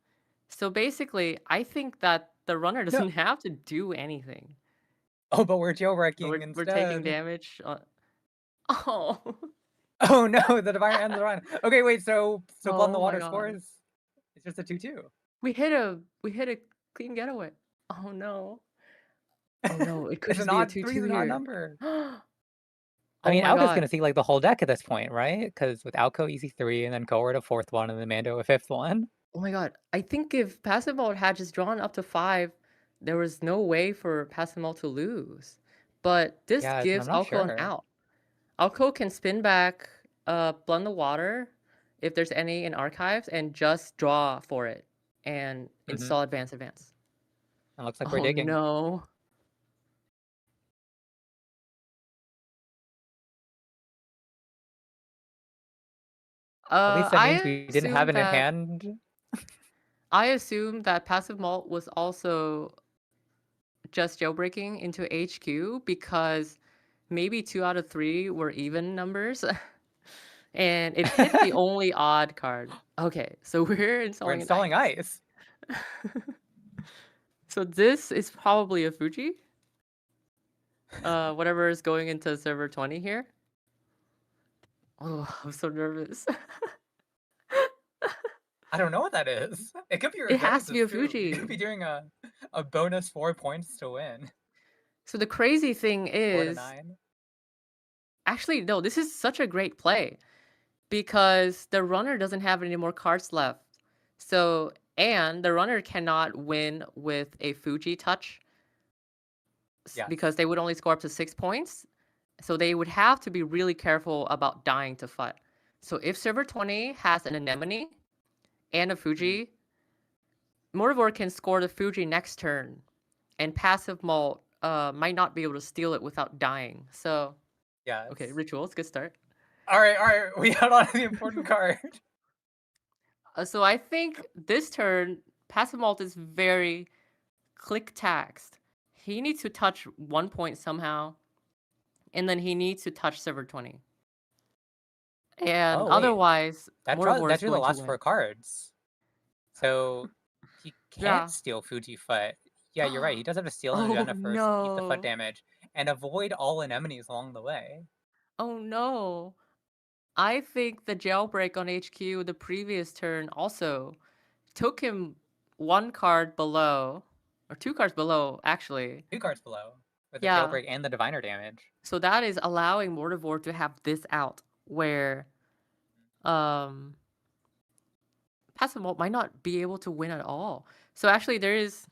So basically, I think that the runner doesn't have to do anything. Oh, but we're But jailbreaking instead. we're taking damage. Oh. Oh no, the Diviner and the Run. Okay, wait, so Blood in the Oh my Water God. scores? It's just a 2-2. We hit a clean getaway. Oh no. Oh no, it could It's just an be a odd 3 2-2 is an odd here. number. Oh I mean, my Alco's God. gonna see like the whole deck at this point, right? Because with Alco easy 3, and then Cohort a 4th one, and then Mando a 5th one. Oh my God. I think if Passive Mode had just drawn up to 5, there was no way for Passive Mode to lose. But this Yeah, I'm gives not Alco an sure. out. Alco can spin back Blood in the Water if there's any in archives and just draw for it and install advance. It looks like we're Oh digging. no. At least that I means we didn't have it assume in that hand. I assume that Passive Malt was also just jailbreaking into HQ because maybe 2 out of 3 were even numbers. And it hit the only odd card. Okay, so we're We're installing installing ice. So this is probably a Fuji. Whatever is going into server 20 here. Oh, I'm so nervous. I don't know what that is. It could be. It has to be a Regenesis, too. Fuji. You could be doing a bonus 4 points to win. So the crazy thing 4 to is, 9. actually, no, this is such a great play because the runner doesn't have any more cards left. So, and the runner cannot win with a Fuji touch because they would only score up to 6 points. So they would have to be really careful about dying to FUT. So if server 20 has an Anemone and a Fuji, Mortivore can score the Fuji next turn, and Passive Malt might not be able to steal it without dying. So, yeah. Okay, Rituals, good start. All right. We got on the important card. So I think this turn, Passive Malt is very click taxed. He needs to touch 1 point somehow, and then he needs to touch server 20. And otherwise, that's Mortivore is really the going to last win. 4 cards. So he can't steal Fuji FUT. Yeah, you're right. He does have to steal an agenda first, keep the FUT damage, and avoid all anemones along the way. Oh no. I think the jailbreak on HQ the previous turn also took him 1 card below, or 2 cards below, actually. 2 cards below, with the jailbreak and the Diviner damage. So that is allowing Mortivore to have this out, where Passive Malt might not be able to win at all. So actually there is,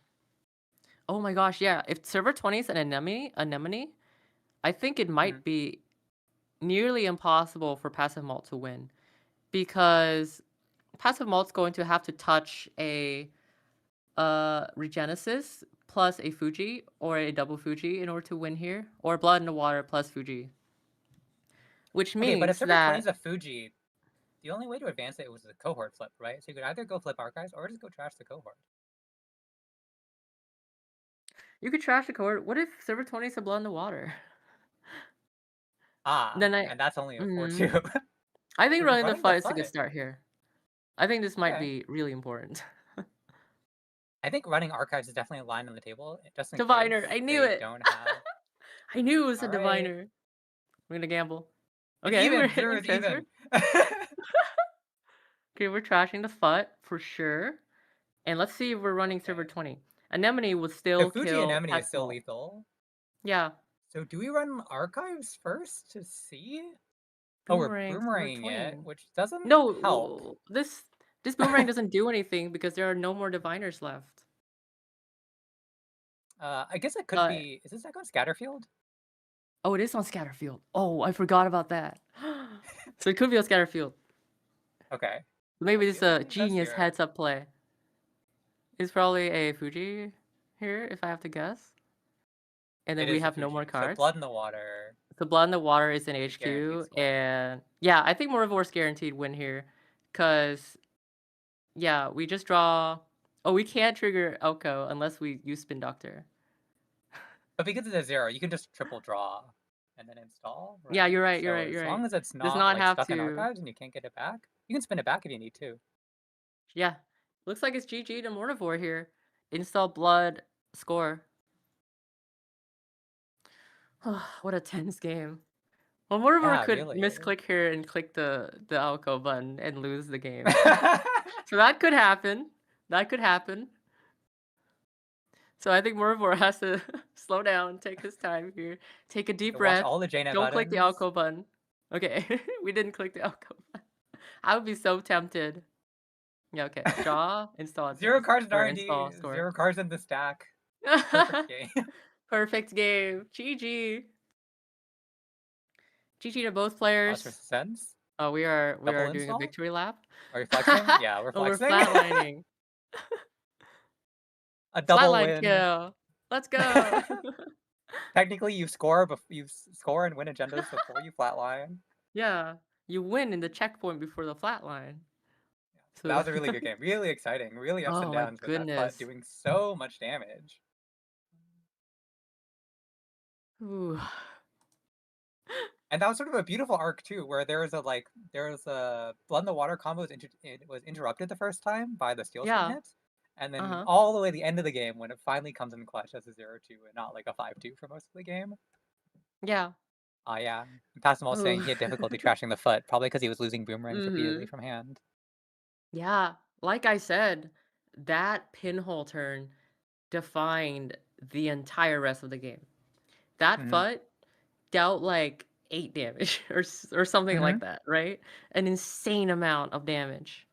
oh my gosh, yeah, if server 20 is an anemone, I think it might be nearly impossible for Passive Malt to win, because Passive Malt's going to have to touch a Regenesis plus a Fuji or a double Fuji in order to win here, or Blood in the Water plus Fuji. Which means but if server that 20 is a Fuji, the only way to advance it was a cohort flip, right? So you could either go flip archives or just go trash the cohort. You could trash the cohort. What if server 20 is a Blood in the Water? And that's only a 4-2. I think running the FUT is a good start here. I think this might be really important. I think running archives is definitely a line on the table. Just in Diviner, case I knew it. Don't have... I knew it was a Diviner. We're gonna gamble. Okay, we're hitting even. Okay, we're trashing the FUT for sure. And let's see if we're running server 20. Anemone will still Fuji kill. Anemone is still lethal. Yeah. So do we run archives first to see? Boomerang, we're boomeranging it, which doesn't help. No, this boomerang doesn't do anything because there are no more diviners left. I guess it could be. Is this deck on Scatterfield? Oh, it is on Scatterfield. Oh, I forgot about that. So it could be on Scatterfield. Okay. Maybe this is a genius heads-up play. It's probably a Fuji here, if I have to guess. And then we have no more cards. So Blood in the Water. The Blood in the Water is in HQ, and yeah, I think Mortivore's guaranteed win here, because Yeah, we just draw. Oh, we can't trigger Alco unless we use Spin Doctor. But because it's a 0, you can just triple draw and then install. Right? Yeah, you're right. So You're right. You're as right. long as it's Does not, not like have stuck in to. archives and you can't get it back, you can spin it back if you need to. Yeah, looks like it's GG to Mortivore here. Install Blood, score. What a tense game. Well, Mortivore Yeah, could really. misclick here and click the Alco button and lose the game. So that could happen. That could happen. So I think Mortivore has to slow down, take his time here, take a deep Watch breath. all the JNet Don't click the buttons. Alco button. Okay, we didn't click the Alco button. I would be so tempted. Yeah, okay. Draw, install. 0 cards in or R&D, install, score. 0 cards in the stack. Perfect game. Perfect game. GG. GG to both players. Sense. Oh, we are doing install? a victory lap. Are you flexing? Yeah, we're Oh, we're flexing. flatlining. A double Flatline win. kill. Let's go. Technically, you score and win agendas before you flatline. Yeah, you win in the checkpoint before the flatline. So that was a really good game. Really exciting. Really ups and downs with that putt doing so much damage. Ooh. And that was sort of a beautiful arc too, where there was a Blood in the Water combo was interrupted the first time by the steel skin hit, and then all the way to the end of the game when it finally comes in clutch as a 0-2 and not like a 5-2 for most of the game. Yeah. Yeah. Passimo saying he had difficulty trashing the foot, probably because he was losing boomerangs repeatedly from hand. Yeah, like I said, that pinhole turn defined the entire rest of the game. That foot dealt like 8 damage or something like that, right? An insane amount of damage.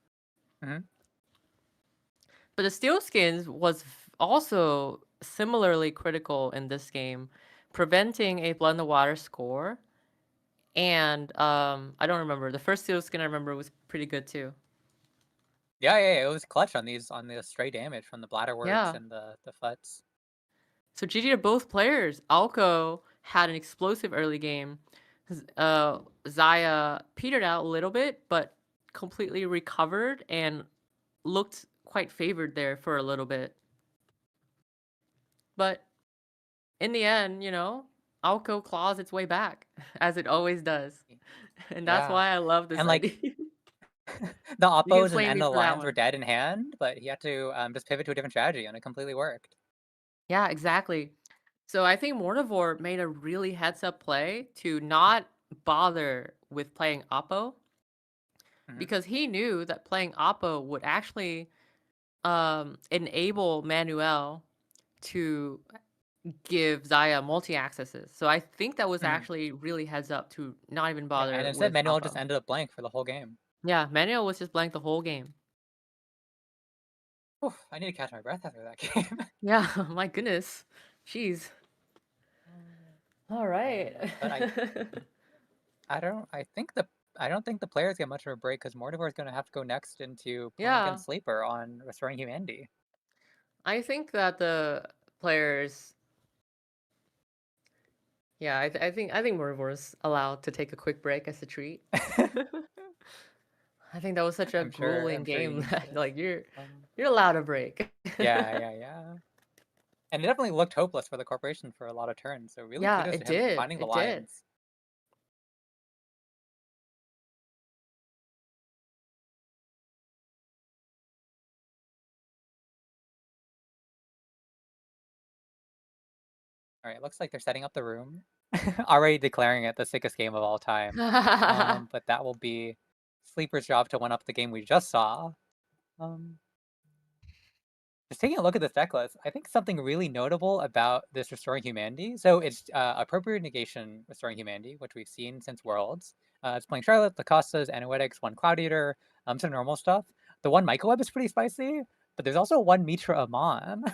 But the steel skins was also similarly critical in this game, preventing a Blood in the Water score. And I don't remember. The first steel skin I remember was pretty good too. Yeah, it was clutch on the stray damage from the Bladderworks and the foots. So GG to both players. Alco had an explosive early game. Zahya petered out a little bit, but completely recovered and looked quite favored there for a little bit. But in the end, Alco claws its way back, as it always does. And that's why I love this idea. The oppos and the lines were dead in hand, but he had to just pivot to a different strategy, and it completely worked. Yeah, exactly. So I think Mortivore made a really heads-up play to not bother with playing oppo, because he knew that playing oppo would actually enable Manuel to give Zahya multi-accesses. So I think that was actually really heads up to not even bother. And instead, Manuel just ended up blank for the whole game. Yeah, Manuel was just blank the whole game. Oof, I need to catch my breath after that game. Yeah, my goodness. Jeez. All right. But I don't think the players get much of a break because Mortivore is going to have to go next into playing against Sleeper on Restoring Humanity. I think that the players. Yeah, I think Mortivore is allowed to take a quick break as a treat. I think that was such a grueling game that like you're allowed a break. Yeah. And it definitely looked hopeless for the corporation for a lot of turns. So really kudos to him for finding the lines. All right, it looks like they're setting up the room. Already declaring it the sickest game of all time. But that will be Sleeper's job to one up the game we just saw. Just taking a look at this deck list, I think something really notable about this Restoring Humanity. So it's Appropriate Negation Restoring Humanity, which we've seen since Worlds. It's playing Charlotte, Lacostas, Anoetics, 1 Cloud Eater, some normal stuff. The 1 Microweb is pretty spicy, but there's also 1 Mitra Amon.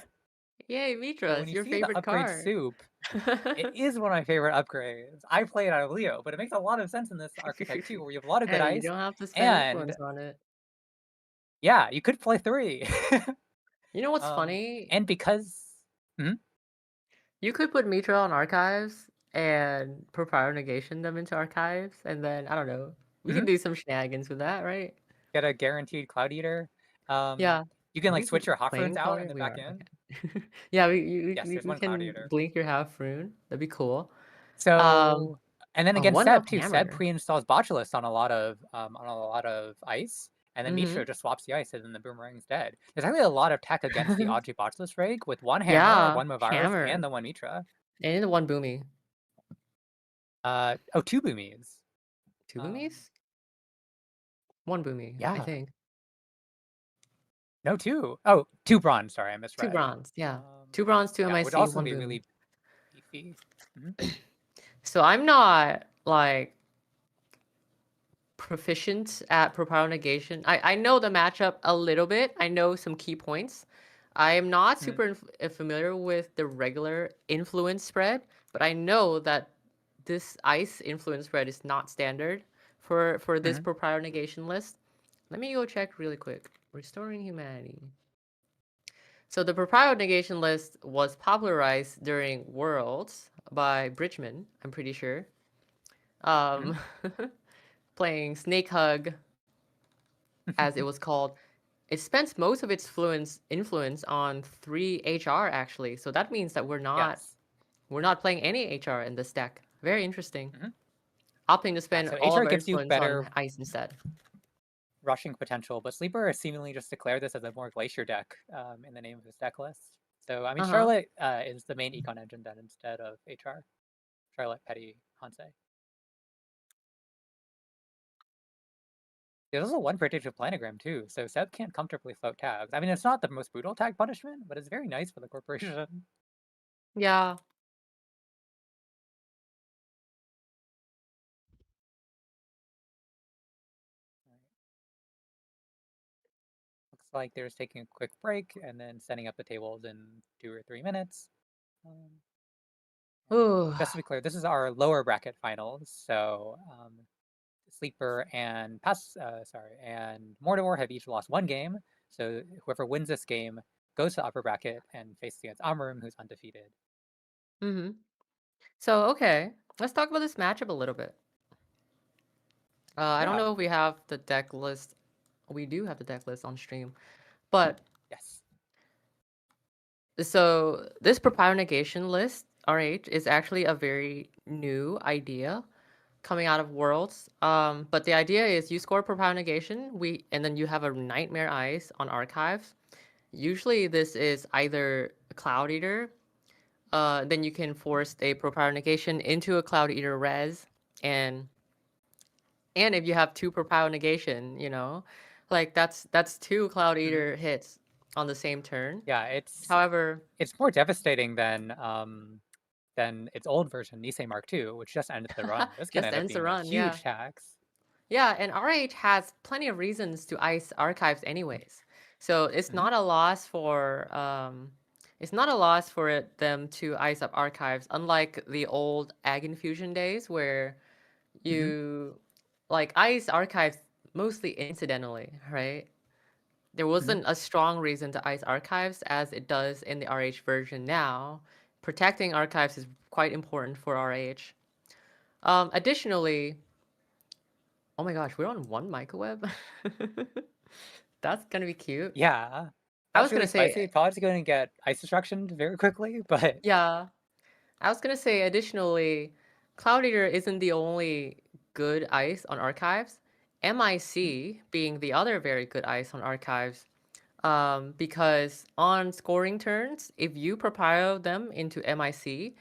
Yay, Mitra, so it's your favorite card. Soup, it is one of my favorite upgrades. I play it out of Leo, but it makes a lot of sense in this archetype too, where you have a lot of good ice. You don't have to spend influence on it. Yeah, you could play 3. You know what's funny? And because... You could put Mitra on Archives and Proprietary Negation them into Archives, and then, I don't know, we can do some shenanigans with that, right? Get a guaranteed Cloud Eater. Yeah. You can Are like we switch your half runes playing out Cloud and then Eater? We back are. in. Okay. Yeah, we Yes, there's we one Cloud can Eater. blink your half rune. That'd be cool. So, and then again, one Seb up too. Seb hammer. pre-installs Botulus on a lot of ice, and then Mhm. Mitra just swaps the ice, and then the boomerang's dead. There's actually a lot of tech against the Audrey Botulus rig with one hammer, Yeah, one Mavarus, hammer. and the one Mitra. And the one boomy. Two boomies. Two boomies? One boomy, I Yeah. think. No, two. Oh, two bronze. Sorry, I misread. Two bronze, yeah. Two bronze, two Yeah, MIC, would also one be boomy. really beefy. Mhm. So I'm not like proficient at propel negation. I know the matchup a little bit. I know some key points. I am not super familiar with the regular influence spread, but I know that this ice influence spread is not standard for this propel negation list. Let me go check really quick. Restoring Humanity. So the propel negation list was popularized during Worlds by Bridgman, I'm pretty sure. Playing Snake Hug, as it was called. It spends most of its influence on 3 HR actually. So that means that we're not playing any HR in this deck. Very interesting. Opting to spend so all HR of our gives you influence better on ice instead. rushing potential, but Sleeper has seemingly just declared this as a more Glacier deck in the name of his deck list. So I mean, Charlotte is the main econ engine then instead of HR. Charlotte, Petty, Hansei. There's also one predictive planogram too, so Seb can't comfortably float tags. I mean, it's not the most brutal tag punishment, but it's very nice for the corporation. Yeah. Looks like they're just taking a quick break and then setting up the tables in 2 or 3 minutes. Ooh. Just to be clear, this is our lower bracket finals, so Sleeper and and Mordor have each lost 1 game. So whoever wins this game goes to upper bracket and faces against Amarim, who's undefeated. So okay, let's talk about this matchup a little bit. I don't know if we have the deck list. We do have the deck list on stream, but yes. So this propel negation list, RH, is actually a very new idea coming out of Worlds. But the idea is you score propel negation, and then you have a Nightmare Ice on Archives. Usually this is either a Cloud Eater, then you can force a propel negation into a Cloud Eater res, and if you have 2 propel negation, you know, like that's 2 Cloud Eater hits on the same turn. Yeah, however, it's more devastating than its old version, Nisei Mark II, which just ended the run. This can Just end up ends the being a run, huge tax. Yeah, and RH has plenty of reasons to ice archives anyways. So it's not a loss for them to ice up archives, unlike the old Ag Infusion days where you like ice archives mostly incidentally, right? There wasn't a strong reason to ice archives as it does in the RH version now. Protecting archives is quite important for RH. Additionally, oh my gosh, we're on 1 microweb? That's gonna be cute. Yeah. I was really gonna spicy. say Probably going to get ice destruction very quickly, but yeah. I was gonna say additionally, Cloud Eater isn't the only good ice on archives. MIC being the other very good ice on archives. Because on scoring turns, if you propile them into MIC,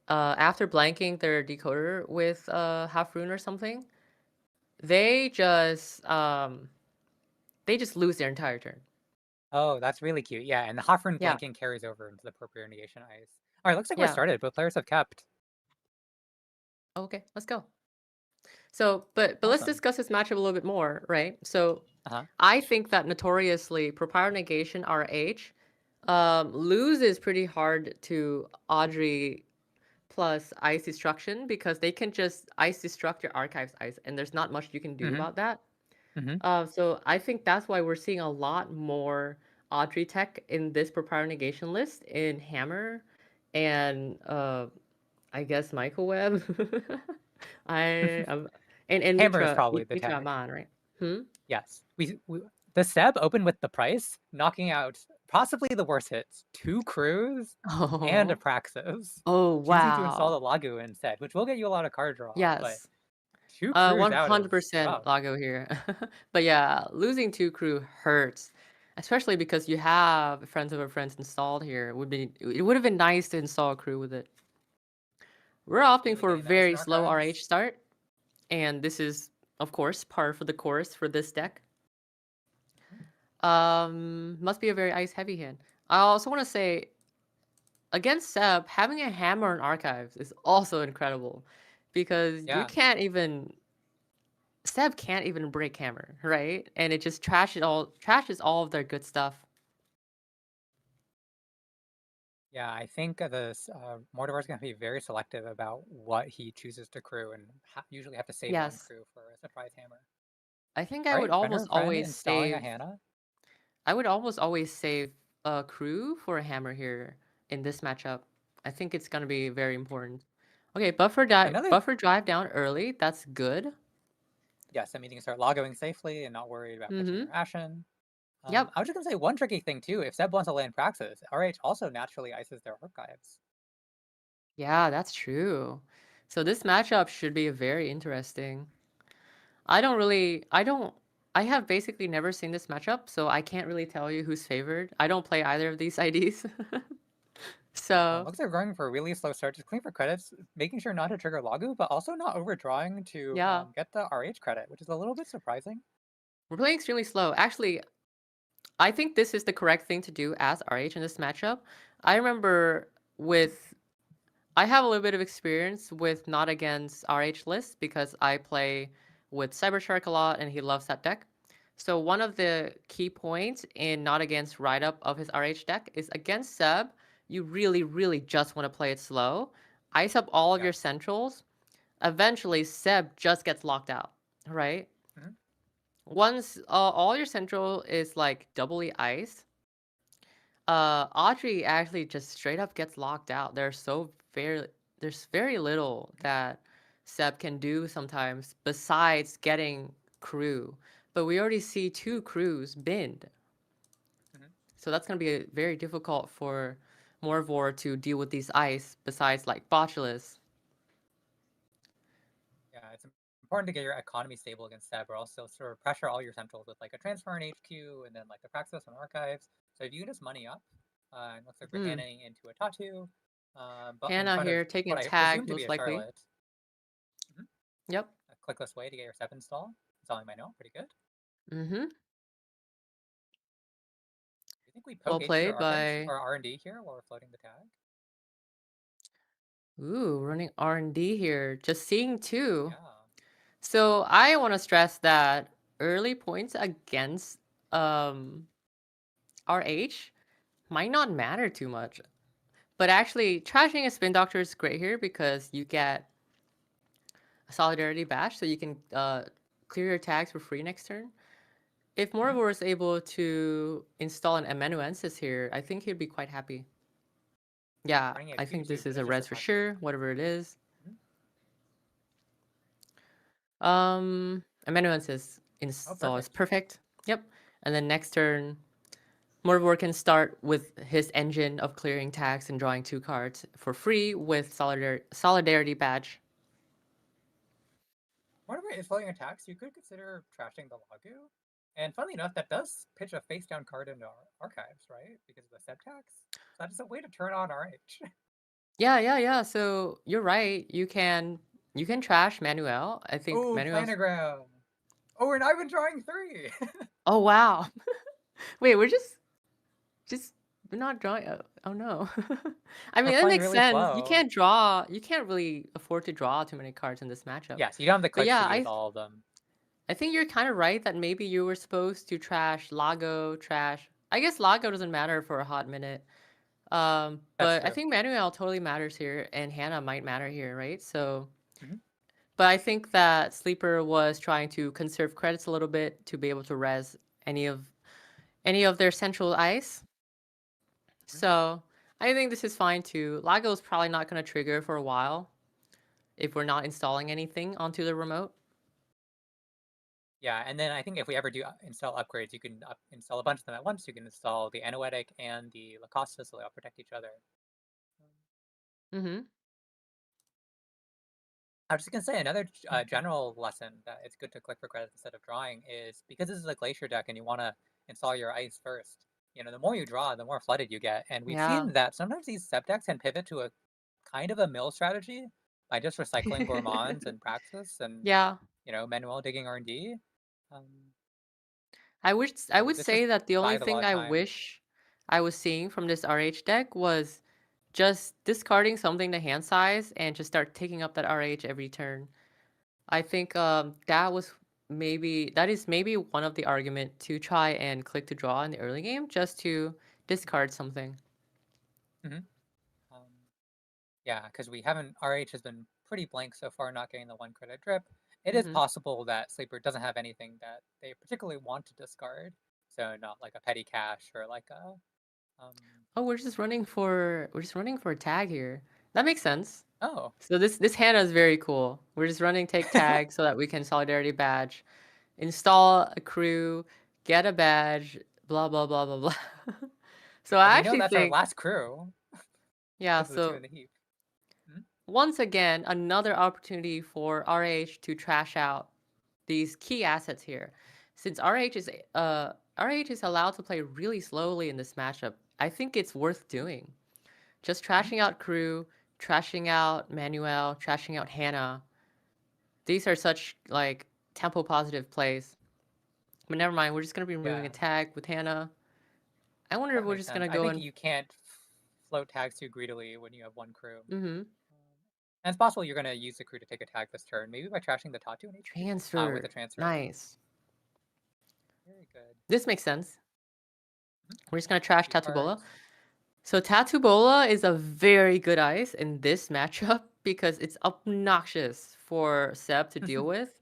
after blanking their decoder with half rune or something, they just lose their entire turn. Oh, that's really cute. Yeah, and the Hoffman Yeah. blanking carries over into the appropriate negation ice. All right, looks like we're Yeah. started. Both players have kept. Okay, let's go. So, but let's Awesome. discuss this matchup a little bit more, right? So, Uh-huh. I think that notoriously, propile negation RH loses pretty hard to Audrey plus ice destruction because they can just ice destruct your archives ice, and there's not much you can do about that. So I think that's why we're seeing a lot more Audrey tech in this propile negation list in Hammer and I guess Microweb. and Hammer is Mitra, probably the Mitra tech. Aman, right? Yes. The the Seb opened with the price, knocking out possibly the worst hits, 2 crews and a Oh, Praxis. oh Choosing to install wow. the Lagu instead, which will get you a lot of card draw, but Yes. 2 crews out is 100% rough. Lago here. But yeah, losing 2 crew hurts, especially because you have Friends of a Friends installed here. It would have been nice to install a crew with it. We're opting Really for a getting the ice very in slow archives. RH start, and this is, of course, par for the course for this deck. Must be a very ice heavy hand. I also want to say, against Seb, having a hammer in archives is also incredible, because you Yeah. can't even Seb can't even break hammer, right? And it just trashes all of their good stuff. Yeah, I think Mortimer's going to be very selective about what he chooses to crew and usually have to save one Yes. crew for a surprise hammer. I think I All would right, friend or almost friend always installing a save Hannah. I would almost always save a crew for a hammer here in this matchup. I think it's gonna be very important. Okay, buffer drive down early. That's good. Yes, that means you can start logoing safely and not worried about pitching your Ashen. Yep. I was just going to say one tricky thing too. If Seb wants to land Praxis, RH also naturally ices their archives. Yeah, that's true. So this matchup should be very interesting. I have basically never seen this matchup, so I can't really tell you who's favored. I don't play either of these IDs. So Looks like they're going for a really slow start, just clean for credits, making sure not to trigger Lagu, but also not overdrawing to yeah, get the RH credit, which is a little bit surprising. we're playing extremely slow. Actually, I think this is the correct thing to do as RH in this matchup. I remember I have a little bit of experience with not against RH lists because I play with Cybershark a lot and he loves that deck. So one of the key points in not against write-up of his RH deck is against Seb, you really, really just want to play it slow. Ice up all of your centrals. Eventually, Seb just gets locked out, right? Mhm. Once all your central is like doubly ice, Audrey actually just straight up gets locked out. There's very little that Seb can do sometimes besides getting crew. But we already see 2 crews binned. Mhm. So that's gonna be very difficult for Morvor to deal with these ice besides like Botulus. Yeah, it's important to get your economy stable against Seb, or also sort of pressure all your centrals with like a transfer in HQ and then like the Praxis and archives. So if you can just money up, it looks like we're handing into a Tatu. But in Hannah front of here taking what a I tag presume to be most a likely. Charlotte. Yep. A clickless way to get your Seb install. Installing my note, pretty good. Mm-hmm. Do you think we Well poke HQ played or archives by or R&D here while we're floating the tag? Ooh, running R&D here. Just seeing 2. Yeah. So I want to stress that early points against RH might not matter too much. But actually, trashing a Spin Doctor is great here because you get a Solidarity Bash, so you can clear your tags for free next turn. If Morvor is able to install an Amanuensis here, I think he'd be quite happy. Yeah, I think this is a res for sure, whatever it is. Amanuensis install is perfect. Yep. And then next turn, Morvor can start with his engine of clearing tags and drawing 2 cards for free with Solidarity Badge. Mortimer is floating attacks. You could consider trashing the Lagu. And funnily enough, that does pitch a face down card into our archives, right? Because of the Seb tax. So that is a way to turn on RH. Yeah. So you're right. You can trash Manuel. I think Oh, Manuel's... planogram. Oh, we're not even drawing 3. Oh wow. Wait, we're not drawing. Oh no. I mean, that makes really sense. slow. You can't really afford to draw too many cards in this matchup. Yes, you don't have the clicks to use all of them. I think you're kind of right that maybe you were supposed to trash Lago, I guess Lago doesn't matter for a hot minute. But I think Manuel totally matters here, and Hannah might matter here, right? So, but I think that Sleeper was trying to conserve credits a little bit to be able to res any of their central ice. So I think this is fine too. Lago's probably not going to trigger for a while if we're not installing anything onto the remote. Yeah, and then I think if we ever do install upgrades, you can install a bunch of them at once. You can install the Anoetic and the Lacosta, so they all protect each other. Mm-hmm. I was just gonna say another general lesson that it's good to click for credits instead of drawing is because this is a glacier deck and you want to install your ice first. You know, the more you draw, the more flooded you get, and we've Yeah. seen that sometimes these sub decks can pivot to a kind of a mill strategy by just recycling gourmands and praxis and Yeah. manual digging R&D. I would This say just that the only buys a lot thing of I time. wish I was seeing from this RH deck was just discarding something to hand size and just start taking up that RH every turn. I think that is maybe one of the argument to try and click to draw in the early game, just to discard something. Yeah, because we haven't. RH has been pretty blank so far, not getting the 1 credit drip. It is Mhm. possible that Sleeper doesn't have anything that they particularly want to discard, so not like a petty cash or like a. Oh, we're just running for a tag here. That makes sense. Oh, So this Hannah is very cool. We're just running take tag so that we can solidarity badge, install a crew, get a badge, blah blah blah blah blah. So and I we know actually that's our think, last crew yeah, because of the 2 so in the heap. once again, another opportunity for RH to trash out these key assets here. Since RH is allowed to play really slowly in this matchup, I think it's worth doing. Just trashing out crew, trashing out Manuel, trashing out Hannah. These are such like tempo positive plays. But never mind, we're just gonna be removing a tag with Hannah. I wonder if That we're makes just sense. gonna I go think and you can't float tags too greedily when you have 1 crew. mm-hmm. And it's possible you're gonna use the crew to take a tag this turn, maybe by trashing the Tatu and HP Transfer. with the transfer. Nice. Very good. This makes sense. We're just gonna trash 2 Tatubola. cards. So Tatubola is a very good ice in this matchup because it's obnoxious for Seb to deal with.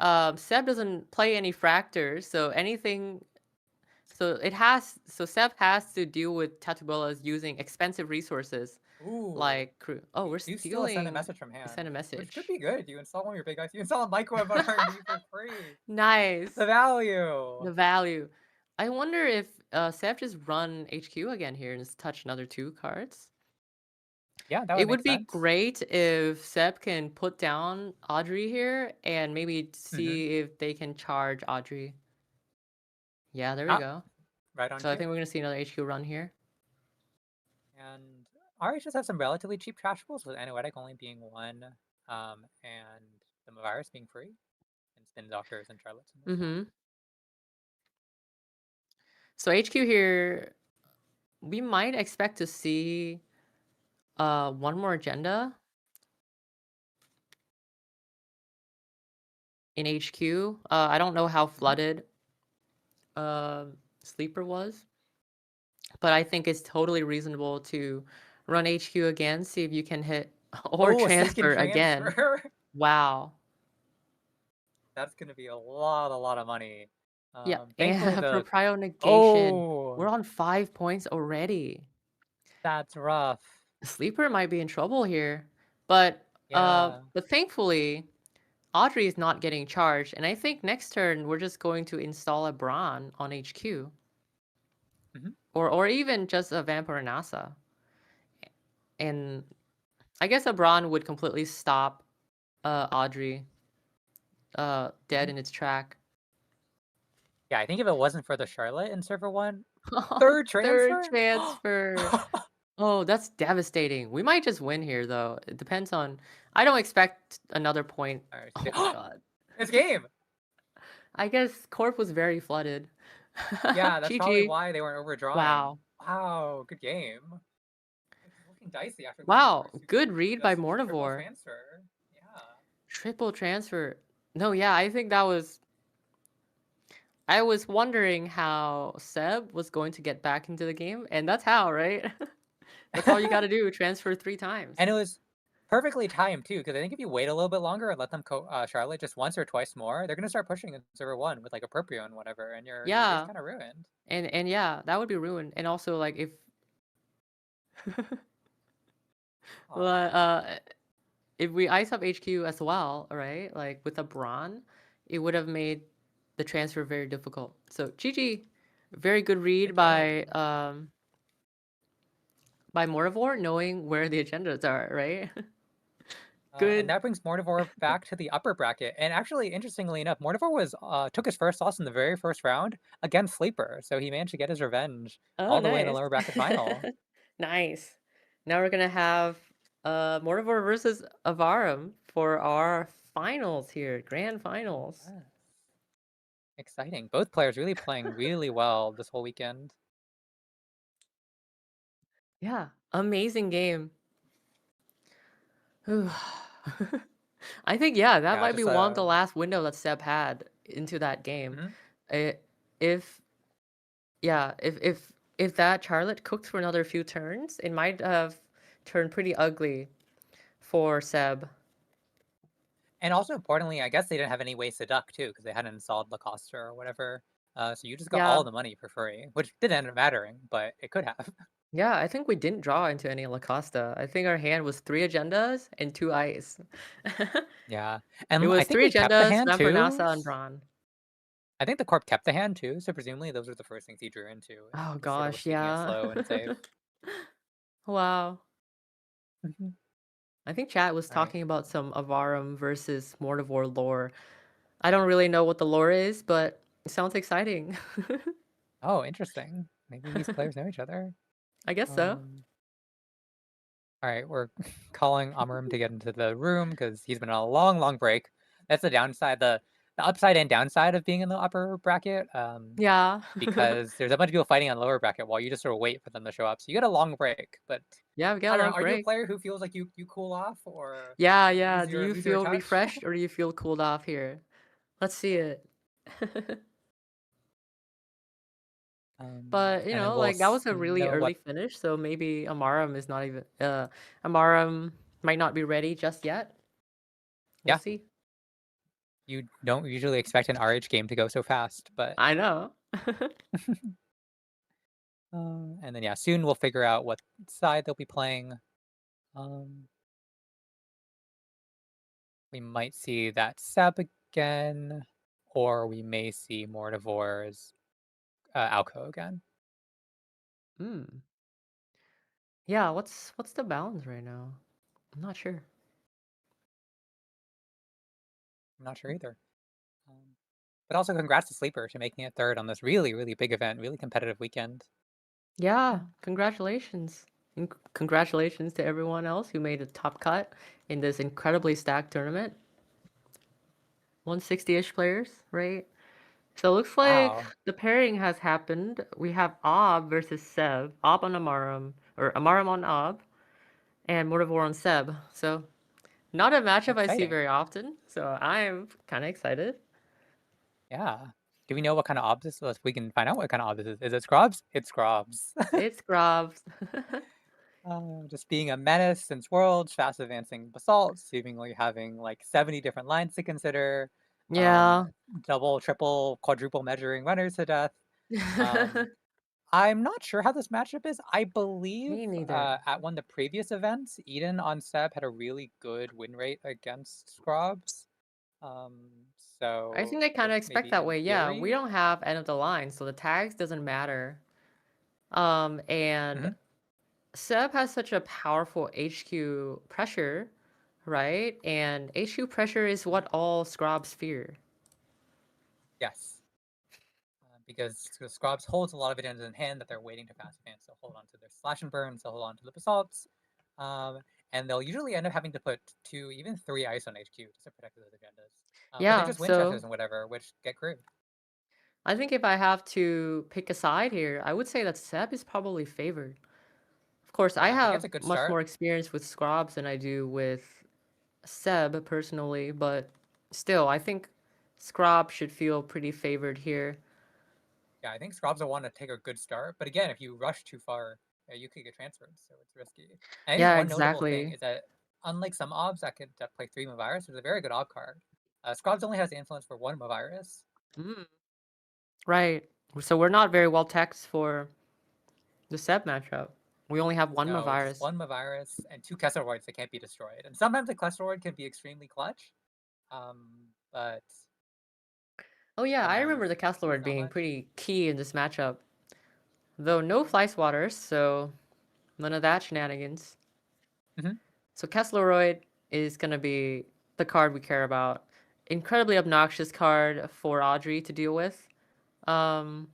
Seb doesn't play any fractors, so anything. So Seb has to deal with Tatubolas using expensive resources Ooh. like crew. Oh, we're You stealing. still send a message from hand. Send a message. Which could be good. You install one of your big guys. You install a microwave on R&D for free. Nice. The value. The value. I wonder if Seb just run HQ again here and just touch another 2 cards. Yeah, that would It would make be sense. great if Seb can put down Audrey here and maybe see if they can charge Audrey. Yeah, there we go. Right on So I cue. think we're going to see another HQ run here. And RH just has some relatively cheap trashables, with Anoetic only being 1, and the virus being free, and Spin Doctors and Charlottes. So HQ here, we might expect to see one more agenda in HQ. I don't know how flooded Sleeper was, but I think it's totally reasonable to run HQ again, see if you can hit or transfer again. Wow. That's going to be a lot of money. Yeah, Thankfully and the for prio negation, we're on 5 points already. That's rough. Sleeper might be in trouble here, but thankfully, Audrey is not getting charged, and I think next turn we're just going to install a Brawn on HQ, or even just a Vamp or a NASA, and I guess a Brawn would completely stop Audrey dead in its track. Yeah, I think if it wasn't for the Charlotte in server 1, third transfer. Oh, that's devastating. We might just win here, though. It depends on. I don't expect another point. Oh my god. It's game. I guess Corp was very flooded. Yeah, that's probably GG. why they weren't overdrawing. Wow. Wow, good game. It's looking dicey after. Wow, good read by Mortivore. Transfer. Yeah. Triple transfer. No, yeah, I think that was. I was wondering how Seb was going to get back into the game, and that's how, right? That's all you got to do, transfer 3 times. And it was perfectly timed, too, because I think if you wait a little bit longer and let them Charlotte just once or twice more, they're going to start pushing in server 1 with, like, a Proprio and whatever, and you're just kind of ruined. And yeah, that would be ruined. And also, like, if... if we ice up HQ as well, right? Like, with a Brawn, it would have made the transfer very difficult. So GG, very good read Good by Mortivore, knowing where the agendas are, right? And Good. that brings Mortivore back to the upper bracket. And actually, interestingly enough, Mortivore was took his first loss in the very first round against Sleeper, so he managed to get his revenge Oh, all the way in the nice. lower bracket final. Nice. Now we're gonna have Mortivore versus Avarum for our finals here, grand finals. Yes. Exciting. Both players really playing really well this whole weekend. Yeah, amazing game. I think that Yeah, might be just one of the last window that Seb had into that game. Mhm. If if that Charlotte cooked for another few turns, it might have turned pretty ugly for Seb. And also importantly, I guess they didn't have any ways to duck too, because they hadn't installed Lacoste or whatever. So you just got Yeah. all the money for free, which didn't end up mattering, but it could have. Yeah, I think we didn't draw into any Lacosta. I think our hand was 3 agendas and 2 ice. Yeah. It And I was think 3 we kept the agendas, hand too. Vampirnasa, and Brawn. I think the Corp kept the hand too, so presumably those were the first things he drew into. Oh Sort of gosh, was keeping it yeah. slow and safe. Wow. Mhm. I think chat was All right. talking about some Avarum versus Mortivore lore. I don't really know what the lore is, but it sounds exciting. Oh, interesting. Maybe these players know each other. I guess so. All right, we're calling Amarum to get into the room because he's been on a long, long break. That's the downside, the upside and downside of being in the upper bracket. Yeah. Because there's a bunch of people fighting on the lower bracket while you just sort of wait for them to show up. So you get a long break. But Yeah, we got I a don't long know. Are you a break. player who feels like you cool off or Yeah. lose Do you your feel touch? refreshed or do you feel cooled off here? Let's see it. But And then like that was a really know early what finish, so maybe Amarum is not even Amarum might not be ready just yet. We'll Yeah. see. You don't usually expect an RH game to go so fast, but I know. and then soon we'll figure out what side they'll be playing. We might see that Seb again, or we may see Mortivore's Alco again. Yeah, what's the balance right now? I'm not sure. I'm not sure either. But also congrats to Sleeper to making it third on this really, really big event, really competitive weekend. Yeah, congratulations. And congratulations to everyone else who made a top cut in this incredibly stacked tournament. 160-ish players, right? So it looks like Wow. the pairing has happened. We have Ob versus Seb. Ob on Amarum, or Amarum on Ob, and Mortivore on Seb. So not a matchup I see Exciting. very often. So I'm kind of excited. Yeah. Do we know what kind of obs this is? We can find out what kind of obs this is. Is it Scrobs? It's Scrobs. It's Grobs. Just being a menace since Worlds, fast advancing Basalt, seemingly having like 70 different lines to consider. Yeah. Double, triple, quadruple measuring runners to death. I'm not sure how this matchup is. I believe Me neither. at one of the previous events, Eden on Seb had a really good win rate against Scrobs. So I think they kind of it's expect maybe that in way. Yeah, we theory. don't have end of the line, so the tags doesn't matter. And Seb has such a powerful HQ pressure, right? And HQ pressure is what all Scrobs fear. Yes. Because Scrobs holds a lot of it in hand that they're waiting to fast advance. They'll hold on to their slash and burns, they'll hold on to the basalts. And they'll usually end up having to put 2, even 3 ice on HQ just to protect those agendas. But they're Yeah, just so Winchesters and whatever, which get crewed. I think if I have to pick a side here, I would say that Seb is probably favored. Of course, I I think it's have a good much start. more experience with Scrobs than I do with Seb personally, but still, I think Scrob should feel pretty favored here. Yeah, I think Scrobs will want to take a good start. But again, if you rush too far, you could get transferred, so it's risky. And I think Yeah, one notable thing exactly. is that unlike some obs that could play 3 Mavirus, there's a very good ob card. Scrobs only has the influence for 1 Mavirus. Right. So we're not very well teched for the Seb matchup. We only have one No, just Mavirus. 1 Mavirus and 2 Kessleroids that can't be destroyed. And sometimes the Kessleroid can be extremely clutch. But Oh yeah, I Sometimes remember the Castle Lord not being much. pretty key in this matchup. Though no fly swatters, so none of that shenanigans. Mhm. So Castleroid is gonna be the card we care about. Incredibly obnoxious card for Audrey to deal with. Um,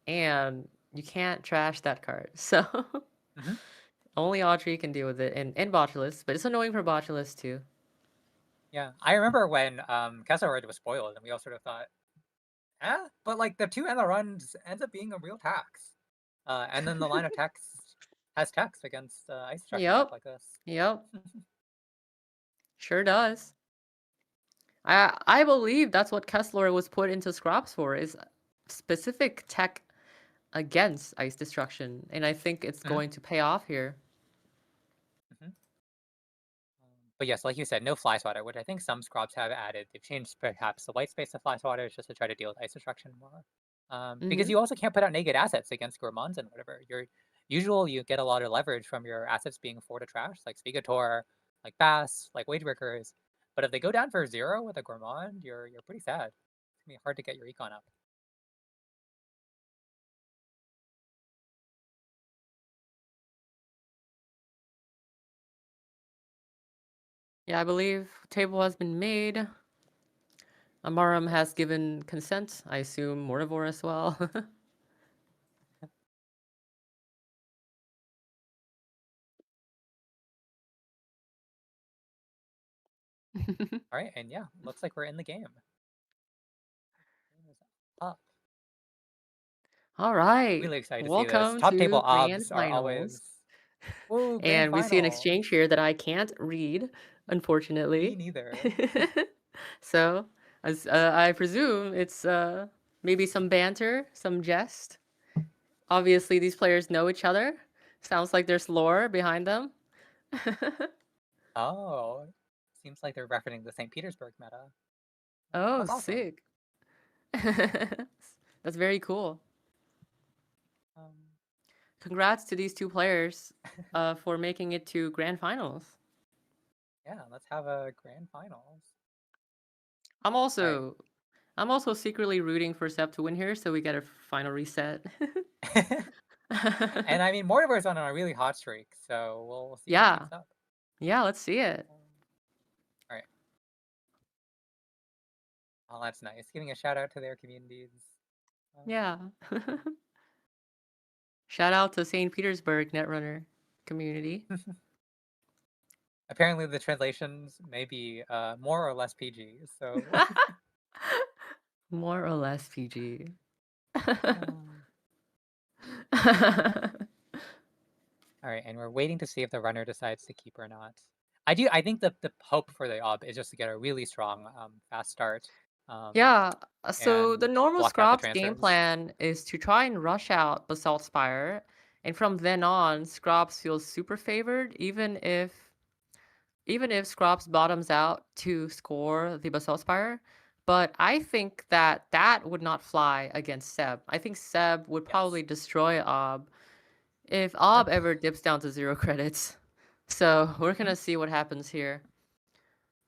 and you can't trash that card. So Mhm. only Audrey can deal with it, and Botulus, but it's annoying for Botulus too. Yeah, I remember when Castle Road was spoiled, and we all sort of thought, but like the 2 and the runs ends up being a real tax. And then the line of text has text against ice destruction stuff Yep. like this. Yep. Sure does. I believe that's what Kessler was put into Scrops for, is specific tech against ice destruction, and I think it's Mhm. going to pay off here. But yes, like you said, no fly swatter, which I think some scrubs have added. They've changed perhaps the white space to fly swatters just to try to deal with ice destruction more. Because you also can't put out naked assets against gourmands and whatever. You get a lot of leverage from your assets being 4 to trash, like Spigator, like Bass, like Wage Workers. But if they go down for 0 with a gourmand, you're pretty sad. It's gonna be hard to get your econ up. Yeah, I believe table has been made. Amarum has given consent. I assume Mortivore as well. All right, and yeah, looks like we're in the game. Up. All right. Really excited to see this. Welcome Top to table Grand obs are Finals. always. Whoa, grand And we see an final. exchange here that I can't read, unfortunately. Me neither. So, as I presume it's maybe some banter, some jest. Obviously, these players know each other. Sounds like there's lore behind them. Oh, seems like they're referencing the St. Petersburg meta. Oh, That's awesome. sick. That's very cool. Um, Congrats to these two players for making it to grand finals. yeah, let's have a grand finals. I'm also secretly rooting for Sep to win here, so we get a final reset. And I mean, Mortimer's on a really hot streak, so we'll see if Yeah. it keeps up. Yeah, let's see it. All right. Oh, that's nice. Giving a shout out to their communities. Yeah. Shout out to St. Petersburg Netrunner community. Apparently, the translations may be more or less PG, so. More or less PG. All right, and we're waiting to see if the runner decides to keep or not. I think the hope for the ob is just to get a really strong fast start. Yeah, so the and normal block out the Scrops game transfers. plan is to try and rush out Basalt Spire, and from then on, Scrops feels super favored, even if Scrops bottoms out to score the Basalt Spire. But I think that would not fly against Seb. I think Seb would probably destroy Ob if Ob ever dips down to 0 credits. So we're gonna see what happens here.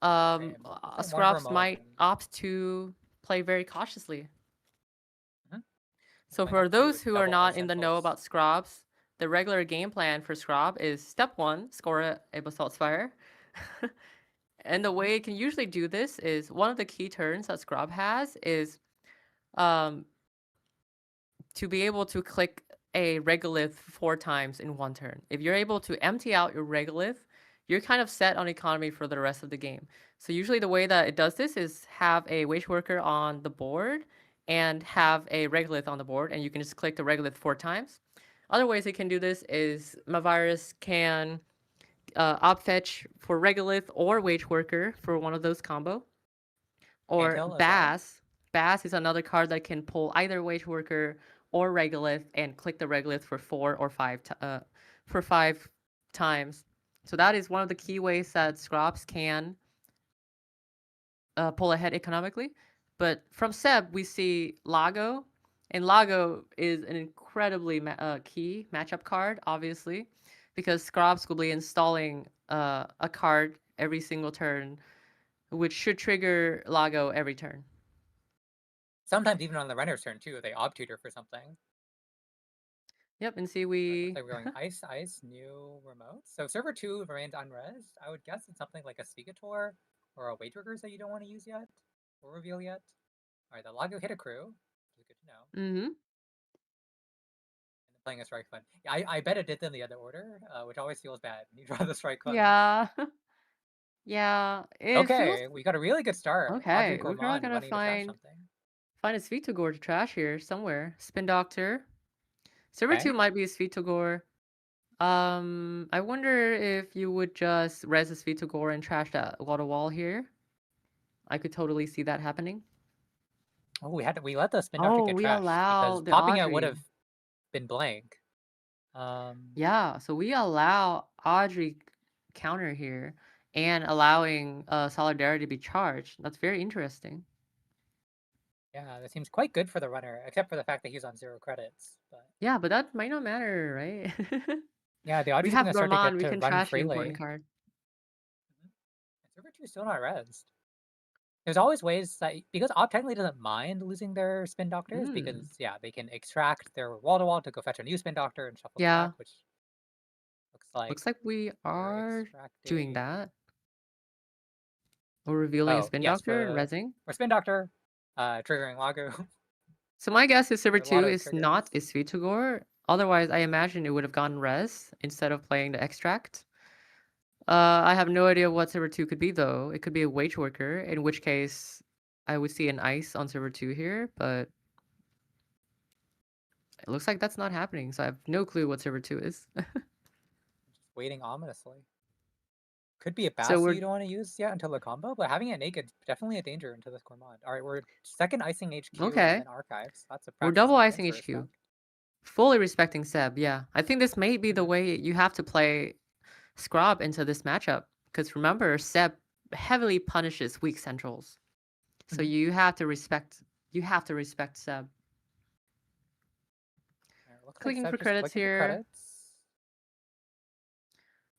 Scrops might opt to play very cautiously. So for those who are not in the know about Scrops, the regular game plan for Scrob is step 1, score a Basalt Spire. And the way it can usually do this is one of the key turns that Scrob has is to be able to click a Regolith 4 times in one turn. If you're able to empty out your Regolith, you're kind of set on economy for the rest of the game. So usually the way that it does this is have a Wage Worker on the board and have a Regolith on the board, and you can just click the Regolith 4 times. Other ways it can do this is Mavirus can op fetch for Regolith or Wage Worker for one of those combo. Or Bass. Bass is another card that can pull either Wage Worker or Regolith and click the Regolith for 4 or 5 times. So that is one of the key ways that Scrops can pull ahead economically. But from Seb, we see Lago. And Lago is an incredibly key matchup card, obviously, because Scrops will be installing a card every single turn, which should trigger Lago every turn. Sometimes even on the runner's turn too, they ob-tutor for something. Yep, and see Looks we like we're going ice, new remote. So server 2 remains unres. I would guess it's something like a Spigator or a Waytriggers that you don't want to use yet or reveal yet. All right, the Lago hit a crew, which is good to know. Mm-hmm. And playing a strike fund. Yeah, I bet it did in the other order, which always feels bad when you draw the strike fund. Yeah. Yeah. It Okay, feels we got a really good start. okay. Audrey We're not Gourmand gonna running to trash something. find a Svitogor to trash here somewhere. Spin Doctor. Server Okay. 2 might be a Svitogor. I wonder if you would just res a Svitogor and trash that water wall here. I could totally see that happening. Oh, we let the Spin Doctor get we trashed allow because the popping it would Audrey. have been blank. Yeah, so we allow Audrey counter here and allowing Solidarity to be charged. That's very interesting. Yeah, that seems quite good for the runner, except for the fact that he's on 0 credits. But Yeah, but that might not matter, right? yeah, the We Audrey's have gonna start to Gourmand, get we to can run trash an freely. important card. And server 2 is still not rezzed. There's always ways that because Ob technically doesn't mind losing their Spin Doctors because yeah, they can extract their wall to wall to go fetch a new Spin Doctor and shuffle them Yeah. back, which looks Looks like we are doing extracting. that. We're revealing a Spin Doctor and rezzing. Or Spin Doctor, triggering Lago. So my guess is server There are a lot 2 of is triggers. not a Svitogor. Otherwise, I imagine it would have gone res instead of playing the extract. I have no idea what server 2 could be though. It could be a wage worker, in which case I would see an ice on server 2 here, but it looks like that's not happening, so I have no clue what server 2 is. Just waiting ominously. Could be a Bass So you don't want to use yet until the combo, but having it naked definitely a danger into this Gourmand. All right, we're second icing HQ Okay. and then archives. That's a We're practice double in icing transfer HQ. respect. Fully respecting Seb, yeah. I think this may be the way you have to play Scrub into this matchup. Because remember, Seb heavily punishes weak centrals. So you have to respect Seb. Clicking for credits here.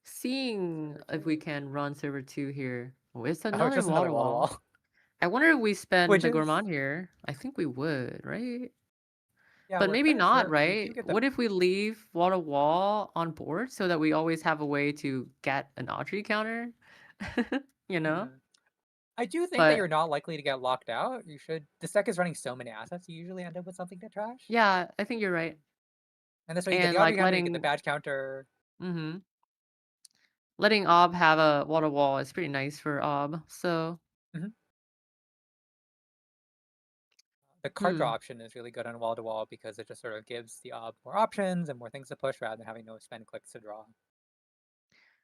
Seeing if we can run server 2 here. Oh, it's another water wall. I wonder if we spend the Gourmand here. I think we would, right? Yeah, but maybe not, right? What if we leave water wall on board so that we always have a way to get an Audrey counter? You know? I do think that you're not likely to get locked out. You should. This deck is running so many assets, you usually end up with something to trash. Yeah, I think you're right. And this way you get the Audrey counter, you get the badge counter. Mm-hmm. Letting Ob have a water wall is pretty nice for Ob, so... The card draw option is really good on wall to wall because it just sort of gives the Ob more options and more things to push rather than having no spend clicks to draw.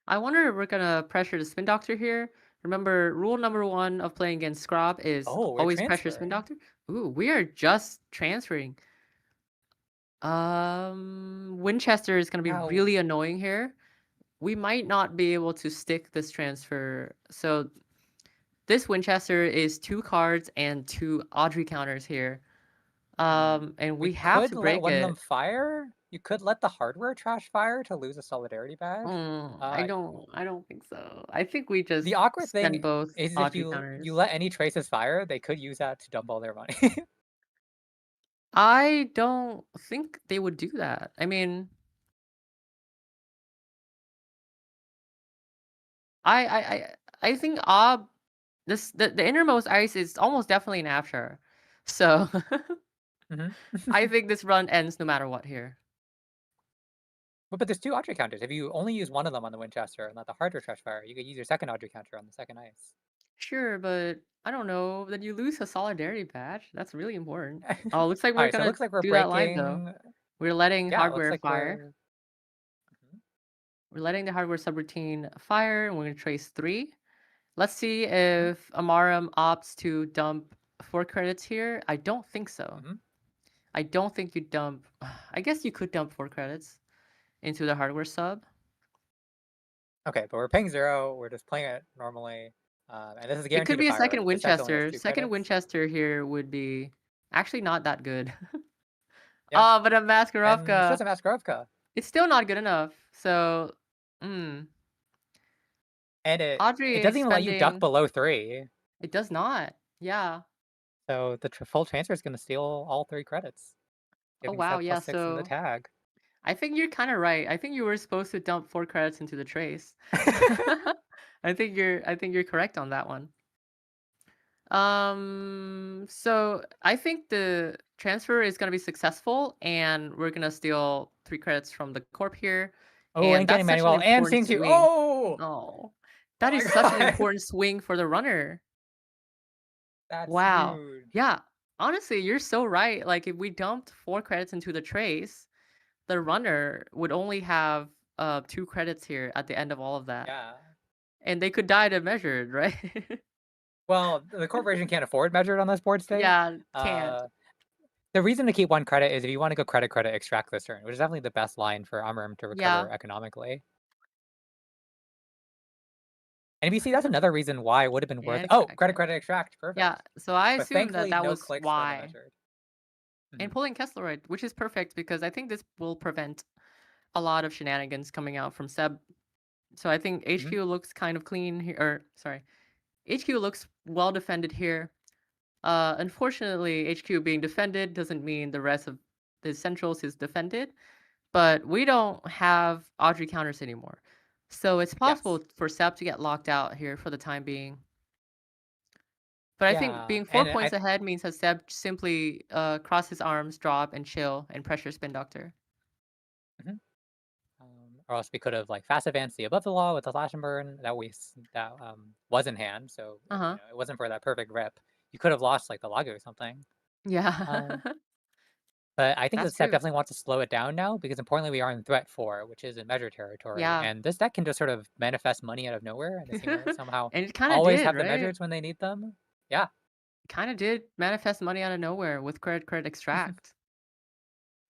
I wonder if we're gonna pressure the Spin Doctor here. Remember, rule number 1 of playing against Scrub is always pressure Spin Doctor. Ooh, we are just transferring. Winchester is gonna be really annoying here. We might not be able to stick this transfer. So this Winchester is 2 cards and 2 Audrey counters here. And we have to break one it. of them fire. You could let the hardware trash fire to lose a Solidarity badge. I don't think so. I think we just the awkward thing both is Audrey if counters. you let any traces fire, they could use that to dump all their money. I don't think they would do that. I mean, I think Ob the innermost ice is almost definitely an After. So I think this run ends no matter what here. But there's 2 Audrey counters. If you only use one of them on the Winchester and let the hardware trash fire, you could use your second Audrey counter on the second ice. Sure, but I don't know. Then you lose a Solidarity badge. That's really important. Oh, looks like we're gonna do that live though. We're letting hardware fire. We're letting the hardware subroutine fire, and we're gonna trace 3. Let's see if Amaram opts to dump 4 credits here. I don't think so. I don't think you dump. I guess you could dump 4 credits into the hardware sub. Okay, but we're paying 0. We're just playing it normally. And this is guaranteed. It could be a second Winchester. Second credits. Winchester here would be actually not that good. Yeah. Oh, but a Maskarovka. It's just a Maskarovka. It's still not good enough. So, And it doesn't even let you duck below 3. It does not. Yeah. So the full transfer is going to steal all 3 credits, Oh giving wow, Seb yeah. +6 in the So tag. I think you're kind of right. I think you were supposed to dump 4 credits into the trace. I think you're correct on that one. So I think the transfer is gonna be successful, and we're gonna steal 3 credits from the corp here. Oh, and getting that's such an Manuel and important seeing 2. swing. Oh! Oh, Oh that my is such an God. important swing for the runner. That's Wow. huge. Yeah. Honestly, you're so right. Like if we dumped 4 credits into the trace, the runner would only have 2 credits here at the end of all of that. Yeah. And they could die to measured, right? Well, the corporation can't afford measured on this board state. Yeah, can't. The reason to keep 1 credit is if you want to go credit, extract this turn, which is definitely the best line for Amram to recover economically. And if you see, that's another reason why it would have been worth. Oh, credit, extract. Perfect. Yeah, so I But assumed that thankfully, that no was clicks for the why. measured. And pulling Kessleroid, which is perfect because I think this will prevent a lot of shenanigans coming out from Seb. So I think HQ looks kind of clean here, or sorry, HQ looks well defended here. Unfortunately, HQ being defended doesn't mean the rest of the centrals is defended, but we don't have Audrey counters anymore. So it's possible for Seb to get locked out here for the time being. But I think being 4 points ahead means that Seb simply cross his arms, drop, and chill, and pressure Spin Doctor. Or else we could have like fast advanced the above the law with the slash and burn that was in hand. So you know, it wasn't for that perfect rip. You could have lost like the Lago or something. Yeah. But I think the Seb definitely wants to slow it down now because importantly we are in threat 4, which is in measure territory. Yeah. And this deck can just sort of manifest money out of nowhere and it seems like somehow and it kind of always did, have right? the measures when they need them. Yeah. It kind of did manifest money out of nowhere with credit extract.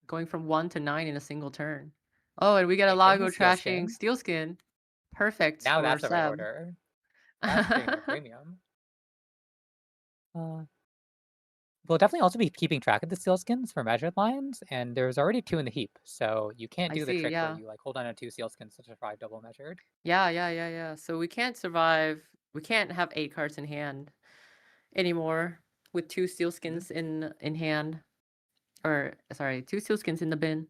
Going from 1 to 9 in a single turn. Oh, and we get a Lago trashing Steel Skin. Perfect. Now for that's the right Seb. order. That's getting the premium. We'll definitely also be keeping track of the seal skins for measured lines, and there's already 2 in the heap, so you can't do the trick where you like hold on to 2 seal skins to survive double measured. Yeah. So we can't survive. We can't have 8 cards in hand anymore with 2 steel skins in hand, or sorry, 2 steel skins in the bin.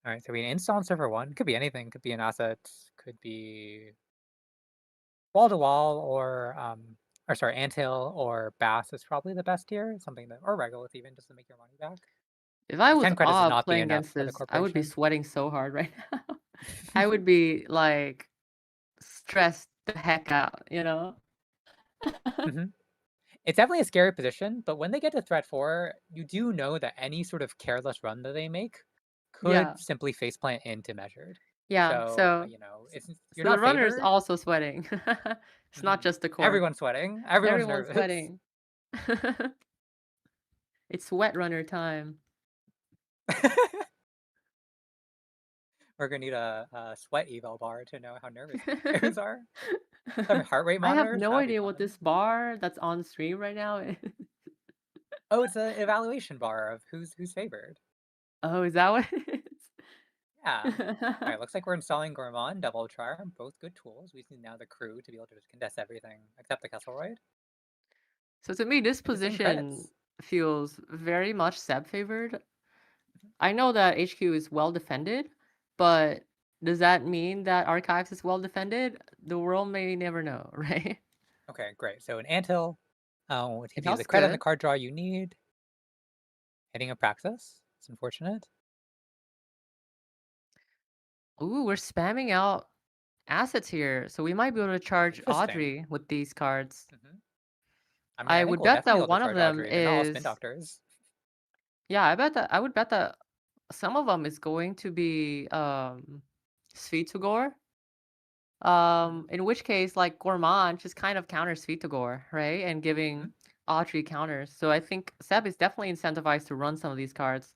All right, so we install on server 1. Could be anything. Could be an asset. Could be wall to wall, or sorry, anthill or bass is probably the best tier. Something that, or regolith even, just to make your money back. If I was playing against this, I would be sweating so hard right now. I would be like stressed the heck out, you know? It's definitely a scary position, but when they get to threat 4, you do know that any sort of careless run that they make could simply faceplant into measured. Yeah, so you know, you're not the runner's also sweating. It's not just the core. Everyone's sweating. Everyone's nervous. Sweating. It's sweat runner time. We're gonna need a sweat eval bar to know how nervous players are. Some heart rate monitors. I have no idea what this bar that's on stream right now is. Oh, it's an evaluation bar of who's favored. Oh, is that what it is? Yeah. All right, looks like we're installing Gourmand, Double Charm, both good tools. We need now the crew to be able to contest everything except the Kessleroid. So to me, this position feels very much Seb favored. I know that HQ is well defended, but does that mean that Archives is well defended? The world may never know, right? Okay, great. So an anthill, which gives you the credit and the card draw you need. Hitting a Praxis. It's unfortunate. Ooh, we're spamming out assets here, so we might be able to charge Audrey with these cards. I would bet that one of them is Spin Doctors. Yeah, I would bet that some of them is going to be Sweet-to-Gore. In which case, like Gourmand just kind of counters Sweet-to-Gore, right? And giving Audrey counters. So I think Seb is definitely incentivized to run some of these cards.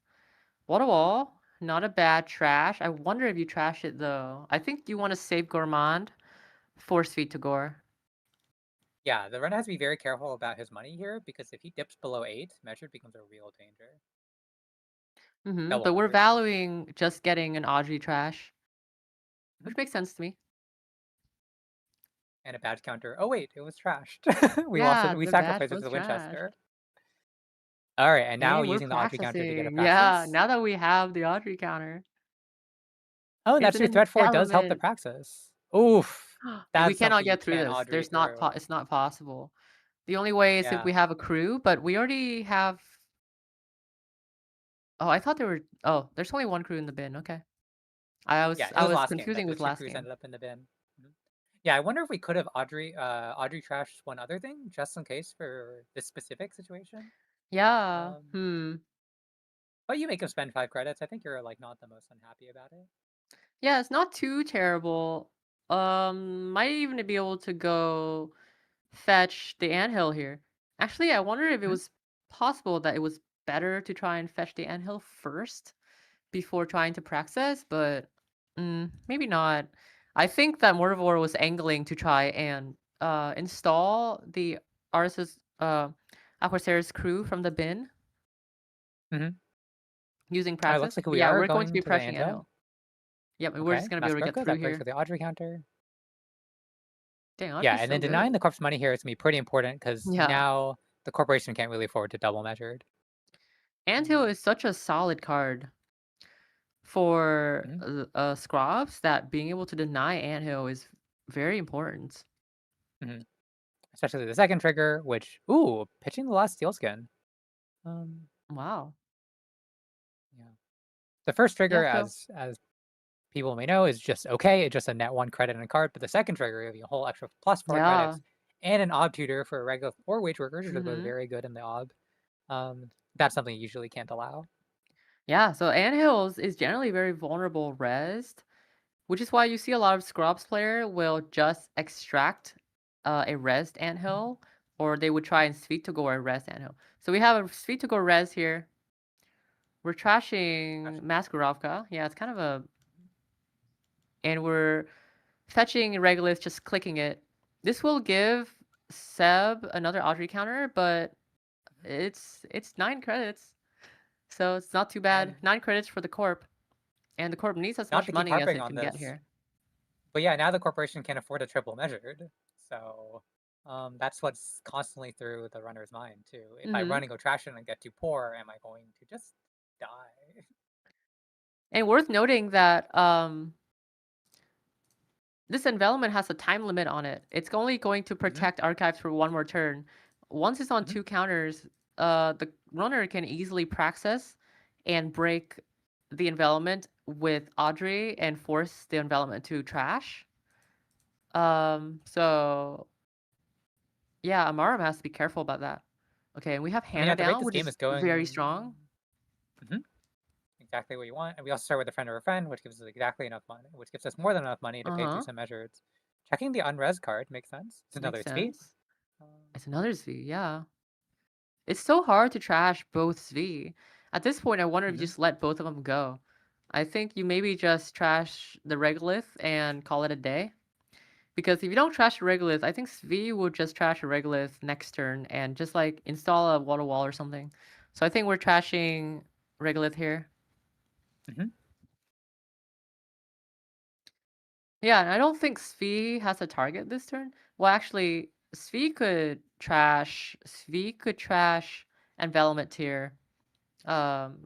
Wall to wall, not a bad trash. I wonder if you trash it though. I think you want to save Gourmand for Sweet-to-Gore. Yeah, the runner has to be very careful about his money here because if he dips below 8, measured becomes a real danger. But we're valuing just getting an Audrey trash, which makes sense to me. And a badge counter. Oh wait, it was trashed. We lost Yeah, it. We the badge sacrificed it to was the trashed. Winchester. All right, and now Hey, we're using the Audrey counter to get a practicing. Yeah, Praxis. now that we have the Audrey counter. Oh, Here's that's true. an Threat 4 does help the element. Praxis. Oof. We That's cannot something you get through can't this. Audrey There's not through. it's not possible. The only way is if we Yeah. have a crew, but we already have. Oh, I thought there were. Oh, there's only one crew in the bin. Okay, Yeah, it I was was last game that confusing the with 2 last crews game. ended up in the bin. Mhm. Yeah, I wonder if we could have Audrey trashed one other thing just in case for this specific situation. Yeah. But you make him spend 5 credits. I think you're like not the most unhappy about it. Yeah, it's not too terrible. Might even be able to go fetch the anthill here. Actually, I wonder if it was possible that it was better to try and fetch the anthill first before trying to praxis, but maybe not. I think that Mortivore was angling to try and install the Ars's Aquaceres crew from the bin using It praxis. looks like But we yeah, are we're going to going be to the pressing anthill. anthill. Yep, we're Okay, just going to be able to get Masperko, through that breaks here. for the Audrey counter. Dang, Yeah, Audrey's and then so denying good. the corpse money here is going to be pretty important because Yeah. now the corporation can't really afford to double measured. Anthill is such a solid card for Scrobs that being able to deny Anthill is very important. Especially the second trigger, which, ooh, pitching the last steel skin. Wow. Yeah. The first trigger, Yeah, so- as people may know, is just okay. It's just a net 1 credit in a card, but the second trigger, you have a whole extra plus 4 credits and an ob tutor for regular or wage workers, which are both very good in the ob. That's something you usually can't allow. Yeah, so Anthills is generally very vulnerable rest, which is why you see a lot of Scrubs player will just extract a rest anthill, or they would try and sweet to go a rest anthill. So we have a sweet to go res here. We're trashing Masquerovka. Yeah, it's kind of a... And we're fetching Regulus, just clicking it. This will give Seb another Audrey counter, but it's 9 credits. So it's not too bad. And 9 credits for the Corp. And the Corp needs as much money as it can get here. But yeah, now the corporation can't afford a triple measured. So that's what's constantly through the runner's mind too. If I run and go trash it and get too poor, am I going to just die? And worth noting that this envelopment has a time limit on it. It's only going to protect archives for 1 more turn. Once it's on 2 counters, the runner can easily praxis and break the envelopment with Audrey and force the envelopment to trash. So yeah, Amaram has to be careful about that. Okay, and we have Hannah down, which is very strong. Exactly what you want. And we also start with a friend or a friend, which gives us exactly enough money, which gives us more than enough money to pay through some measures. Checking the unres card makes sense. It's another SV. It's another SV, yeah. It's so hard to trash both SV. At this point, I wonder if you just let both of them go. I think you maybe just trash the Regolith and call it a day. Because if you don't trash a Regolith, I think SV will just trash a Regolith next turn and just like install a water wall or something. So I think we're trashing Regolith here. Yeah, and I don't think Svi has a target this turn. Well, actually, Svi could trash Envelopment Tier on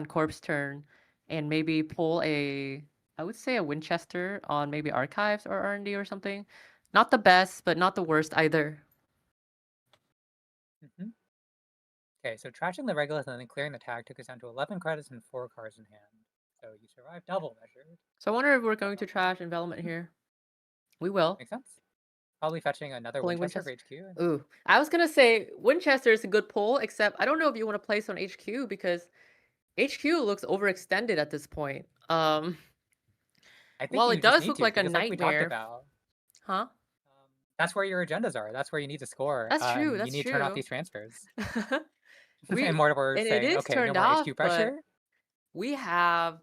Corpse turn and maybe pull I would say a Winchester on maybe Archives or R&D or something. Not the best, but not the worst either. Okay, so trashing the Regolith and then clearing the tag took us down to 11 credits and 4 cards in hand. So you survived double measured. So I wonder if we're going to trash Envelopment here. We will. Makes sense. Probably fetching another Winchester for HQ. Ooh, I was gonna say Winchester is a good pull, except I don't know if you want to place on HQ because HQ looks overextended at this point. I think well, it does look like a nightmare. Like we talked about. Huh? That's where your agendas are. That's where you need to score. That's true. That's you need to turn off these transfers. And Mortimer is saying, okay, no more HQ pressure. We have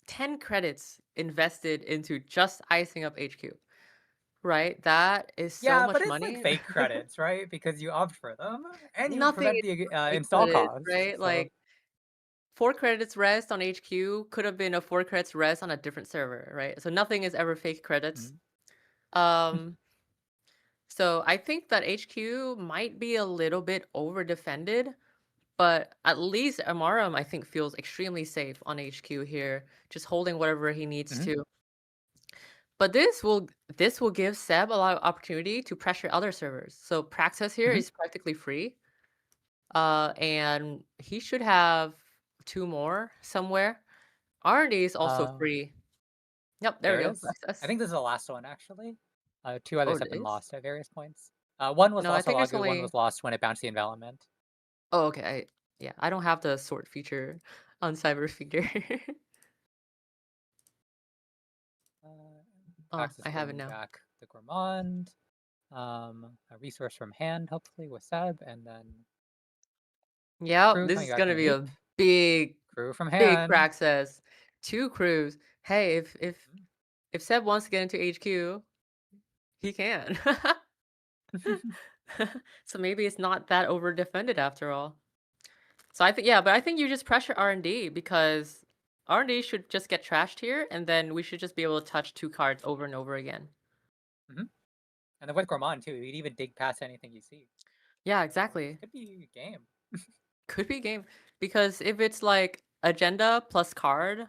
10 credits invested into just icing up HQ. Right? That is so much money. It's like fake credits, right? Because you opt for them and you prevent the install costs. Right? So. Like 4 credits rest on HQ could have been a 4 credits rest on a different server, right? So nothing is ever fake credits. So I think that HQ might be a little bit over defended, but at least Amaram I think feels extremely safe on HQ here, just holding whatever he needs to. But this will give Seb a lot of opportunity to pressure other servers. So Praxis here is practically free. And he should have 2 more somewhere. R&D is also free. Yep, there we go. I think this is the last one, actually. 2 others have been is? lost at various points. One was No, I lost think there's Alagu, one only... was lost when it bounced the envelopment. Oh, okay. Yeah, I don't have the sort feature on Cyberfigure. I have it now. Back the Gourmand. A resource from hand, hopefully, with Seb, and then... Yeah, Crew this coming is back gonna from be a Leap. big Crew from big hand. Praxis. 2 crews. Hey, if Seb wants to get into HQ, he can. So maybe it's not that over defended after all. So I think, yeah, but I think you just pressure R&D because R&D should just get trashed here, and then we should just be able to touch 2 cards over and over again. And then with Gourmand too, you'd even dig past anything you see. Yeah, exactly. Could be a game. Could be a game. Because if it's like agenda plus card,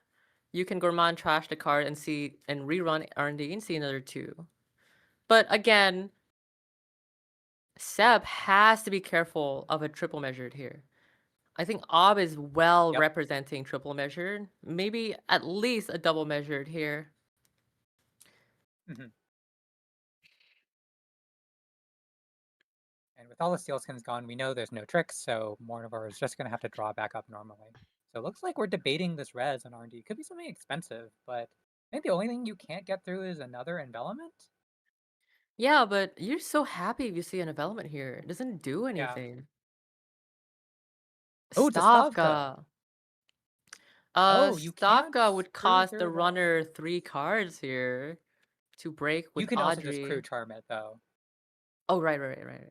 you can Gourmand trash the card and see and rerun R&D and see another 2. But again, Seb has to be careful of a triple measured here. I think Ob is well representing triple measured. Maybe at least a double measured here. And with all the sealskins gone, we know there's no tricks, so Mornivar is just going to have to draw back up normally. So it looks like we're debating this res on R&D. It could be something expensive, but I think the only thing you can't get through is another envelopment. Yeah, but you're so happy if you see an envelopment here. It doesn't do anything. Oh, it's a Stavka. You can't Stavka would cost the that. runner 3 cards here to break with You can Audrey. also just crew charm it, though. Oh, right.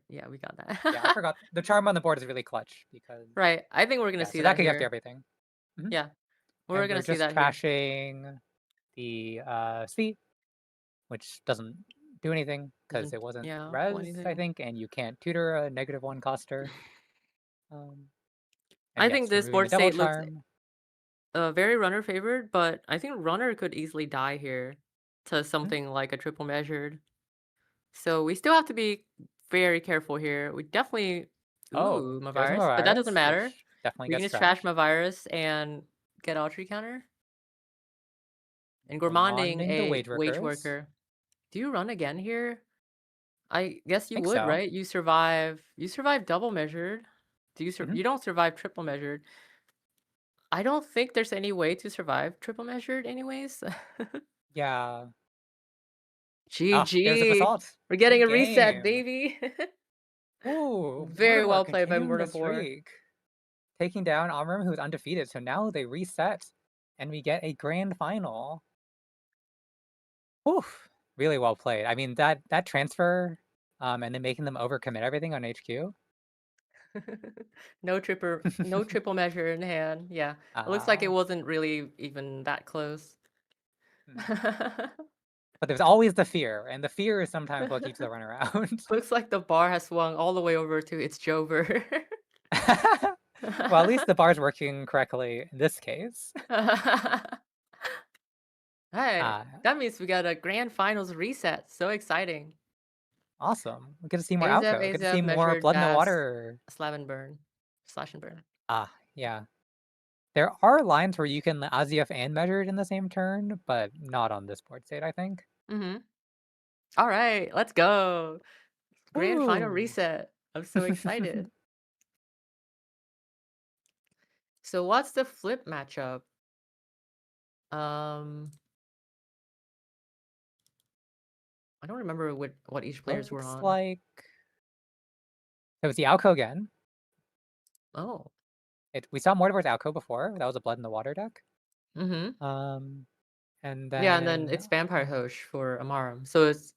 Yeah, we got that. Yeah, I forgot. The charm on the board is really clutch because... Right. I think we're going to see so that could here. get to everything. Yeah. We're going to see that here. Trashing the Svi, which doesn't do anything because it wasn't res, I think, and you can't tutor a -1 coster. I think this board state looks very runner favored, but I think runner could easily die here to something like a triple measured. So we still have to be very careful here. We definitely Mavirus, but that doesn't matter. We can just trash Mavirus and get Autry counter. And Gourmanding a wage worker. Do you run again here? I guess you would, right? You survive double measured. Do you you don't survive triple measured. I don't think there's any way to survive triple measured anyways. Yeah. GG. We're getting a reset, baby. Ooh, very well played by Mornivar. Taking down Amram, who's undefeated. So now they reset, and we get a grand final. Oof, really well played. I mean, that transfer, and then making them overcommit everything on HQ. No triple measure in hand. Yeah, it looks like it wasn't really even that close. But there's always the fear, and the fear is sometimes what keeps the run around. Looks like the bar has swung all the way over to its Jover. Well, at least the bar's working correctly in this case. Hey, that means we got a grand finals reset. So exciting. Awesome. We get to see more Alco. We get to see more Blood in the Water. Slash and burn. Yeah. There are lines where you can Azif and measured in the same turn, but not on this board state, I think. All right, let's go. Grand final reset. I'm so excited. So what's the flip matchup? I don't remember what each players were on. Like it was the Alco again. Oh. We saw Mortimer's Alco before. That was a Blood in the Water deck. And then and then it's Vampire Hoge for Amaram. So it's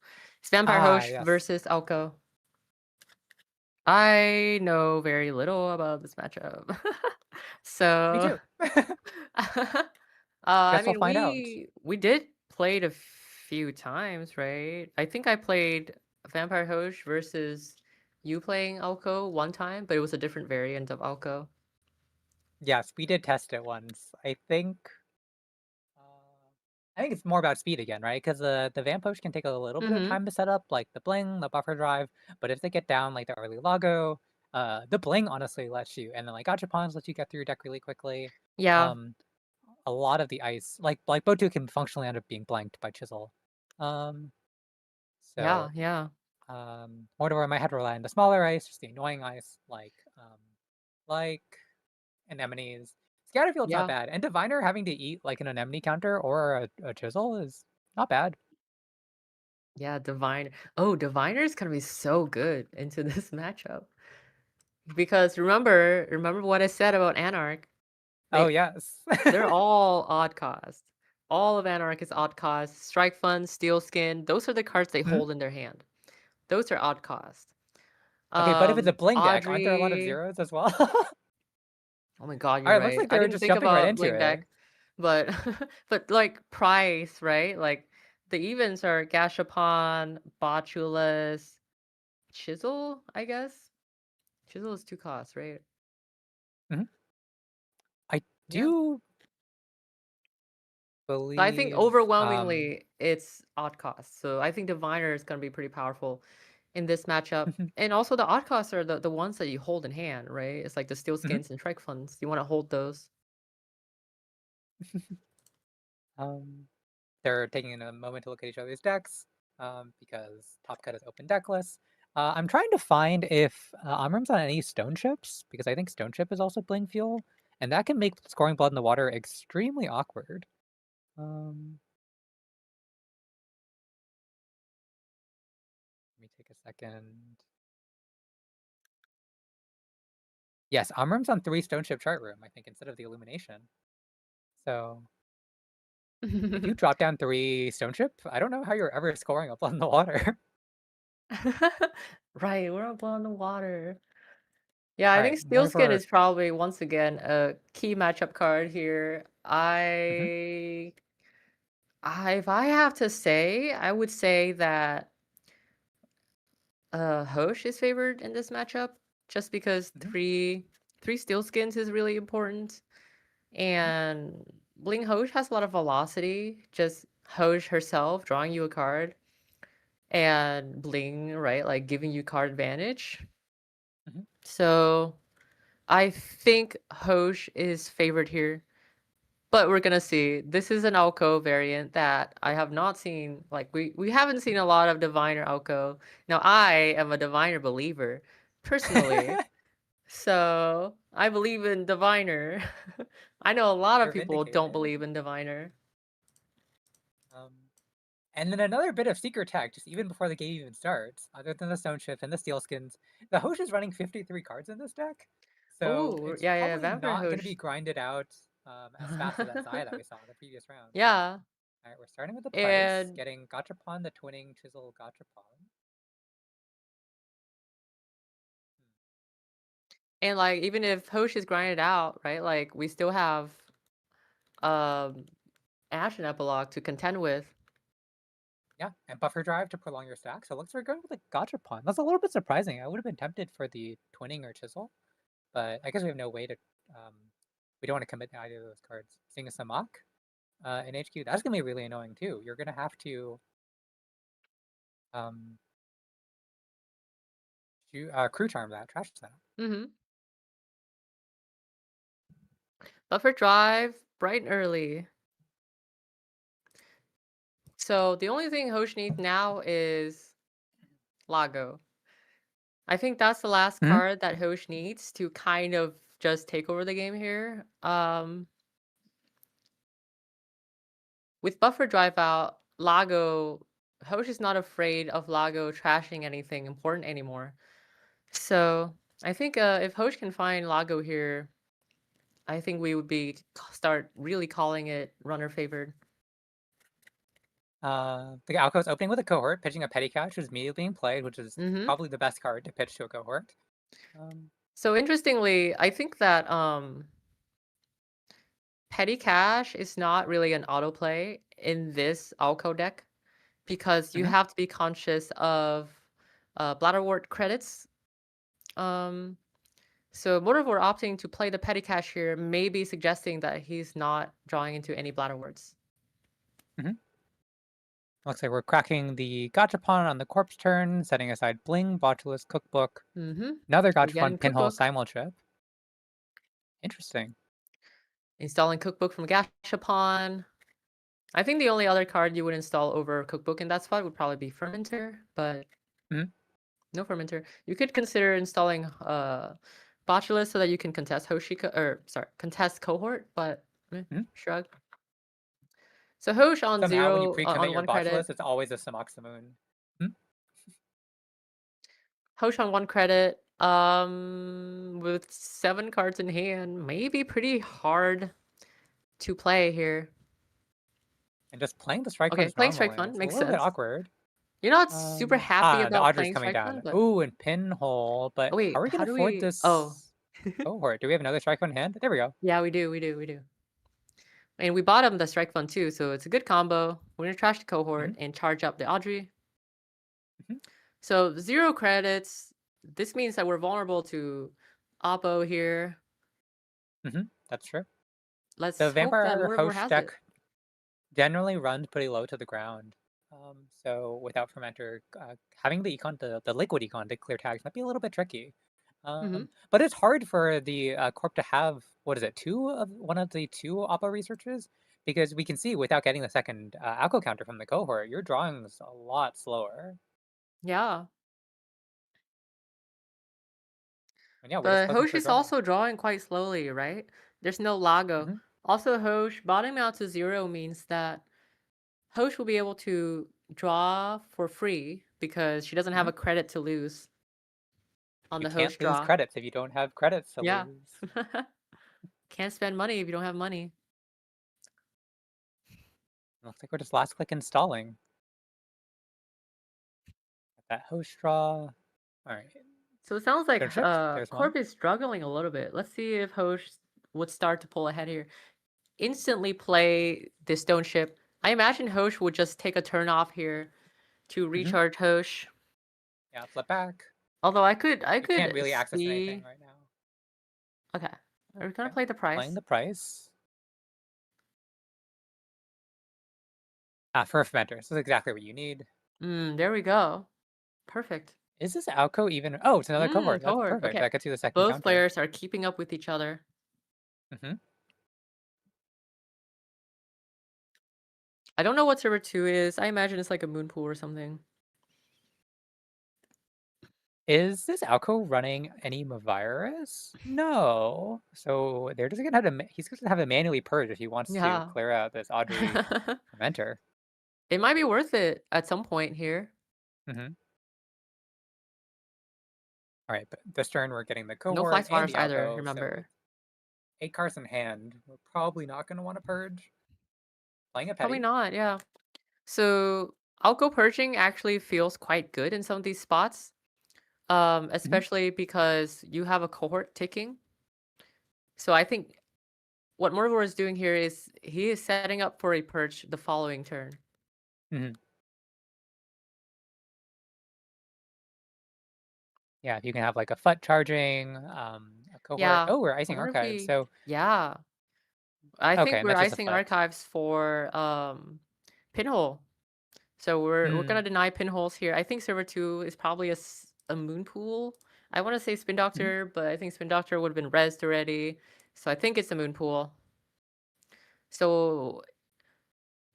Vampire Hoge versus Alco. I know very little about this matchup. So Me too. I Guess we'll mean, find out. we did play it a few times, right? I think I played Vampire Hoge versus you playing Alco one time, but it was a different variant of Alco. Yes, we did test it once. I think it's more about speed again, right? Because the Vamp Poach can take a little bit of Mm-hmm. time to set up, like the Bling, the Buffer Drive. But if they get down like the early Lago, the Bling honestly lets you, and then like Gachapons let you get through your deck really quickly. Yeah. A lot of the ice, like Botu, can functionally end up being blanked by Chisel. Yeah, So yeah. Mortimer might have to rely on the smaller ice, just the annoying ice, like anemones. Scatterfield's not Yeah. bad, and Diviner having to eat like an anemone counter or a chisel is not bad. Yeah, Diviner. Oh, Diviner is gonna be so good into this matchup. Because remember what I said about Anarch. Oh They yes. they're all odd cost. All of Anarch is odd cost. Strike Fund, Steel Skin, those are the cards they Mhm. hold in their hand. Those are odd cost. Okay, but if it's a bling deck, aren't there a lot of Audrey. zeros as well? Oh my god, All you're right, looks right. like I they're didn't just think jumping right about into bling it. deck, but but like price, right? Like the evens are Gashapon, Botulus, Chisel, I guess. Chisel is 2 costs, right? I Yeah. do So I think believe. overwhelmingly it's odd cost. So I think Diviner is going to be pretty powerful in this matchup. And also the odd costs are the ones that you hold in hand, right? It's like the Steel Skins and Trek Funds. You want to hold those. They're taking a moment to look at each other's decks because Top Cut has open deck lists. I'm trying to find if Amram's on any Stone Chips because I think Stone Chip is also Bling Fuel, and that can make scoring Blood in the Water extremely awkward. Let me take a second. Yes, Amram's on 3 Stone Chip chart room, I think, instead of the Illumination. So if you drop down 3 Stone Chip, I don't know how you're ever scoring a Blood in the Water. Right, we're on Blood in the Water. Yeah, I All think right, Steel Skin Mortimer. is probably once again a key matchup card here. If I have to say, I would say that Hoge is favored in this matchup just because three Steel Skins is really important. And Bling Hoge has a lot of velocity, just Hoge herself drawing you a card and Bling, right, like giving you card advantage. So I think Hoge is favored here. But we're gonna see. This is an Alco variant that I have not seen. Like we haven't seen a lot of Diviner Alco. Now I am a Diviner believer, personally. So I believe in Diviner. I know a lot of You're people don't vindicated. believe in Diviner. And then another bit of secret tech, just even before the game even starts, other than the Stone Shift and the Steel Skins, the Hoge is running 53 cards in this deck. So Oh it's yeah, probably Vampire not going to Hoge. be grinded out as fast as that Zahya that we saw in the previous round. Yeah. All right, we're starting with the price, And getting Gachapon, the Twinning Chisel Gachapon. and like even if Hoge is grinded out, right? Like we still have Ash and Epilogue to contend with. Yeah, and Buffer Drive to prolong your stack. So it looks like we're going with a Gachapon. That's a little bit surprising. I would have been tempted for the Twinning or Chisel, but I guess we have no way to. We don't want to commit to either of those cards. Seeing a Samak in HQ, that's gonna be really annoying too. You're gonna have to crew charm that, trash that. Buffer Drive, bright and early. So the only thing Hoge needs now is Lago. I think that's the last card that Hoge needs to kind of just take over the game here. With Buffer Drive out, Lago, Hoge is not afraid of Lago trashing anything important anymore. So I think if Hoge can find Lago here, I think we would start really calling it runner favored. The Alco is opening with a cohort, pitching a Petty Couch, which is immediately being played, which is probably the best card to pitch to a cohort. So interestingly, I think that Petty Cash is not really an autoplay in this Alco deck because you have to be conscious of Bladderwort credits. So Mortivore opting to play the Petty Cash here may be suggesting that he's not drawing into any Bladderworts. Looks like we're cracking the Gachapon on the corpse turn, setting aside Bling, Botulus, Cookbook, another Gachapon, Pinhole, Simultrip. Interesting. Installing Cookbook from Gachapon. I think the only other card you would install over Cookbook in that spot would probably be Fermenter, but no Fermenter. You could consider installing Botulus so that you can contest contest Cohort, but shrug. So Hoge on Somehow 0 when you pre-commit on your 1 credit. Botulus, it's always a Samoxamoon. Hoge on 1 credit. With 7 cards in hand, maybe pretty hard to play here. And just playing the Strike Okay, Funds playing normally, Strike Fund it's makes a little sense. bit awkward. You're not super happy the about Audrey's playing coming Strike down. Fund, but... Ooh, and Pinhole. But Oh, wait, how are we going to avoid this Cohort? Do we have another Strike Fund in hand? There we go. Yeah, we do. And we bottomed the Strike Fund too, so it's a good combo. We're going to trash the Cohort and charge up the Audrey. So 0 credits. This means that we're vulnerable to Oppo here. That's true. Let's the hope that Vampire Mortivore Host has deck it. generally runs pretty low to the ground. So without Fermenter, having the liquid econ to clear tags might be a little bit tricky. But it's hard for the Corp to have, one of the 2 Oppo researches, because we can see without getting the second Alco counter from the Cohort, your drawing is a lot slower. Yeah. And yeah, But Hoge is also drawing quite slowly, right? There's no Lago. Also, Hoge bottoming out to 0 means that Hoge will be able to draw for free because she doesn't have a credit to lose on the Hoge draw. You can't lose credits if you don't have credits to lose. Can't spend money if you don't have money. Looks like we're just last click installing. That Hoge draw. All right. So it sounds like Corp is struggling a little bit. Let's see if Hoge would start to pull ahead here. Instantly play the Stone Ship. I imagine Hoge would just take a turn off here to recharge Hoge. Yeah, flip back. Although I could can't really access anything right now. Okay. Are we gonna play the price? Playing the price. For a Fermenter. This is exactly what you need. There we go. Perfect. Is this Alco even? Oh, it's another Cohort. That's perfect. Okay. That gets you the second Both counter. players are keeping up with each other. I don't know what server 2 is. I imagine it's like a moon pool or something. Is this Alco running any Mavirus? No. So they're just gonna have to. He's gonna have to manually purge if he wants to clear out this Audrey Fermenter. It might be worth it at some point here. All right, but this turn we're getting the Cohort. No Fly Sparks and the either. Alco, Remember, so 8 cards in hand. We're probably not gonna want to purge. Playing a Petty. Probably not. Yeah. So Alco purging actually feels quite good in some of these spots. Especially because you have a Cohort ticking. So I think what Mortivore is doing here is he is setting up for a purge the following turn. Yeah, if you can have like a FUT charging, a Cohort. Yeah. Oh, we're icing archives. So yeah, I think we're icing archives for Pinhole. So we're gonna deny Pinholes here. I think server 2 is probably a moon pool. I want to say Spin Doctor, but I think Spin Doctor would have been rezzed already. So I think it's a moon pool. So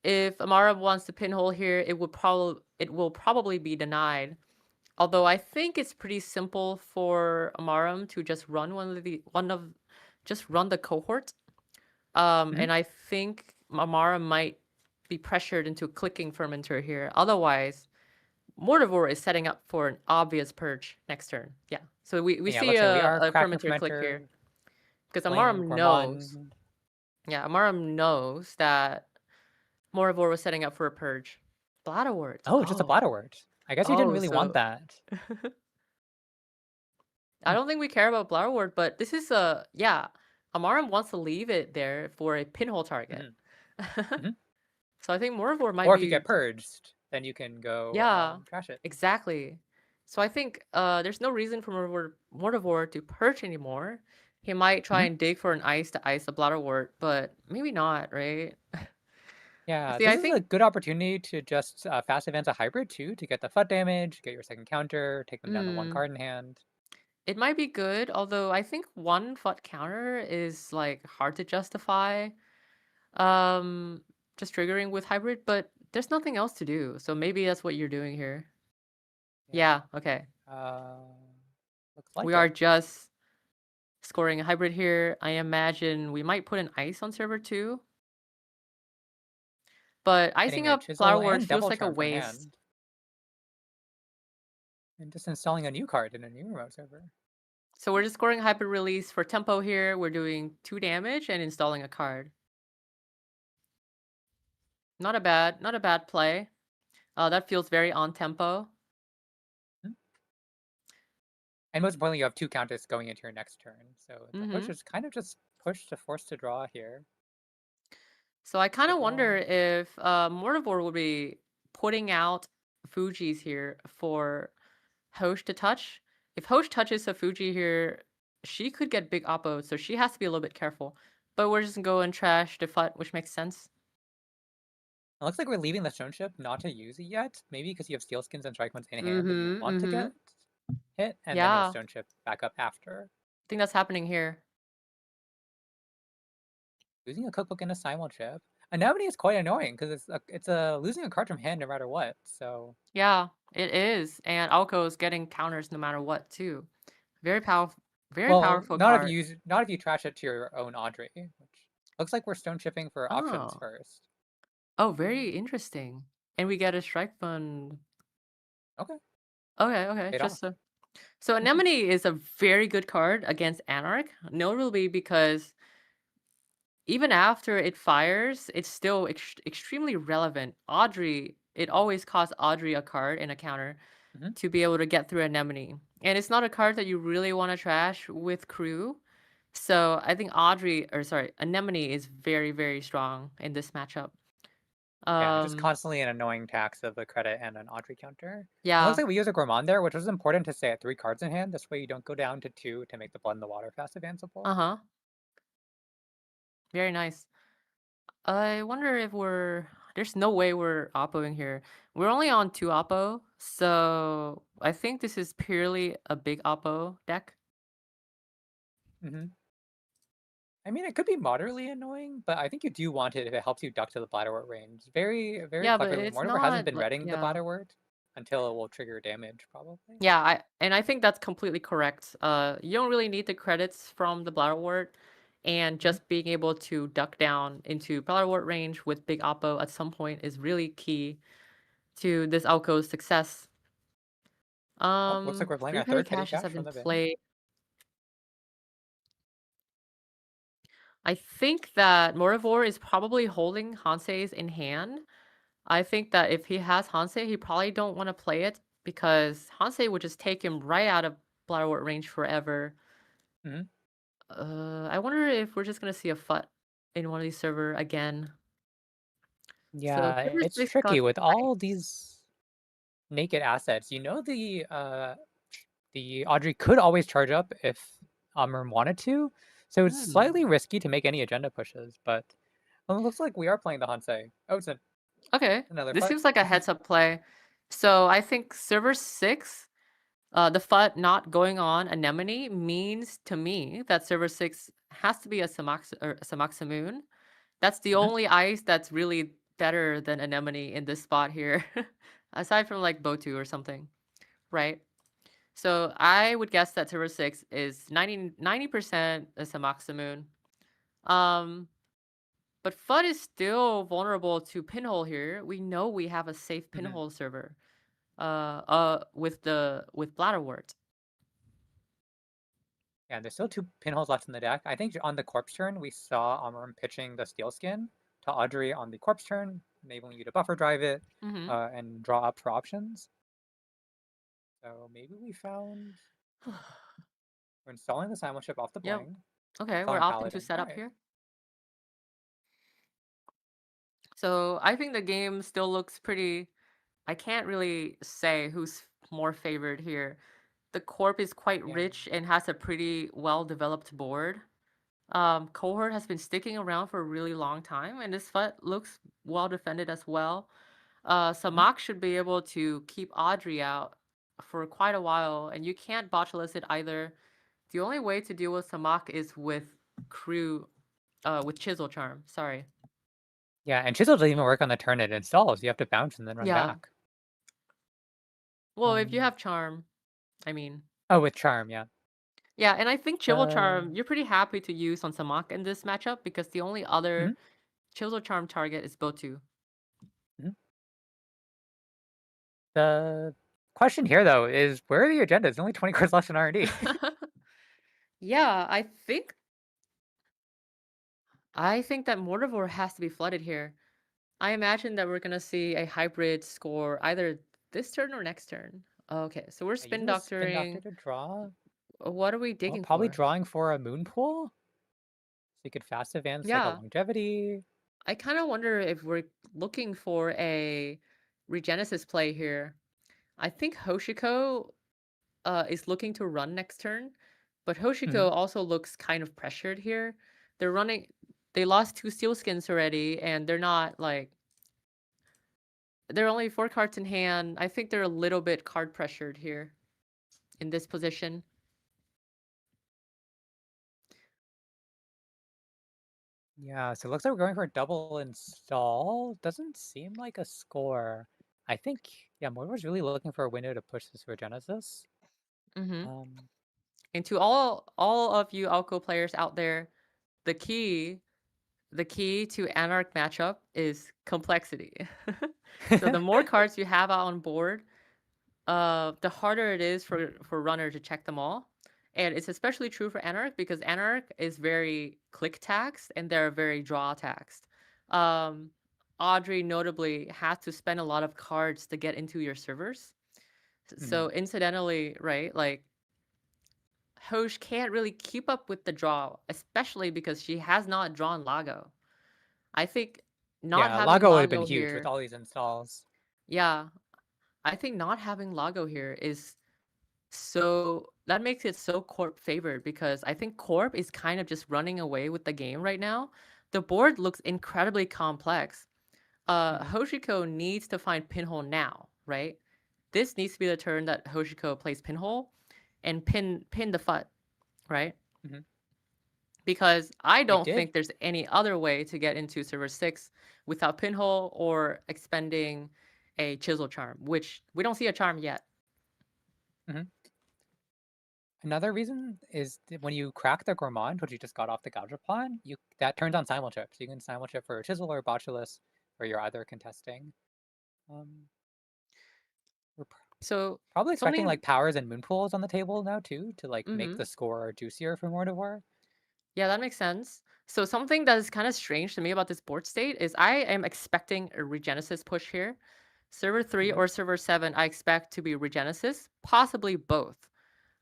if Amara wants to Pinhole here, it will probably be denied. Although I think it's pretty simple for Amaram to just run run the Cohort. And I think Amara might be pressured into clicking Fermenter here. Otherwise, Mortivore is setting up for an obvious purge next turn. Yeah. So we see a Fermenter click here. Because Amaram knows. Yeah, Amaram knows that Mortivore was setting up for a purge. Bladderwort. Oh, just a Bladderwort. I guess you didn't really want that. I don't think we care about Bladderwort, but this is Amaram wants to leave it there for a pinhole target. Mhm. So I think Morivore might Or be... if you get purged, then you can go trash it. Exactly. So I think there's no reason for Morivore to purge anymore. He might try and dig for an ice to ice the Bladderwort, but maybe not, right? Yeah, See, this I is think... a good opportunity to just fast advance a hybrid too, to get the FUT damage, get your second counter, take them down to one card in hand. It might be good, although I think one FUT counter is like hard to justify. Just triggering with hybrid, but there's nothing else to do. So maybe that's what you're doing here. Yeah, okay. Looks like We are just scoring a hybrid here. I imagine we might put an ice on server 2. But icing up Flowerwort feels like a waste. And just installing a new card in a new remote server. So we're just scoring a hybrid release for tempo here. We're doing 2 damage and installing a card. Not a bad play. That feels very on tempo. And most importantly, you have 2 counters going into your next turn. So the push is kind of just push to force to draw here. So I kind of wonder if Mortivore would be putting out Fuji's here for Hoge to touch. If Hoge touches a Fuji here, she could get big oppo, so she has to be a little bit careful. But we're just going to go and trash the FUT, which makes sense. It looks like we're leaving the Stoneship not to use it yet. Maybe because you have Steel Skins and Strike Ones in hand that you want to get hit, and then your Stoneship back up after. I think that's happening here. Losing a Cookbook and a Simul chip. Anemone is quite annoying because it's losing a card from hand no matter what. So yeah, it is, and Alco is getting counters no matter what too. Very powerful, powerful not card. Not if you trash it to your own Audrey, which looks like we're stone chipping for options first. Oh, very interesting. And we get a strike fund. Okay. Okay. So Anemone is a very good card against Anarch, notably because even after it fires, it's still extremely relevant. Audrey, it always costs Audrey a card and a counter to be able to get through Anemone. And it's not a card that you really want to trash with crew. So I think Anemone is very, very strong in this matchup. Yeah, just constantly an annoying tax of a credit and an Audrey counter. Yeah. It looks like we use a Gourmand there, which was important to stay at 3 cards in hand. This way you don't go down to 2 to make the Blood in the Water fast advanceable. Very nice. I wonder if there's no way we're oppoing here. We're only on 2 oppo, so I think this is purely a big oppo deck. I mean, it could be moderately annoying, but I think you do want it if it helps you duck to the Bladderwort range. Very, very cleverly. Mortimer hasn't been reading the Bladderwort until it will trigger damage, probably. Yeah, I think that's completely correct. You don't really need the credits from the Bladderwort, and just being able to duck down into Bladderwort range with big oppo at some point is really key to this Alco's success. Looks like we're playing a third petty cache from the bin. I think that Morivore is probably holding Hansei's in hand. I think that if he has Hansei, he probably don't want to play it because Hansei would just take him right out of Bladderwort range forever. I wonder if we're just going to see a FUT in one of these server again. Yeah, it's tricky with all these naked assets. You know, the Audrey could always charge up if Amram wanted to, so it's slightly risky to make any agenda pushes, but it looks like we are playing the Hansei. Oh, it's another this FUT. seems like a heads-up play. So I think server 6, the FUT not going on Anemone means to me that server 6 has to be a Samaxamoon. That's the only ice that's really better than Anemone in this spot here, aside from like Botu or something, right? So I would guess that server 6 is 90% a Samaxamoon. But FUT is still vulnerable to pinhole here. We know we have a safe pinhole server with Bladderwort. Yeah, there's still 2 pinholes left in the deck. I think on the corpse turn, we saw Amram pitching the Steel Skin to Audrey on the corpse turn, enabling you to buffer drive it and draw up for options. So maybe we found... We're installing the Simul chip off the bling. Okay, we're Phone opting Paladin. to set up Alright. here. So I think the game still looks pretty. I can't really say who's more favored here. The corp is quite Yeah. rich and has a pretty well developed board. Cohort has been sticking around for a really long time, and this FUT looks well defended as well. Samak should be able to keep Audrey out for quite a while, and you can't botchless it either. The only way to deal with Samak is with crew, with Chisel Charm. Sorry. Yeah, and Chisel doesn't even work on the turn it installs. You have to bounce and then run Yeah. back. Well, if you have Charm, I mean. Oh, with Charm, yeah. Yeah, and I think Chisel Charm, you're pretty happy to use on Samak in this matchup because the only other Chisel Charm target is Botu. The question here, though, is where are the agendas? There's only 20 cards left in R&D. Yeah, I think that Mortivore has to be flooded here. I imagine that we're gonna see a hybrid score either this turn or next turn. Okay, so we're spin doctoring. Spin Doctor to draw. What are we digging Probably for? drawing for a moon pool. So you could fast advance like a longevity. I kind of wonder if we're looking for a Regenesis play here. I think Hoshiko is looking to run next turn, but Hoshiko also looks kind of pressured here. They're running. They lost 2 Steel Skins already, and they're not like. They're only 4 cards in hand. I think they're a little bit card pressured here in this position. Yeah, so it looks like we're going for a double install. Doesn't seem like a score. I think, yeah, Mortimer's really looking for a window to push this for Genesis. And to all of you Alco players out there, the key to Anarch matchup is complexity. So the more cards you have out on board, the harder it is for runner to check them all. And it's especially true for Anarch because Anarch is very click taxed and they're very draw taxed. Audrey notably has to spend a lot of cards to get into your servers. So incidentally, right, like Hoge can't really keep up with the draw, especially because she has not drawn Lago. I think not having Lago would have been here, huge with all these installs. Yeah, I think not having Lago here is so that makes it so Corp favored because I think Corp is kind of just running away with the game right now. The board looks incredibly complex. Hoshiko needs to find Pinhole now, right? This needs to be the turn that Hoshiko plays Pinhole and pin the FUT, right? Because I don't think there's any other way to get into server 6 without Pinhole or expending a Chisel Charm, which we don't see a charm yet. Another reason is that when you crack the Gourmand, which you just got off the Gougerpon, that turns on Simulchip. So you can Simulchip for a Chisel or a Botulus, or you're either contesting. We're probably expecting like Powers and Moonpools on the table now too, to like make the score juicier for Mortivore. Yeah, that makes sense. So something that is kind of strange to me about this board state is I am expecting a Regenesis push here. Server 3 or Server 7, I expect to be Regenesis, possibly both.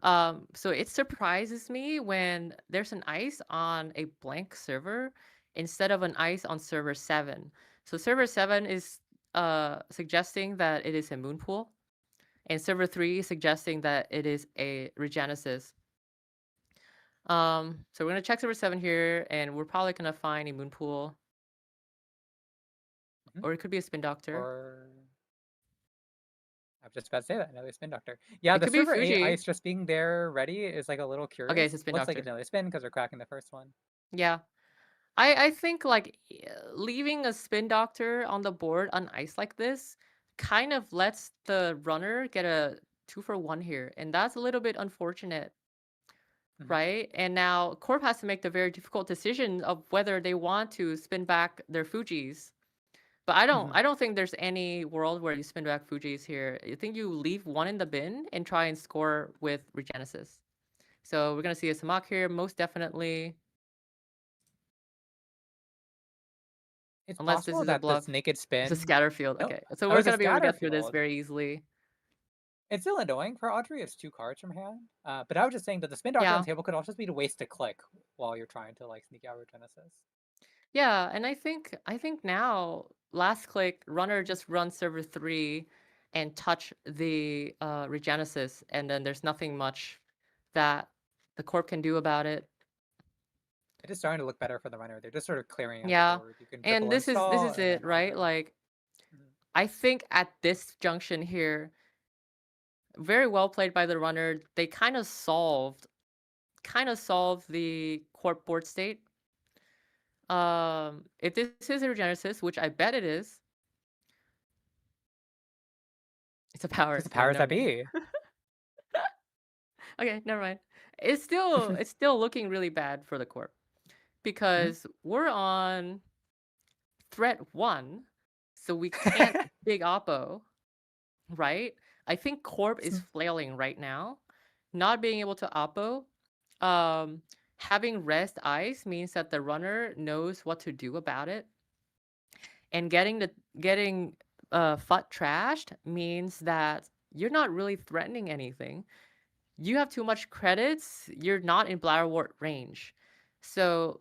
So it surprises me when there's an ice on a blank server instead of an ice on server 7. So server 7 is suggesting that it is a moon pool, and server 3 is suggesting that it is a Regenesis. So we're gonna check server 7 here, and we're probably gonna find a moon pool. Or it could be a spin doctor. I'm just about to say that, another spin doctor. Yeah, the server 8 ice just being there ready is like a little curious. Okay, it's a spin Looks doctor. like it's another spin because we're cracking the first one. Yeah. I think like leaving a spin doctor on the board on ice like this kind of lets the runner get a 2-for-1 here, and that's a little bit unfortunate. Right? And now Corp has to make the very difficult decision of whether they want to spin back their Fujis. But I don't think there's any world where you spin back Fujis here. I think you leave one in the bin and try and score with Regenesis. So we're gonna see a Samak here, most definitely. It's Unless this possible is a that bluff. this naked spin. It's a scatter field. Nope. Okay, so Oh, we're it's a gonna be able to scatter get through this field. very easily. It's still annoying for Audrey. It's 2 cards from hand. But I was just saying that the spin doctor on the table could also be to waste a click while you're trying to like sneak out Regenesis. Yeah, and I think now last click runner just runs server 3 and touch the Regenesis, and then there's nothing much that the corp can do about it. It is starting to look better for the runner. They're just sort of clearing out Yeah, the board. You can and this is it, right? Audrey. Like, I think at this junction here, very well played by the runner. They kind of solved the corp board state. If this is a Regenesis, which I bet it is, it's a power. It's the powers that be. Okay, never mind. It's still looking really bad for the corp because we're on threat 1, so we can't big oppo, right? I think corp is flailing right now, not being able to oppo. Having rest ice means that the runner knows what to do about it, and getting FUT trashed means that you're not really threatening anything. You have too much credits, you're not in Bladderwort range. So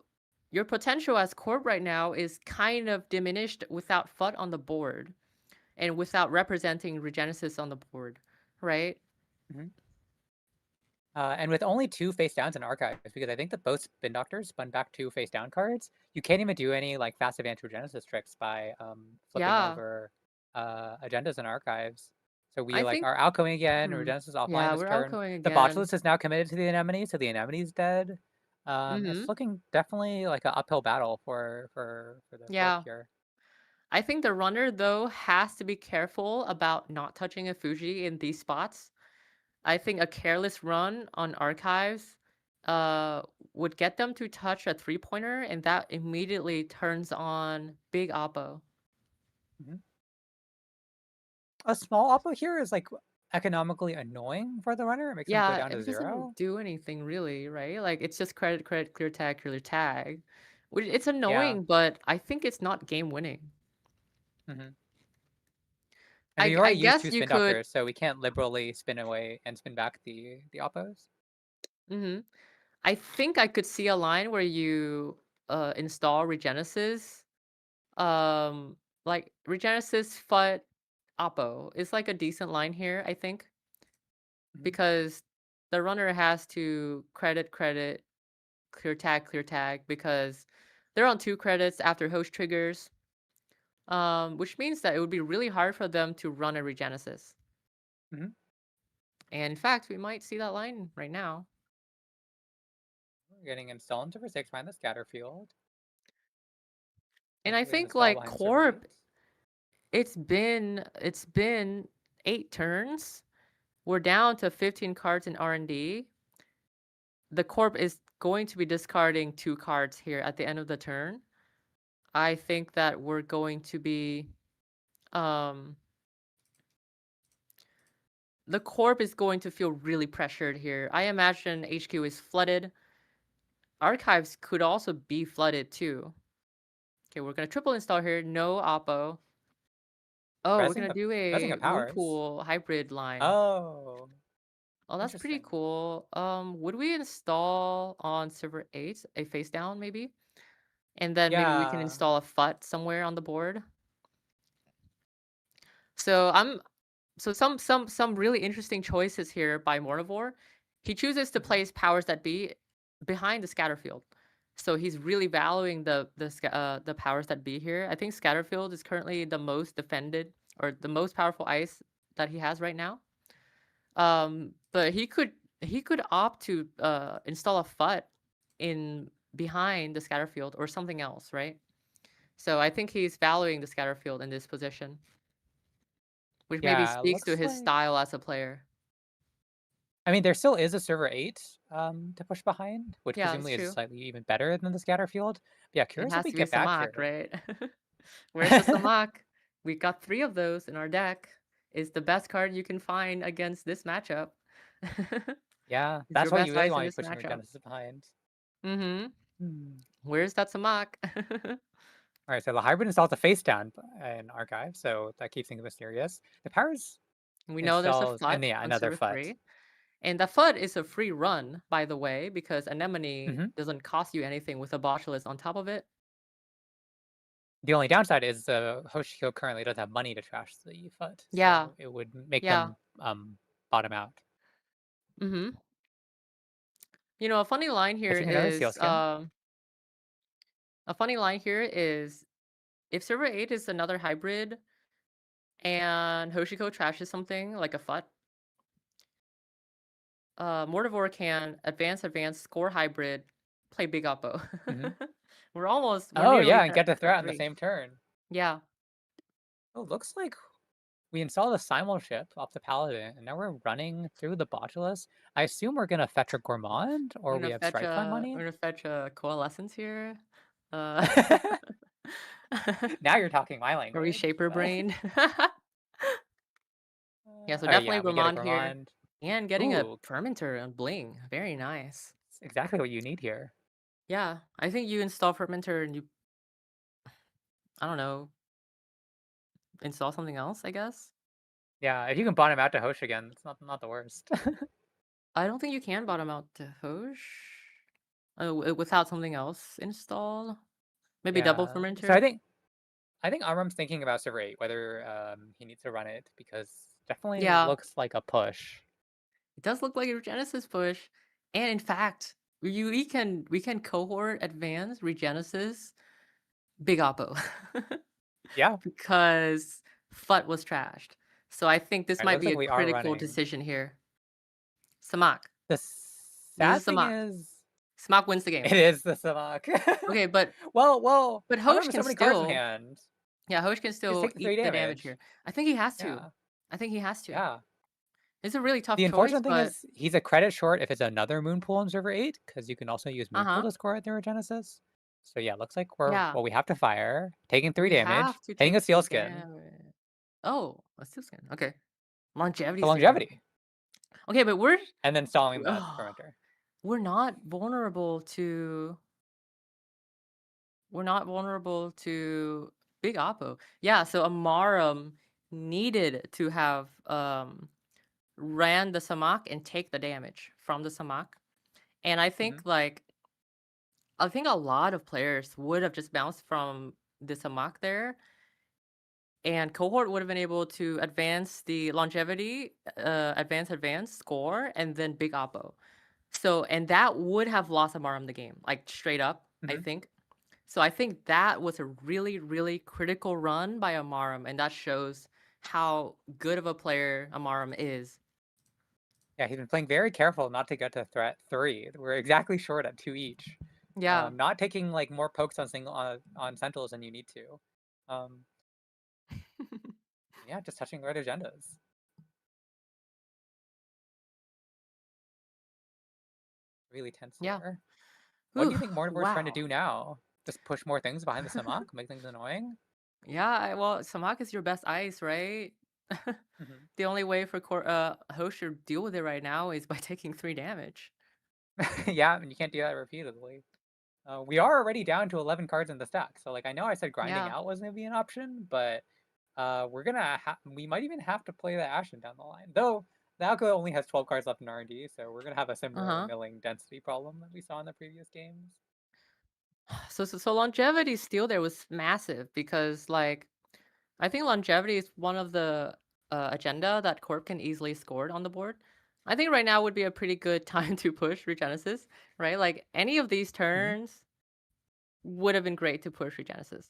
your potential as corp right now is kind of diminished without FUT on the board and without representing Regenesis on the board, right? And with only 2 face downs in archives, because I think that both spin doctors spun back 2 face down cards, you can't even do any like fast advance Regenesis tricks by flipping over agendas in archives. So we are Alcoing again. Regenesis offline this turn. Alcoing again. The Botulus is now committed to the Anemone, so the Anemone's dead. It's looking definitely like an uphill battle for the corp here. I think the runner though has to be careful about not touching a Fuji in these spots. I think a careless run on archives would get them to touch a 3-pointer, and that immediately turns on big oppo. A small oppo here is like economically annoying for the runner. It makes them go down to 0. It doesn't do anything really, right? Like it's just credit, clear tag. Which it's annoying, but I think it's not game winning. I already used 2 spin doctors, so we can't liberally spin away and spin back the oppos. I think I could see a line where you install Regenesis. Like Regenesis FUT oppo is like a decent line here, I think. Because the runner has to credit, clear tag, because they're on 2 credits after Hoge triggers. Which means that it would be really hard for them to run a Regenesis. And in fact, we might see that line right now. We're getting installed into for 6 behind the scatter field. And I think like corp, it's been 8 turns. We're down to 15 cards in R&D. The corp is going to be discarding 2 cards here at the end of the turn. I think that we're going to be the corp is going to feel really pressured here. I imagine HQ is flooded. Archives could also be flooded too. Okay, we're gonna triple install here. No oppo. Oh, we're gonna do a Whirlpool hybrid line. Oh, that's pretty cool. Would we install on server 8 a face down maybe? And then maybe we can install a FUT somewhere on the board. So some really interesting choices here by Mornivore. He chooses to place powers that be behind the Scatterfield. So he's really valuing the powers that be here. I think Scatterfield is currently the most defended or the most powerful ice that he has right now. But he could opt to install a FUT in behind the Scatterfield or something else, right? So I think he's valuing the Scatterfield in this position, which maybe speaks to his style as a player. I mean, there still is a server 8 to push behind, which presumably is slightly even better than the Scatterfield. Yeah, curious if we get back here. Right? Where's the Samak? We got 3 of those in our deck. It's the best card you can find against this matchup. Yeah, that's what you really want to push Regenesis behind. Where's that Samak? All right, so the hybrid installs a face down in archive, so that keeps things mysterious. The powers We know there's a installs, FUT and yeah, on another server FUT. 3. And the FUT is a free run, by the way, because Anemone doesn't cost you anything with a botulus on top of it. The only downside is Hoge currently doesn't have money to trash the FUT. Yeah. So it would make Yeah. them bottom out. Mm-hmm. You know, a funny line here Missing another is sealskin. a funny line here is if server 8 is another hybrid and Hoshiko trashes something like a FUT, Mortivore can advance, score hybrid, play Big Oppo. We're Oh nearly yeah, and at get the threat on the 3. same turn. Yeah. Oh, looks like we installed a simul ship off the Paladin, and now we're running through the Botulus. I assume we're gonna fetch a Gourmand, or we have Strike Fund money. We're gonna fetch a Coalescence here. Now you're talking my language. Or Reshaper Brain. Yeah, so Oh, definitely yeah, we get a Gourmand here. Gourmand. And getting a Ooh. Fermenter on Bling. Very nice. It's exactly what you need here. Yeah, I think you install Fermenter and you, I don't know, install something else, I guess. Yeah, if you can bottom out to Hoge again, it's not the worst. I don't think you can bottom out to Hoge without something else installed. Maybe double Yeah. Fermenter. So I think Amram's thinking about server 8, whether he needs to run it, because definitely looks like a push. It does look like a Regenesis push. And in fact, we can cohort advance Regenesis Big Oppo. Yeah. Because FUT was trashed. So I think this might be like a critical decision here. Samak. The sad thing is Samak wins the game. it is the Samak. Okay, but well, but Hoge can so many still cards in hand. Yeah, Hoge can still take the eat the damage here. I think he has to. Yeah. I think he has to. Yeah. It's a really tough The choice. unfortunate thing is he's a credit short if it's another Moonpool on server 8, because you can also use Moonpool to score at Neurogenesis. So yeah, looks like well, we have to fire, taking 3 damage, hitting a Sealskin. Oh, a Sealskin. Okay. Longevity. Longevity. Okay, but and then stalling the Fermenter. We're not vulnerable to Big Oppo. Yeah, so Amaram needed to have ran the Samak and take the damage from the Samak. And I think I think a lot of players would have just bounced from the Samak there. And Cohort would have been able to advance the longevity, advance, score, and then Big Oppo. So, and that would have lost Amaram the game, like straight up, I think. So I think that was a really, really critical run by Amaram, and that shows how good of a player Amaram is. Yeah, he's been playing very careful not to get to threat 3. We're exactly short at 2 each. Yeah. Not taking like more pokes on Sentinels than you need to. Yeah, just touching right agendas. Really tense here. What do you think Mortivor's trying to do now? Just push more things behind the Samak, make things annoying? Yeah, well, Samak is your best ice, right? The only way for Hoge to deal with it right now is by taking 3 damage. Yeah, and you can't do that repeatedly. We are already down to 11 cards in the stack, so like I know I said grinding out wasn't gonna be an option, but we might even have to play the Ashen down the line. Though the Alco only has 12 cards left in R&D, so we're gonna have a similar milling density problem that we saw in the previous games. So longevity steal there was massive because like I think longevity is one of the agenda that Corp can easily score on the board. I think right now would be a pretty good time to push Regenesis, right? Like any of these turns would have been great to push Regenesis.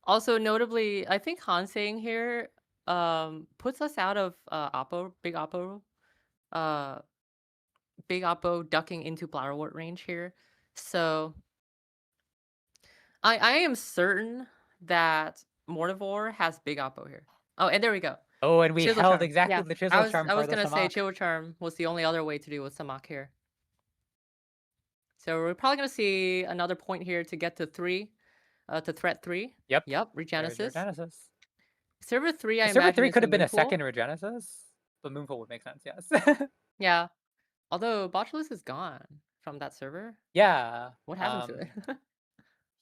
Also, notably, I think Hansing here puts us out of Big Oppo ducking into Flowerwort range here. So I am certain that Mortivore has Big Oppo here. Oh, and there we go. Oh, and we Chisel held Charm. exactly the Chisel Charm. I was gonna say Chisel Charm was the only other way to deal with Samak here. So we're probably gonna see another point here to get to 3, to threat 3. Yep. Regenesis. Server 3, I imagine. Server 3 could have been a second Regenesis, but Moonful would make sense. Yes. Yeah. Although Botulus is gone from that server. Yeah. What happened to it?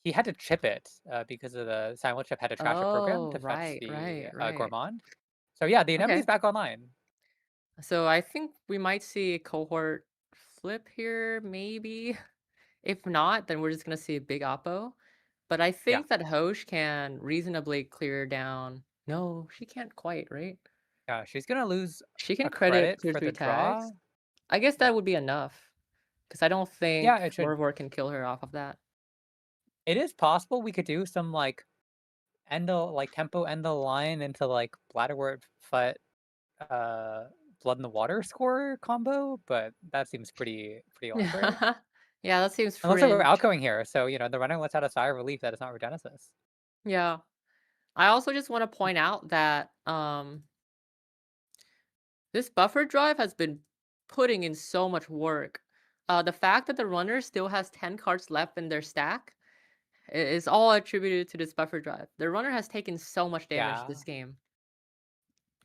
He had to chip it because of the Silent Chip had a trash program to fetch the Gourmand. So yeah, the Anemone's Okay. back online. So I think we might see a cohort flip here, maybe. If not, then we're just gonna see a big oppo. But I think that Hoge can reasonably clear down. No, she can't quite, right? Yeah, she's gonna lose She a can credit credit clear for 3 the draw. tags. I guess that Yeah. would be enough. Because I don't think Yeah, it should. Vorvor can kill her off of that. It is possible we could do some like tempo end the line into like Bladderwort Foot Blood in the Water score combo, but that seems pretty elaborate. Yeah, that seems And also we're fringe. outgoing here, so the runner lets out a sigh of relief that it's not Regenesis. Yeah. I also just want to point out that this buffer drive has been putting in so much work. The fact that the runner still has 10 cards left in their stack is all attributed to this buffer drive. The runner has taken so much damage this game.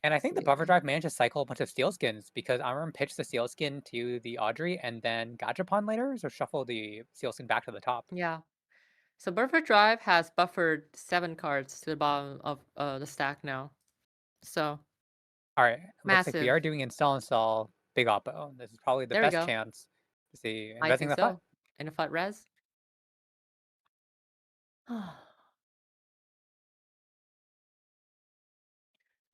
And I think the buffer drive managed to cycle a bunch of steel skins because Amram pitched the steel skin to the Audrey and then Gachapon later, so shuffle the steel skin back to the top. Yeah. So buffer drive has buffered 7 cards to the bottom of the stack now. So all right, massive. looks like we are doing install big oppo. This is probably the There we best go. chance to see I investing think the so. FUT. In a FUT res.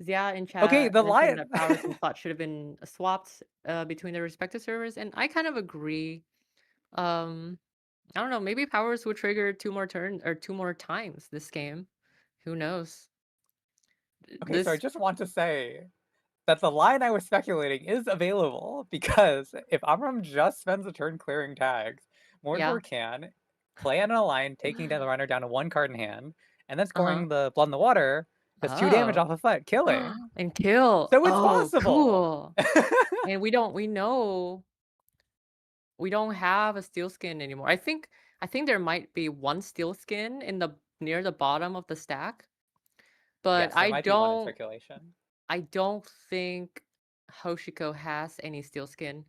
Zahya in chat Okay, the mentioned lion. that Tyrus and FUT should have been swapped between their respective servers, and I kind of agree. I don't know, maybe Powers would trigger 2 more turns or 2 more times this game. Who knows? Okay, so I just want to say that the line I was speculating is available because if Amram just spends a turn clearing tags, Mordor can play on a line, taking down the runner down to 1 card in hand, and then scoring the Blood in the Water, does 2 damage off a FUT, killing. And kill. So it's possible. Cool. And we know we don't have a steel skin anymore. I think there might be 1 steel skin in the near the bottom of the stack. But yes, there might be one in circulation. I don't think Hoshiko has any steel skin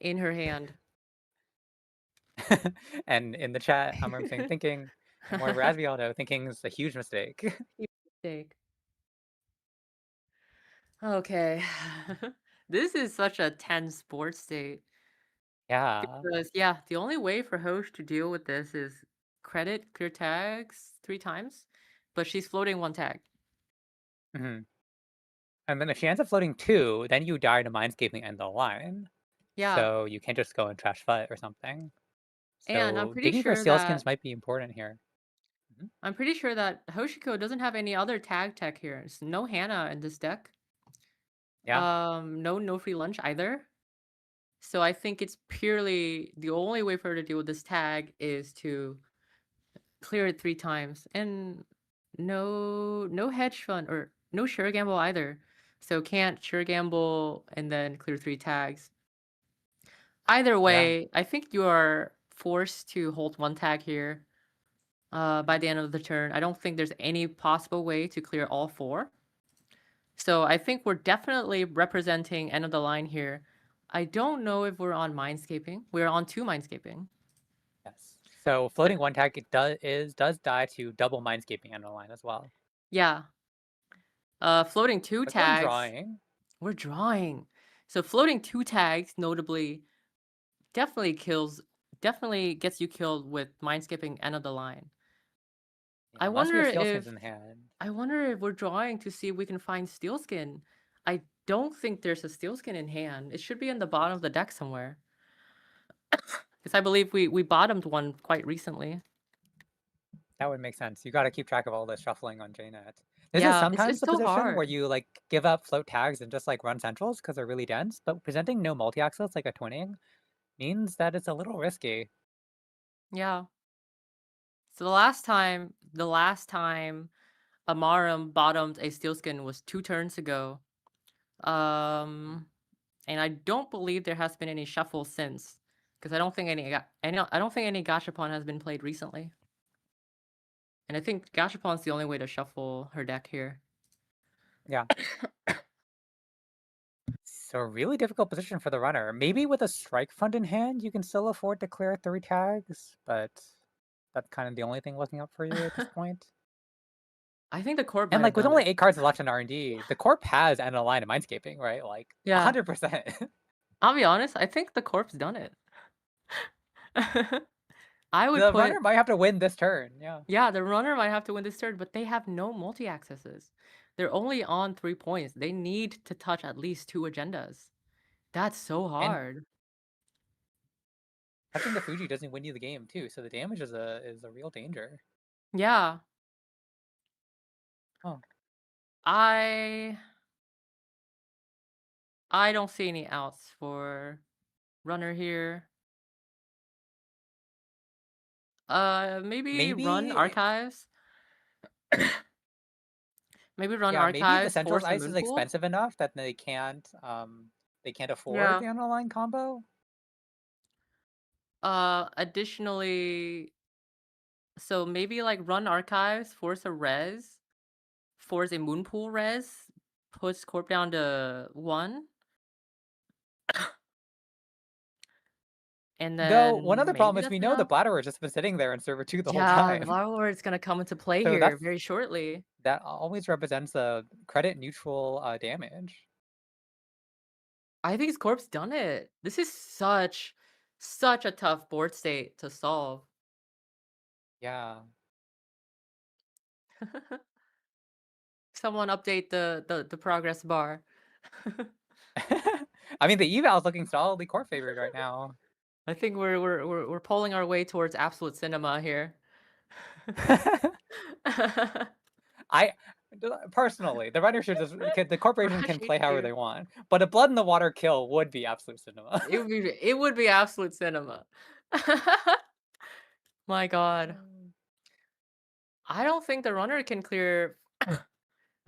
in her hand. And in the chat, Amram saying thinking, and more Rasbialdo thinking is a huge mistake. Huge mistake. Okay. This is such a tense sports state. Yeah. Because the only way for Hoge to deal with this is credit clear tags 3 times, but she's floating 1 tag. Mm-hmm. And then if she ends up floating 2, then you die to Mindscaping end the line. Yeah. So you can't just go and trash FUT or something. So and I'm pretty digging sure for steel that skins might be important here. I'm pretty sure that Hoshiko doesn't have any other tag here. There's no Hannah in this deck. Yeah. No free lunch either. So I think it's purely the only way for her to deal with this tag is to clear it 3 times. And no hedge fund or no sure gamble either. So can't sure gamble and then clear 3 tags. Either way, I think you are forced to hold 1 tag here by the end of the turn. I don't think there's any possible way to clear all 4. So I think we're definitely representing end of the line here. I don't know if we're on Mindscaping. We're on 2 Mindscaping. Yes. So floating 1 tag does die to double Mindscaping end of the line as well. Yeah. Floating 2 tags. We're drawing. So floating 2 tags, notably, definitely gets you killed with Mindscaping end of the line. I wonder if we're drawing to see if we can find steel skin. I don't think there's a steel skin in hand. It should be in the bottom of the deck somewhere. Because I believe we bottomed 1 quite recently. That would make sense. You got to keep track of all this shuffling on JNet. This is sometimes the position where you like give up float tags and just like run centrals because they're really dense, but presenting no multi-axis like a twinning means that it's a little risky. Yeah. So the last time Amaram bottomed a steel skin was 2 turns ago. And I don't believe there has been any shuffle since, because I don't think any Gachapon has been played recently. And I think Gachapon's the only way to shuffle her deck here. Yeah. So a really difficult position for the runner. Maybe with a strike fund in hand, you can still afford to clear 3 tags, but that's kind of the only thing looking up for you at this point. I think the Corp And might like with have done only it. 8 cards left in R&D, the Corp has end of the line in Mindscaping, right? Like Yeah. 100%. I'll be honest, I think the Corp's done it. I would The put runner might have to win this turn. Yeah. Yeah, the runner might have to win this turn, but they have no multi-accesses. They're only on 3 points. They need to touch at least 2 agendas. That's so And hard. touching the Fuji doesn't win you the game too, so the damage is a real danger. Yeah. Oh. I don't see any outs for runner here. Maybe run Maybe archives. Maybe run maybe the archives, Central's force a Ice is moon pool. expensive enough that they can't afford Yeah. the underlying combo. Additionally, so maybe like run archives, force a res, force a moon pool res, puts Corp down to 1. And Though then one other problem maybe is that's we know the enough. Bladder has just been sitting there in server 2 the whole Yeah, time. Varlord's gonna come into play So here that's very shortly. that always represents a credit neutral damage. I think his Corp's done it. This is such a tough board state to solve. Yeah. Someone update the progress bar. I mean, the eval is looking solidly Corp favored right now. I think we're pulling our way towards absolute cinema here. I personally, the runner should just the corporation can play however Right. they want, but a blood in the water kill would be absolute cinema. It would be absolute cinema. My God. I don't think the runner can clear. I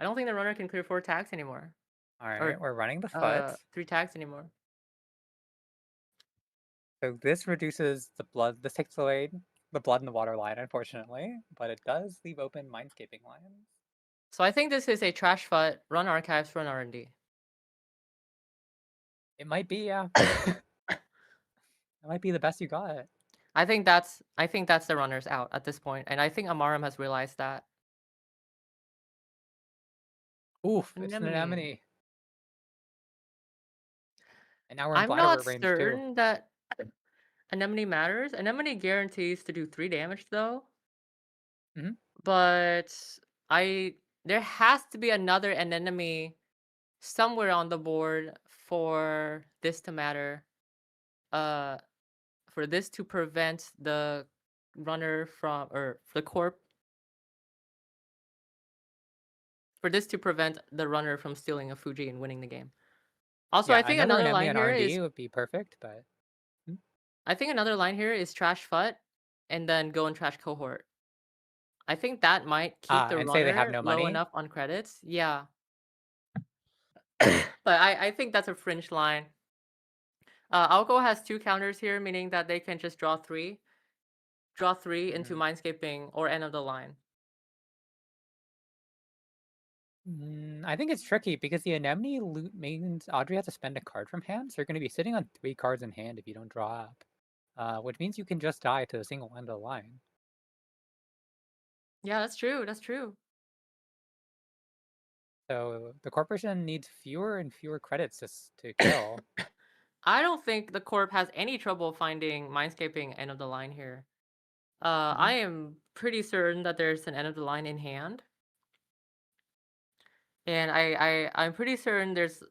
don't think the runner can clear 4 tags anymore. All right, Or, we're running the foot. 3 tags anymore. So this reduces the blood. This takes away the blood in the water line, unfortunately, but it does leave open Mindscaping lines. So I think this is a trash fut, run archives, run R&D. It might be, yeah. It might be the best you got. I think that's the runners out at this point, and I think Amaram has realized that. Oof, it's an anemone. And now we're in I'm bladder not range certain too. that anemone matters. Anemone guarantees to do 3 damage though. Mhm. But there has to be another anemone somewhere on the board for this to matter. For this to prevent the runner from, or the Corp, for this to prevent the runner from stealing a Fuji and winning the game. Also, Yeah, I think another another anemone line on here R&D is would be perfect, but I think another line here is trash fut and then go and trash cohort. I think that might keep the and say they have runner no low money. enough on credits. Yeah. But I think that's a fringe line. Alco has 2 counters here, meaning that they can just draw 3. Draw 3 into Mindscaping or end of the line. I think it's tricky because the anemone loot means Audrey has to spend a card from hand, so you're going to be sitting on 3 cards in hand if you don't draw up, which means you can just die to a single end of the line. Yeah, that's true. That's true. So the corporation needs fewer and fewer credits to kill. I don't think the Corp has any trouble finding Mindscaping end of the line here. I am pretty certain that there's an end of the line in hand. And I'm pretty certain there's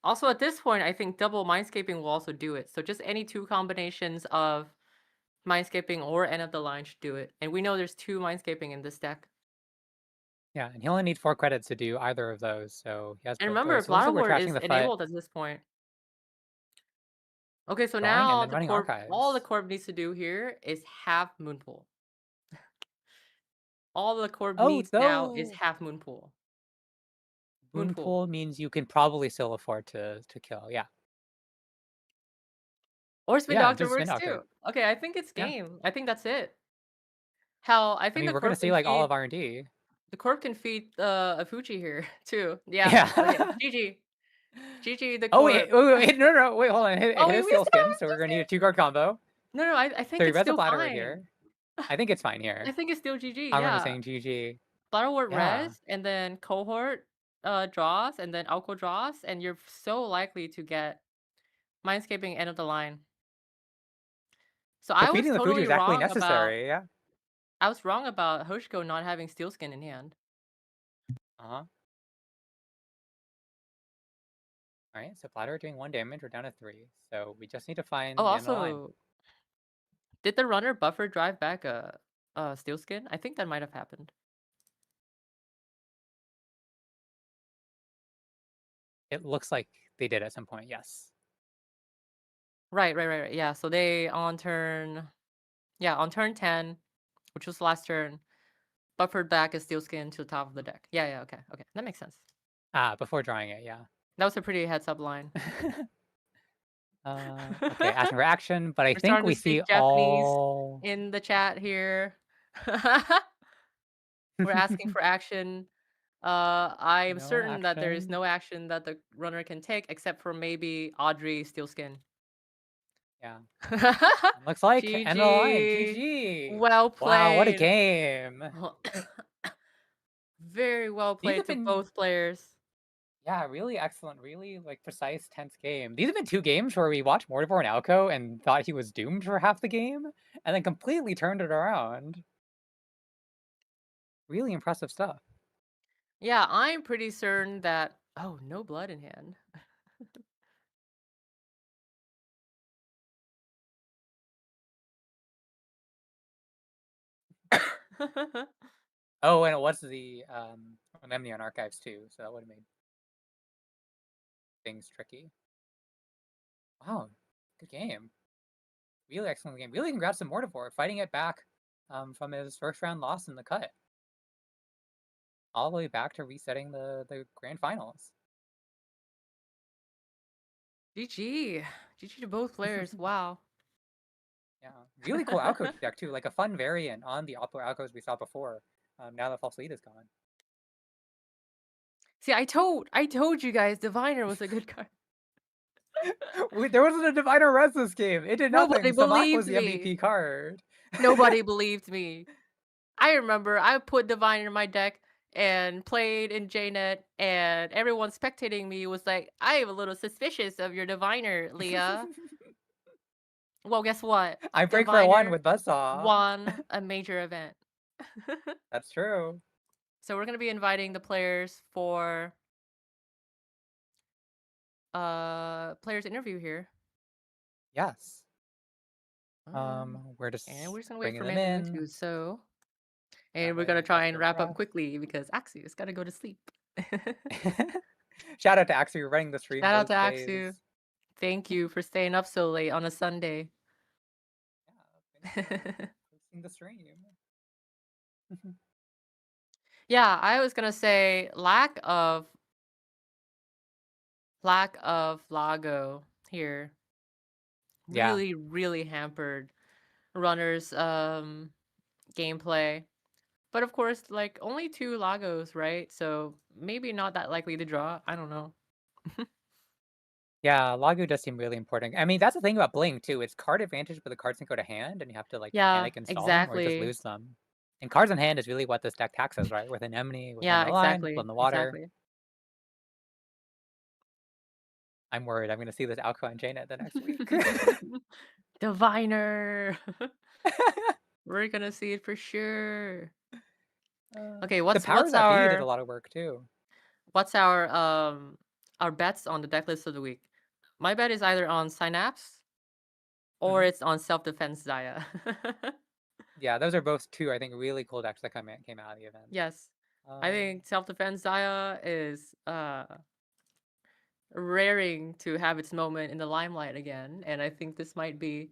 also at this point, I think double Mindscaping will also do it. So just any 2 combinations of Mindscaping or end of the line should do it. And we know there's 2 Mindscaping in this deck. Yeah, and he only needs 4 credits to do either of those, so he has And both remember, those. So it looks like we're Flower trashing is the enabled fight. at this point. Okay, so Drawing and now then the running Corp, all the archives. Corp needs to do here is half Moonpool. All the Corp Oh, needs now is no. half Moonpool. Moonpool means you can probably still afford to kill, yeah. Or Spin Yeah, Doctor just Spin works Doctor. too. Okay, I think it's Yeah. game. I think that's it. Hell, I I think mean, the we're Corp going to see can like all feed of R&D. the Corp can feed a Fuji here too. Yeah. Yeah. Okay. GG. GG the Corp. Oh, wait, no, wait, hold on. It Oh, hit wait, a we seal still skin, have so we're going to need a GG. 2-card combo. No, I So think he it's read the still bladder fine. here. I think it's fine here. I think it's still GG. I'm Yeah. saying GG. Battleward Yeah. res, and then cohort draws, and then Alco draws, and you're so likely to get Mindscaping end of the line. So I was Defeating the Fuji totally was actually wrong about necessary. Yeah. I was wrong about Hoge not having Steel Skin in hand. All right. So Platter doing 1 damage. We're down to 3. So we just need to find Oh, the end of the line. also, did the runner buffer drive back a Steel Skin? I think that might have happened. It looks like they did at some point. Yes. Right. Yeah, so they on turn 10, which was last turn, buffered back a Steel Skin to the top of the deck. Yeah, okay. That makes sense. Before drawing it, yeah. That was a pretty heads-up line. Okay, asking for action, but I We're think starting we to speak see Japanese all... in the chat here. We're asking for action. I am No certain that there is action. no action that the runner can take except for maybe Audrey Steel Skin. Yeah. Looks like GG. end of the line. GG. Well played. Wow, what a game. Very well played to both players. Yeah, really excellent, really like precise, tense game. These have been 2 games where we watched Mortivore and Alco and thought he was doomed for half the game, and then completely turned it around. Really impressive stuff. Yeah, I'm pretty certain that... Oh, no blood in hand. Oh, and it was the Anemone on Archives too, so that would have made things tricky. Wow, good game. Really excellent game. Really congrats to Mortivore, fighting it back from his first round loss in the cut. All the way back to resetting the grand finals. GG. GG to both players. Wow. Yeah, really cool Alco deck too, like a fun variant on the Oppo Alcos we saw before. Now that False Lead is gone. See, I told you guys Diviner was a good card. There wasn't a Diviner res this game. It did nothing. Nobody Samak was believed the me. MVP card. Nobody believed me. I remember I put Diviner in my deck and played in JNet, and everyone spectating me was like, I am a little suspicious of your Diviner, Leah. Well, guess what? I break for 1 with Buzzsaw. Won a major event. That's true. So we're gonna be inviting the players for players interview here. Yes. We're just and we're just gonna wait for them Manu in. to so. And we're gonna try and wrap up quickly because Axiu's gotta go to sleep. Shout out to Axu for running the stream. Shout out to both Axu. days. Thank you for staying up so late on a Sunday. Yeah, posting the stream. Yeah, I was gonna say lack of Lago here Yeah. really hampered runners gameplay. But of course, like only 2 Lagos, right? So maybe not that likely to draw. I don't know. Yeah, Lagu does seem really important. I mean, that's the thing about Blink too. It's card advantage, but the cards can go to hand, and you have to like panic install them or just lose them. And cards in hand is really what this deck taxes, right? With Anemone, with the line, blood in the water. Exactly. I'm worried. I'm going to see this Alco and Jaina the next week. Diviner. We're gonna see it for sure. Okay, what's the powers that our be did a lot of work too. What's our bets on the deck list of the week? My bet is either on Synapse or it's on Self-Defense Zahya. Yeah, those are both 2, I think, really cool decks that came out of the event. Yes. I think Self-Defense Zahya is raring to have its moment in the limelight again, and I think this might be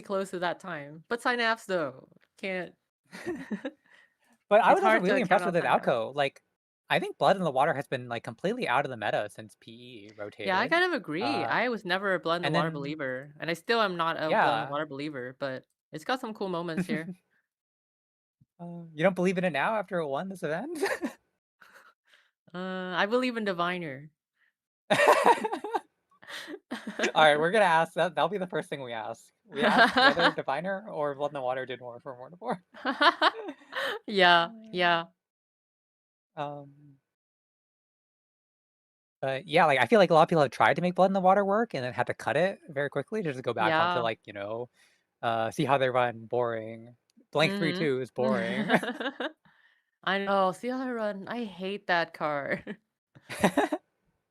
close to that time. But Synapse though can't. But I was also really impressed with it, Alco. Like, I think Blood in the Water has been like completely out of the meta since PE rotated. Yeah, I kind of agree. I was never a Blood in the Water believer, and I still am not a Blood in the Water believer. But it's got some cool moments here. You don't believe in it now after it won this event? I believe in Diviner. All right, we're gonna ask that. That'll be the first thing we ask. We ask whether Diviner or Blood in the Water did more for Mortivore. Yeah. But yeah, like I feel like a lot of people have tried to make Blood in the Water work and then had to cut it very quickly to just go back onto Yeah. like, see how they run, boring. Blank 3-2 is boring. I know. See how I run? I hate that card.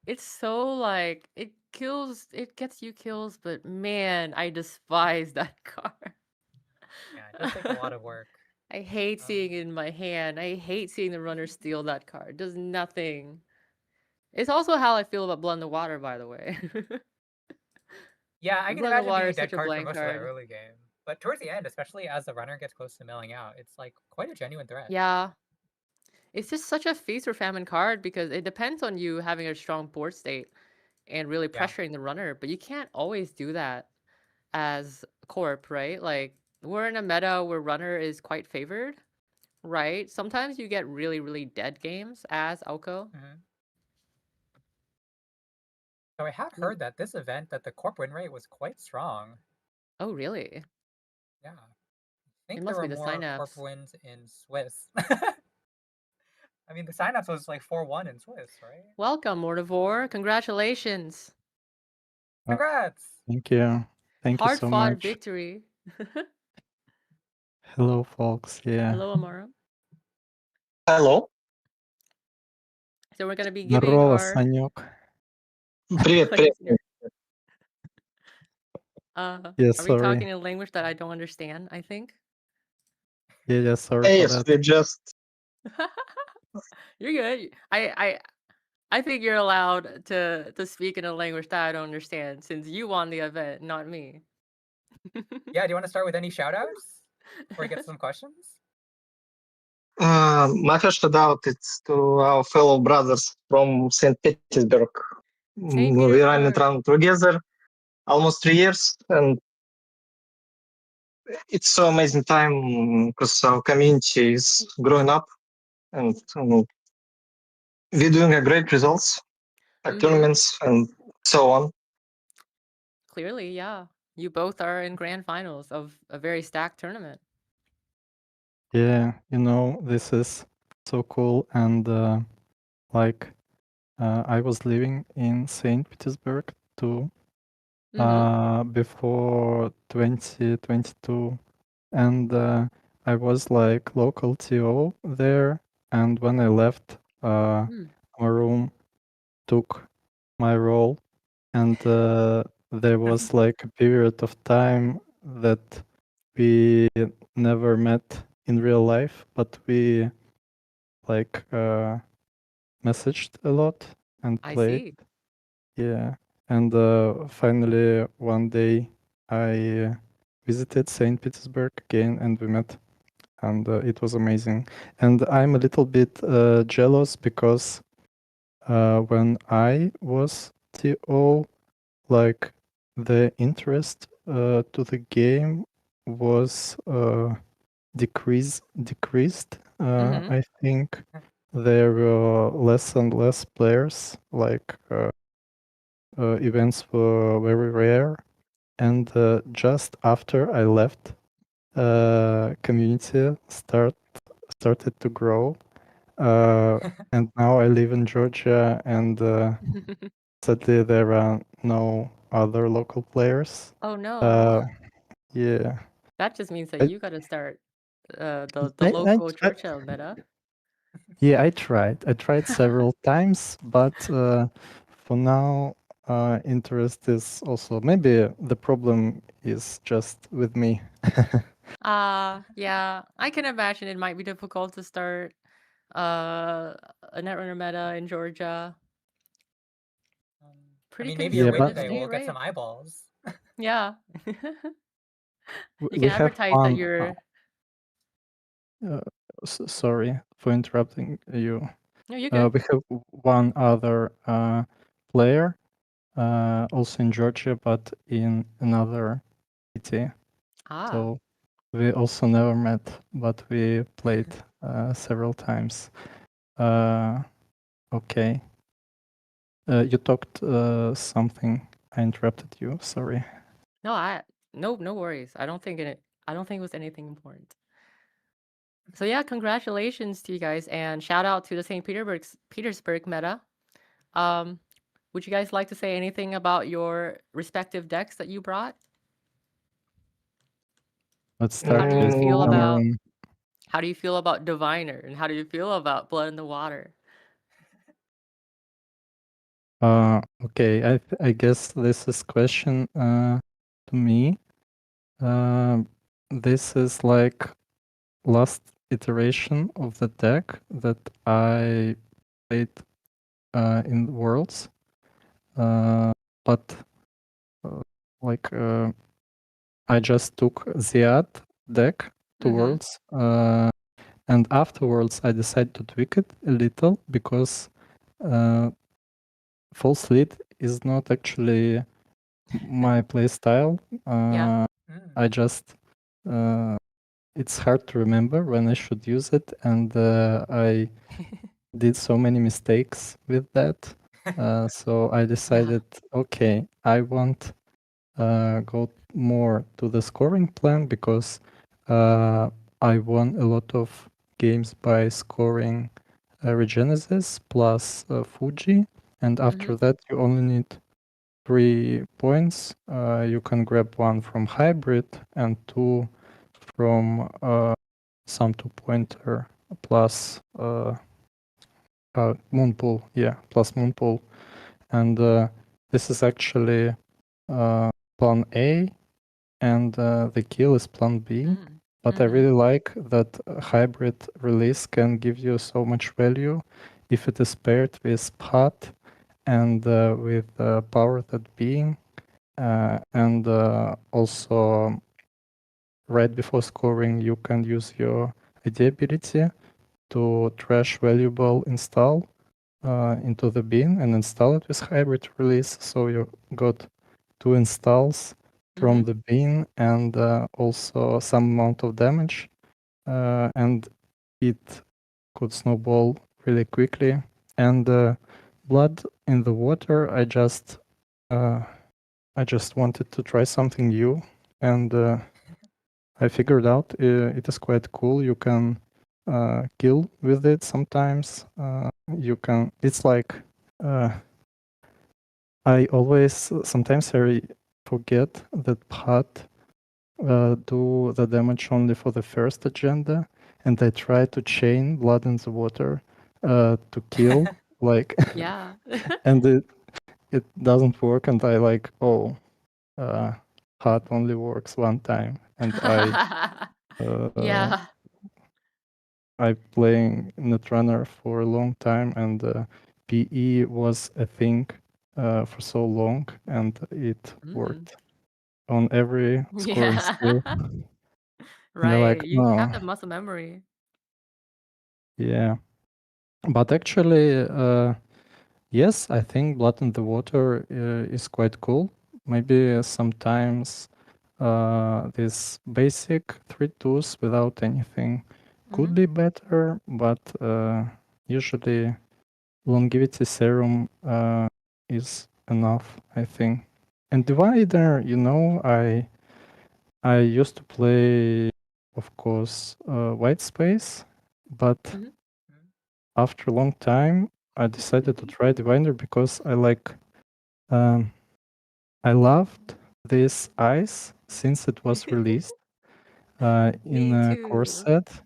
It's so like it gets you kills, but man, I despise that card. Yeah, it does take a lot of work. I hate seeing it in my hand. I hate seeing the runner steal that card. It does nothing. It's also how I feel about Blood in the Water, by the way. Yeah, I can Blood in the imagine Water being a is such dead a card for blank most of the card. early game. But towards the end, especially as the runner gets close to milling out, it's like quite a genuine threat. Yeah. It's just such a feast or famine card because it depends on you having a strong board state and really Yeah. pressuring the runner, but you can't always do that as Corp, right? Like we're in a meta where runner is quite favored, right? Sometimes you get really, really dead games as Alco. So I have heard that this event that the corp win rate was quite strong. Oh, really? Yeah. I think It there must were be the more corp Synapse. wins in Swiss. I mean, the Synapse was like 4-1 in Swiss, right? Welcome, Mortivore. Congratulations. Congrats! Thank you. Thank you so Hard-fought much. victory. Hello, folks. Yeah. Hello, Amara. Hello. So we're gonna be giving Здорово, our Санек. Привет, Like, привет. Yeah, are we sorry. talking in a language that I don't understand, I think? Yeah, sorry for Yes, that. we just You're good. I think you're allowed to speak in a language that I don't understand since you won the event, not me. Yeah, do you want to start with any shoutouts before we get to some questions? my first shout out it's to our fellow brothers from St. Petersburg. St. We ran it Petersburg. around together almost 3 years, and it's so amazing time because our community is growing up, and we're doing a great results at tournaments and so on. Clearly, yeah. You both are in grand finals of a very stacked tournament. Yeah, you know, this is so cool. And like, I was living in St. Petersburg too before 2022. And I was like local TO there. And when I left, Maroon took my role. And there was like a period of time that we never met in real life, but we like messaged a lot and I played. see. Yeah. And finally one day I visited St. Petersburg again and we met, and it was amazing. And I'm a little bit jealous because when I was TO, like the interest to the game was decreased. I think there were less and less players, like events were very rare. And just after I left, community started to grow. And now I live in Georgia, and sadly there are no other local players. Oh no. Yeah. That just means that I- you gotta start the I- local I- Churchill meta. Yeah, I tried several times, but for now, interest is also, maybe the problem is just with me. Yeah, I can imagine it might be difficult to start a Netrunner meta in Georgia. Pretty Maybe your win conservative today state, will get right? some eyeballs. Yeah. You We can have advertise one. that you're. Sorry for interrupting you. No, you're good. We have one other player, also in Georgia, but in another city. So we also never met, but we played several times. Okay. You talked something. I interrupted you. Sorry. No, no worries. I don't think it was anything important. So yeah, congratulations to you guys, and shout out to the St. Petersburg meta. Would you guys like to say anything about your respective decks that you brought? Let's start How do you with feel about Cameron. how do you feel about Diviner, and how do you feel about Blood in the Water? Okay, I guess this is question to me. This is like last iteration of the deck that I played in Worlds. But like I just took Ziad deck to Worlds, and afterwards I decided to tweak it a little because False Lead is not actually my playstyle. Yeah. I just it's hard to remember when I should use it, and I did so many mistakes with that. So I decided, okay, I want go more to the scoring plan because I won a lot of games by scoring Regenesis plus Fuji, and after that you only need 3 points. You can grab 1 from Hybrid and 2 from some 2-pointer plus Moonpool. Yeah, plus Moonpool. And this is actually plan A, and the kill is plan B. But I really like that hybrid release can give you so much value if it is paired with Pot and with Power That Being. And also, right before scoring, you can use your ID ability to trash valuable install into the bin and install it with hybrid release. So you got 2 installs from the bin and also some amount of damage, and it could snowball really quickly. And Blood in the Water, I just wanted to try something new, and I figured out it is quite cool. You can kill with it sometimes. You can. It's like I always sometimes I forget that Pot do the damage only for the first agenda, and I try to chain Blood in the Water to kill like Yeah. and it doesn't work, and I like Pot only works one time, and Yeah. I playing Netrunner for a long time, and PE was a thing for so long, and it worked on every scoring skill. And they're Right. like, You have no, the muscle memory. yeah. But actually, yes, I think Blood in the Water is quite cool. Maybe sometimes this basic 3 tools without anything could be better, but usually longevity serum is enough, I think. And Divider, I used to play, of course, White Space, but after a long time, I decided to try Divider because I loved this ice since it was released in Me a core too. set,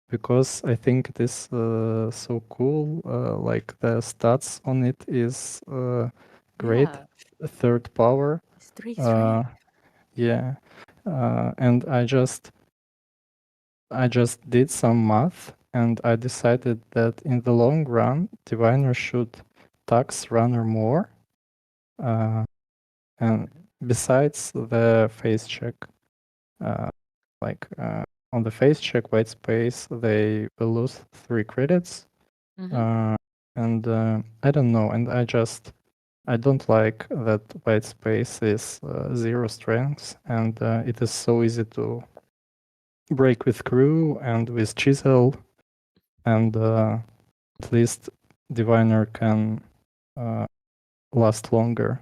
because I think it is so cool. Like the stats on it is great. Yeah. Third power. It's 3 strength. Yeah. And I just did some math, and I decided that in the long run, Diviner should tax runner more. And besides the face check, like on the face check white space, they will lose 3 credits. And I don't know, and I don't like that white space is 0 strengths, and it is so easy to break with crew and with chisel, and at least Diviner can last longer.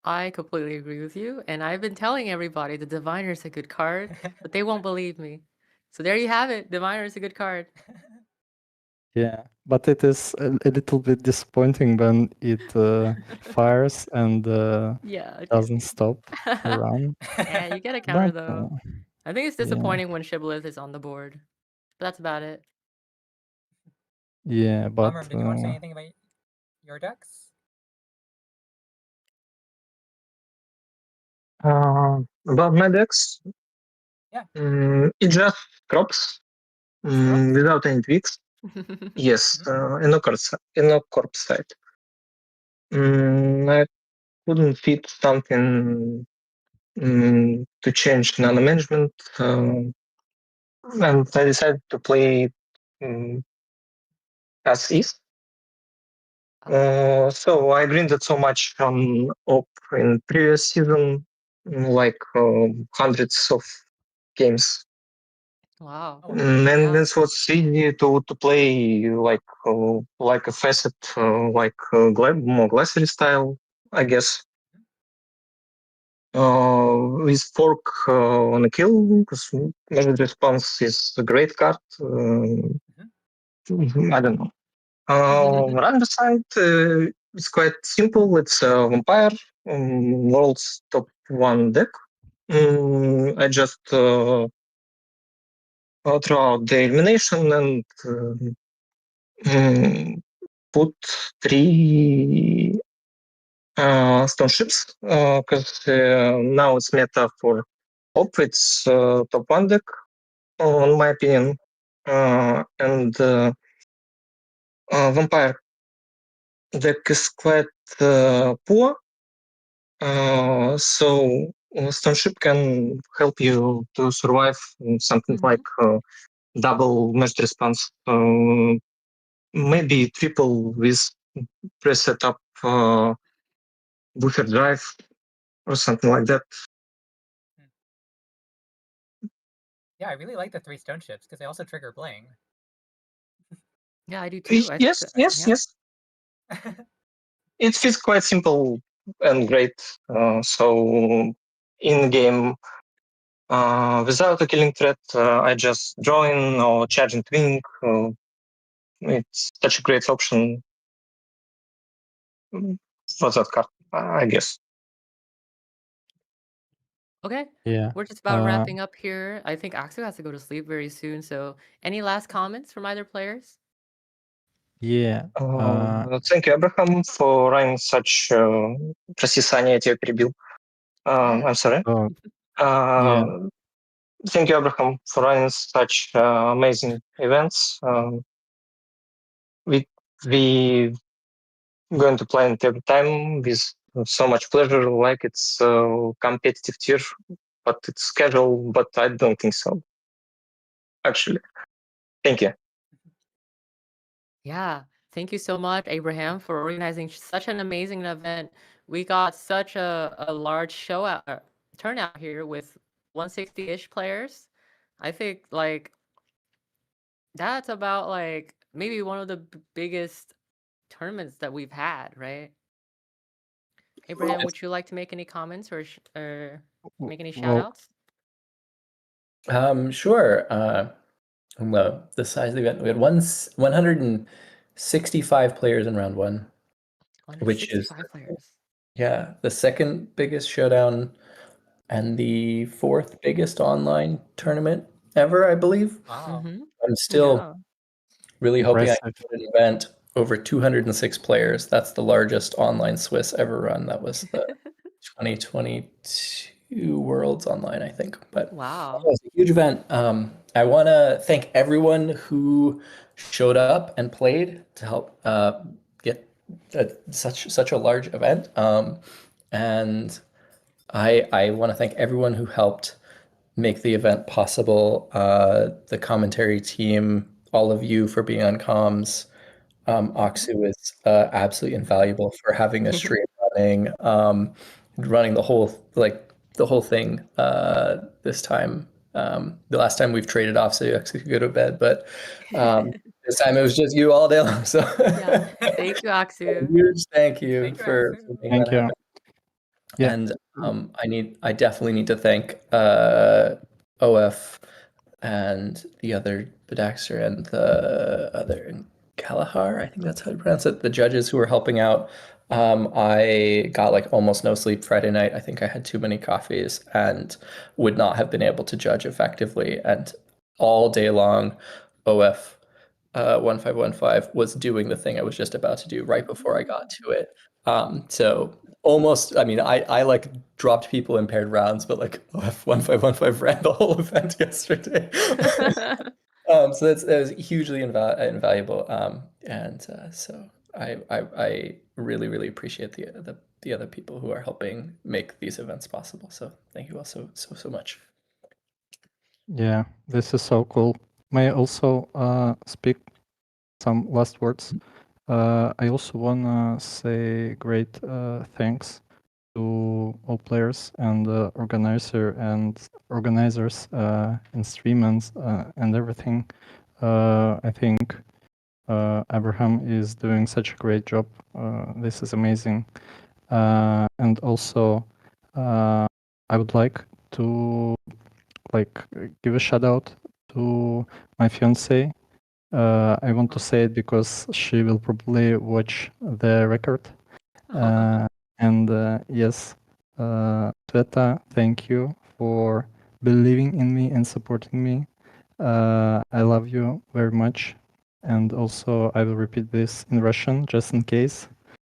I completely agree with you, and I've been telling everybody the Diviner's a good card, but they won't believe me. So there you have it. Diviner is a good card. Yeah, but it is a little bit disappointing when it fires and Yeah. doesn't stop a run. Yeah, you get a counter But though. I think it's yeah. disappointing when Shibboleth is on the board. But that's about it. Yeah, but Amram, did you want to say anything about your decks? About my decks, Yeah. it just crops without any tweaks. Yes, in a corpse side. I couldn't fit something to change nano management, and I decided to play as is. So I grinded so much on op in previous season, like hundreds of games. Wow. And this was easy to play like a facet, more glacier style, I guess. With fork on a kill, because measured response is a great card. I don't know. Run side, it's quite simple. It's a vampire, world's top 1 deck. I just throw out the elimination and put 3 stone ships, because now it's meta for op. It's top 1 deck, in my opinion. And vampire deck is quite poor. So stone ship can help you to survive something like double match response, maybe triple with preset up buffer drive or something like that. Yeah, I really like the 3 stone ships because they also trigger bling. Yeah, I do too. Yes. It feels quite simple and great. So in game, without a killing threat, I just draw in or charge and wing. It's such a great option for that card, I guess. Okay. Yeah. We're just about wrapping up here. I think Axel has to go to sleep very soon. So any last comments from either players? Yeah. Thank you, Abraham, for running such Саня, я тебя перебил. I'm sorry. Yeah. Thank you, Abraham, for running such amazing events. We going to play it every time with so much pleasure, like it's competitive tier, but it's casual, but I don't think so. Actually, thank you. Yeah, thank you so much, Abraham, for organizing such an amazing event. We got such a large turnout here with 160-ish players. I think like that's about like maybe one of the biggest tournaments that we've had, right? Abraham, would you like to make any comments or make any shout outs? Sure. Well, the size of the event, we had 165 players in round 1, which is 165 players. Yeah, the second biggest showdown and the 4th biggest online tournament ever, I believe. Wow. I'm still really hoping I can put an event over 206 players. That's the largest online Swiss ever run. That was the 2022 Worlds Online, I think. But wow, it was a huge event. I want to thank everyone who showed up and played to help get such a large event. And I want to thank everyone who helped make the event possible. The commentary team, all of you for being on comms. Aksu is absolutely invaluable for having a stream running the whole thing this time. The last time we've traded off, so you actually could go to bed, but this time it was just you all day long. So yeah, thank you, Aksu. Huge thank you for making that happen. Yeah. And I definitely need to thank OF and the other Bedaxter and the other Kalahar, I think that's how you pronounce it, the judges who were helping out. I got like almost no sleep Friday night. I think I had too many coffees and would not have been able to judge effectively. And all day long, OF 1515 was doing the thing I was just about to do right before I got to it. So almost, I mean, I like dropped people in paired rounds, but like OF 1515 ran the whole event yesterday. So that was hugely invaluable. And so I really, really appreciate the other people who are helping make these events possible. So thank you all so much. Yeah, this is so cool. May I also speak some last words? I also wanna say great thanks to all players and organizers and streamers and everything. I think Abraham is doing such a great job. This is amazing. And also, I would like to give a shout out to my fiance. I want to say it because she will probably watch the record. And yes, Sveta, thank you for believing in me and supporting me. I love you very much. And also, I will repeat this in Russian, just in case.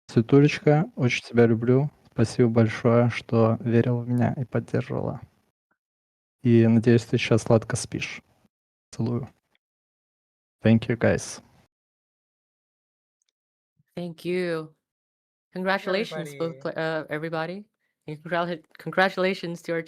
Светулечка, очень тебя люблю. Спасибо большое, что верил в меня и поддерживала. И надеюсь, ты сейчас сладко спишь. Целую. Thank you, guys. Thank you. Congratulations, everybody. And congratulations to our